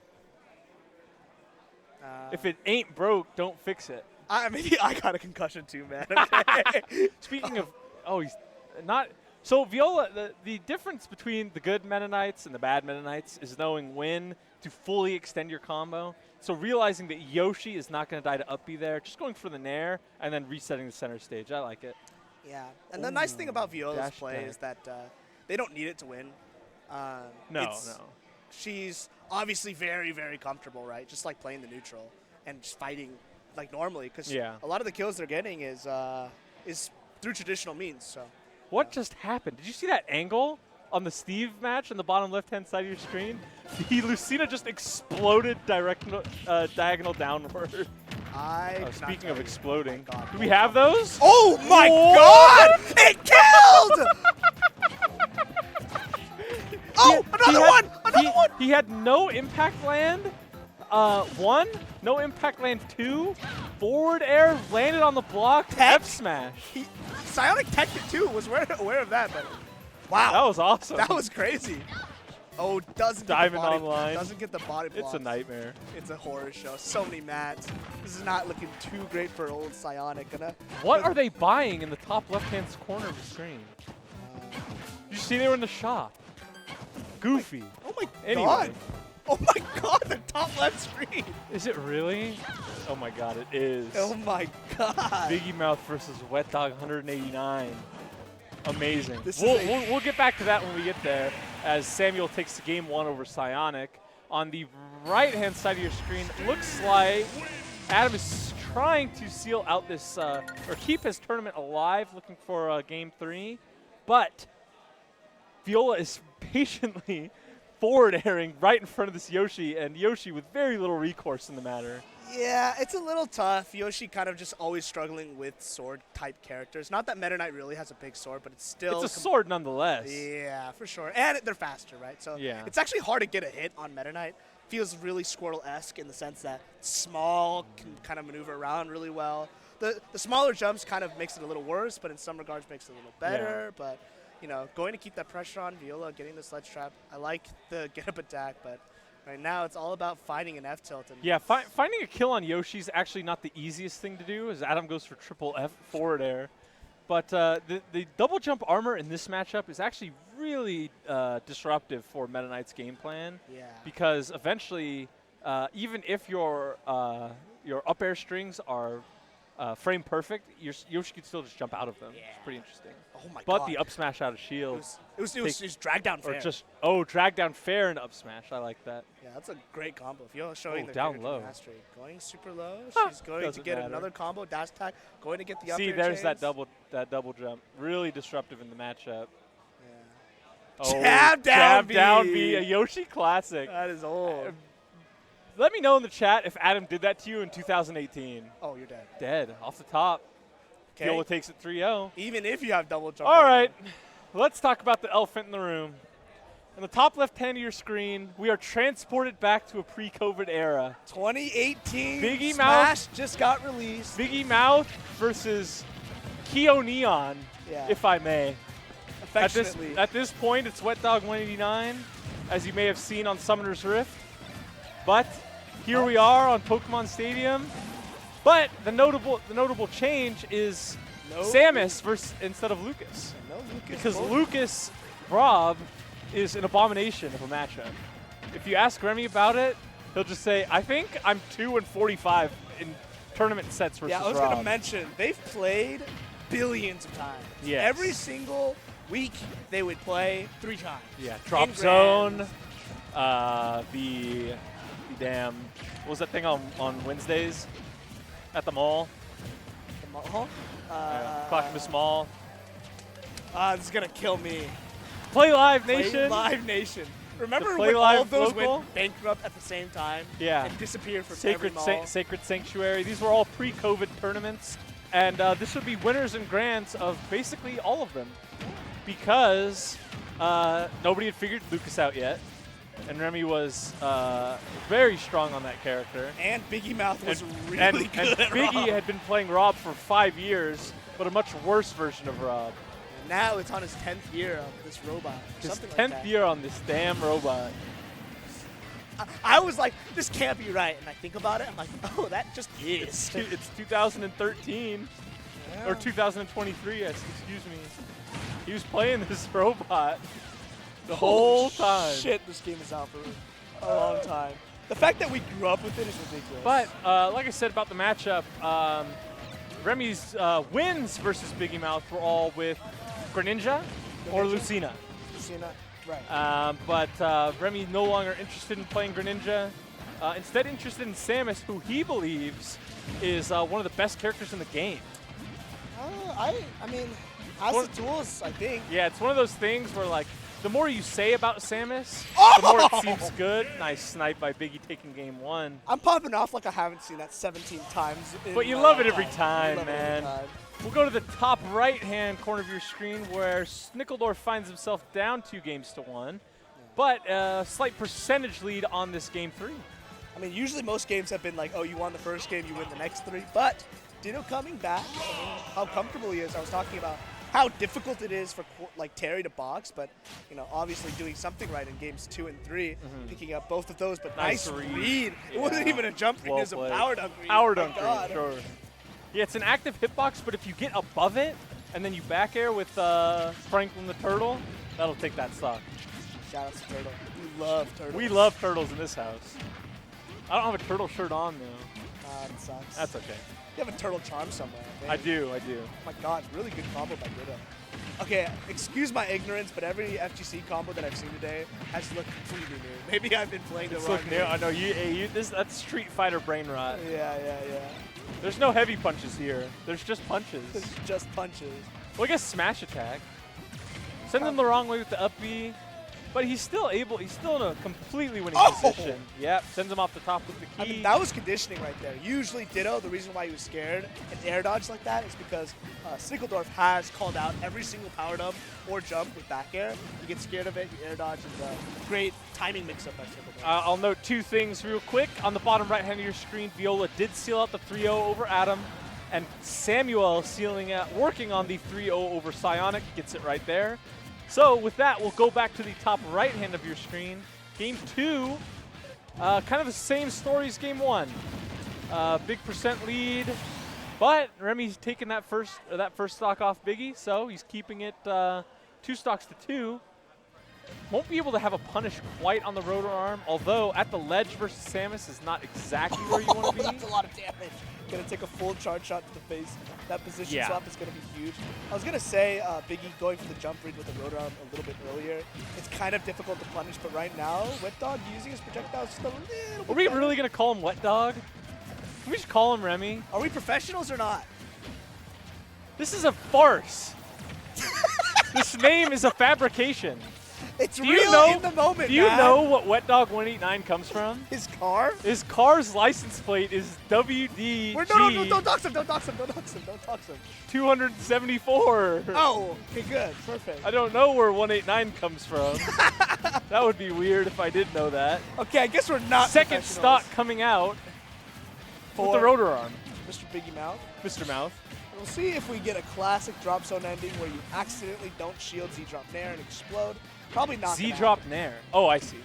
If it ain't broke, don't fix it. I got a concussion too, man. Okay. Speaking of, he's not. So Viola, the difference between the good Meta Knights and the bad Meta Knights is knowing when to fully extend your combo. So realizing that Yoshi is not going to die to up B there, just going for the Nair and then resetting the center stage. I like it. Yeah, and the nice thing about Viola's play is that they don't need it to win. No. She's obviously very, very comfortable, right? Just like playing the neutral and just fighting like normally, because a lot of the kills they're getting is through traditional means. So. What just happened? Did you see that angle on the Steve match on the bottom left-hand side of your screen? The Lucina just exploded diagonal downward. Speaking of exploding, do we have those? Oh my God! It killed! Another one! He had no impact land. 1, no impact land 2, forward air, landed on the block, F smash. Psionic Tech too, was aware of that, but wow. That was awesome. That was crazy. Oh, doesn't get the body block. It's a nightmare. It's a horror show. So many mats. This is not looking too great for old Psionic. What are they buying in the top left-hand corner of the screen? Did you see they were in the shop? Goofy. Oh my God. Oh my God, the top left screen. Is it really? Oh my God, it is. Oh my God. Biggie Mouth versus Wet Dog 189. Amazing. We'll get back to that when we get there, as Samuel takes the game 1 over Psionic. On the right-hand side of your screen, it looks like Adam is trying to seal out this, or keep his tournament alive, looking for game 3. But Viola is patiently forward airing right in front of this Yoshi, and Yoshi with very little recourse in the matter. Yeah, it's a little tough. Yoshi kind of just always struggling with sword-type characters. Not that Meta Knight really has a big sword, but it's still... It's a sword nonetheless. Yeah, for sure. And they're faster, right? So yeah. It's actually hard to get a hit on Meta Knight. Feels really Squirtle-esque in the sense that it's small, can kind of maneuver around really well. The smaller jumps kind of makes it a little worse, but in some regards makes it a little better. Yeah. But, you know, going to keep that pressure on Viola, getting the sledge trap. I like the get-up attack, but... right now, it's all about finding an F-tilt. Yeah, finding a kill on Yoshi is actually not the easiest thing to do, as Adam goes for triple F forward air. But the double jump armor in this matchup is actually really disruptive for Meta Knight's game plan. Yeah. Because eventually, even if your up air strings are frame perfect, Yoshi could still just jump out of them. Yeah. It's pretty interesting. Oh my but god. the up smash out of shield. It was drag down fair. Or just, drag down fair and up smash. I like that. Yeah, that's a great combo. Viola showing the down character low. mastery. Going super low. She's going to Doesn't get matter. another combo, dash attack, going to get the up See, air there's that chains. double jump. Really disruptive in the matchup. Yeah. Oh, Jab down B. down B, a Yoshi classic. That is old. Let me know in the chat if Adam did that to you in 2018. Oh, you're dead. Dead, off the top. Okay. Viola takes it 3-0. Even if you have double jump. All right, let's talk about the elephant in the room. In the top left hand of your screen, we are transported back to a pre-COVID era. 2018 Biggie Smash Mouth just got released. Biggie Mouth versus Keo Neon, Yeah. if I may. Affectionately. At this point, it's Wet Dog 189, as you may have seen on Summoner's Rift. But here we are on Pokemon Stadium. But the notable change is Samus versus instead of Lucas. No Lucas. Because Lucas Rob is an abomination of a matchup. If you ask Remy about it, he'll just say, I think I'm 2-45 in tournament sets versus Yeah, I was Rob. going to mention, they've played billions of times. Yes. Every single week, they would play 3 times. Yeah, Drop In Zone, grands. the damn, what was that thing on Wednesdays at the mall? Clackamas Mall. This is going to kill me. Play Live Play Nation. Live Nation. Remember Play when Live all of those Local? went bankrupt at the same time? Yeah. And disappeared from every Sacred, mall? Sacred Sanctuary. These were all pre-COVID tournaments. And this would be winners and grands of basically all of them. Because nobody had figured Lucas out yet. And Remy was very strong on that character. And Biggie Mouth was really and good at Biggie Rob. had been playing Rob for 5 years, but a much worse version of Rob. And now it's on his 10th year of this robot. His something 10th like that. year on this damn robot. I was like, this can't be right. And I think about it, I'm like, oh, that just is. It's 2013. Yeah. Or 2023, yes, excuse me. He was playing this robot the whole time. Shit, this game is out for a long time. The fact that we grew up with it is ridiculous. But like I said about the matchup, Remy's wins versus Biggie Mouth were all with Greninja or Lucina. Lucina, right. But Remy no longer interested in playing Greninja. Instead interested in Samus, who he believes is one of the best characters in the game. I mean, has the tools, I think. Yeah, it's one of those things where, like, the more you say about Samus, Oh! the more it seems good. Nice snipe by Biggie taking game 1. I'm popping off like I haven't seen that 17 times. But you my love it lifetime. every time, I love it man. every time. We'll go to the top right-hand corner of your screen where Snickledorf finds himself down 2-1, but a slight percentage lead on this game 3. I mean, usually most games have been like, oh, you won the first game, you win the next 3. But Ditto coming back, I mean, how comfortable he is. I was talking about how difficult it is for like Terry to box, but you know, obviously doing something right in games 2 and 3, picking up both of those. But nice read. It wasn't even a jump read; it was a power dunk read. Power Oh my dunk God. read, sure. Yeah, it's an active hitbox, but if you get above it and then you back air with Franklin the Turtle, that'll take that stock. Shout out to Turtle. We love turtles. We love turtles in this house. I don't have a turtle shirt on though. That sucks. That's okay. You have a turtle charm somewhere. I do. Oh my God, really good combo by Ditto. Okay, excuse my ignorance, but every FGC combo that I've seen today has looked completely new. Maybe I've been playing the It's wrong look new. game. I know that's Street Fighter brain rot. Yeah. There's no heavy punches here. There's just punches. It's just punches. Well, I guess smash attack. Send them the wrong way with the up B. But he's still in a completely winning position. Yep, sends him off the top with the key. I mean, that was conditioning right there. Usually Ditto, the reason why he was scared and air dodge like that is because Snickeldorf has called out every single power dub or jump with back air. You get scared of it, you air dodge, and great timing mix-up by Snickeldorf. I'll note 2 things real quick. On the bottom right-hand of your screen, Viola did seal out the 3-0 over Adam, and Samuel working on the 3-0 over Psionic, gets it right there. So with that, we'll go back to the top right-hand of your screen. Game 2, kind of the same story as Game 1. Big percent lead, but Remy's taking that first stock off Biggie, so he's keeping it 2 stocks to 2. Won't be able to have a punish quite on the rotor arm, although at the ledge versus Samus is not exactly where you want to be. That's a lot of damage. Gonna take a full charge shot to the face. That position swap is gonna be huge. I was gonna say Biggie going for the jump read with the rotor arm a little bit earlier. It's kind of difficult to punish, but right now, Wet Dog using his projectiles just a little bit Are we better. really gonna call him Wet Dog? Can we just call him Remy? Are we professionals or not? This is a farce. This name is a fabrication. It's Do real you know, in the moment, Do you man. know what Wet Dog 189 comes from? His car? His car's license plate is WDG No, don't dox him, don't dox him, don't dox him, don't dox him. 274. Oh, okay, good, perfect. I don't know where 189 comes from. That would be weird if I did know that. Okay, I guess we're not Second professionals. stock coming out with For the rotor arm. Mr. Biggie Mouth. Mr. Mouth. We'll see if we get a classic drop zone ending where you accidentally don't shield Z-drop Nair and explode. Probably not. Z-drop Nair. Oh, I see.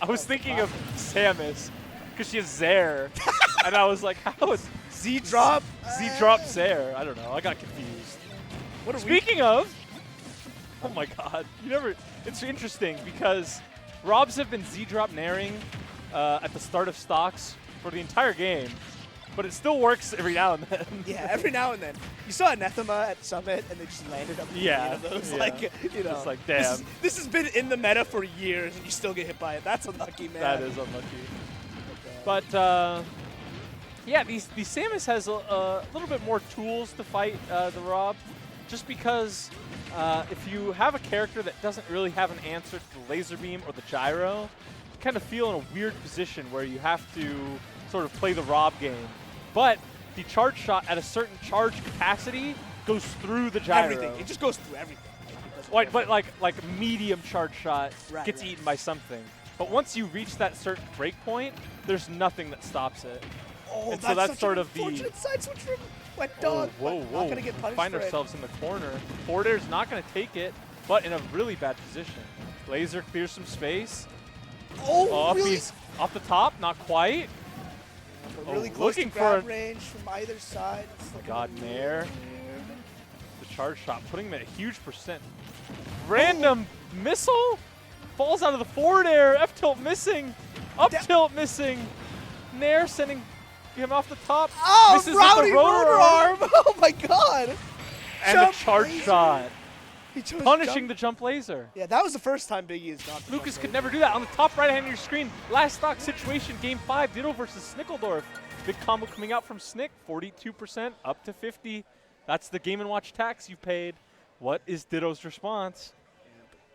I was thinking of Samus because she has Zair. And I was like, how is Z-drop? Z-drop Zair? I don't know. I got confused. What are Speaking of, oh my god. It's interesting because Robs have been Z-drop Nairing at the start of stocks for the entire game. But it still works every now and then. Yeah, every now and then. You saw Anathema at Summit, and they just landed up with one of those. Yeah. Like, you know, It's like, damn. This has been in the meta for years, and you still get hit by it. That's unlucky, man. That is unlucky. But, yeah, these Samus has a little bit more tools to fight the Rob, just because if you have a character that doesn't really have an answer to the laser beam or the gyro, you kind of feel in a weird position where you have to sort of play the Rob game. But the charge shot at a certain charge capacity goes through the gyro. Everything. It just goes through everything. Right, but like a medium charge shot gets right. eaten by something. But once you reach that certain break point, there's nothing that stops it. Oh, and that's so that's such sort an of the unfortunate side switch from Wet Dog. whoa, but whoa. Not gonna get punished Find for it. ourselves in the corner. Forward air's not going to take it, but in a really bad position. Laser clears some space. Oh, really? Off the top, not quite. Really close to looking grab for range from either side. It's like God, Nair. The charge shot, putting him at a huge percent. Random missile falls out of the forward air. F tilt missing. Up tilt missing. Nair sending him off the top. Oh, misses with Rowdy the rotor arm. Oh my god. And the Jump charge laser. shot. He chose Punishing jump. the jump laser. Yeah, that was the first time Biggie has gone for Lucas jump could laser. never do that. On the top right hand of your screen, last stock situation, game 5, Ditto versus Snickeldorf. Big combo coming out from Snick, 42% up to 50. That's the Game & Watch tax you paid. What is Ditto's response?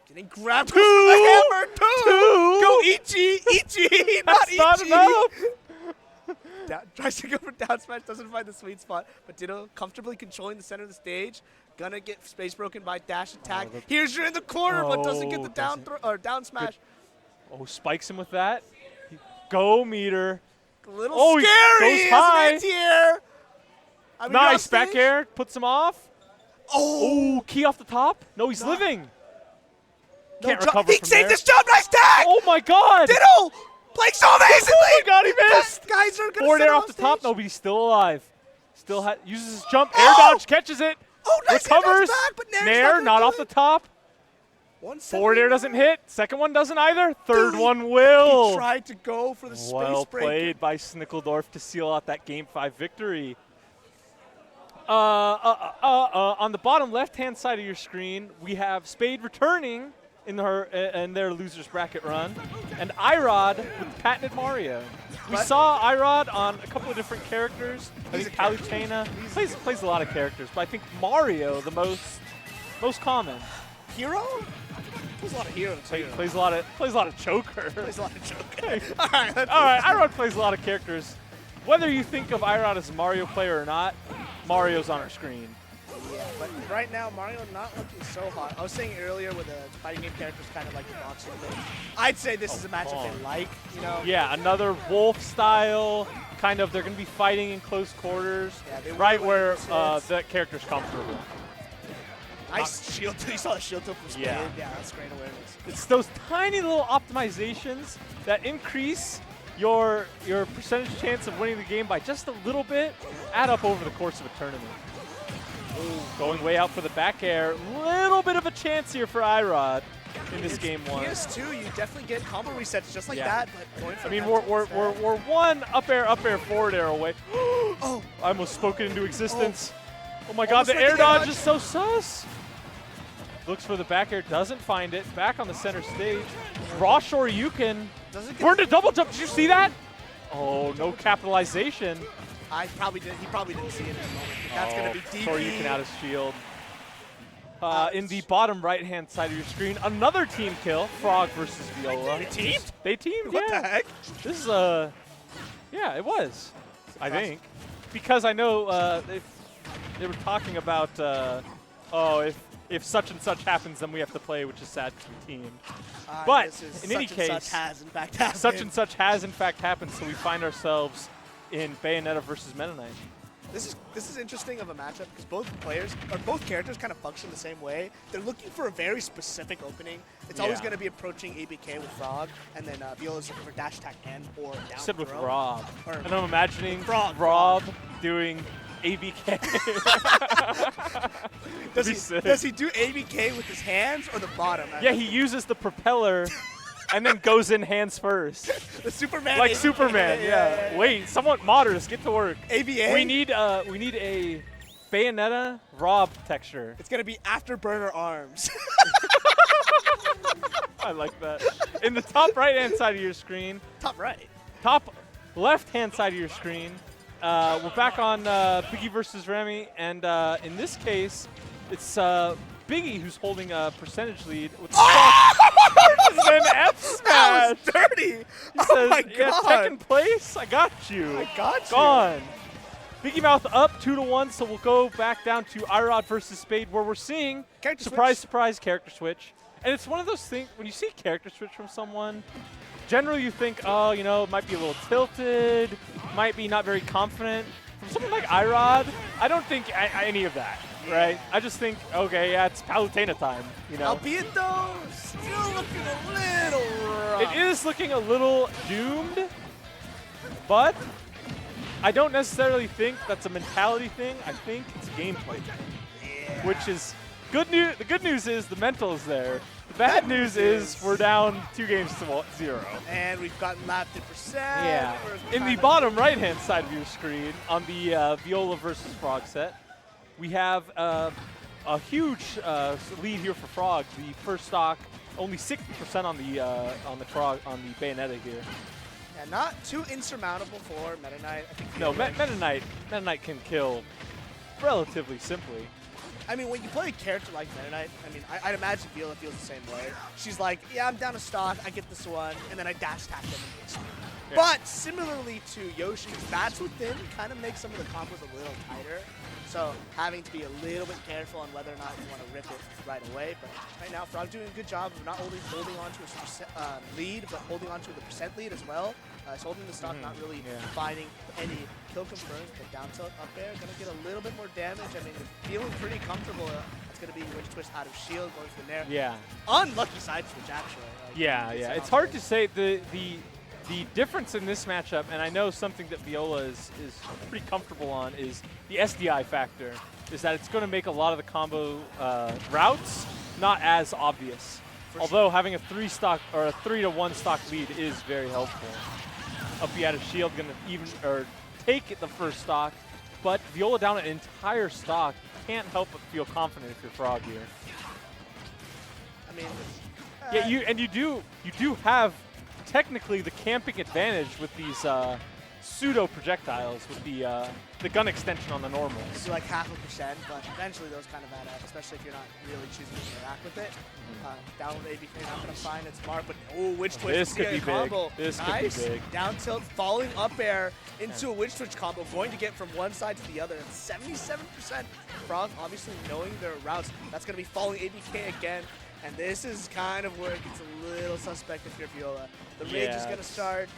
Getting grabbed Two! with the hammer. Two! Go Ichi! Ichi! Not That's not Ichi! enough! Down, tries to go for down smash, doesn't find the sweet spot. But Ditto comfortably controlling the center of the stage. Gonna get space broken by dash attack. Here's you're in the corner, but doesn't get the down down smash. Oh, spikes him with that. Go meter. A little Oh, he scary, goes high. isn't it here? I mean, Nice, off back stage. air, puts him off. Oh, Oh, key off the top. No, he's living. no Can't jump. recover He from saved there. this jump. Nice tag. Oh my god. Ditto playing so amazingly. Oh my god, he missed. Guys are gonna Forward send air him off the top. stage. No, but he's still alive. Still uses his jump. Air Oh! dodge, catches it. Oh, nice air dodge Recovers. back, but Nair's Nair, not gonna off do the it. top. 179. Forward air doesn't hit. Second one doesn't either. Third Dude, one will. He tried to go for the space Well breaker. played by Snickeldorf to seal out that Game 5 victory. On the bottom left-hand side of your screen, we have Spade returning in their losers bracket run, and Irod with patented Mario. We saw Irod on a couple of different characters. I think Palutena plays a lot of characters, but I think Mario the most common. Hero? Plays a lot of hero too. Plays a lot of choker. Plays a lot of joke. All right. All right, Irod plays a lot of characters. Whether you think of Irod as a Mario player or not, Mario's on our screen. Yeah, but right now Mario not looking so hot. I was saying earlier with the fighting game characters kind of like the boxing thing. I'd say this is a matchup they like, you know. Yeah, another Wolf style, kind of, they're going to be fighting in close quarters, Yeah, right where that character's comfortable. Nice shield. You saw the shield tilt from Spade. Yeah. Yeah, that's great awareness. It's those tiny little optimizations that increase your percentage chance of winning the game by just a little bit, add up over the course of a tournament. Ooh, going way out for the back air. Little bit of a chance here for Irod in this game one. PS2, you definitely get combo resets just like Yeah. that. But going for I mean, that we're one up air, forward air away. Oh, I almost spoke it into existence. Oh my God, Almost the like air the air dodge is so sus. Looks for the back air, doesn't find it. Back on the center stage. Raw Shoryuken. Burned a double jump. Did you see that? Oh, no capitalization. He probably didn't see it in the moment. But that's going to be DP. Shoryuken out of shield. In the bottom right-hand side of your screen, another team kill. Frog versus Viola. They teamed? They teamed, What yeah. the heck? This is yeah, it was, I think. Because I know they were talking about, oh, if such and such happens, then we have to play, which is sad to be teamed. But this is in any such and case, such has in fact happened. such and such has in fact happened, so we find ourselves in Bayonetta versus Meta Knight. This is interesting of a matchup because both characters kind of function the same way. They're looking for a very specific opening. It's always Yeah. going to be approaching ABK with Frog, and then Viola's looking for dash attack and or down Except with throw. Rob. Or- And I'm imagining Frog. Rob doing ABK. Does he do ABK with his hands or the bottom? Yeah, he uses the propeller and then goes in hands first. The Superman. Like ABK. Superman, yeah. Wait, somewhat modders, get to work. ABA. We need a Bayonetta Rob texture. It's gonna be afterburner arms. I like that. In the top right-hand side of your screen, Top right. top left-hand side of your screen, we're back on Biggie versus Remy, and in this case, it's Biggie who's holding a percentage lead with an F smash. That was dirty. He Oh says, my yeah, god. second place, I got you. I got you. Gone. Biggie Mouth up 2-1, so we'll go back down to Irod versus Spade, where we're seeing Character surprise, switch. surprise character switch. And it's one of those things, when you see character switch from someone, generally you think, oh, you know, it might be a little tilted, might be not very confident. From someone like Irod, I don't think any of that, right? I just think, okay, yeah, it's Palutena time, you know. Albeit though, still looking a little rough. It is looking a little doomed, but I don't necessarily think that's a mentality thing. I think it's a gameplay thing, which is good news. The good news is the mental is there. The bad news is we're down 2-0. And we've gotten lapped in percent. Yeah. In the bottom right-hand side of your screen, on the Viola versus Frog set, we have a huge lead here for Frog. The first stock, only 60% on the Frog on the Bayonetta here. Yeah, not too insurmountable for Meta Knight. I think No, Meta Knight can kill relatively simply. I mean, when you play a character like Meta Knight, I mean, I'd imagine Viola feels the same way. She's like, yeah, I'm down a stock, I get this one, and then I dash tap them and get screwed. Yeah. But similarly to Yoshi's bats within kind of makes some of the combos a little tighter. So having to be a little bit careful on whether or not you want to rip it right away. But right now, Frog doing a good job of not only holding on to his lead, but holding on to the percent lead as well. He's holding the stock, not really finding any kill confirms, but down tilt up there, going to get a little bit more damage. I mean, feeling pretty comfortable. It's going to be Witch Twist out of shield, going for the Nair. Yeah. Unlucky side switch, actually. Like, Yeah. It's hard to say the difference in this matchup, and I know something that Viola is pretty comfortable on, is the SDI factor. Is that it's going to make a lot of the combo routes not as obvious. Although having a 3-to-1 stock lead is very helpful. Up B out of shield, going to take the first stock, but Viola down an entire stock. Can't help but feel confident if you're Frog here. I mean, Yeah, you do have technically the camping advantage with these pseudo projectiles with the gun extension on the normal. It's like 0.5%, but eventually those kind of add up, especially if you're not really choosing to interact with it. Down with ABK, not going to find its mark, but witch twitch. This could be combo. big. This nice. could be big. Down tilt, falling up air into a witch twitch combo, going to get from one side to the other. And 77% Froth, obviously knowing their routes. That's going to be falling ABK again. And this is kind of where it gets a little suspect if you're Viola. The rage is going to start.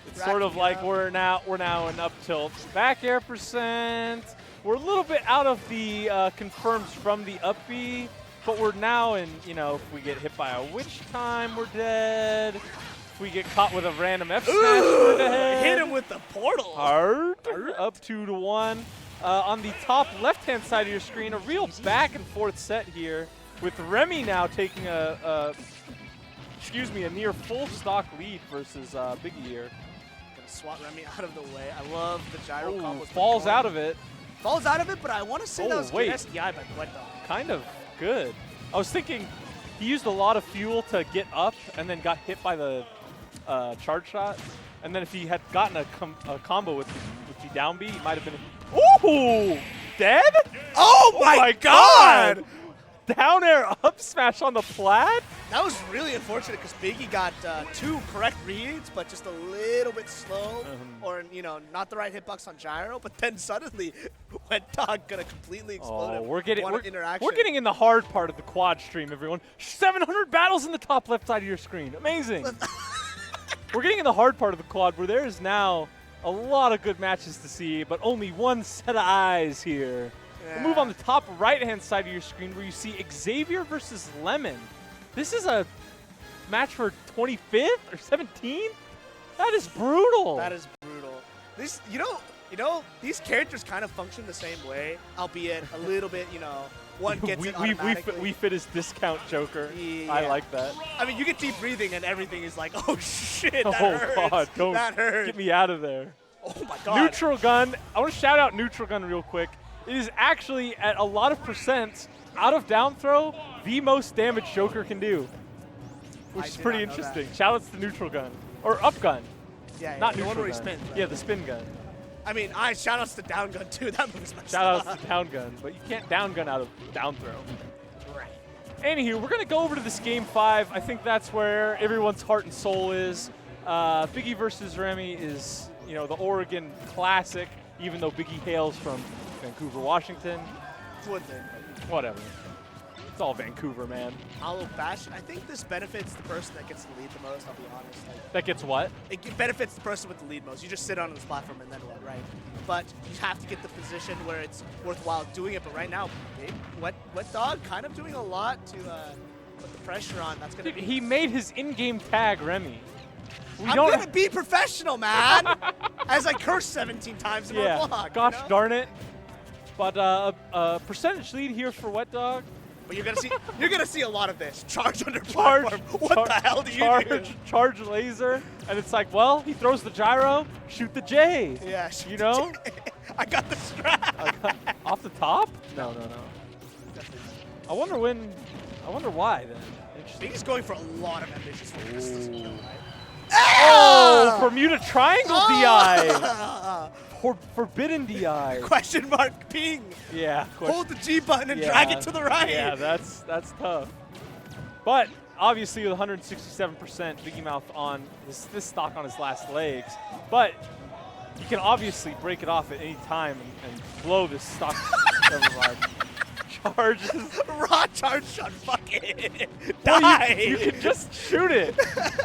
It's sort of like we're now in up tilt. Back air percent. We're a little bit out of the confirms from the up B, but we're now in, if we get hit by a witch time, we're dead. If we get caught with a random F smash, we're dead. Hit him with the portal. Hard. Up 2-1. On the top left-hand side of your screen, a real back and forth set here, with Remy now taking a near full stock lead versus Biggie here. Gonna swat Remy out of the way. I love the gyro combos. Falls out of it. Falls out of it, but I want to say that was good SDI by BUANDON. Kind of good. I was thinking he used a lot of fuel to get up and then got hit by the charge shot. And then if he had gotten a combo with the down B, he might have been. Ooh! Dead? Oh my god! Down air up smash on the plat? That was really unfortunate because Biggie got 2 correct reads, but just a little bit slow, or not the right hitbox on gyro. But then suddenly, WetDog gonna completely explode him. We're getting in the hard part of the quad stream, everyone. 700 battles in the top left side of your screen. Amazing. We're getting in the hard part of the quad where there is now a lot of good matches to see, but only one set of eyes here. We'll move on the top right-hand side of your screen where you see Xavier versus Lemmon. This is a match for 25th or 17th? That is brutal. That is brutal. This, these characters kind of function the same way, albeit a little bit, one gets it automatically. We fit his discount Joker. Yeah. I like that. I mean, you get deep breathing and everything is like, oh shit, that hurts. God, don't that hurts. Get me out of there. Oh my god. Neutral Gun. I want to shout out Neutral Gun real quick. It is actually, at a lot of percents, out of down throw, the most damage Joker can do. Which is pretty interesting. Shout outs to Neutral Gun. Or Up Gun. Yeah, Not the Neutral one where he Gun. spins. Yeah, the spin gun. I mean, shout outs to Down Gun too. That moves my Shout outs to Down Gun, but you can't Down Gun out of down throw. Right. Anywho, we're going to go over to this Game 5. I think that's where everyone's heart and soul is. Biggie versus Remy is, the Oregon Classic, even though Biggie hails from Vancouver, Washington. It's one thing. Whatever. It's all Vancouver, man. Hollow Bash. I think this benefits the person that gets the lead the most, I'll be honest. That gets what? It benefits the person with the lead most. You just sit on this platform and then what, right? But you have to get the position where it's worthwhile doing it. But right now, WetDog kind of doing a lot to put the pressure on. That's gonna be. He made his in-game tag Remy. I'm gonna be professional, man. As I curse 17 times in my vlog. Gosh darn it. But a percentage lead here for WetDog. But you're gonna see a lot of this. Charge under platform. What the hell do you do? Charge laser, and it's like, well, he throws the gyro, shoot the J. Yeah, I got the strap. Off the top? No. I wonder why then. Interesting. He's going for a lot of ambitious things. Oh, Bermuda Triangle DI. Forbidden DI. Question mark ping. Yeah. Hold the G button and drag it to the right. Yeah, that's tough. But obviously with 167%, Biggie Mouth on this stock on his last legs. But you can obviously break it off at any time and blow this stock. Never mind. Charges. Raw charge shot. Fuck it. Well, Die. You can just shoot it.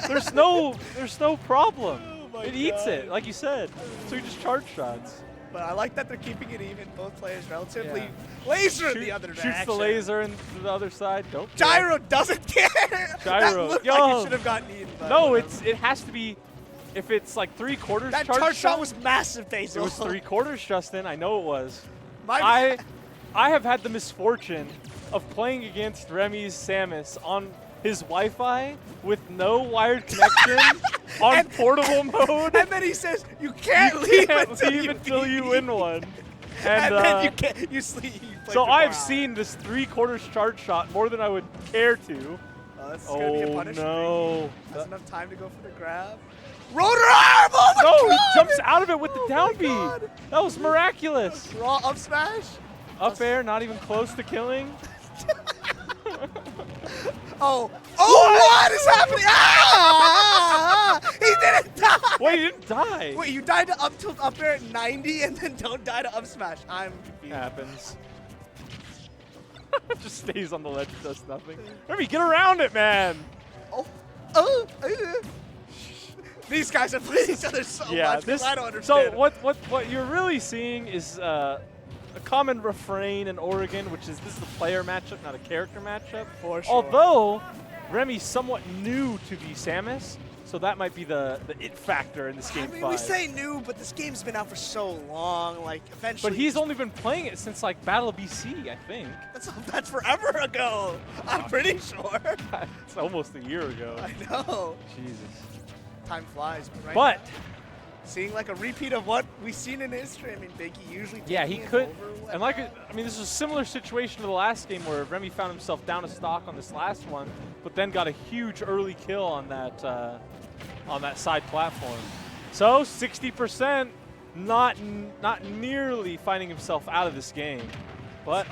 There's no problem. It eats it, like you said. So you just charge shots. But I like that they're keeping it even. Both players relatively laser in the other direction. Shoots the laser into the other side. Don't Gyro doesn't care. Gyro. That looked like it should have gotten eaten. No, it has to be. If it's like 3/4 that charge shot was massive, Basil. It was 3/4, Justin. I know it was. I have had the misfortune of playing against Remy's Samus on his Wi-Fi with no wired connection on portable mode. And then he says, you can't leave until you win one. And then you sleep. So I've seen this 3/4 charge shot more than I would care to. That's going to be a punishment. No. That's enough time to go for the grab. Rotor arm! Oh my No, god! he jumps out of it with the down B. God. That was miraculous. Raw up smash. Up air, not even close to killing. Oh, what is happening? Ah! He didn't die. Wait, he didn't die. Wait, you died to up tilt up air at 90 and then don't die to up smash. I'm confused. Happens. Just stays on the ledge, does nothing. Remy, get around it, man. Oh. These guys are playing each other so much. I don't understand. So what you're really seeing is a common refrain in Oregon, which is this is a player matchup, not a character matchup. For sure. Although Remy's somewhat new to the Samus, so that might be the it factor in this game. I mean, we say new, but this game's been out for so long. Like, eventually. But he's only been playing it since like Battle of BC, I think. That's forever ago. I'm pretty sure. It's almost a year ago. I know. Jesus. Time flies. But seeing like a repeat of what we've seen in history. I mean, Biggie usually. Yeah, he could. And like, I mean, this is a similar situation to the last game where Remy found himself down a stock on this last one, but then got a huge early kill on that side platform. So 60%, not nearly finding himself out of this game, but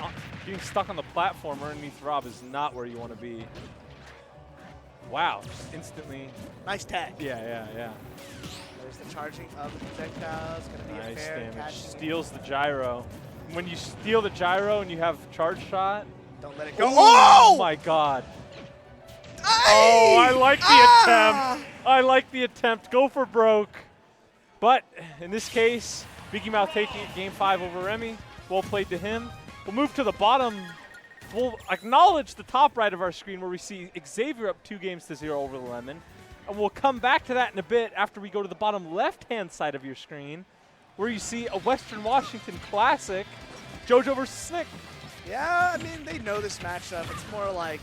being stuck on the platform underneath Rob is not where you want to be. Wow, just instantly. Nice tag. Yeah. There's the charging of the projectile. It's going to be a Nice fair damage. catch. Steals the gyro. When you steal the gyro and you have charge shot. Don't let it go. Oh my god. Oh, I like the attempt. I like the attempt. Go for broke. But in this case, Biggie Mouth taking it game 5 over Remy. Well played to him. We'll move to the bottom. We'll acknowledge the top right of our screen where we see Xavier up 2-0 over the Lemmon. And we'll come back to that in a bit after we go to the bottom left-hand side of your screen where you see a Western Washington classic, JoJo versus Snick. Yeah, I mean, they know this matchup. It's more like,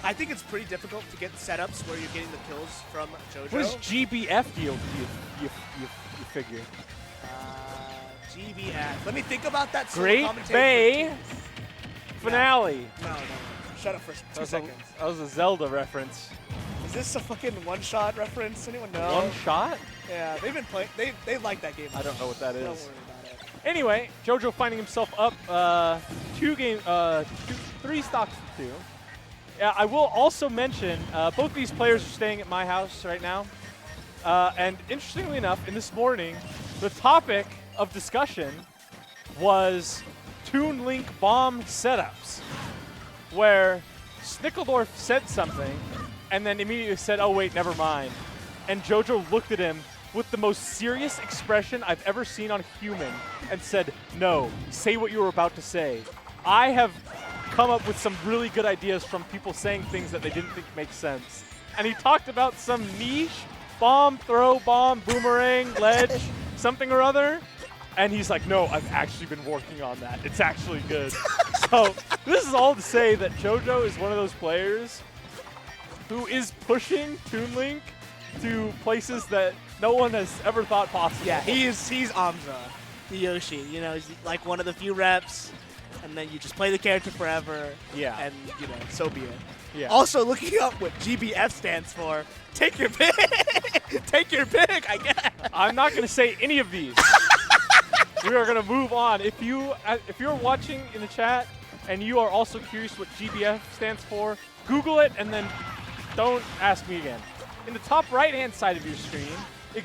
I think it's pretty difficult to get setups where you're getting the kills from JoJo. What does GBF deal you figure? GBF. Let me think about that. Great Bay finale. No. Shut up for 2 seconds. That was a Zelda reference. Is this a fucking one-shot reference? Anyone know? One shot? Yeah, they've been playing. They like that game. I don't know what that is. Don't worry about it. Anyway, JoJo finding himself up 3 stocks to 2. Yeah, I will also mention both these players are staying at my house right now. And interestingly enough, in this morning, the topic of discussion was Toon Link bomb setups, where Snickledorf said something and then immediately said, oh wait, never mind. And JoJo looked at him with the most serious expression I've ever seen on a human and said, no, say what you were about to say. I have come up with some really good ideas from people saying things that they didn't think make sense. And he talked about some niche bomb, throw, bomb, boomerang, ledge, something or other. And he's like, no, I've actually been working on that. It's actually good. So this is all to say that JoJo is one of those players who is pushing Toon Link to places that no one has ever thought possible. Yeah, he's Amza, the Yoshi. You know, he's like one of the few reps, and then you just play the character forever. Yeah. And, you know, so be it. Yeah. Also, looking up what GBF stands for, take your pick. Take your pick, I guess. I'm not going to say any of these. We are going to move on. If you're watching in the chat and you are also curious what GBF stands for, Google it and then don't ask me again. In the top right-hand side of your screen,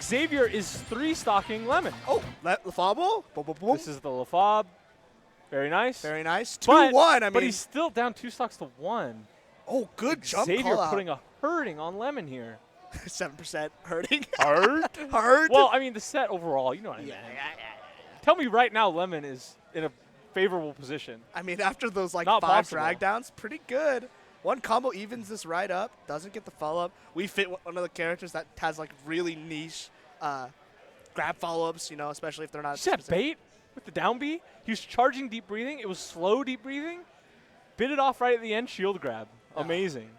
Xavier is 3-stocking Lemmon. Oh, Lafable? This is the Lafob. Very nice. Very nice. 2-1, I mean. But he's still down 2 stocks to 1. Oh, good jump Xavier call out. putting a hurting on Lemmon here. 7% hurting. Hurt? Hurt? Well, I mean, the set overall, you know what I mean. Yeah. Tell me right now Lemmon is in a favorable position. I mean, after those like Not 5 possible. drag downs, pretty good. One combo evens this right up, doesn't get the follow-up. We fit one of the characters that has like really niche grab follow-ups, you know, especially if they're not See that bait with the down B? He was charging deep breathing. It was slow deep breathing. Bit it off right at the end, shield grab. Yeah. Amazing.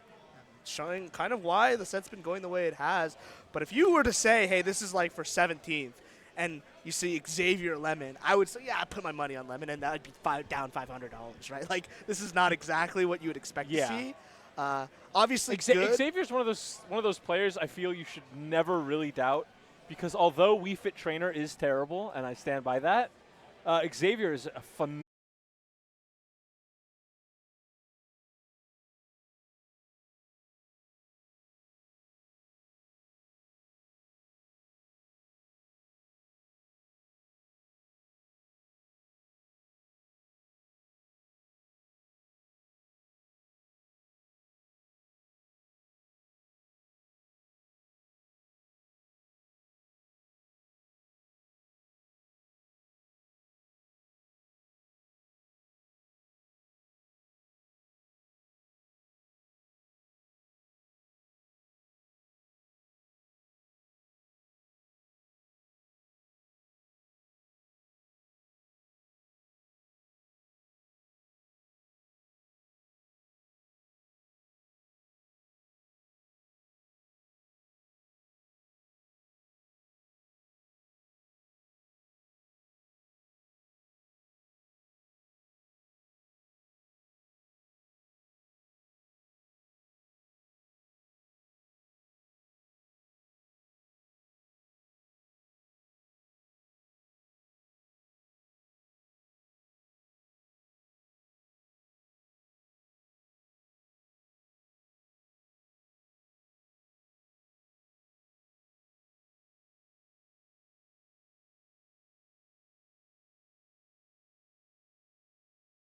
Showing kind of why the set's been going the way it has. But if you were to say, hey, this is like for 17th, and you see Xavier Lemmon, I would say, yeah, I put my money on Lemmon, and that would be down $500, right? Like, this is not exactly what you would expect to see. Obviously, good. Xavier's one of those players I feel you should never really doubt, because although Wii Fit Trainer is terrible, and I stand by that, Xavier is a